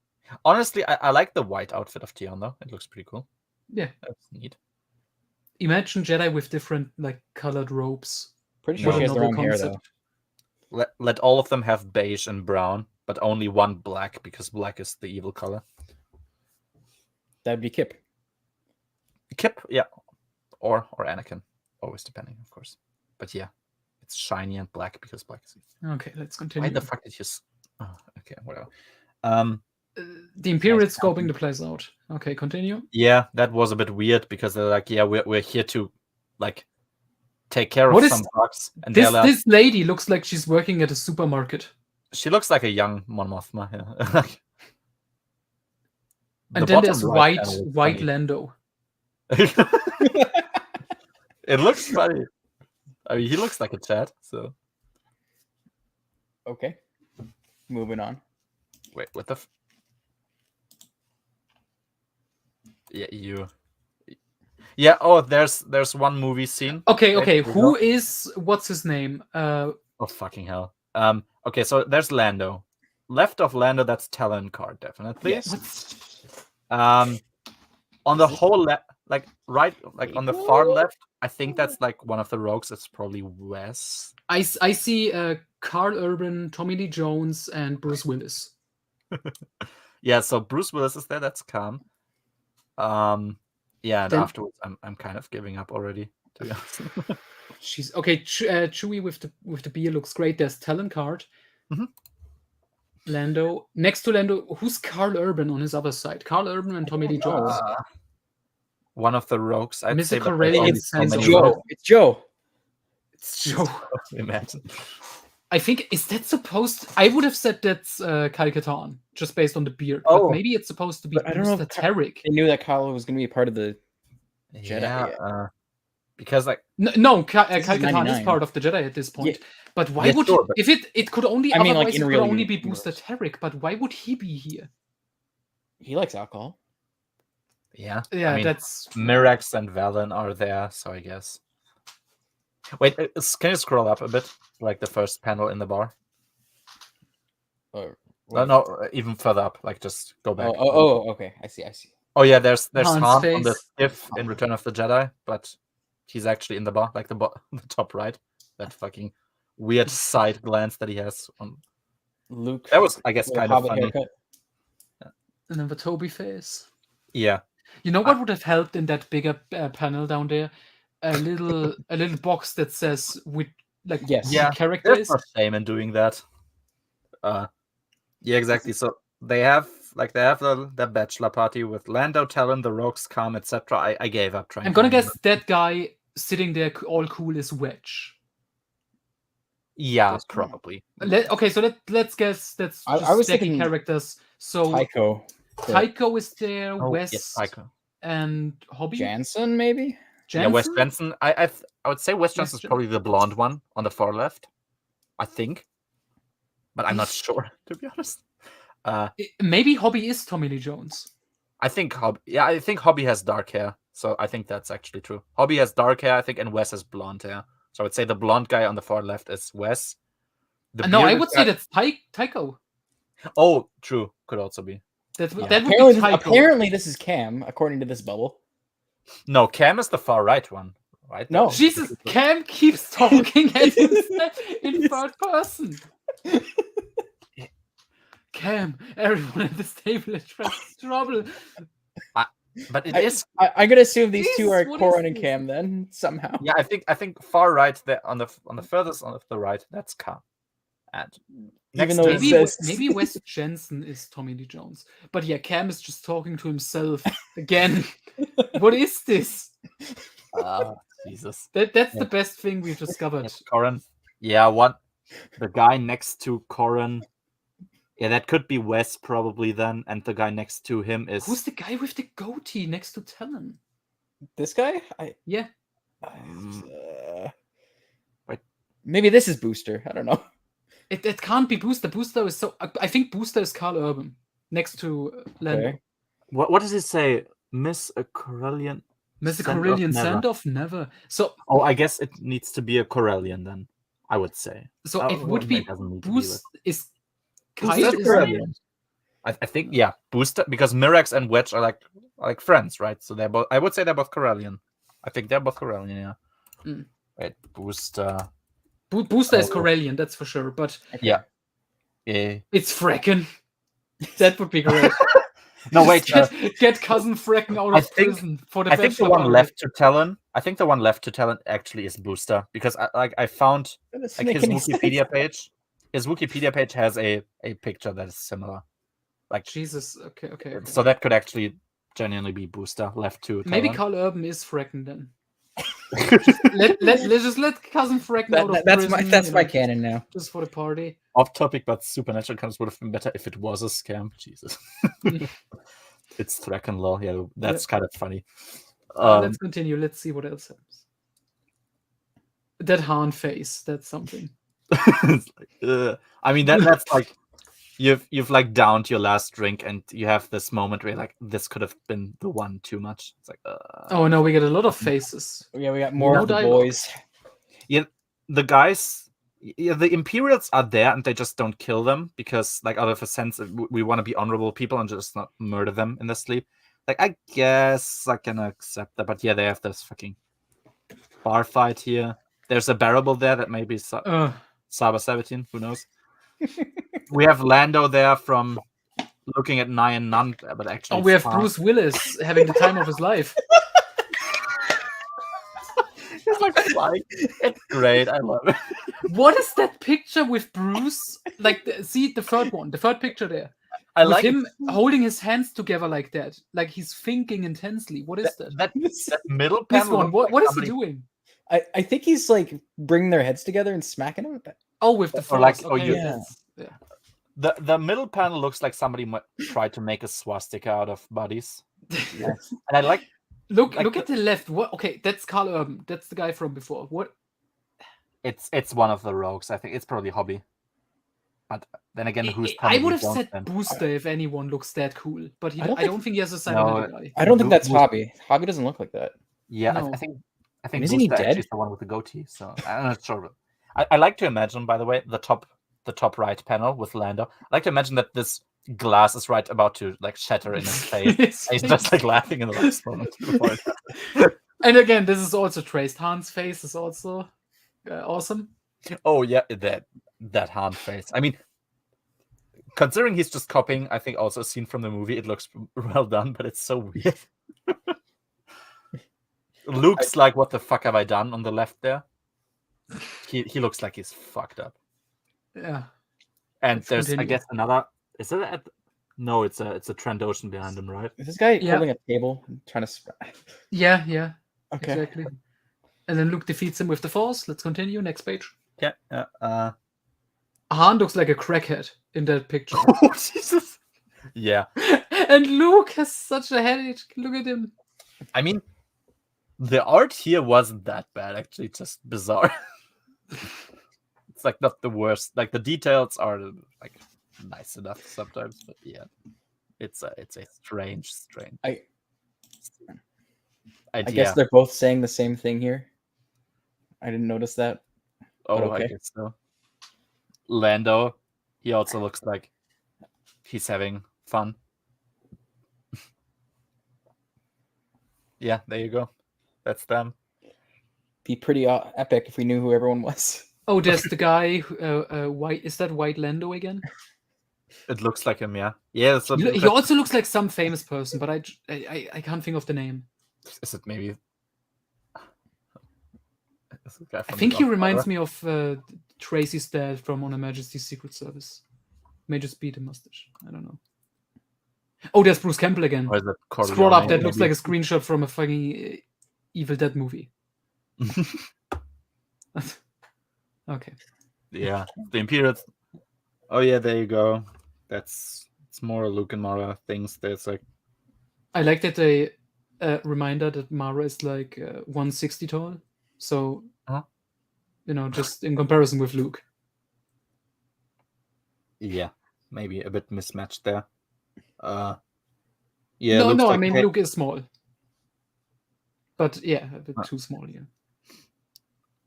Honestly, I like the white outfit of Tion, though. It looks pretty cool. Yeah. That's neat. Imagine Jedi with different colored robes. Pretty sure she has their own hair, though. Let all of them have beige and brown, but only one black, because black is the evil color. That'd be Kip. Kip, yeah. Or Anakin. Always depending, of course. But yeah. It's shiny and black because black is evil. Okay, let's continue. Why the fuck did you... Oh, okay, whatever. The Imperial scoping the place out. Okay, continue. Yeah, that was a bit weird because they're like, yeah, we're here to take care of some bugs. And this lady looks like she's working at a supermarket. She looks like a young Mon Mothma. Yeah. And then there's white Lando. It looks funny. I mean, he looks like a Chad. So okay, moving on. Wait, what the? Yeah, you. Yeah. Oh, there's one movie scene. Okay. What's his name? Oh fucking hell. Okay, so there's Lando. Left of Lando, that's Talon Card, definitely. Yes. On the whole right, on the far left, I think that's one of the rogues. It's probably Wes. I see Carl Urban, Tommy Lee Jones, and Bruce Willis. Yeah, so Bruce Willis is there. That's calm. Yeah, and Then- afterwards, I'm kind of giving up already. To be honest. She's okay. Chewie with the beer looks great. There's talent card. Mhm. Lando next to Lando. Who's Carl Urban on his other side? Carl Urban and Tommy Lee Jones. One of the rogues, I'd Mr. say. But Corellian there's only so Sands many of Joe. rogues. It's Joe. It's Joe. Imagine. I think is that supposed? I would have said that's Kyle Katarn, just based on the beard. Oh. But maybe it's supposed to be But I don't know if Tarek. They knew that Kylo was going to be a part of the Jedi. Yeah, because like No, Kyle This is Katarn is 99. part of the Jedi at this point. Yeah. But why Yeah, would sure, but- if it could only? I mean, like, otherwise in it could real only be universe. Booster Tarek. But why would he be here? He likes alcohol. yeah, Yeah, I mean, that's Mirax and Valen are there, so I guess. Wait, can you scroll up a bit, like the first panel in the bar? Or No, even further up. Like just go back. okay. I see. Oh yeah, there's Han's Han on the face. skiff in Return of the Jedi, but he's actually in the bar, like the the top right. That fucking weird side glance that he has on. Luke. That was, I guess, with a kind of hobbit funny. haircut. and then the Toby face. Yeah. You know what would have helped in that bigger panel down there? A little box that says with like Yes. Yeah. character There's is. no shame in doing that. Yeah, exactly. So they have the bachelor party with Lando, Talon, the Rogues, Calm, etc. I gave up trying. I'm gonna to remember. guess that guy sitting there all cool is Wedge. Yeah, That's right. probably. Okay, so let's guess that's I just was stacking thinking characters. So Tycho. Tycho is there, Oh, Wes yes, Tycho. and Hobby. Jansen, maybe? Yeah, Wes Jensen? Jensen. I would say Wes Jensen is Jen- probably the blonde one on the far left. I think, but I'm not Is- sure, to be honest. Maybe Hobby is Tommy Lee Jones. I think Hobby has dark hair, so I think that's actually true. Hobby has dark hair, I think, and Wes has blonde hair. So I would say the blonde guy on the far left is Wes. The No, I bearded would guy- say that's Tycho. Oh, true. Could also be. That Yeah. would be Apparently, Tycho. apparently, this is Cam, according to this bubble. No, Cam is the far right one, right? No. Jesus, Cam keeps talking at himself in third person. Cam, everyone at this table is trouble. But it is. I'm gonna assume these two Jesus, are what Corin is and this? Cam then somehow. Yeah, I think far right there on the furthest on the right, that's Cam. And Even next though to it him- Maybe says- maybe Wes Jensen is Tommy Lee Jones. But yeah, Cam is just talking to himself again. What is this? Jesus. That's the best thing we've discovered. Yes, Corin. Yeah, the guy next to Corin. Yeah, that could be Wes probably then, and the guy next to him is Who's the guy with the goatee next to Talon? This guy? Yeah. Wait. Maybe this is Booster. I don't know. It can't be Booster. Booster is so. I think Booster is Carl Urban next to Lando. Okay. what does it say? Miss a Corellian. Mr. Send off Corellian never. Sandoff never. So Oh, I guess it needs to be a Corellian then. I would say. so Oh, it would well, be it doesn't need to be, Boost is Booster Kyle is is Corellian. I think yeah, Booster because Mirax and Wedge are like friends, right? So they're both. I would say they're both Corellian. I think they're both Corellian. Yeah. Mm. Wait, Booster. Booster is Oh. Corellian, that's for sure. But Yeah. Yeah. it's Frecken. That would be great. No, wait. Get cousin Frecken out I of think- prison for the I think the bachelor one party. left to Talon. I think the one left to Talon actually is Booster because I found That doesn't like make his any sense. Wikipedia page. His Wikipedia page has a picture that is similar. Like Jesus. Okay. so that could actually genuinely be Booster left to Talon. Maybe Carl Urban is Frecken then. Let's just let cousin Frecken out of That's prison. my you know, canon now. just for the party. Off topic, but Supernatural Comes would have been better if it was a scam. Jesus. It's Thraken law. Yeah, that's kind of funny. Let's continue. Let's see what else happens. That Han face. That's something. it's like, I mean that's like you've like downed your last drink and you have this moment where you're like this could have been the one too much. It's like Oh no, we get a lot of faces. Yeah, we got more No of the dialogue. boys. the guys. Yeah, the Imperials are there and they just don't kill them because, like, out of a sense, we want to be honorable people and just not murder them in their sleep. Like, I guess I can accept that, but yeah, they have this fucking bar fight here. There's a bearable there that may be Saba 17, who knows? We have Lando there from looking at Nyan Nunn, but actually, we have Bruce Willis having the time of his life. He's like flying. It's great. I love it. What is that picture with Bruce? Like, see the third picture there. I with like him holding his hands together like that, like he's thinking intensely. What is that? That middle this panel. one. What is he doing? I think he's like bringing their heads together and smacking them. Oh, with the force. Like, okay, yeah. The middle panel looks like somebody might try to make a swastika out of bodies. Yeah. And I like. Look at the left. What? Okay, that's Carl Urban. That's the guy from before. What? It's one of the rogues. I think it's probably Hobby. But then again, who's I would have said Booster if anyone looks that cool, but I don't think he has a cybernetic eye. I don't think that's Hobby. Hobby doesn't look like that. Yeah, no. I think isn't he dead? He's the one with the goatee. So I'm not sure. I like to imagine, by the way, the top right panel with Lando. I like to imagine that this glass is right about to like shatter in his face. He's just like laughing in the last moment. And again, this is also traced. Han's face is also awesome. Oh yeah, that Han face. I mean, considering he's just copying, I think also a scene from the movie, it looks well done, but it's so weird. Luke's like, what the fuck have I done on the left there? He looks like he's fucked up. Yeah. And there's, I guess, another. Is it at? No, it's a Trandoshan behind him, right? Is this guy holding a table and trying to? Yeah. Okay. Exactly. And then Luke defeats him with the Force. Let's continue. Next page. Yeah. Han looks like a crackhead in that picture. Oh Jesus! Yeah. And Luke has such a headache. Look at him. I mean, the art here wasn't that bad. Actually, just bizarre. It's like not the worst. Like the details are like nice enough sometimes, but yeah, it's a strange. I guess they're both saying the same thing here. I didn't notice that. Oh, okay. I guess so. Lando, he also looks like he's having fun. Yeah, there you go. That's them. Be pretty epic if we knew who everyone was. Oh, there's the guy. White. Is that White Lando again? It looks like him, yeah. Yeah. He also looks like some famous person, but I can't think of the name. Is it maybe? I think he reminds me of Tracy's dad from On Her Majesty's Secret Service. Major Speed and Mustache. I don't know. Oh, there's Bruce Campbell again. Scroll up. That looks like a screenshot from a fucking Evil Dead movie. Okay. Yeah, the Imperials. Oh yeah, there you go. It's more Luke and Mara things. There's like. I like that they reminder that Mara is like 160 tall. So, just in comparison with Luke. Yeah, maybe a bit mismatched there. Yeah. No, I mean Luke is small. But yeah, a bit too small, yeah.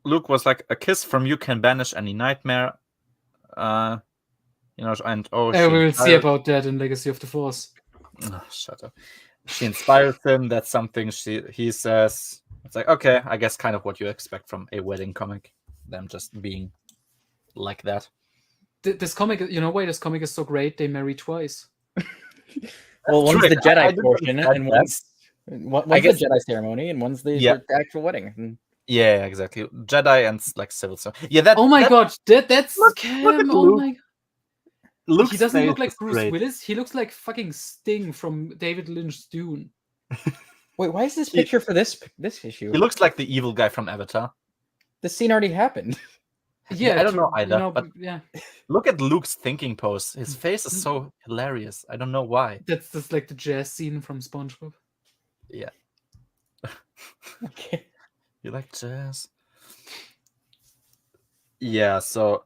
Luke was like, a kiss from you can banish any nightmare. And we will see about that in Legacy of the Force. Oh, shut up. She inspires him. That's something he says. It's like, okay, I guess kind of what you expect from a wedding comic. Them just being like that. This comic, why this comic is so great? They marry twice. Well, one's the Jedi portion, and one's the Jedi ceremony, and one's the actual wedding. Yeah, exactly. Jedi and like civil stuff. Yeah, that. Oh my god, that's Cam. Oh my. Luke's he doesn't look like Bruce Willis. He looks like fucking Sting from David Lynch's Dune. Wait, why is this picture for this issue? He looks like the evil guy from Avatar. This scene already happened. Yeah, I don't know either. But yeah. Look at Luke's thinking pose. His face is so hilarious. I don't know why. That's just like the jazz scene from SpongeBob. Yeah. Okay. You like jazz? Yeah, so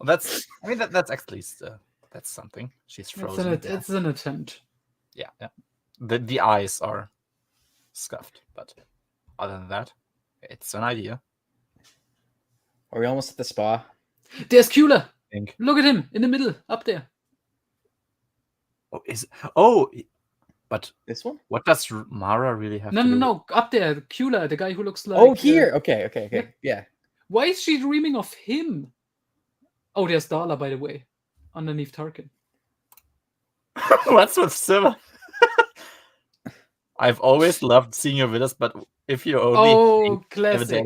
that's actually that's something. She's frozen. It's an attempt. Yeah. The eyes are scuffed, but other than that, it's an idea. Are we almost at the spa? There's Kula. Look at him in the middle, up there. But this one? What does Mara really have to do? No, up there, Kula, the guy who looks like... Oh, here! Okay. Yeah. Why is she dreaming of him? Oh, there's Darla, by the way, underneath Tarkin. What's with Siva? I've always loved seeing you with us, but if you only classic,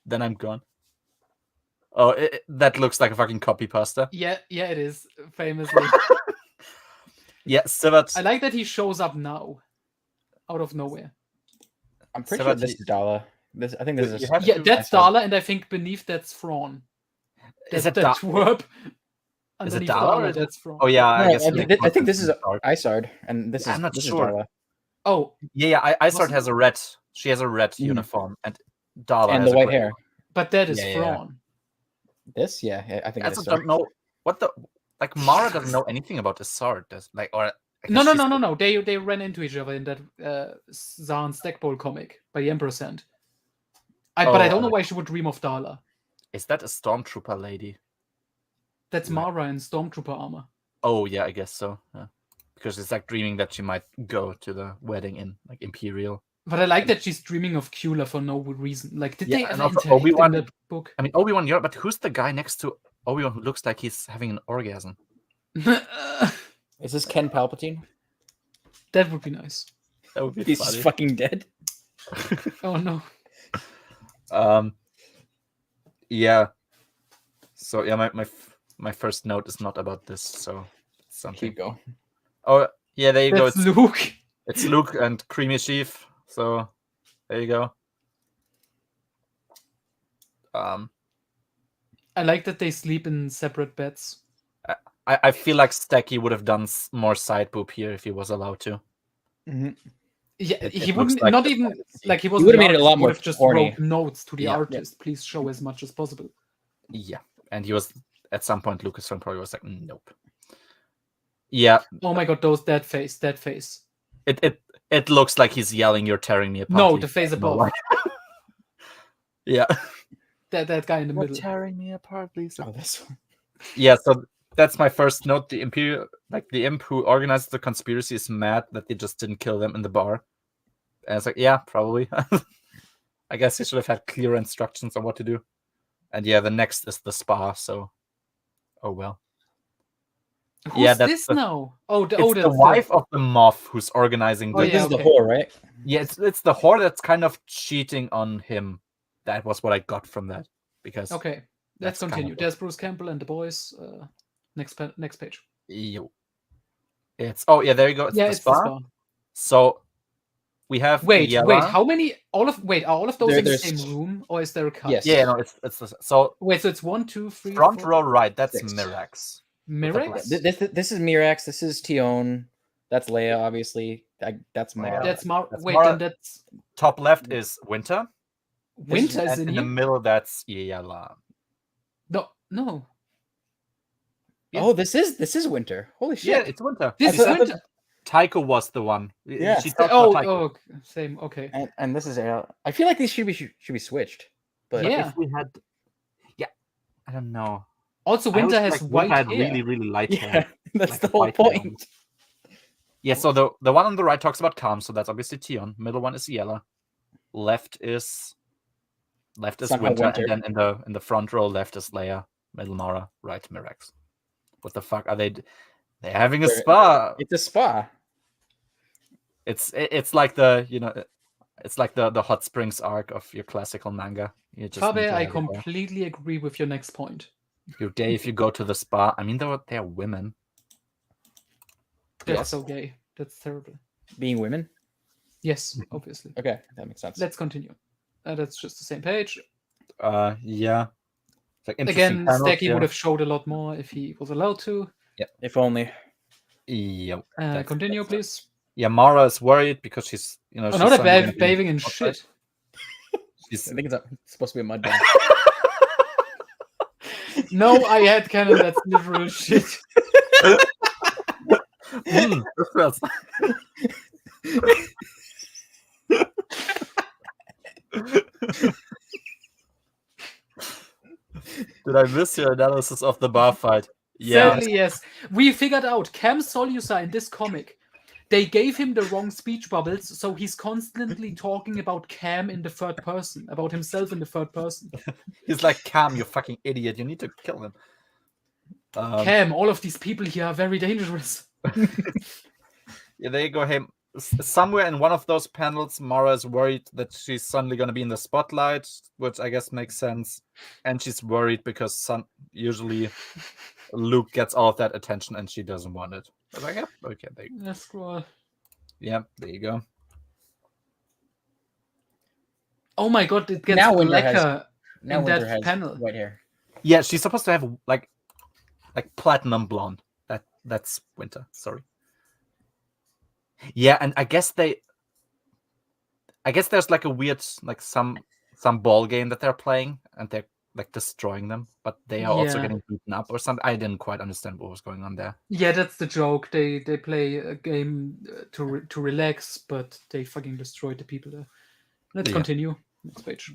then I'm gone. Oh, that looks like a fucking copy pasta. Yeah, it is, famously. Yeah, Sivat. I like that he shows up now, out of nowhere. I'm pretty sure this is Darla. I think this is. Yeah, that's Darla, and I think beneath that's Thrawn. Is it that twerp? Is it Darla? That's Thrawn. Oh yeah, I guess. I think this is Isard, and this is. I'm not this sure. Is Darla. Oh yeah, Isard has a red. She has a red uniform, and Darla and has the white hair. But that is Thrawn. This, I think. I just don't know what the Mara doesn't know anything about Isard. No. They ran into each other in that Zahn Stackpole comic by the Emperor's Hand. But I don't know why she would dream of Darla. Is that a stormtrooper lady? That's Mara in stormtrooper armor. Oh yeah, I guess so. Yeah. Because it's like dreaming that she might go to the wedding in like Imperial. But I like that she's dreaming of Kula for no reason. Like, did they ever interact Obi-Wan, in that book? I mean, Obi-Wan, yeah, but who's the guy next to Obi-Wan who looks like he's having an orgasm? Is this Ken Palpatine? That would be nice. That would be He's funny. fucking dead. Oh no. Yeah. So yeah, my first note is not about this. So something. Keep going. Oh yeah, there you go. It's Luke. It's Luke and Creamy Chief. So there you go. I like that they sleep in separate beds. I feel like Stacky would have done more side boob here if he was allowed to. Mm-hmm. Yeah, he wouldn't. Not even like he was. He would have made it a lot more. Just wrote notes to the artist. Please show as much as possible. Yeah, and he was at some point. Lucasfilm probably was like, nope. Yeah. Oh my god, that face. It looks like he's yelling, "You're tearing me apart." No, the face above. Yeah. That guy in the middle. Tearing me apart, please. Oh, this one. Yeah, so that's my first note. The Imperial, the imp who organized the conspiracy, is mad that they just didn't kill them in the bar. And it's like, yeah, probably. I guess he should have had clear instructions on what to do. And yeah, the next is the spa. So, oh well. Who's this now? It's the wife of the Moff who's organizing. This is the whore, right? Yeah, it's the whore that's kind of cheating on him. That was what I got from that. Because okay, let's continue. There's Bruce Campbell and the boys. Next page. Yo. There you go. It's the spa. So we have wait. How many? Are all of those in the same room, or is there a cut? Yes. Yeah, no, it's so. Wait, so it's 1, 2, 3. Front 4, row right. That's 6. Mirax. Mirax. This is Mirax. This is Tion. That's Leia, obviously. That's Mara. That's Mara. Wait, Mara. then that's Top left is Winter. Winter is in the middle. That's Yala. No. Yeah. Oh, this is Winter. Holy shit! Yeah, it's Winter. This is Winter. Tycho was the one. Yeah. Same. Okay. And this is I feel like these should be switched. But yeah, if we had, I don't know. Also, Winter has white hair. Really, really light hair. That's the whole point. Yeah. So the one on the right talks about calm. So that's obviously Tion. Middle one is Yella. Left is Winter, and then in the front row left is Leia. Middle Mara. Right Mirax. What the fuck are they? They're having a spa. It's a spa. It's like it's like the hot springs arc of your classical manga. Fabe, I completely agree with your next point. You're gay if you go to the spa. I mean, they're women. That's so gay. That's terrible. Being women? Yes, obviously. Okay, that makes sense. Let's continue. That's just the same page. Yeah. Again, Stacky would have showed a lot more if he was allowed to. Yeah, if only. Yeah. Continue, please. Yeah, Mara is worried because she's, another bathing in shit. I think it's supposed to be a mud bath. No, I had canon. That's literal shit. Did I miss your analysis of the bar fight? Yeah. Sadly, yes. We figured out Cam Solusa in this comic. They gave him the wrong speech bubbles, so he's constantly talking about Cam in the third person, about himself in the third person. He's like, Cam, you fucking idiot. You need to kill him. Cam, all of these people here are very dangerous. Yeah, there you go. Hey, somewhere in one of those panels, Mara is worried that she's suddenly going to be in the spotlight, which I guess makes sense. And she's worried because usually Luke gets all of that attention and she doesn't want it. I was like, yep, okay, there you go. Let's scroll. Yeah, there you go. Oh my god, it gets blacker in that panel. White hair. Yeah, she's supposed to have like platinum blonde. That's Winter. Sorry. Yeah, and I guess there's like a weird some ball game that they're playing and they're like destroying them, but they are also getting beaten up or something. I didn't quite understand what was going on there. Yeah, that's the joke. They play a game to relax, but they fucking destroyed the people there. Let's continue. Next page.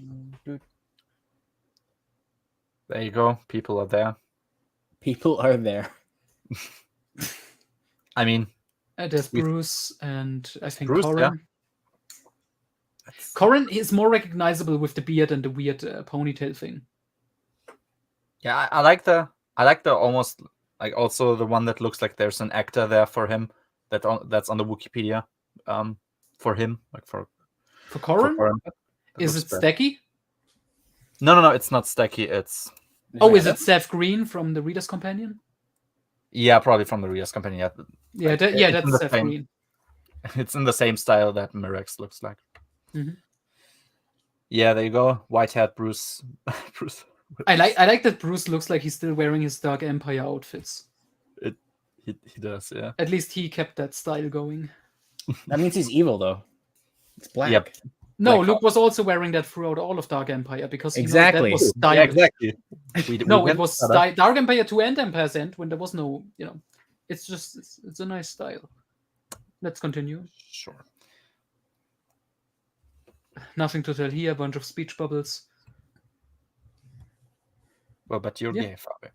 There you go. People are there. People are there. I mean, there's Bruce and I think Bruce, Corin. Yeah. Corin is more recognizable with the beard and the weird ponytail thing. Yeah, I like the almost like also the one that looks like there's an actor there for him that's on the Wikipedia for him, like for Corin. Is it Stacky? No, it's not Stacky. It's is it Seth Green from the Reader's Companion? Yeah, probably from the Reader's Companion. Yeah, that's Seth Green. It's in the same style that Mirex looks like. Mm-hmm. Yeah, there you go. White-haired Bruce. Bruce. I like that Bruce looks like he's still wearing his Dark Empire outfits. He does, yeah. At least he kept that style going. That means he's evil, though. It's black. Yep. No, Luke was also wearing that throughout all of Dark Empire because that was stylish. Yeah, exactly. It was Dark Empire 2 and Empire's End when there was no, it's just it's a nice style. Let's continue. Sure. Nothing to tell here. A bunch of speech bubbles. Well, but you're gay, Fabi.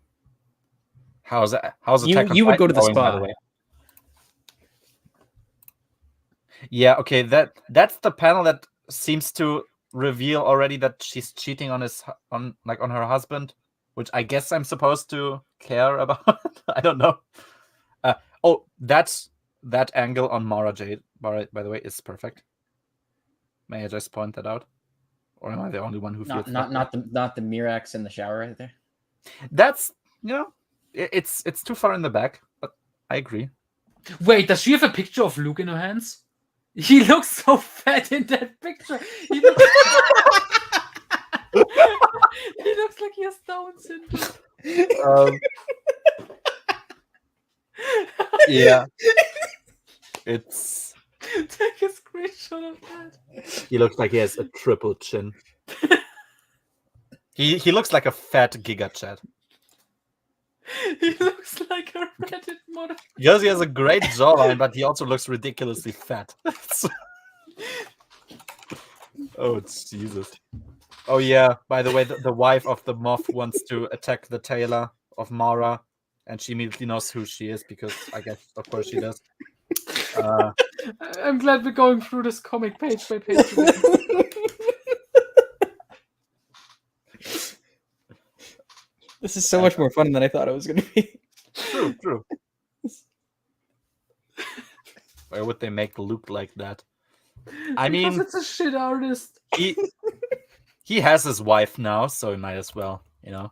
How's Attack on you would go to the spa, by the way. Yeah, okay. That's the panel that seems to reveal already that she's cheating on her husband, which I guess I'm supposed to care about. I don't know. That angle on Mara Jade, by the way, is perfect. May I just point that out? Or am I the only one who feels not the Mirax in the shower right there? That's it's too far in the back, but I agree. Wait, does she have a picture of Luke in her hands? He looks so fat in that picture. He looks like he has Down syndrome. Yeah. It's take a screenshot of that. He looks like he has a triple chin. He looks like a fat Giga Chad. He looks like a Reddit model. Yes, he has a great jawline, but he also looks ridiculously fat. Oh, Jesus. Oh, yeah. By the way, the wife of the Moth wants to attack the tailor of Mara, and she immediately knows who she is because I guess, of course, she does. I'm glad we're going through this comic page by page. This is so much more fun than I thought it was going to be. True. Why would they make Luke like that? I mean, because it's a shit artist. He has his wife now, so he might as well, Yeah,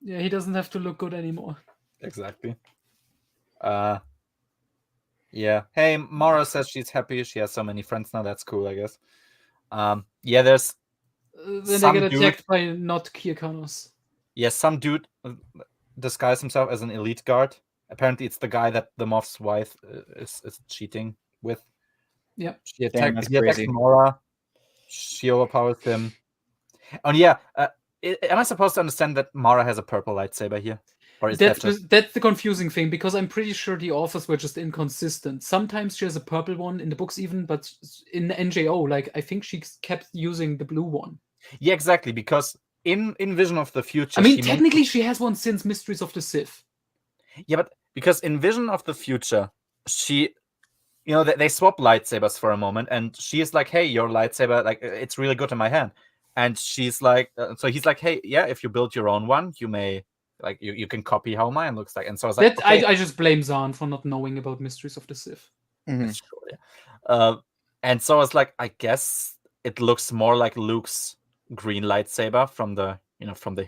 he doesn't have to look good anymore. Exactly. Yeah. Hey, Mara says she's happy. She has so many friends now. That's cool, I guess. Yeah, there's. Then they get attacked by not Kirkanos. Yeah, some dude disguised himself as an elite guard. Apparently, it's the guy that the Moth's wife is cheating with. Yeah. He attacks Mara. She overpowers him. And yeah, am I supposed to understand that Mara has a purple lightsaber here? Or is that's the confusing thing, because I'm pretty sure the authors were just inconsistent. Sometimes she has a purple one in the books even, but in the NJO, like, I think she kept using the blue one. Yeah, exactly, because in Vision of the Future... I mean, technically she has one since Mysteries of the Sith. Yeah, but because in Vision of the Future, she... they swap lightsabers for a moment, and she is like, hey, your lightsaber, like, it's really good in my hand. And she's like... so he's like, hey, yeah, if you build your own one, you may Like you can copy how mine looks like, and so I was like, that I just blame Zahn for not knowing about Mysteries of the Sith. That's true, yeah. And so I was like, I guess it looks more like Luke's green lightsaber from the from the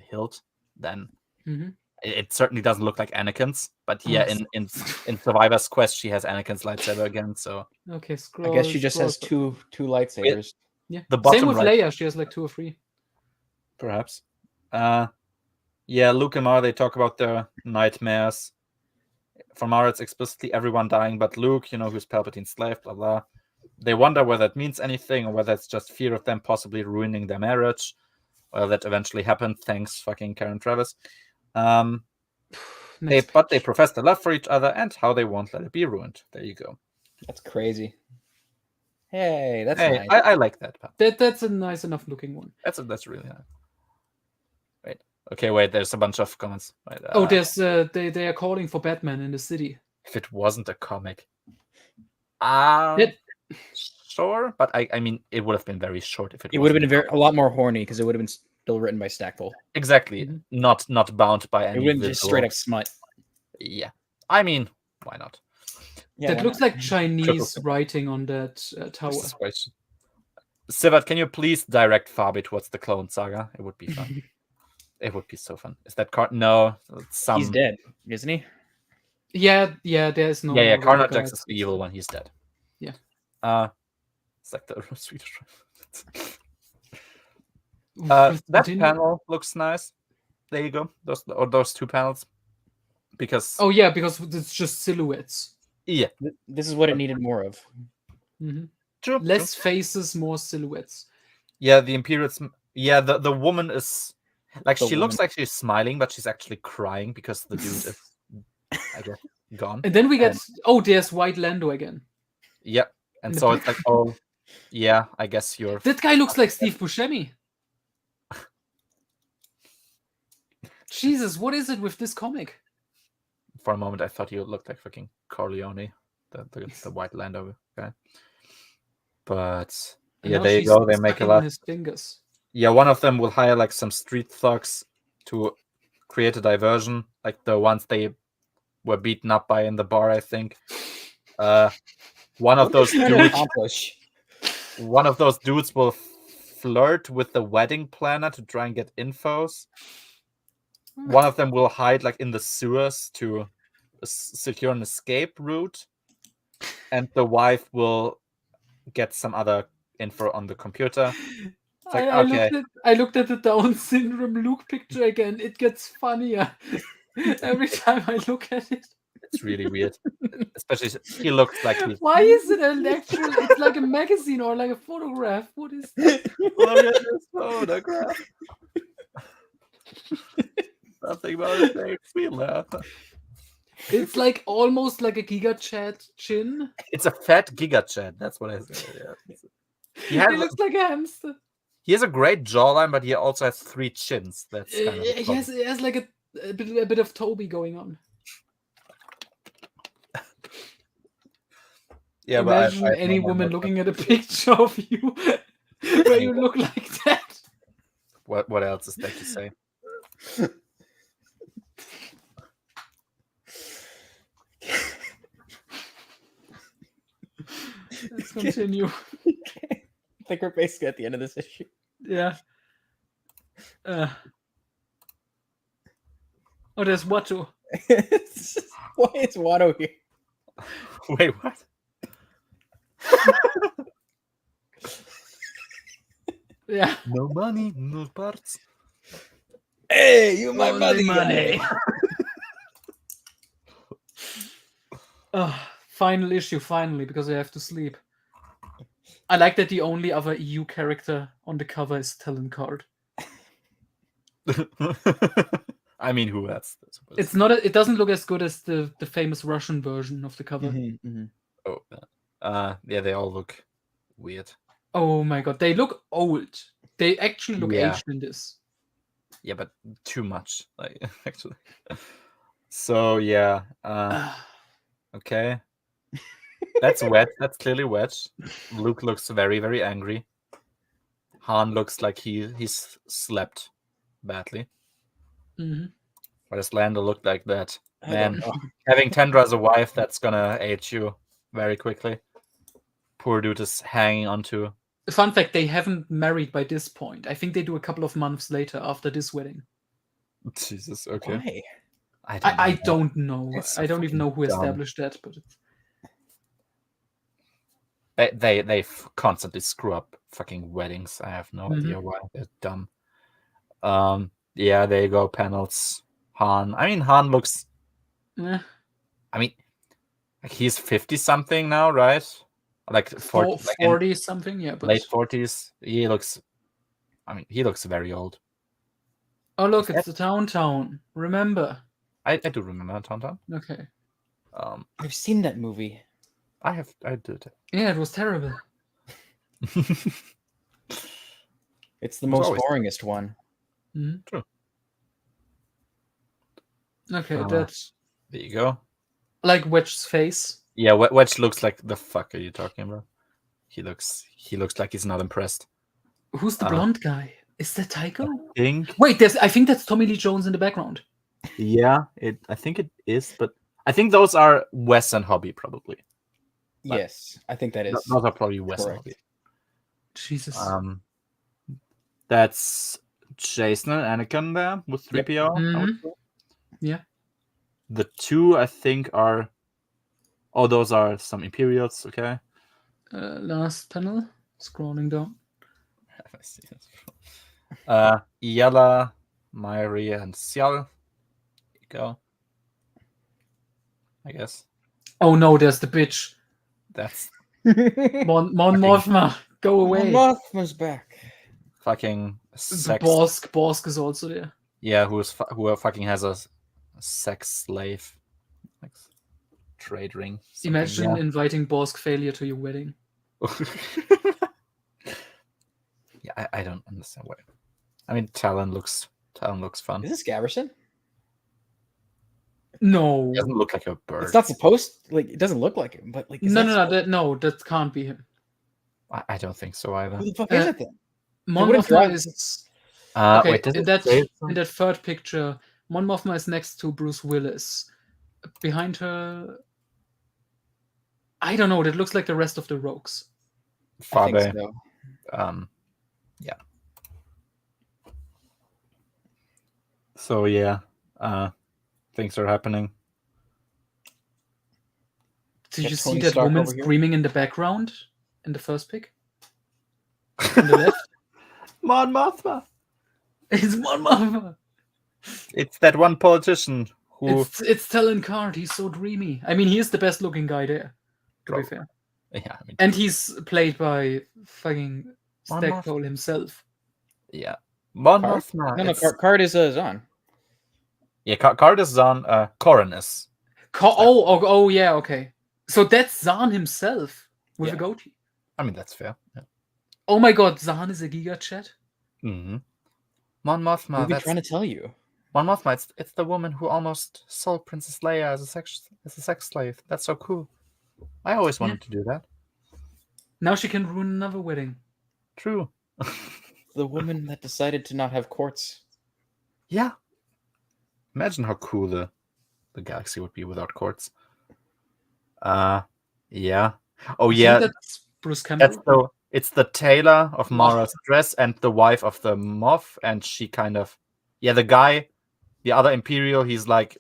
hilt than. It certainly doesn't look like Anakin's, but yeah, in Survivor's Quest, she has Anakin's lightsaber again. So okay, scroll. I guess she just has two lightsabers. Yeah, the bottom same with right, Leia. She has like 2 or 3. perhaps. Yeah, Luke and Mara, they talk about their nightmares. For Mara, it's explicitly everyone dying but Luke, who's Palpatine's slave, blah blah. They wonder whether it means anything or whether it's just fear of them possibly ruining their marriage. Well, that eventually happened. Thanks, fucking Karen Travis. They profess their love for each other and how they won't let it be ruined. There you go. That's crazy. Hey, that's nice. I like that. That's a nice enough looking one. That's really nice. Wait. Okay, wait. There's a bunch of comments. Wait, there's they are calling for Batman in the city. If it wasn't a comic, sure, but I mean, it would have been very short if it would have been a lot more horny because it would have been still written by Stackpole. Exactly, not bound by any. It wouldn't just straight up smut. Yeah, I mean, why not? Yeah, that looks like Chinese writing on that tower. Sivat, can you please direct Fabi towards the Clone Saga? It would be fun. It would be so fun. Is that No, he's dead, isn't he? Yeah. There's no. Yeah. Carnage Jax is the evil one. He's dead. Yeah. It's like the Swedish. That panel looks nice. There you go. Those 2 panels. Because because it's just silhouettes. Yeah, this is what it needed more of. True. Less faces, more silhouettes. Yeah, the Imperials. Yeah, the woman is like she looks like she's smiling, but she's actually crying because the dude is, I guess, gone. And then we get there's White Lando again. Yeah, and so it's like, yeah, I guess you're. That guy looks like Steve Buscemi. Jesus, what is it with this comic? For a moment, I thought you looked like fucking Corleone, the White Lando guy. But yeah, there you go. They make a lot. His fingers. Yeah, one of them will hire like some street thugs to create a diversion, like the ones they were beaten up by in the bar, I think. One of those dudes will flirt with the wedding planner to try and get infos. One of them will hide like in the sewers to secure an escape route, and the wife will get some other info on the computer. It's like, I looked at the Down syndrome Luke picture again. It gets funnier every time I look at it. It's really weird. Especially he looks like he's... Why is it an actual? It's like a magazine or like a photograph. What is that? Look at this photograph. Something about it makes me laugh. It's like almost like a Giga Chad chin. It's a fat Giga Chad. That's what I said. Yeah. He looks like a hamster. He has a great jawline, but he also has 3 chins. That's kind of he has like a bit of Toby going on. Yeah, imagine any woman looking at a picture of you where you look like that. What else is there to say? Let's continue. I think we're basically at the end of this issue. Yeah. There's Watto. Why is Watto here? Wait, what? Yeah. No money, no parts. Hey, you my money. Final issue, finally, because I have to sleep. I like that the only other EU character on the cover is Talon Card. I mean, who else? It's not. It doesn't look as good as the famous Russian version of the cover. Yeah, they all look weird. Oh my god, they look old. They actually look aged in this. Yeah, but too much, like actually. So yeah. Okay. That's Wedge. That's clearly Wedge. Luke looks very, very angry. Han looks like he's slept badly. Mm-hmm. Why does Lando look like that? I Man, don't know. having Tendra as a wife, that's gonna age you very quickly. Poor dude is hanging onto. Fun fact: they haven't married by this point. I think they do a couple of months later after this wedding. Jesus, okay. Why? I don't know. It's so I don't even know who fucking dumb. established that, but They constantly screw up fucking weddings. I have no idea why. They're dumb. Yeah, there you go. Panels. Han. I mean, Han looks. eh, I mean, like he's 50 something now, right? Like 40, like in 40 something, yeah. But late 40s. He looks. I mean, he looks very old. oh look, it's the town. Remember? I do remember Tauntaun. Okay. I've seen that movie. I did. Yeah, it was terrible. It's the most boringest one. Mm-hmm. True. Okay, that's there you go. Like Wedge's face. Yeah, Wedge looks like the fuck are you talking about? He looks like he's not impressed. Who's the blonde guy? Is that Tycho? Wait, I think that's Tommy Lee Jones in the background. Yeah, I think it is, but I think those are Wes and Hobby probably. But yes, I think that is. Those are probably Wes and Hobby. Jesus. That's Jason and Anakin there with 3PO. Mm-hmm. Yeah. The two I think are. Oh, those are some Imperials. Okay. Last panel, scrolling down. I see this. Yella, Myri, and Ciel. There you go. I guess. Oh no, there's the bitch. That's Mon Mothma. Go away. Mon Mothma's back. Fucking sex. Borsk is also there. Yeah, who fucking has a sex slave, like trade ring. Imagine inviting Borsk failure to your wedding. Yeah, I don't understand why. I mean, Talon looks fun. Is this Gaverson? No, It doesn't look like a bird. It's not supposed. Like it doesn't look like him, but like no, that can't be him. I don't think so either. Who the fuck is it then? Mon Mothma is okay. Wait, in that third picture, Mon Mothma is next to Bruce Willis. Behind her, I don't know. That looks like the rest of the rogues. Fabe. I think so. Yeah. So yeah, things are happening. Did you see that woman screaming in the background in the first pic? On the left? Mon Mothma. It's Mon Mothma. It's that one politician who. It's Talon Card. He's so dreamy. I mean, he is the best looking guy there. To be fair. Yeah. I mean, and he's played by fucking Stackpole himself. Yeah. Mon Mothma. No, Card is Zahn. Yeah, Card is Zahn. Corran is. Oh, yeah, okay. So that's Zahn himself with a goatee. I mean, that's fair. Yeah. Oh my god, Zahn is a Giga Chat? Mm-hmm. Mon Mothma. What are we trying to tell you? Mon Mothma, it's the woman who almost sold Princess Leia as a sex slave. That's so cool. I always wanted to do that. Now she can ruin another wedding. True. The woman that decided to not have courts. Yeah. Imagine how cool the galaxy would be without courts. Yeah. Oh yeah. That's Bruce Campbell. It's the tailor of Mara's dress and the wife of the moth, and she kind of the other Imperial, he's like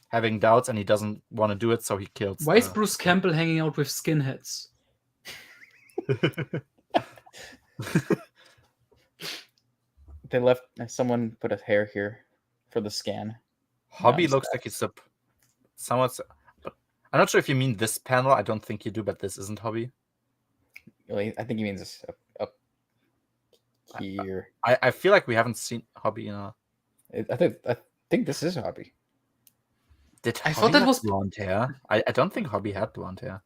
having doubts and he doesn't want to do it, so he kills. Why is Bruce Campbell hanging out with skinheads? They left. Someone put a hair here for the scan. Hobby looks like it's somewhat. But I'm not sure if you mean this panel. I don't think you do, but this isn't Hobby. Really, I think he means up here. I feel like we haven't seen Hobby in a. I think this is Hobby. I thought that was blonde hair. I don't think Hobby had blonde hair.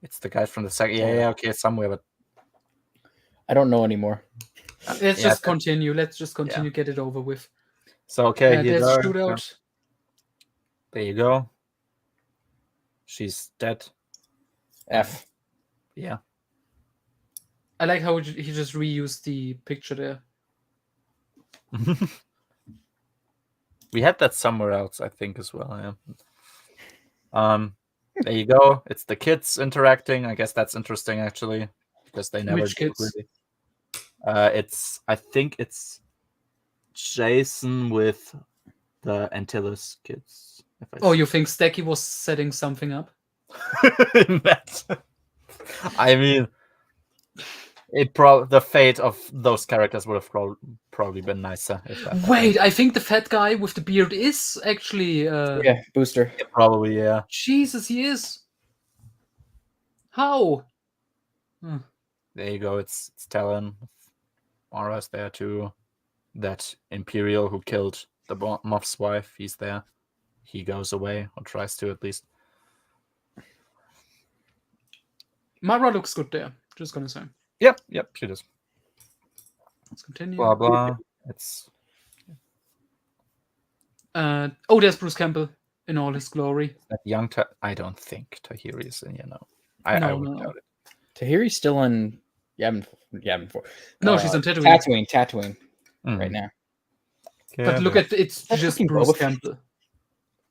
It's the guy from the second. Yeah, okay, somewhere, but I don't know anymore. Let's just continue. Let's just continue. Get it over with. So okay, there's shootout. There you go. She's dead. F. Yeah. I like how he just reused the picture there. We had that somewhere else, I think, as well. Yeah. There you go. It's the kids interacting. I guess that's interesting, actually, because they never Which do kids? really. I think it's Jason with the Antilles kids. Oh, you think Stacky was setting something up? I mean, the fate of those characters would have probably been nicer if that. Wait, I think the fat guy with the beard is actually. Yeah, Booster. Yeah, probably, yeah. Jesus, he is. How? There you go. It's Talon. Mara's there too. That Imperial who killed the Moff's wife, he's there. He goes away, or tries to at least. Mara looks good there. Just gonna say. Yep, she does. Let's continue. Blah blah. It's. There's Bruce Campbell in all his glory. That young. I don't think Tahiri is in here now. I would doubt it. Tahiri's still in Yavin 4. No, she's on Tatooine. Tatooine right now. But look at it's just Bruce Campbell.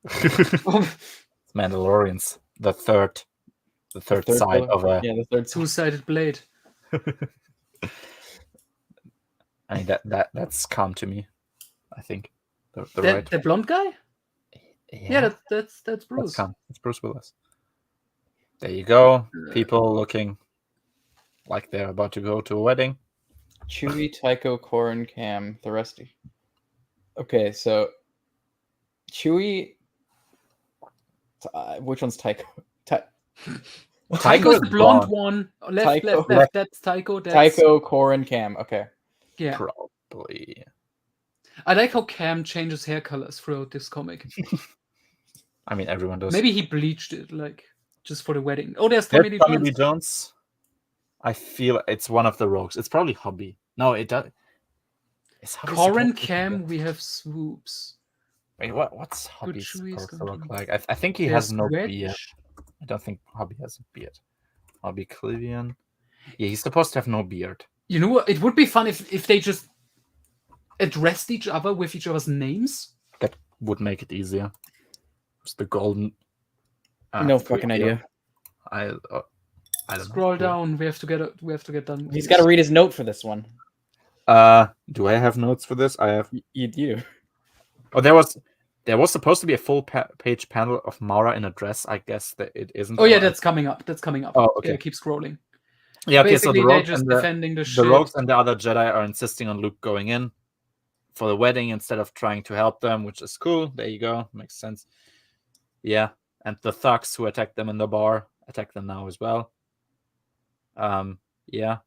It's Mandalorians. The third side of a the third two-sided blade. I mean that's calm to me. I think the blonde guy. Yeah, that's Bruce. It's Bruce Willis. There you go. People looking like they're about to go to a wedding. Chewie, Tycho, Corrin, Cam, the rest. Okay, so Chewie. Which one's Tycho? Tycho's the blonde one. Left. That's Tycho. Tycho, Corrin, Cam. Okay. Yeah. Probably. I like how Cam changes hair colors throughout this comic. I mean, everyone does. Maybe he bleached it, like, just for the wedding. Oh, there's Tommy Lee Jones. I feel it's one of the rogues. It's probably Hobby. No, it does. Corrin, Cam, we have Swoops. Wait, what's Hobby supposed to look like? I think he has no beard. I don't think Hobby has a beard. Hobby Clivian. Yeah, he's supposed to have no beard. You know what? It would be fun if they just addressed each other with each other's names. That would make it easier. It's the golden. No fucking idea. I don't Scroll know. down. We have to get done. He's got to read his note for this one. Do I have notes for this? I have. You do. Oh, there was supposed to be a full page panel of Mara in a dress. I guess that it isn't. Oh yeah, that's coming up. Oh, okay. Yeah, keep scrolling. Yeah, okay. Basically, So they're just defending the rogues and the other Jedi are insisting on Luke going in for the wedding instead of trying to help them, which is cool. There you go. Makes sense. Yeah, and the thugs who attacked them in the bar attack them now as well. Yeah.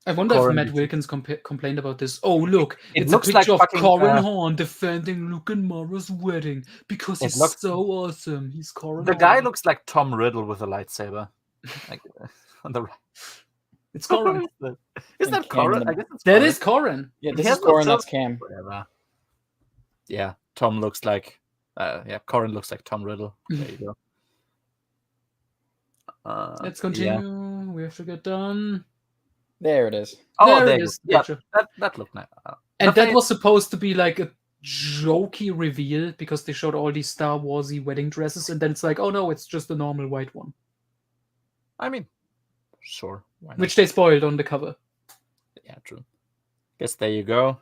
I wonder if Matt Wilkins complained about this. Oh, look, it's a picture like of Corrin Horn defending Luke and Mara's wedding because he's so awesome. He's Corrin. The guy looks like Tom Riddle with a lightsaber. Like on the right. It's Corrin. Is that Corrin? I guess it's that is Corrin. Yeah, this is Corrin. That's Cam. Whatever. Yeah, Tom looks like. Corrin looks like Tom Riddle. There you go. Let's continue. Yeah. We have to get done. There it is. Oh, there it is. Yeah, that looked nice. And that was supposed to be like a jokey reveal because they showed all these Star Warsy wedding dresses, and then it's like, oh no, it's just a normal white one. I mean, sure. Which they spoiled on the cover. Yeah, true. Guess there you go.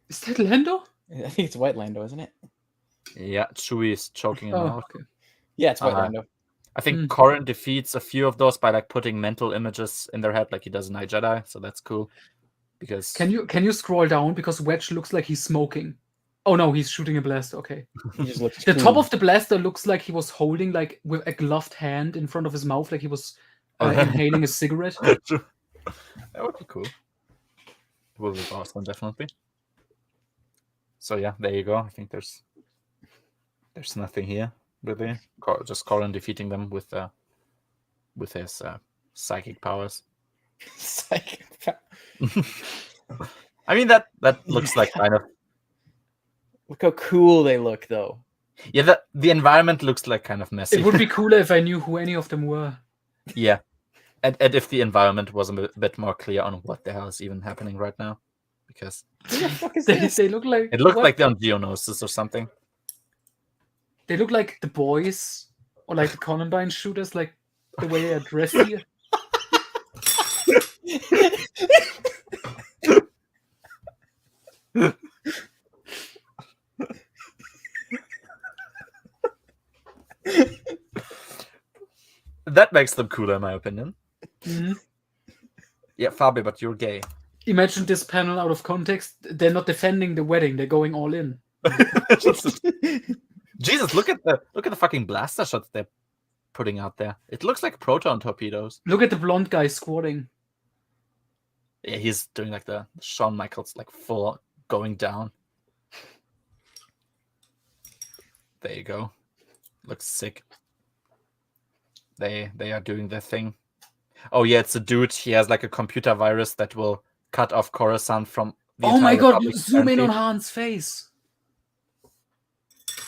Is that Lando? I think it's White Lando, isn't it? Yeah, Chewie is choking him out. Okay. Yeah, it's White Lando. I think Corrin defeats a few of those by like putting mental images in their head, like he does in Jedi. So that's cool. Because can you scroll down because Wedge looks like he's smoking. Oh no, he's shooting a blaster. Okay. He just looks the top of the blaster looks like he was holding like with a gloved hand in front of his mouth, like he was inhaling a cigarette. That would be cool. It would be awesome, definitely. So yeah, there you go. I think there's nothing here. Really, just Corrin defeating them with his psychic powers. Psychic powers. I mean that looks like kind of. Look how cool they look, though. Yeah, the environment looks like kind of messy. It would be cooler if I knew who any of them were. Yeah, and if the environment was a bit more clear on what the hell is even happening right now, because they look like it looks like they're on Geonosis or something. They look like the boys or like the Columbine shooters, like the way they are dressed here. That makes them cooler, in my opinion. Mm-hmm. Yeah, Fabi, but you're gay. Imagine this panel out of context. They're not defending the wedding; they're going all in. Jesus, look at the fucking blaster shots they're putting out there. It looks like proton torpedoes. Look at the blonde guy squatting. Yeah, he's doing like the Shawn Michaels, like full going down. There you go. Looks sick. They are doing their thing. Oh yeah, it's a dude. He has like a computer virus that will cut off Coruscant from the Oh my god, Republic zoom in currently. on Han's face.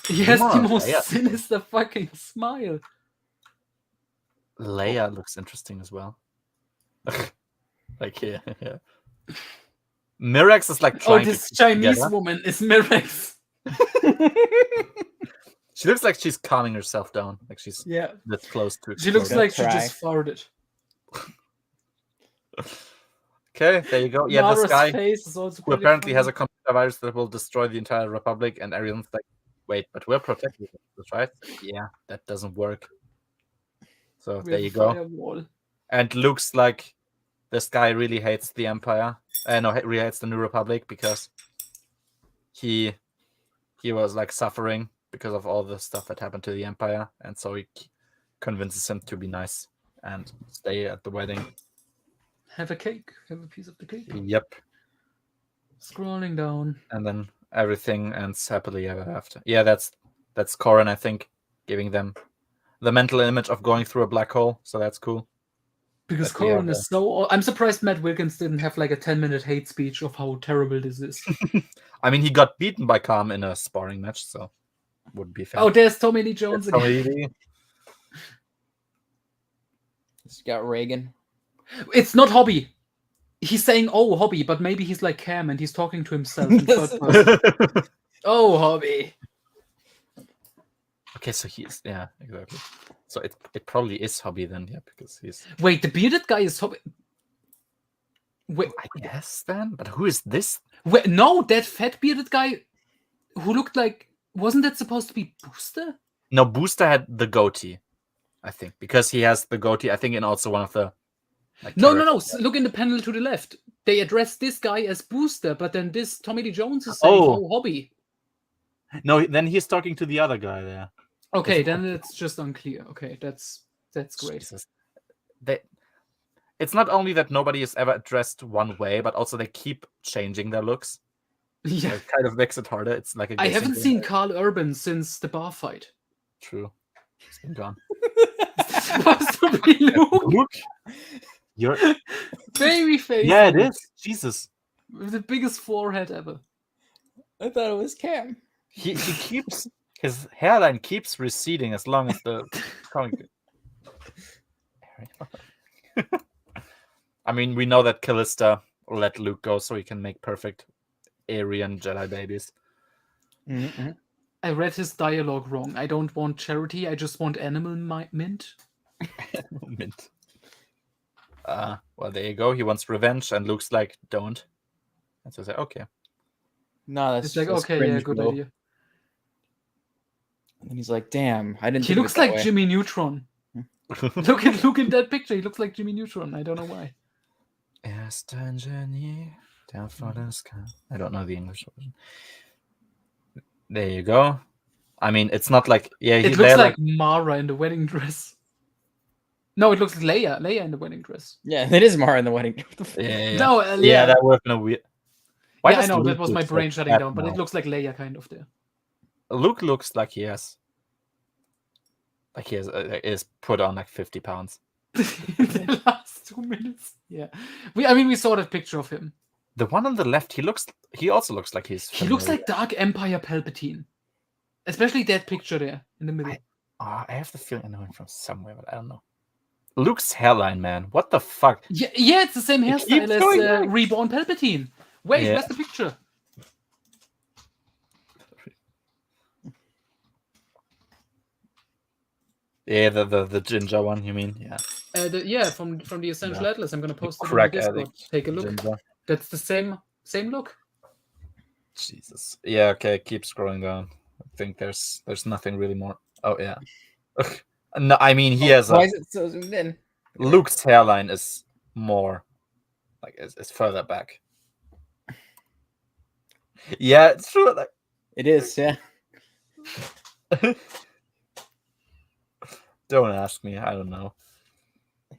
He has the most sinister fucking smile. Leia looks interesting as well. Like yeah. Mirax is like trying this Chinese woman is Mirax. She looks like she's calming herself down. Like she's this close to it. She looks like she just farted. Okay, there you go. Yeah, Mara's this guy face is also who apparently has a computer virus that will destroy the entire Republic, and everyone's like, wait, but we're protected, right? Yeah, that doesn't work. So there you go. Firewall. And looks like this guy really hates the Empire. No, really hates the New Republic because he was like suffering because of all the stuff that happened to the Empire, and so he convinces him to be nice and stay at the wedding. Have a cake. Have a piece of the cake. Yep. Scrolling down. And then everything ends happily ever after. Yeah, that's Corran, I think, giving them the mental image of going through a black hole. So that's cool. Because Corran is so... I'm surprised Matt Wilkins didn't have like a 10-minute hate speech of how terrible this is. I mean, he got beaten by Khan in a sparring match, so wouldn't be fair. Oh, there's Tommy Lee Jones again. He's got Reagan. It's not Hobby. He's saying, oh, Hobby, but maybe he's like Cam and he's talking to himself in third person. Oh, Hobby. Okay, so he's... Yeah, exactly. So it probably is Hobby then, yeah, because he's... Wait, the bearded guy is Hobby? Wait, I guess then? But who is this? Wait, no, that fat bearded guy who looked like... Wasn't that supposed to be Booster? No, Booster had the goatee, I think, because he has the goatee, I think, in also one of the... Like, no. Look in the panel to the left. They addressed this guy as Booster, but then this Tommy Lee Jones is saying, oh, Hobby. No, then he's talking to the other guy there. Okay, then it's just unclear. Okay, that's great. Jesus. It's not only that nobody is ever addressed one way, but also they keep changing their looks. Yeah, it kind of makes it harder. It's like I haven't seen Carl Urban since the bar fight. True, he's been gone. It's supposed to be Luke. You're baby face. Yeah, it is. Jesus, with the biggest forehead ever. I thought it was Cam. He keeps his hairline keeps receding as long as the comic. I mean, we know that Callista let Luke go so he can make perfect Aryan Jedi babies. Mm-hmm. I read his dialogue wrong. I don't want charity. I just want animal mint. Mint. Well, there you go. He wants revenge, and Luke's like, don't. And so I say, okay. No, that's it's like, okay, yeah, good idea. And then he's like, damn, I didn't. He looks like Jimmy Neutron. Look in that picture. He looks like Jimmy Neutron. I don't know why. Down for the sky. I don't know the English version. There you go. I mean, it's not like it looks like Mara in the wedding dress. No, it looks like Leia. Leia in the wedding dress. Yeah, it is Mara in the wedding dress. Yeah. No, yeah, that would have been a weird. Yeah, I know that was my brain shutting down, but it looks like Leia kind of there. Luke looks like he is put on like 50 pounds. The last 2 minutes. Yeah. We saw that picture of him. The one on the left, he also looks like he's familiar. He looks like Dark Empire Palpatine. Especially that picture there in the middle. I have the feeling I know him from somewhere, but I don't know. Luke's hairline, man. What the fuck? Yeah, it's the same hairstyle as Reborn Palpatine. Wait, where's the picture? Yeah, the ginger one, you mean? Yeah. From the Essential Atlas. I'm gonna post it on the Crack Discord. addict Take a look. ginger. That's the same look. Jesus. Yeah. Okay. Keep scrolling down. I think there's nothing really more. Oh yeah. No, I mean he has. Why is it so zoomed in? Luke's hairline is more like it's further back. Yeah, it's true. Like it is. Yeah. Don't ask me. I don't know.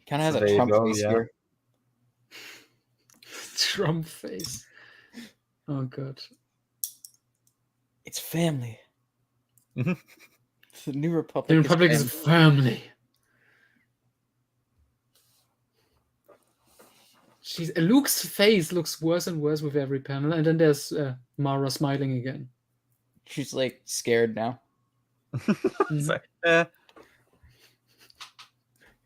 Kind of has a Trump face here. Trump face. Oh god. It's family. The New Republic. The Republic is family. Luke's face looks worse and worse with every panel, and then there's Mara smiling again. She's like scared now.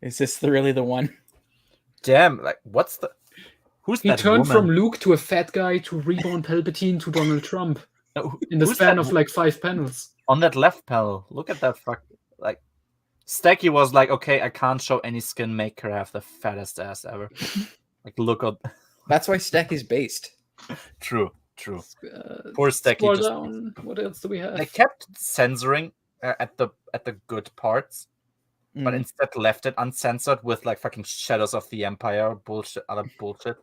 Is this really the one? Damn! Like, what's the? Who's that? He turned woman? from Luke to a fat guy to Reborn Palpatine to Donald Trump in the span of like 5 panels. On that left panel, look at that like. Stacky was like, okay, I can't show any skin. Make her have the fattest ass ever. Like, look at. That's why Stacky's based. True. Poor Stacky. What else do we have? They kept censoring at the good parts, but instead left it uncensored with like fucking Shadows of the Empire bullshit, other bullshit.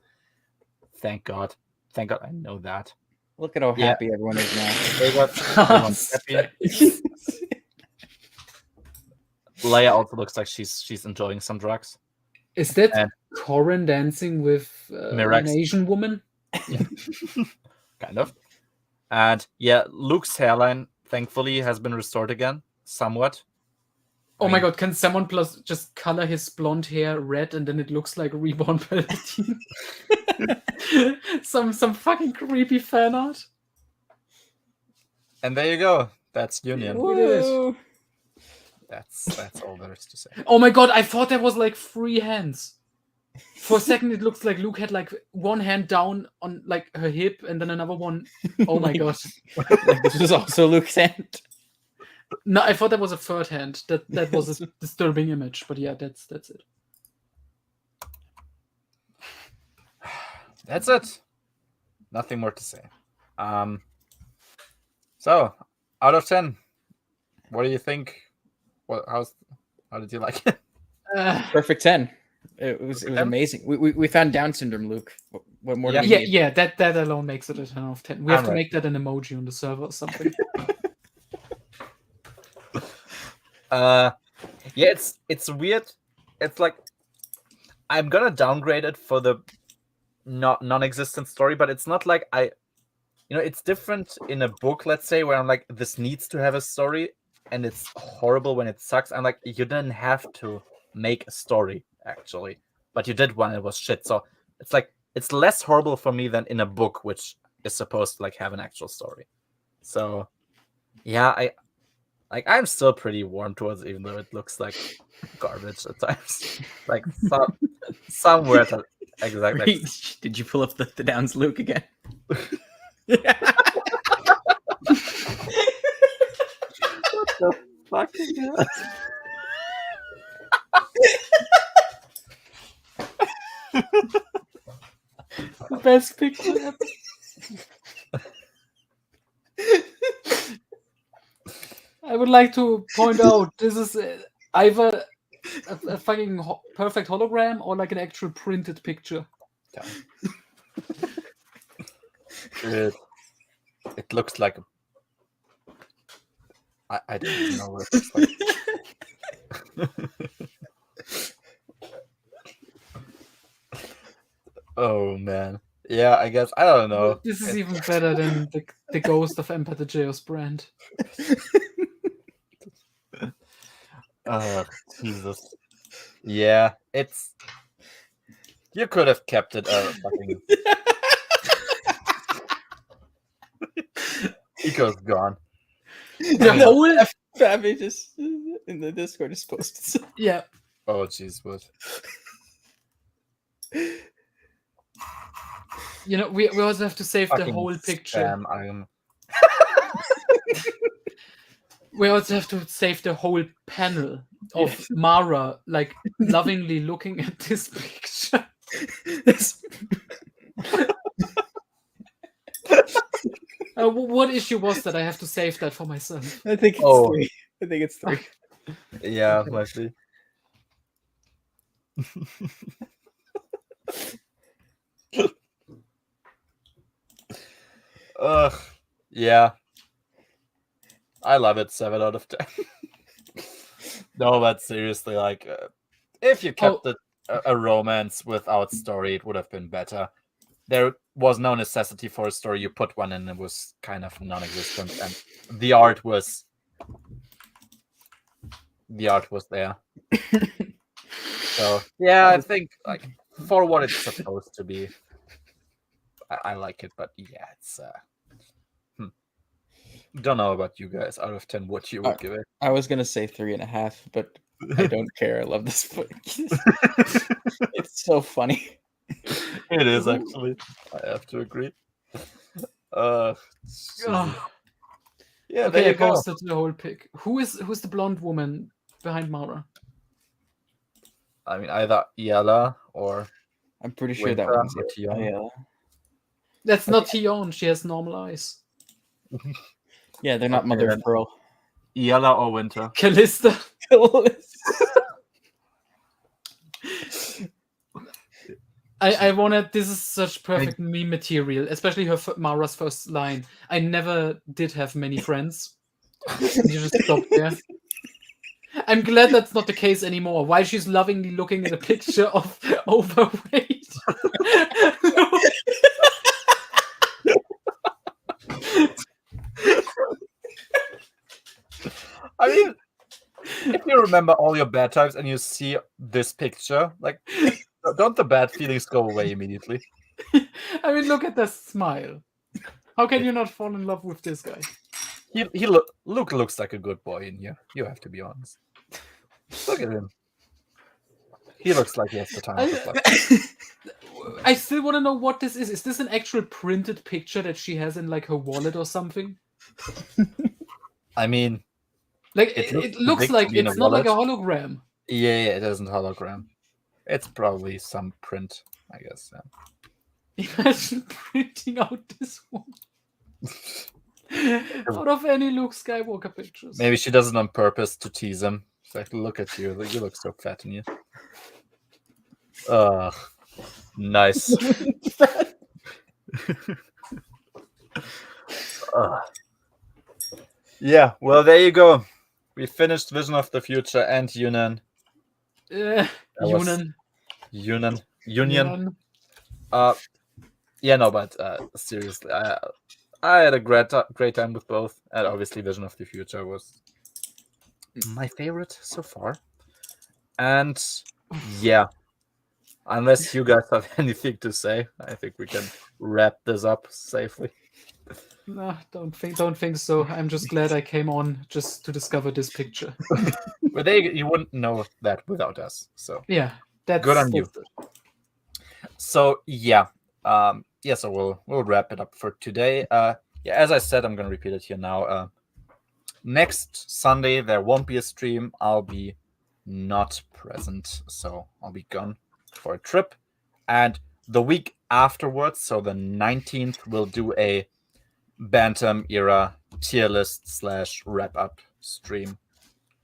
Thank God. I know that. Look at how happy everyone is now. Everyone's happy. Leia also looks like she's enjoying some drugs. Is that Corran dancing with an Asian woman? Yeah. Kind of. And yeah, Luke's hairline thankfully has been restored again, somewhat. Oh my god, can someone just color his blonde hair red and then it looks like Reborn Palpatine? some fucking creepy fan art. And there you go. That's Union. Whoa. That's all there is to say. Oh my god, I thought there was like 3 hands. For a second, it looks like Luke had like one hand down on like her hip and then another one. Oh my god. This was also Luke's hand. No, I thought that was a third hand. That was a disturbing image, but yeah, that's it. That's it. Nothing more to say. So, out of 10, what do you think? How did you like it? Perfect 10. It was amazing. We found Down syndrome, Luke. What more? Do we need? Yeah. That alone makes it a 10 out of 10. We have to make that an emoji on the server or something. Yeah, it's weird. It's like I'm gonna downgrade it for the non-existent story, but it's not like it's different in a book, let's say, where I'm like, this needs to have a story, and it's horrible when it sucks. I'm like, you didn't have to make a story actually, but you did one. It was shit. So it's like it's less horrible for me than in a book, which is supposed to like have an actual story. So yeah, I'm still pretty warm towards it, even though it looks like garbage at times. Like somewhere exactly. Did you pull up the Downs Luke again? What the fuck is that? The best picture ever. I would like to point out this is either a fucking perfect hologram or like an actual printed picture. It looks like I don't even know what it looks like. Oh man. Yeah, I guess I don't know. This is even better than the Ghost of Emperor Geos brand. Oh Jesus. Yeah, it's you could have kept it fucking Eco's gone. The whole Fabi just in the Discord is posted. Yeah. Oh jeez, what? we also have to save the whole picture. We also have to save the whole panel of Mara, like, lovingly looking at this picture. What issue was that? I have to save that for myself. I think it's 3. Yeah, likely. Yeah. I love it. 7 out of 10. No, but seriously, like, if you kept a romance without story, it would have been better. There was no necessity for a story. You put one in, it was kind of non-existent, and the art was there. So yeah, I think, like, for what it's supposed to be, I like it. But yeah, it's don't know about you guys. Out of 10, what you would give it? I was gonna say 3.5, but I don't care. I love this book. It's so funny. It is, actually. I have to agree. Yeah, okay, there you go. I posted the whole pic. Who's the blonde woman behind Mara? I mean, either Iala or I'm pretty sure that one's Iala. That's not Tion. She has normal eyes. Yeah, they're not Mother of Pearl. Iala or Winter. Callista. I wanted. This is such perfect meme material, especially her Mara's first line. I never did have many friends. You just stop there. I'm glad that's not the case anymore. While she's lovingly looking at a picture of overweight. I mean, if you remember all your bad times and you see this picture, like, don't the bad feelings go away immediately? I mean, look at the smile. How can you not fall in love with this guy? Luke looks like a good boy in here. You have to be honest. Look at him. He looks like he has the time of his life. I still want to know what this is. Is this an actual printed picture that she has in, like, her wallet or something? I mean, like, it looks like it's not like a hologram. Yeah, it isn't hologram. It's probably some print, I guess. Yeah. Imagine printing out this one. Out of any Luke Skywalker pictures. Maybe she does it on purpose to tease him. It's like, look at you. You look so fat in you. Nice. Yeah, well, there you go. We finished Vision of the Future and Union. Union. Yeah, no, but seriously, I had a great time with both, and obviously Vision of the Future was my favorite so far. And yeah, unless you guys have anything to say, I think we can wrap this up safely. No, don't think so. I'm just glad I came on just to discover this picture. But you wouldn't know that without us. So yeah, that's good on you. So yeah, so we'll wrap it up for today. Yeah, as I said, I'm gonna repeat it here now. Next Sunday there won't be a stream. I'll be not present, so I'll be gone for a trip. And the week afterwards, so the 19th, we'll do a Bantam era tier list / wrap up stream,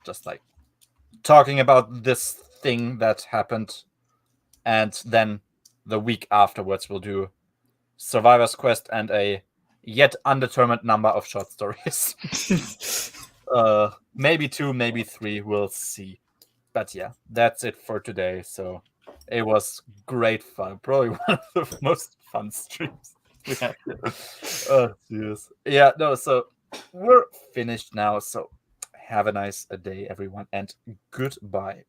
just like talking about this thing that happened. And then the week afterwards we'll do Survivor's Quest and a yet undetermined number of short stories. Maybe 2, maybe 3, we'll see. But yeah, that's it for today. So it was great fun, probably one of the most fun streams we had. Yes. Yeah, no, so we're finished now. So have a nice day, everyone, and goodbye.